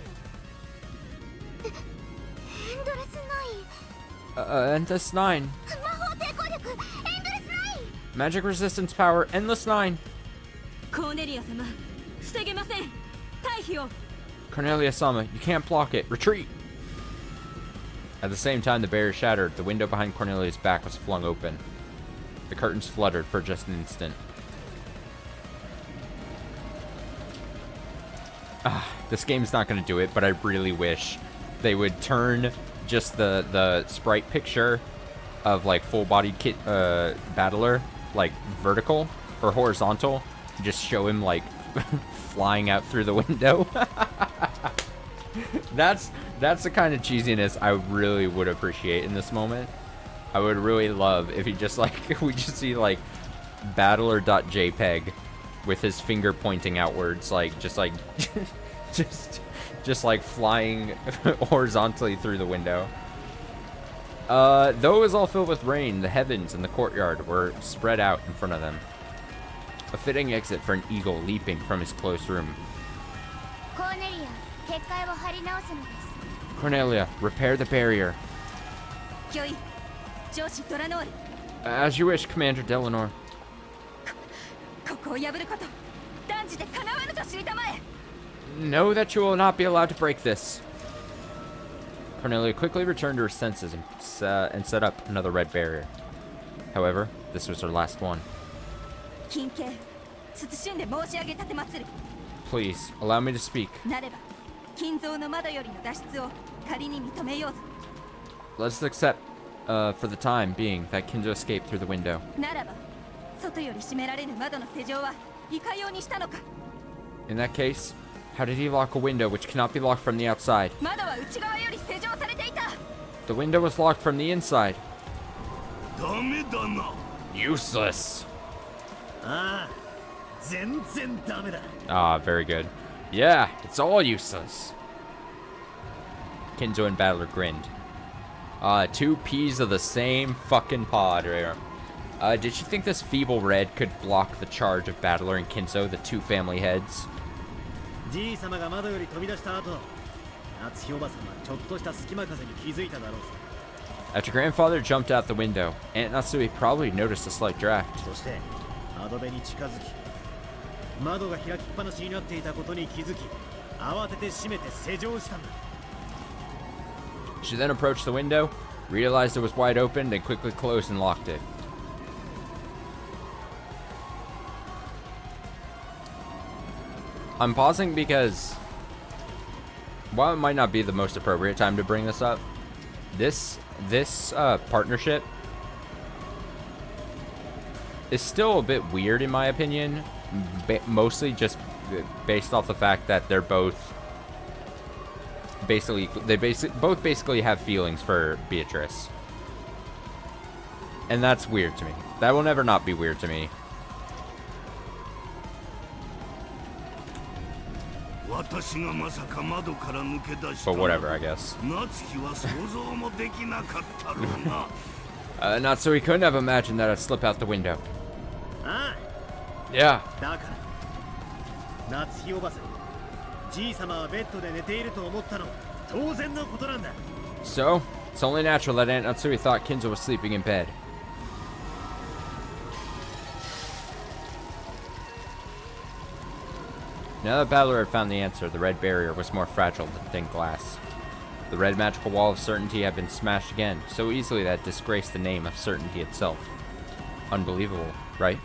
S1: Endless 9. Magic resistance power, Endless 9.
S5: コーネリア様、防げません。退避を。
S1: Cornelia-sama, you can't block it. Retreat! At the same time, the barrier shattered. The window behind Cornelia's back was flung open. The curtains fluttered for just an instant. This game's not going to do it, but I really wish they would turn just the sprite picture of like full-bodied battler like vertical or horizontal, and just show him like flying out through the window. That's the kind of cheesiness I really would appreciate in this moment. I would really love if he just like we just see like battler.jpg with his finger pointing outwards, like just like flying horizontally through the window. Though it was all filled with rain, the heavens and the courtyard were spread out in front of them. A fitting exit for an eagle leaping from his closed room. Cornelia, repair the barrier. As you wish, Commander Delanor. Know that you will not be allowed to break this. Cornelia quickly returned to her senses and set up another red barrier. However, this was her last one. Please, allow me to speak. Let's accept, for the time being, that Kinzo escaped through the window. In that case, how did he lock a window which cannot be locked from the outside? The window was locked from the inside. Useless. Very good. Yeah, it's all useless. Kinzo and Battler grinned. Two peas of the same fucking pod right here. Did you think this feeble red could block the charge of Battler and Kinzo, the two family heads? After Grandfather jumped out the window, Aunt Natsui probably noticed a slight draft. She then approached the window, realized it was wide open, then quickly closed and locked it. I'm pausing because, while it might not be the most appropriate time to bring this up, this partnership is still a bit weird in my opinion, mostly just based off the fact that they're both basically have feelings for Beatrice. And that's weird to me. That will never not be weird to me. But whatever, I guess. Natsui couldn't have imagined that I'd slip out the window. Yeah. So, it's only natural that Aunt Natsui thought Kinzo was sleeping in bed. Now that Battler had found the answer, the red barrier was more fragile than thin glass. The red magical wall of certainty had been smashed again, so easily that it disgraced the name of certainty itself. Unbelievable, right?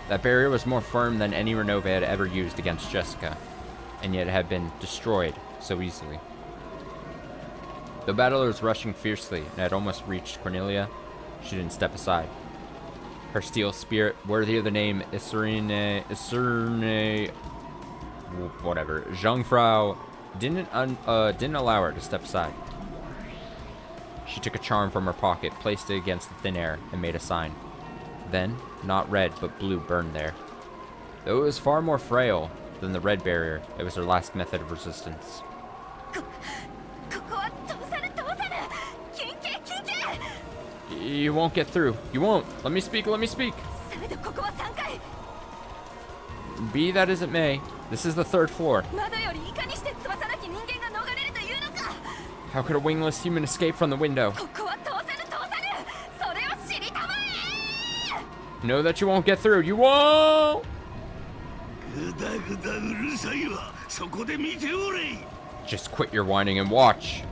S1: That barrier was more firm than any Renove had ever used against Jessica, and yet it had been destroyed so easily. The Battler was rushing fiercely and had almost reached Cornelia. She didn't step aside. Her steel spirit, worthy of the name Isurne, whatever, Jungfrau, didn't allow her to step aside. She took a charm from her pocket, placed it against the thin air, and made a sign. Then, not red, but blue burned there. Though it was far more frail than the red barrier, it was her last method of resistance. You won't get through. You won't. Let me speak, let me speak. Be that as it may, this is the third floor. How could a wingless human escape from the window? Know that you won't get through. You won't! Just quit your whining and watch.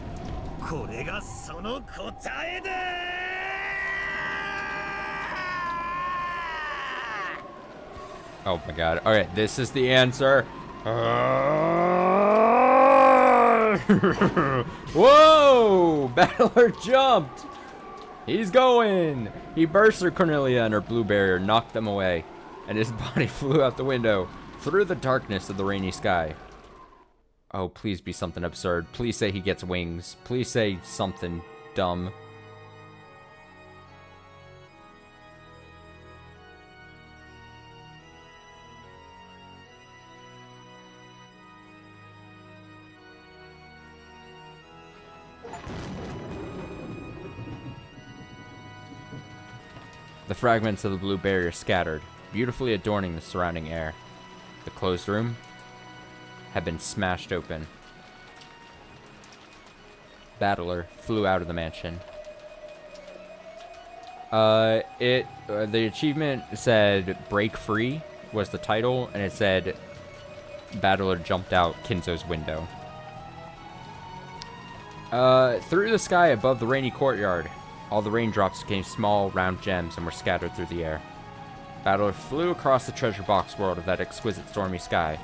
S1: Oh my god. Alright, this is the answer. Whoa! Battler jumped! He's going! He burst through Cornelia and her blue barrier, knocked them away, and his body flew out the window, through the darkness of the rainy sky. Oh, please be something absurd. Please say he gets wings. Please say something dumb. The fragments of the blue barrier scattered, beautifully adorning the surrounding air. The closed room had been smashed open. Battler flew out of the mansion. The achievement said "Break Free" was the title, and it said Battler jumped out Kinzo's window. Through the sky above the rainy courtyard, all the raindrops became small, round gems and were scattered through the air. Battler flew across the treasure box world of that exquisite stormy sky,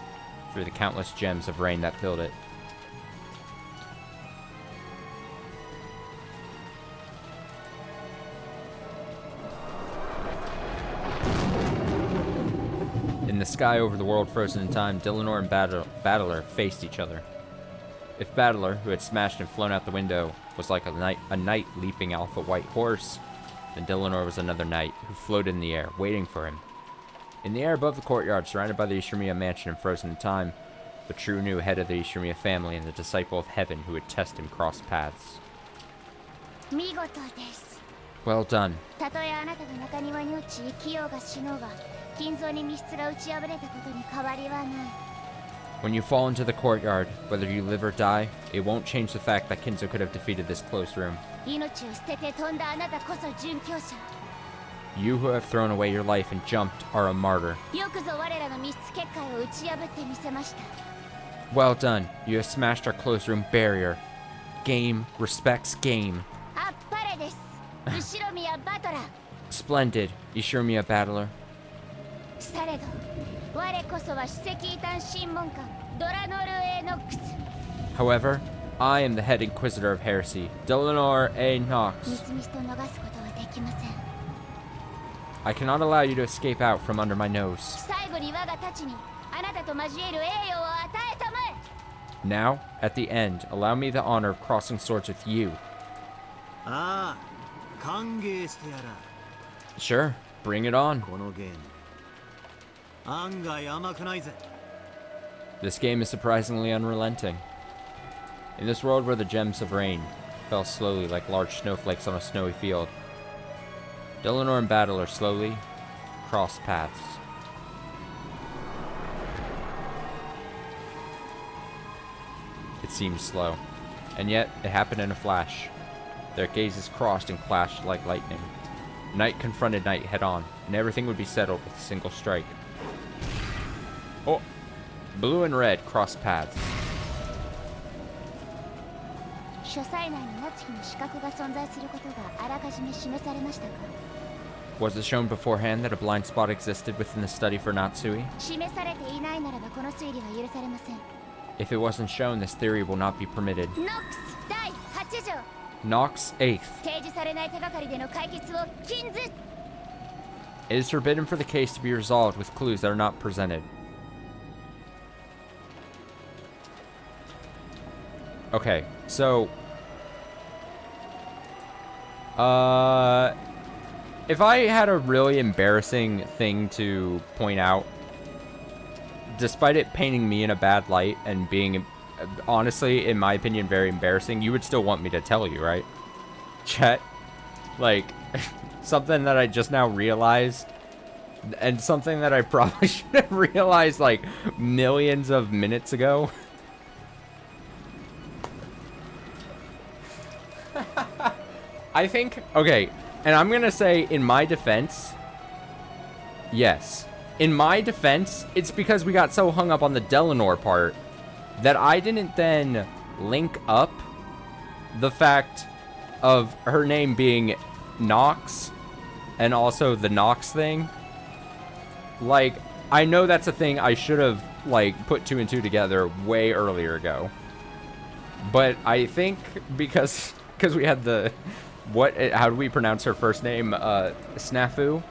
S1: through the countless gems of rain that filled it. In the sky over the world frozen in time, Dillinor and Battler faced each other. If Battler, who had smashed and flown out the window, was like a knight leaping off a white horse, then Dillinor was another knight who floated in the air, waiting for him. In the air above the courtyard, surrounded by the Ishimiya mansion and frozen in time, the true new head of the Ishimiya family and the disciple of heaven who would test him crossed paths. Well done. When you fall into the courtyard, whether you live or die, it won't change the fact that Kinzo could have defeated this closed room. You who have thrown away your life and jumped are a martyr. Well done. You have smashed our closed room barrier. Game respects game. Splendid, Ishimiya Battler. However, I am the head inquisitor of heresy, Dillinor A. Nox. I cannot allow you to escape out from under my nose. Now, at the end, allow me the honor of crossing swords with you. Sure, bring it on. This game is surprisingly unrelenting. In this world where the gems of rain fell slowly like large snowflakes on a snowy field, Dillinor and Battler slowly crossed paths. It seemed slow, and yet it happened in a flash. Their gazes crossed and clashed like lightning. Night confronted night head-on, and everything would be settled with a single strike. Oh! Blue and red crossed paths. Was it shown beforehand that a blind spot existed within the study for Natsui? If it wasn't shown, this theory will not be permitted. Nox 8th. It is forbidden for the case to be resolved with clues that are not presented. Okay, so... if I had a really embarrassing thing to point out, despite it painting me in a bad light and being, honestly, in my opinion, very embarrassing, you would still want me to tell you, right? Chet? Like, something that I just now realized, and something that I probably should have realized, like, millions of minutes ago. I think, okay, and I'm gonna say, in my defense, Yes. In my defense, it's because we got so hung up on the Delanor part that I didn't then link up the fact of her name being Nox and also the Nox thing. Like, I know that's a thing I should have, like, put 2 and 2 together way earlier ago. But I think because we had the... how do we pronounce her first name? Snafu?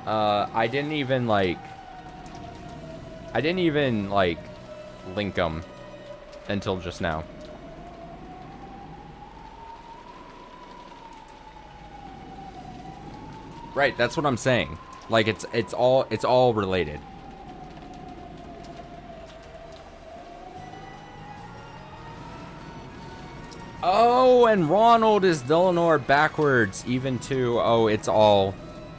S1: I didn't even, like, link them until just now. Right, that's what I'm saying. Like, it's all related. Oh, and Ronald is Delanor backwards, even too. Oh, it's all...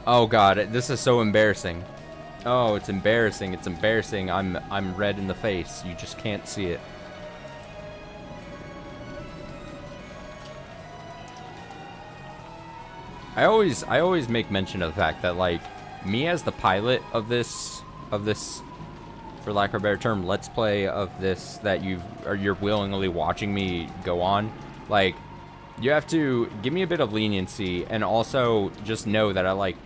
S1: Oh god, this is so embarrassing. Oh, it's embarrassing. It's embarrassing. I'm red in the face. You just can't see it. I always make mention of the fact that, like, me as the pilot of this, for lack of a better term, let's play of this that you're willingly watching me go on, like, you have to give me a bit of leniency, and also just know that I, like,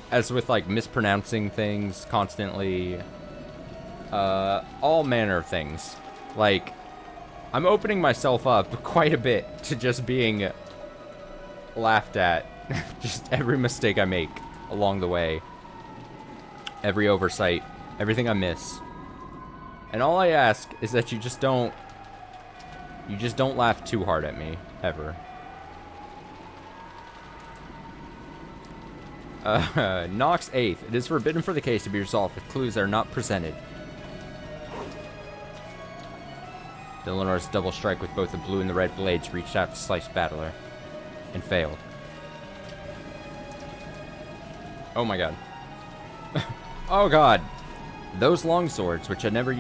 S1: as with, like, mispronouncing things constantly, all manner of things, like, I'm opening myself up quite a bit to just being laughed at. Just every mistake I make along the way, every oversight, everything I miss. And all I ask is that you just don't laugh too hard at me, ever. Nox 8th. It is forbidden for the case to be resolved if clues are not presented. Delanor's double strike with both the blue and the red blades reached out to slice Battler, and failed. Oh my god. Oh god. Those long swords, which had never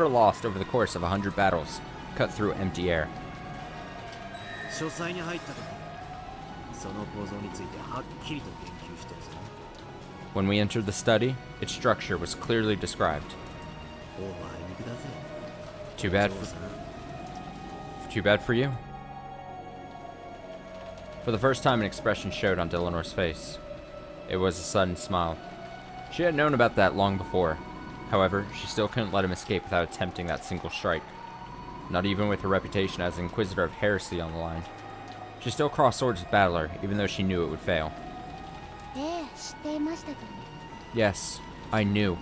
S1: lost over the course of 100 battles, cut through empty air. When we entered the study, its structure was clearly described. Too bad for you. For the first time, an expression showed on Delanor's face. It was a sudden smile. She had known about that long before. However, she still couldn't let him escape without attempting that single strike. Not even with her reputation as Inquisitor of Heresy on the line. She still crossed swords with Battler, even though she knew it would fail. Yes, I knew.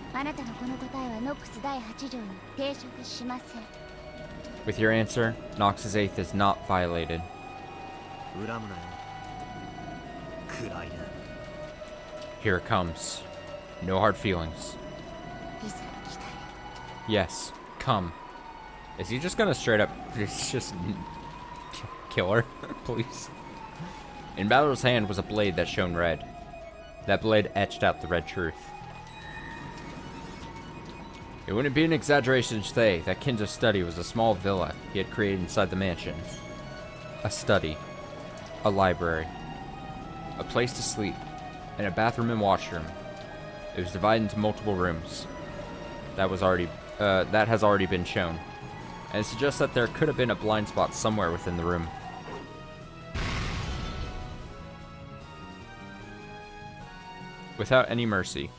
S1: With your answer, Nox's 8th is not violated. Here it comes. No hard feelings. Yes, come. Is he just gonna straight up just kill her? Please. In Battler's hand was a blade that shone red. That blade etched out the red truth. It wouldn't be an exaggeration to say that Kinzo's study was a small villa he had created inside the mansion. A study. A library. A place to sleep. And a bathroom and washroom. It was divided into multiple rooms. That has already been shown. And it suggests that there could have been a blind spot somewhere within the room. Without any mercy.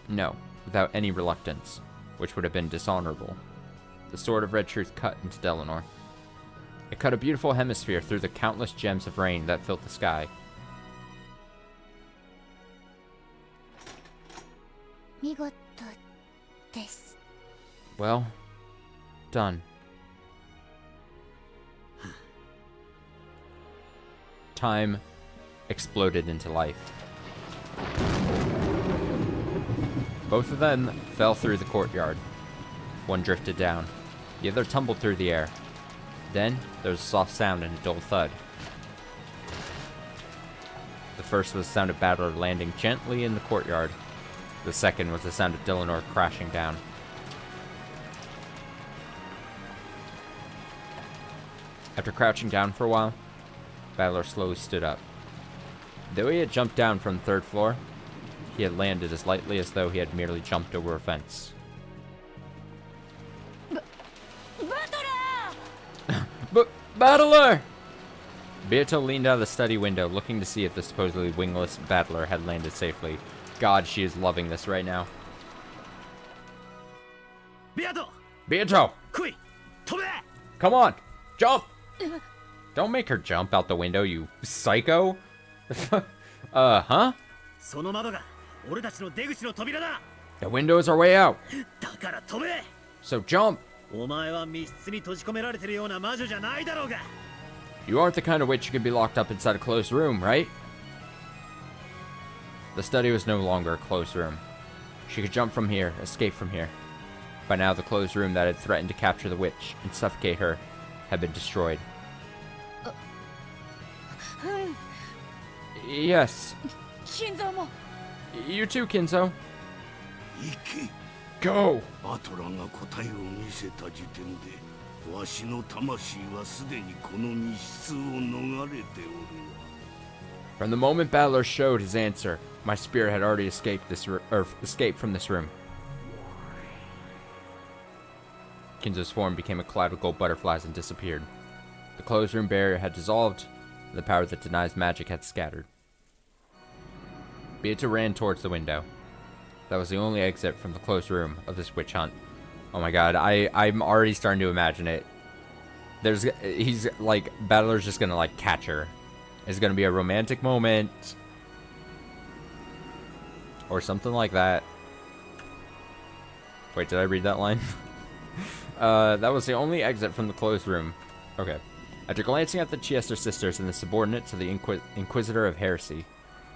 S1: No, without any reluctance, which would have been dishonorable. The sword of red truth cut into Delanor. It cut a beautiful hemisphere through the countless gems of rain that filled the sky. Well, done. Time exploded into life. Both of them fell through the courtyard. One drifted down. The other tumbled through the air. Then, there was a soft sound and a dull thud. The first was the sound of Battler landing gently in the courtyard. The second was the sound of Delanor crashing down. After crouching down for a while, Battler slowly stood up. Though he had jumped down from the third floor, He had landed as lightly as though he had merely jumped over a fence. But Battler! Beato leaned out of the study window, looking to see if the supposedly wingless battler had landed safely. God, she is loving this right now. Beato! Come on! Jump! Don't make her jump out the window, you psycho! Huh? The window is our way out. So jump! You aren't the kind of witch who could be locked up inside a closed room, right? The study was no longer a closed room. She could jump from here, escape from here. By now, the closed room that had threatened to capture the witch and suffocate her had been destroyed. Yes. You too, Kinzo. Go!
S7: バトラが答えを見せた時点で、わしの魂はすでにこの密室を逃れておる。
S1: From the moment Battler showed his answer, my spirit had already escaped from this room. Kinzo's form became a cloud of gold butterflies and disappeared. The closed room barrier had dissolved, and the power that denies magic had scattered. Beato ran towards the window. That was the only exit from the closed room of this witch hunt. Oh my god, I'm already starting to imagine it. He's like, Battler's just gonna like catch her. It's gonna be a romantic moment. Or something like that. Wait, did I read that line? That was the only exit from the closed room. Okay. After glancing at the Chester sisters and the subordinates of the Inquisitor of Heresy,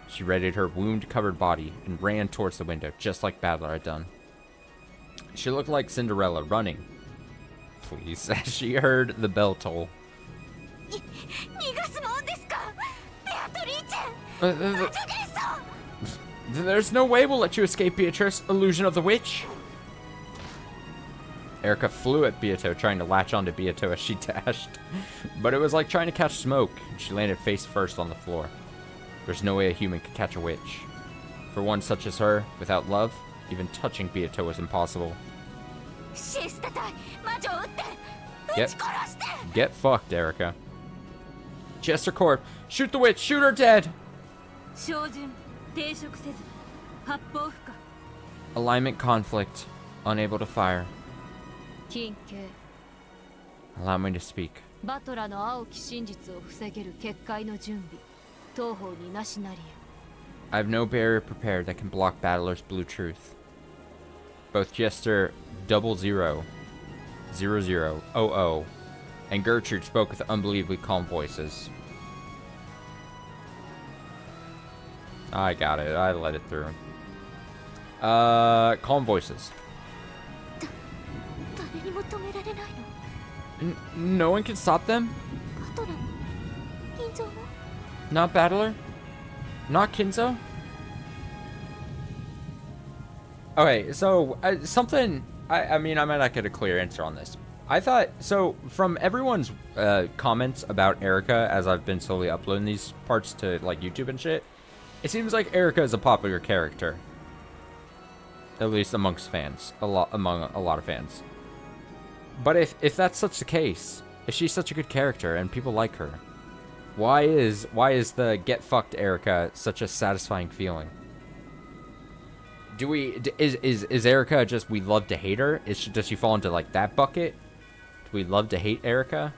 S1: she readied her wound-covered body and ran towards the window, just like Battler had done. She looked like Cinderella, running. Please, as she heard the bell toll. There's no way we'll let you escape, Beatrice, illusion of the witch. Erica flew at Beato, trying to latch onto Beato as she dashed. But it was like trying to catch smoke, and she landed face first on the floor. There's no way a human could catch a witch. For one such as her, without love, even touching Beato was impossible. Get fucked, Erica. Chester Corp, shoot the witch, shoot her dead! Alignment conflict, unable to fire. Allow me to speak. I have no barrier prepared that can block Battler's blue truth. Both Jester 000000 and Gertrude spoke with unbelievably calm voices. I got it. I let it through. Calm voices. No one can stop them? Not Battler? Not Kinzo? Okay, so something. I mean, I might not get a clear answer on this. I thought so. From everyone's comments about Erica, as I've been slowly uploading these parts to like YouTube and shit, it seems like Erica is a popular character, at least amongst fans, among a lot of fans. But if that's such the case, if she's such a good character and people like her, why is the get fucked Erica such a satisfying feeling? Is Erica just we love to hate her? Does she fall into like that bucket? Do we love to hate Erica?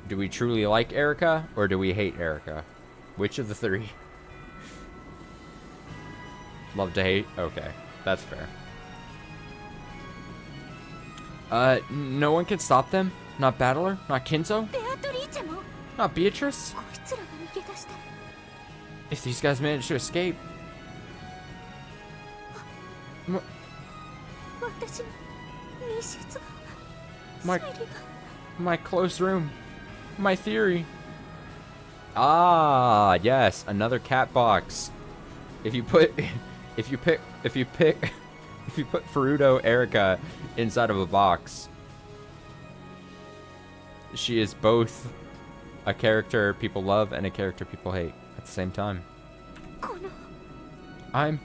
S1: Do we truly like Erica, or do we hate Erica? Which of the three? Love to hate? Okay, that's fair. No one can stop them? Not Battler? Not Kinzo? Not Beatrice? If these guys manage to escape... My closed room. My theory. Ah, yes, another cat box. If you put Furuto Erica inside of a box, she is both a character people love and a character people hate at the same time. I'm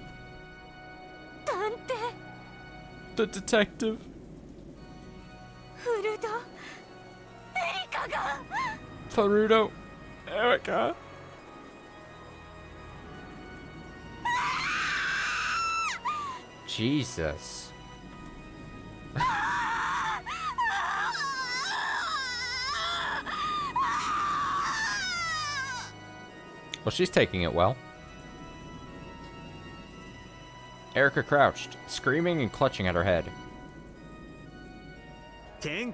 S1: the detective. Farudo, Erika. Jesus. Well, she's taking it well. Erika crouched, screaming and clutching at her head.
S3: The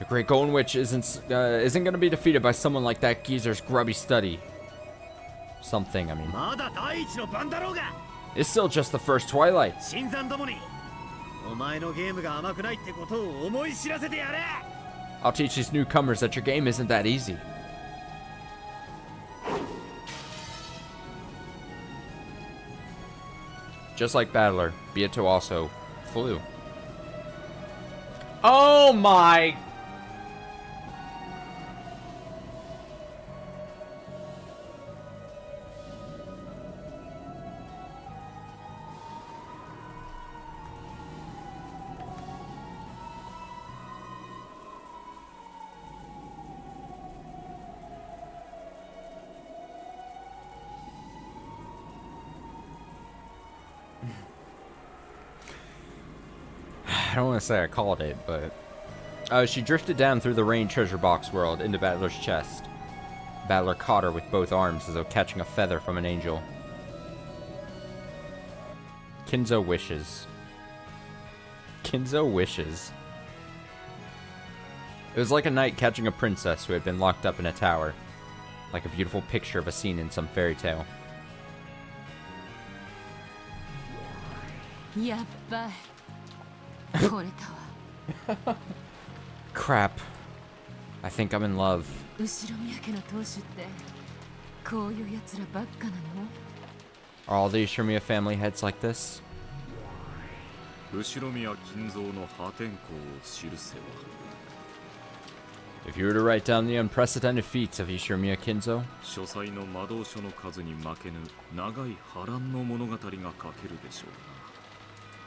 S1: Great Golden Witch isn't gonna be defeated by someone like that geezer's grubby study. Something, I mean. It's still just the first Twilight. I'll teach these newcomers that your game isn't that easy. Just like Battler, Bieto also flew. Oh my! I don't want to say I called it, but she drifted down through the rain treasure box world into Battler's chest. Battler caught her with both arms as though catching a feather from an angel. Kinzo wishes. Kinzo wishes. It was like a knight catching a princess who had been locked up in a tower, like a beautiful picture of a scene in some fairy tale. Crap. I think I'm in love. Are all the Ishimiya family heads like this? If you were to write down the unprecedented feats of Ishimiya Kinzo,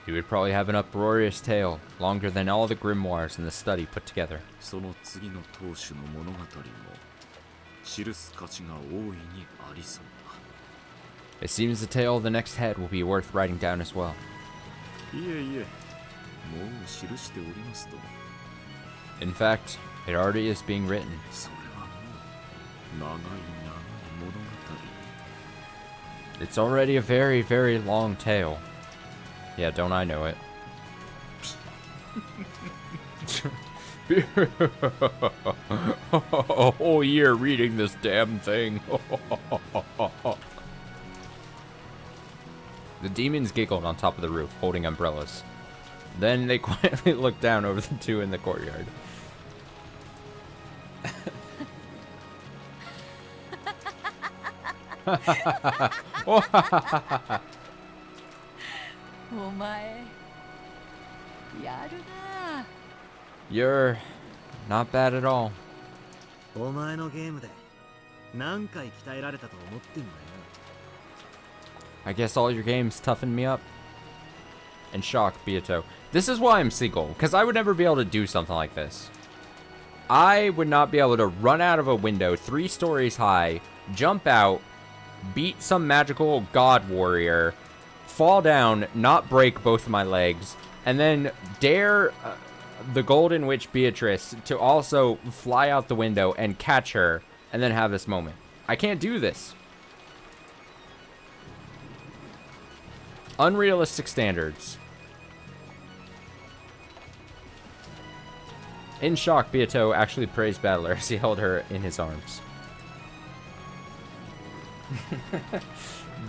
S1: you would probably have an uproarious tale, longer than all the grimoires in the study put together. It seems the tale of the next head will be worth writing down as well. In fact, it already is being written. It's already a very, very long tale. Yeah, don't I know it? A whole year reading this damn thing. The demons giggled on top of the roof, holding umbrellas. Then they quietly looked down over the two in the courtyard. You're not bad at all. I guess all your games toughened me up. And shock, Bieto. This is why I'm single, because I would never be able to do something like this. I would not be able to run out of a window 3 stories high, jump out, beat some magical god warrior, fall down, not break both of my legs, and then dare the Golden Witch Beatrice to also fly out the window and catch her, and then have this moment. I can't do this. Unrealistic standards. In shock, Bieto actually praised Battler as he held her in his arms.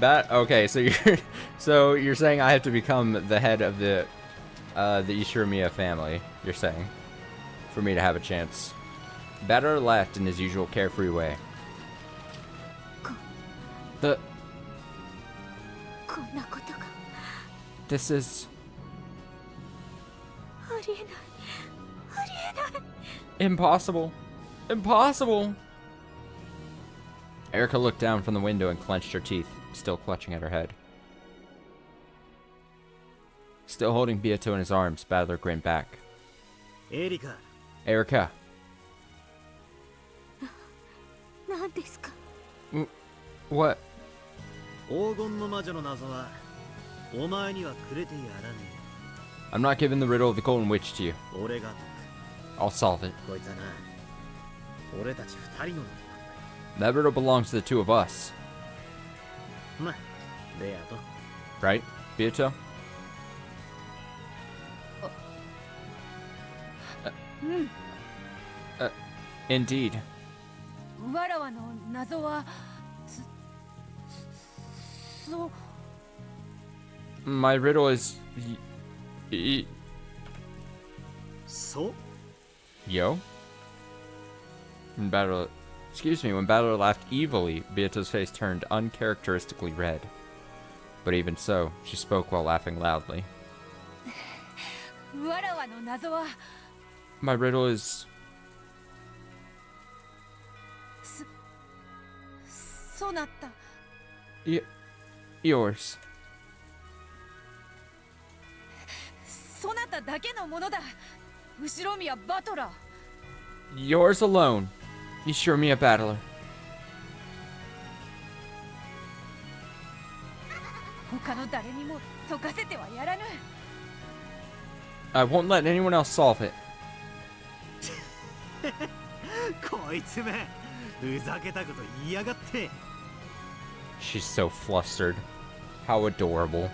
S1: Okay, so you're saying I have to become the head of the Ishimiya family, you're saying, for me to have a chance. Battler laughed in his usual carefree way. This is impossible. Impossible. Erika looked down from the window and clenched her teeth, still clutching at her head. Still holding Beato in his arms, Battler grinned back.
S3: Erika.
S1: Erika.
S2: 何ですか?
S1: What?
S3: 黄金の魔女の謎はお前にはくれてやらねえ。
S1: I'm not giving the riddle of the Golden Witch to you.
S3: 俺が
S1: I'll solve it.
S3: こいつはな、俺たち二人の。
S1: That riddle belongs to the two of us.
S3: ま、ベアと。
S1: Right, Beato? Indeed.
S15: わらわの謎はそう。
S1: My riddle is
S3: So?
S1: Yo? When Battler laughed evilly, Beato's face turned uncharacteristically red. But even so, she spoke while laughing loudly.
S15: わらわの謎は
S1: My riddle is...
S15: そなた
S1: yours.
S15: そなただけのものだ。後ろ宮バトラー。
S1: Yours alone. Ushiromia Battler.
S15: 他の誰にも解かせてはやらぬ。
S1: I won't let anyone else solve it.
S3: こいつめ、ふざけたこと言いやがって。
S1: She's so flustered. How adorable.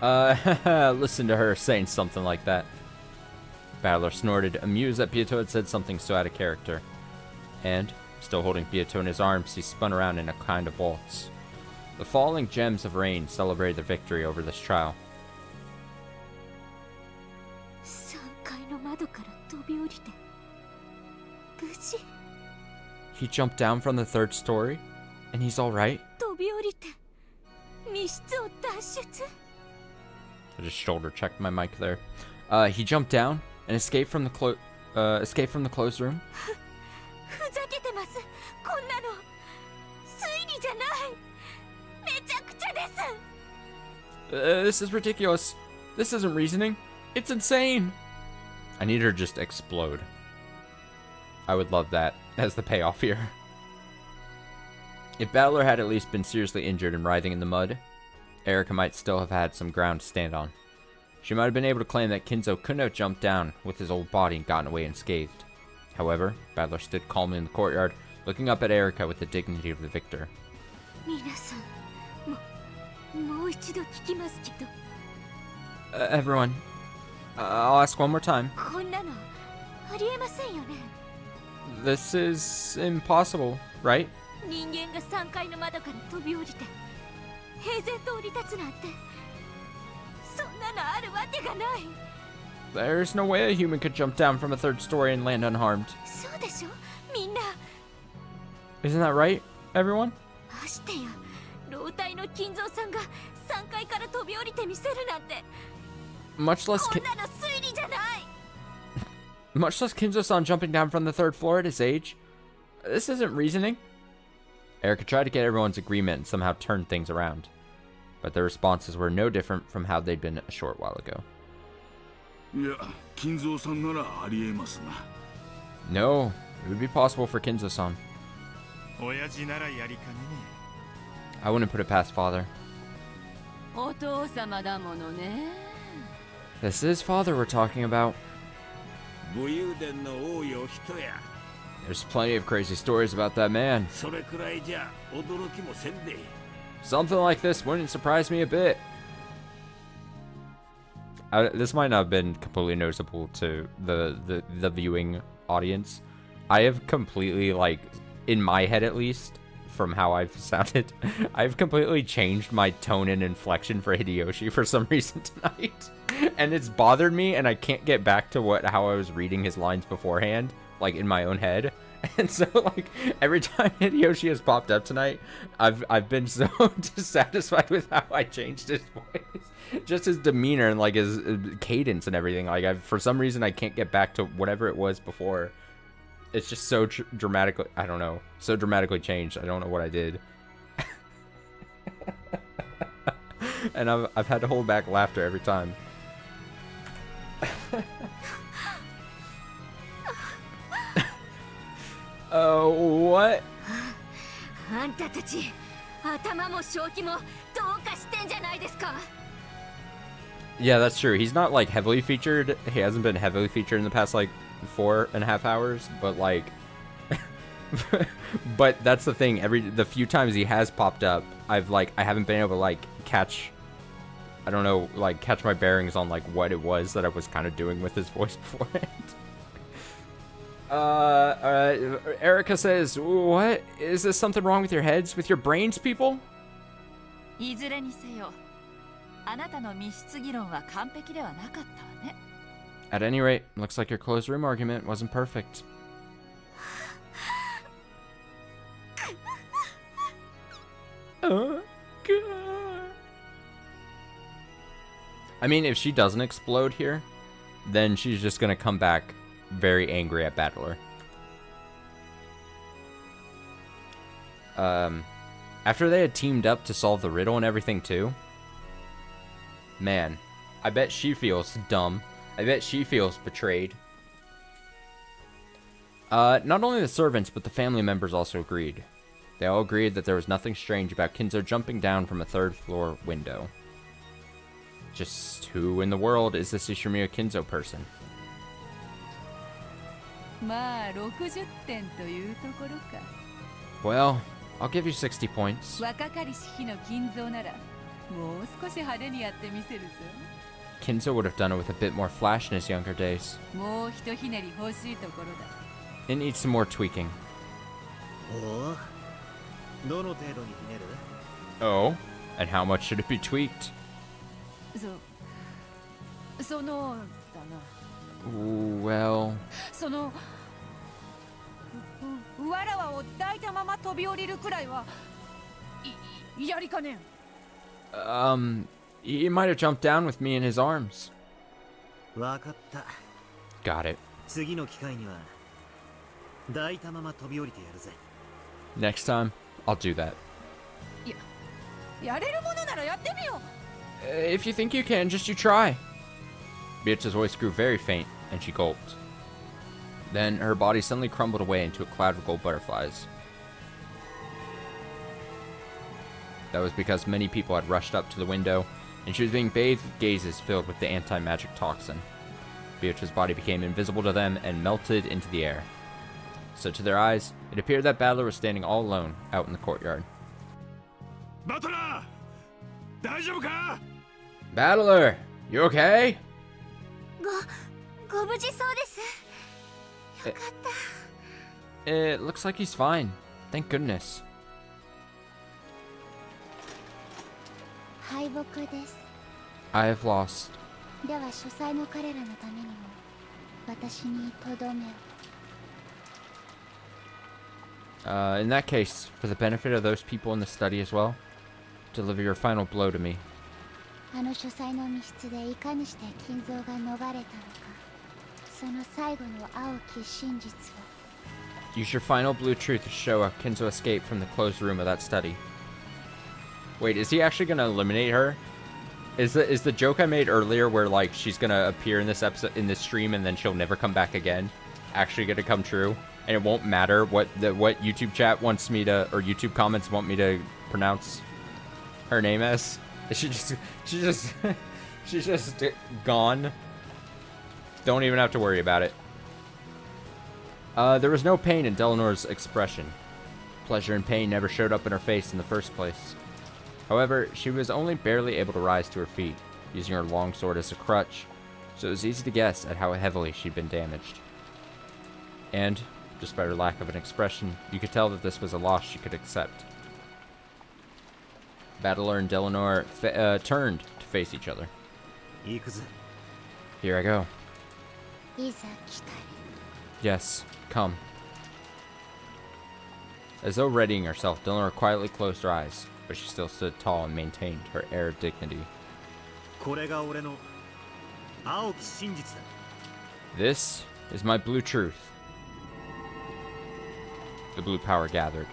S1: Listen to her saying something like that. Battler snorted, amused that Beato had said something so out of character. And, still holding Beato in his arms, he spun around in a kind of waltz. The falling gems of rain celebrated their victory over this trial.
S2: 3階の窓から飛び降りて無事
S1: He jumped down from the 3rd story, and he's alright?
S2: 飛び降りて密室を脱出
S1: I just shoulder checked my mic there. He jumped down and escaped from the closed room.
S2: ふざけてます。こんなの推理じゃない。めちゃくちゃです。
S1: This is ridiculous. This isn't reasoning. It's insane. I need her to just explode. I would love that as the payoff here. If Battler had at least been seriously injured and writhing in the mud, Erika might still have had some ground to stand on. She might have been able to claim that Kinzo couldn't have jumped down with his old body and gotten away unscathed. However, Battler stood calmly in the courtyard, looking up at Erika with the dignity of the victor.
S2: 皆さん、もう一度聞きますけど。
S1: Everyone, I'll ask one more time.
S2: こんなのありえませんよね。
S1: This is impossible, right?
S2: 人間が3階の窓から飛び降りて平然と降り立つなんてそんなのあるわけがない。
S1: There's no way a human could jump down from a 3rd story and land unharmed.
S2: そうでしょみんな。
S1: Isn't that right, everyone?
S2: ましてや老体の金蔵さんが3階から飛び降りてみせるなんて
S1: Much less
S2: こんなの推理じゃない。
S1: Much less Kinzo-san jumping down from the 3rd floor at his age. This isn't reasoning. Erika tried to get everyone's agreement and somehow turn things around, but their responses were no different from how they'd been a short while ago.
S10: いや、金蔵さんならありえますな。
S1: No, it would be possible for Kinzo-san.
S14: 親父ならやりかね
S1: I wouldn't put it past father.
S5: お父様だものね。
S1: This is father we're talking about.
S12: 武勇伝の王よ人や。
S1: There's plenty of crazy stories about that man.
S12: それくらいじゃ驚きもせんで。
S1: Something like this wouldn't surprise me a bit. This might not have been completely noticeable to the viewing audience. I have completely, like, in my head at least, from how I've sounded, I've completely changed my tone and inflection for Hideyoshi for some reason tonight. And it's bothered me, and I can't get back to how I was reading his lines beforehand, like in my own head. And so, like, every time Hideyoshi has popped up tonight, I've been so dissatisfied with how I changed his voice. Just his demeanor and, like, his cadence and everything. Like, for some reason, I can't get back to whatever it was before. It's just so dramatically, I don't know, so dramatically changed. I don't know what I did. And I've had to hold back laughter every time. Oh, what?
S2: あんたたち、頭も正気もどうかしてんじゃないですか。
S1: Yeah, that's true. He's not like heavily featured. He hasn't been heavily featured in the past like 4.5 hours, but like but that's the thing, the few times he has popped up, I haven't been able to like catch, I don't know, like catch my bearings on like what it was that I was kind of doing with his voice beforehand. Erica says, what? Is this something wrong with your heads? With your brains, people?
S5: いずれにせよ、あなたの密室議論は完璧ではなかったわね。
S1: At any rate, looks like your closed room argument wasn't perfect. Oh, God. I mean, if she doesn't explode here, then she's just gonna come back very angry at Battler. After they had teamed up to solve the riddle and everything too, man, I bet she feels dumb. I bet she feels betrayed. Not only the servants, but the family members also agreed. They all agreed that there was nothing strange about Kinzo jumping down from a third-floor window. Just who in the world is this Ishimiya Kinzo person?
S5: まあ60点というところか。
S1: Well, I'll give you 60 points.
S5: 若かりし日の金蔵なら、もう少し派手にやってみせるぞ。
S1: Kinzo would have done it with a bit more flash in his younger days.
S5: もうひとひねり欲しいところだ。
S1: It needs some more tweaking.
S3: おお、どの程度にひねる？
S1: Oh, and how much should it be tweaked?
S5: そのだな。
S1: Well...
S5: そのわらわを抱いたまま飛び降りるくらいはやりかねん。
S1: He might have jumped down with me in his arms.
S3: わかった。
S1: Got it.
S3: 次の機会には抱いたまま飛び降りてやるぜ。
S1: Next time, I'll do that.
S5: やれるものならやってみよう。
S1: If you think you can, just you try. Beatrice's voice grew very faint, and she gulped. Then her body suddenly crumbled away into a cloud of gold butterflies. That was because many people had rushed up to the window, and she was being bathed with gazes filled with the anti-magic toxin. Beatrice's body became invisible to them and melted into the air. So to their eyes, it appeared that Battler was standing all alone out in the courtyard.
S10: Battler! 大丈夫か?
S1: Battler, you okay?
S2: ご無事そうです。よかった。
S1: It looks like he's fine. Thank goodness.
S2: 敗北です。
S1: I have lost.
S2: では書斎の彼らのためにも私にとどめを。
S1: In that case, for the benefit of those people in the study as well, deliver your final blow to me.
S2: あの書斎の密室でいかにして金蔵が逃れたのか、その最後の青き真実を。
S1: Use your final blue truth to show how Kinzo escaped from the closed room of that study. Wait, is he actually gonna eliminate her? Is the joke I made earlier where like she's gonna appear in this episode in this stream and then she'll never come back again actually gonna come true? And it won't matter what YouTube chat wants me to, or YouTube comments want me to pronounce her name as? She's just gone. Don't even have to worry about it. There was no pain in Delanor's expression. Pleasure and pain never showed up in her face in the first place. However, she was only barely able to rise to her feet, using her long sword as a crutch, so it was easy to guess at how heavily she'd been damaged. And, despite her lack of an expression, you could tell that this was a loss she could accept. Battler and Delanor turned to face each other. Here I go. Yes, come. As though readying herself, Delanor quietly closed her eyes, but she still stood tall and maintained her air of dignity. This is my blue truth. The blue power gathered.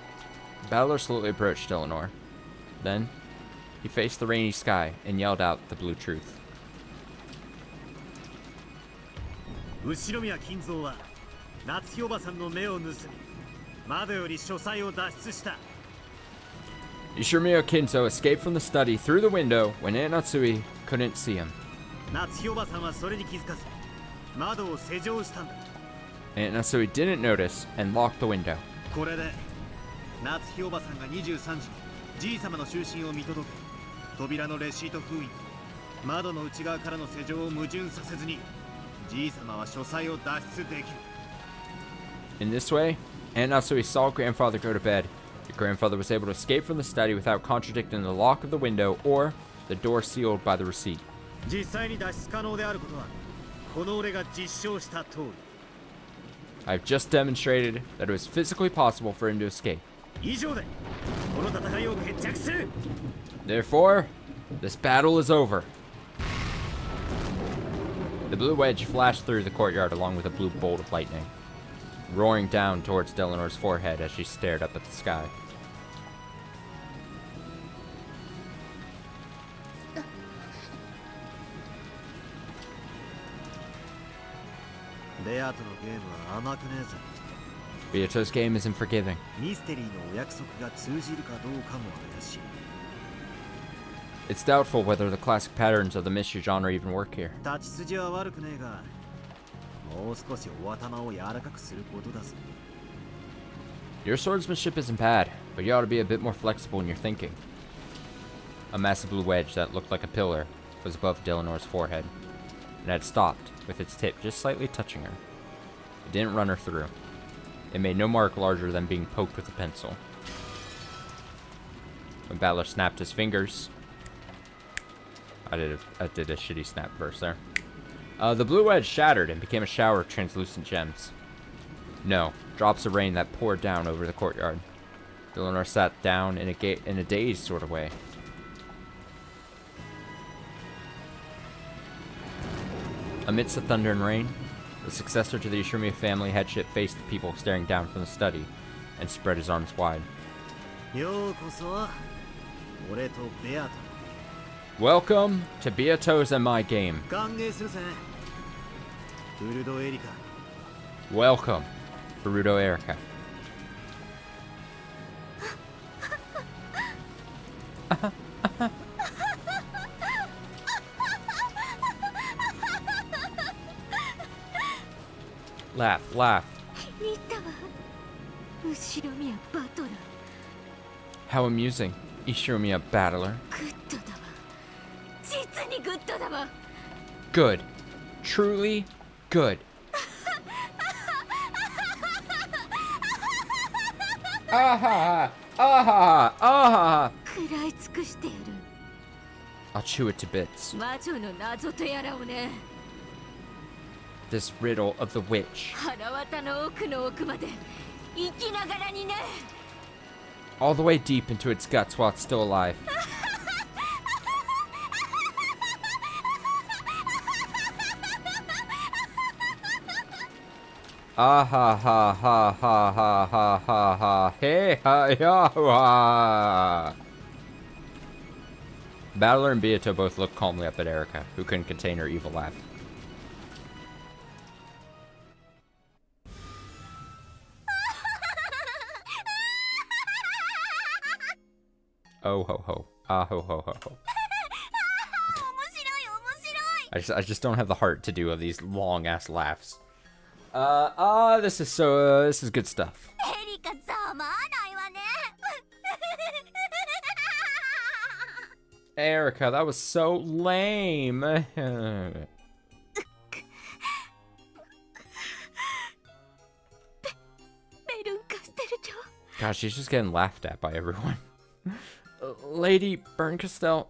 S1: Battler slowly approached Eleanor. Then, he faced the rainy sky and yelled out the blue truth.
S3: 後宮金蔵は夏日おばさんの目を盗み窓より書斎を脱出した。
S1: Ishinomiya Kinzo escaped from the study through the window when Aunt Natsui couldn't see him.
S3: 夏日おばさんはそれに気づかず窓を施錠したんだ。
S1: Aunt Natsui didn't notice and locked the window.
S3: これで夏日おばさんが23時じい様の就寝を見届け、扉のレシート封印、窓の内側からの施錠を矛盾させずにじい様は書斎を脱出できる。
S1: In this way, Aunt Natsui saw grandfather go to bed. Your grandfather was able to escape from the study without contradicting the lock of the window or the door sealed by the receipt.
S3: 実際に脱出可能であることはこの俺が実証した通り。
S1: I've just demonstrated that it was physically possible for him to escape.
S3: 以上でこの戦いを決着する。
S1: Therefore, this battle is over. The blue wedge flashed through the courtyard along with a blue bolt of lightning, roaring down towards Delanor's forehead as she stared up at the sky.
S3: ベアとのゲームは甘くねえぞ。
S1: Beato's game isn't forgiving.
S3: ミステリーのお約束が通じるかどうかも怪しい。
S1: It's doubtful whether the classic patterns of the mystery genre even work here.
S3: 立ち筋は悪くねえが、もう少しお頭を柔らかくすることだぞ。
S1: Your swordsmanship isn't bad, but you ought to be a bit more flexible in your thinking. A massive blue wedge that looked like a pillar was above Delanor's forehead, and had stopped, with its tip just slightly touching her. It didn't run her through. It made no mark larger than being poked with a pencil. When Battler snapped his fingers... I did a shitty snap burst there. The blue wedge shattered and became a shower of translucent gems. No, drops of rain that poured down over the courtyard. Delanor sat down in a dazed sort of way. Amidst the thunder and rain, the successor to the Ishinomiya family headship faced the people staring down from the study and spread his arms wide. Welcome to Beato's and my game. Welcome, Furudo Erika. Laugh, laugh. How amusing, Ishinomiya battler. Good. Truly good. Aha! Aha! Aha! I'll chew it to bits. This riddle of the witch. All the way deep into its guts while it's still alive. Ah ha ha ha ha ha ha ha ha hey ha ya ha. Battler and Beato both looked calmly up at Erika, who couldn't contain her evil laugh. Oh ho ho. Ah ho ho ho ho. I just don't have the heart to do these long ass laughs. This is good stuff. Erika, that was so lame. Gosh, she's just getting laughed at by everyone. Lady Berncastel.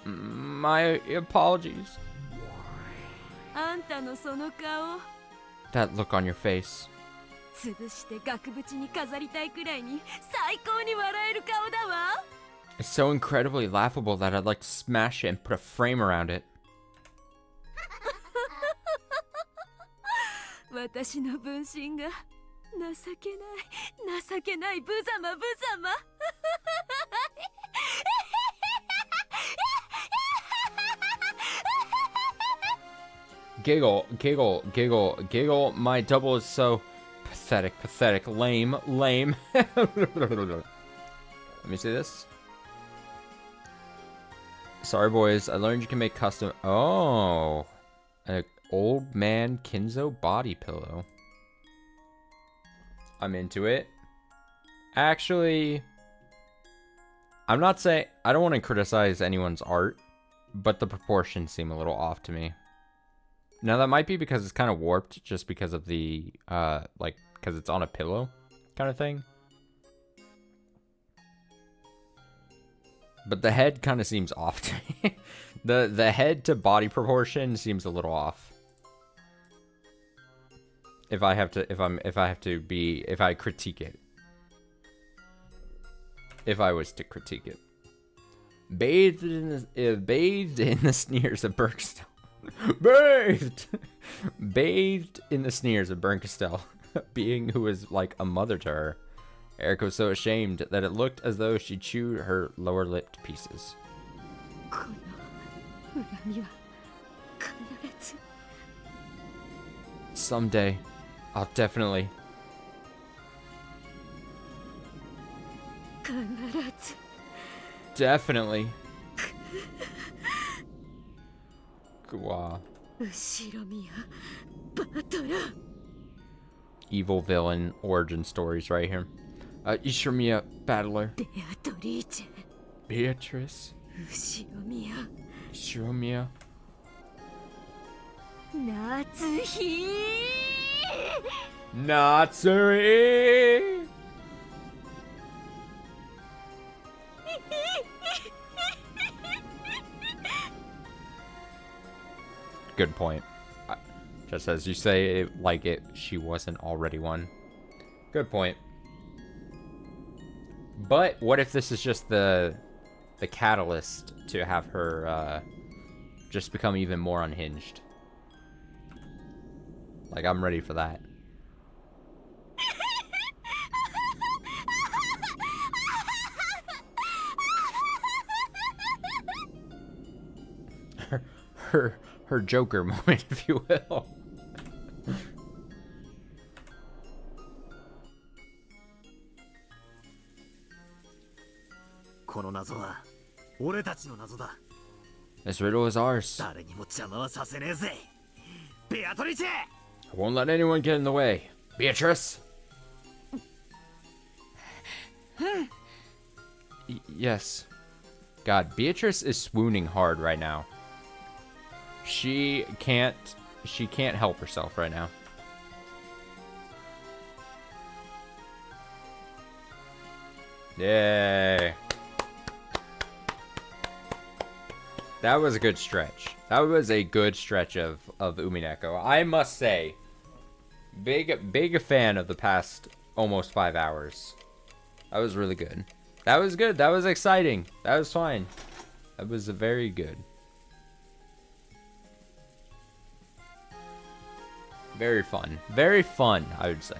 S1: My apologies. That look on your face. It's so incredibly laughable that I'd like to smash it and put a frame around it.
S5: 私の分身が情けない無様。
S1: Giggle, giggle, giggle, giggle. My double is so pathetic, lame. Let me see this. Sorry, boys. I learned you can make custom. Oh, an old man Kinzo body pillow. I'm into it. Actually, I'm not saying I don't want to criticize anyone's art, but the proportions seem a little off to me. Now that might be because it's kind of warped, just because of the like, because it's on a pillow kind of thing. But the head kind of seems off to me. the head to body proportion seems a little off. If I critique it. If I was to critique it. Bathed in the sneers of Bergstall. Bathed in the sneers of Bernkastel, being who was like a mother to her. Erica was so ashamed that it looked as though she chewed her lower lip to pieces. Someday, I'll definitely... Definitely. Wow. Evil villain origin stories right here. Ishiromiya battler. Beatrice. Ishiromiya. Natsuri. Good point. Just as you say it like it, she wasn't already one. Good point. But what if this is just the catalyst to have her just become even more unhinged? Like, I'm ready for that. Her Joker moment, if you will.
S3: この謎は俺たちの謎だ。
S1: This riddle is ours.
S3: 誰にも邪魔はさせねえぜ。ベアトリチェ!
S1: I won't let anyone get in the way. Beatrice? Yes. God, Beatrice is swooning hard right now. She can't help herself right now. Yay. That was a good stretch. That was a good stretch of Umineko. I must say, big fan of the past almost 5 hours. That was really good. That was good. That was exciting. That was fine. That was very good. Very fun. Very fun, I would say.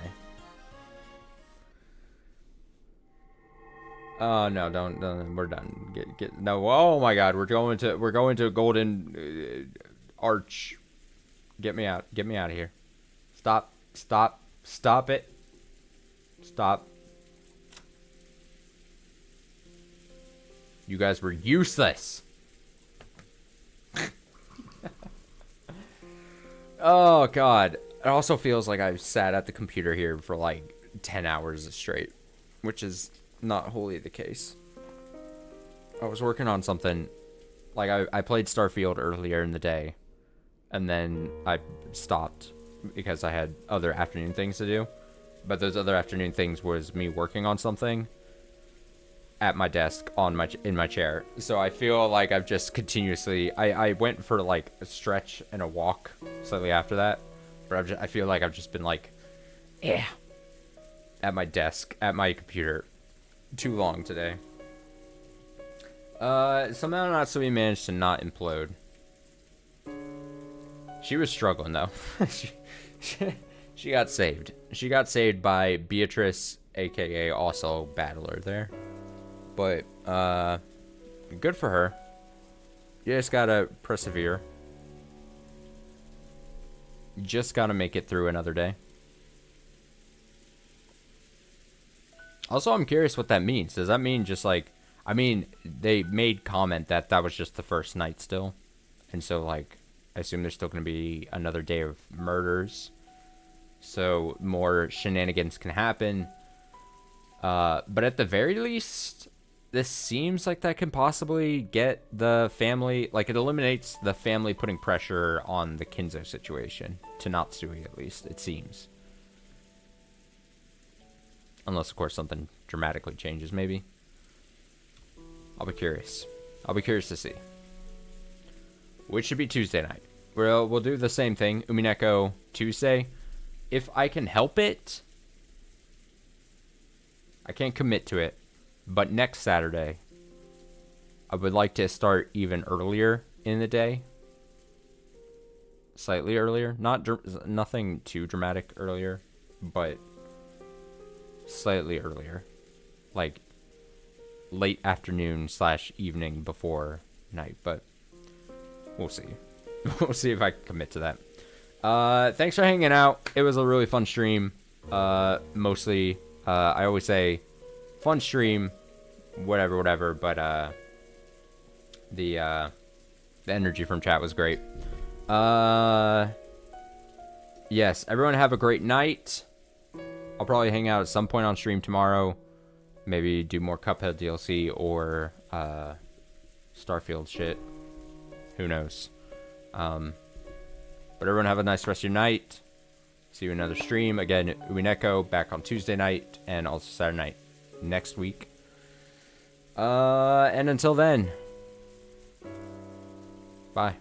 S1: Oh no, don't we're done. Get no. Oh my God, we're going to Golden Arch. Get me out of here. Stop it. Stop. You guys were useless. Oh God. It also feels like I've sat at the computer here for like 10 hours straight, which is not wholly the case. I was working on something, like I played Starfield earlier in the day, and then I stopped because I had other afternoon things to do. But those other afternoon things was me working on something at my desk in my chair. So I feel like I've just continuously I went for like a stretch and a walk slightly after that, but I feel like I've just been like, yeah, at my desk at my computer too long today. Somehow Natsumi managed to not implode. She was struggling though. She got saved. She got saved by Beatrice, aka also Battler there. But, good for her. You just gotta persevere. You just gotta make it through another day. Also, I'm curious what that means. Does that mean just like... I mean, they made comment that that was just the first night still. And so, like, I assume there's still going to be another day of murders. So, more shenanigans can happen. But at the very least, this seems like that can possibly get the family... Like, it eliminates the family putting pressure on the Kinzo situation. To Natsui, at least, it seems. Unless, of course, something dramatically changes, maybe. I'll be curious. I'll be curious to see. Which should be Tuesday night. We'll do the same thing. Umineko Tuesday. If I can help it. I can't commit to it. But next Saturday, I would like to start even earlier in the day. Slightly earlier. Nothing too dramatic earlier. But slightly earlier. Like late afternoon / evening before night, but we'll see. We'll see if I can commit to that. Thanks for hanging out. It was a really fun stream. Mostly, I always say fun stream, whatever, but the energy from chat was great. Yes, everyone have a great night. I'll probably hang out at some point on stream tomorrow. Maybe do more Cuphead DLC or Starfield shit. Who knows? But everyone have a nice rest of your night. See you in another stream. Again, Umineko back on Tuesday night and also Saturday night next week. And until then, bye.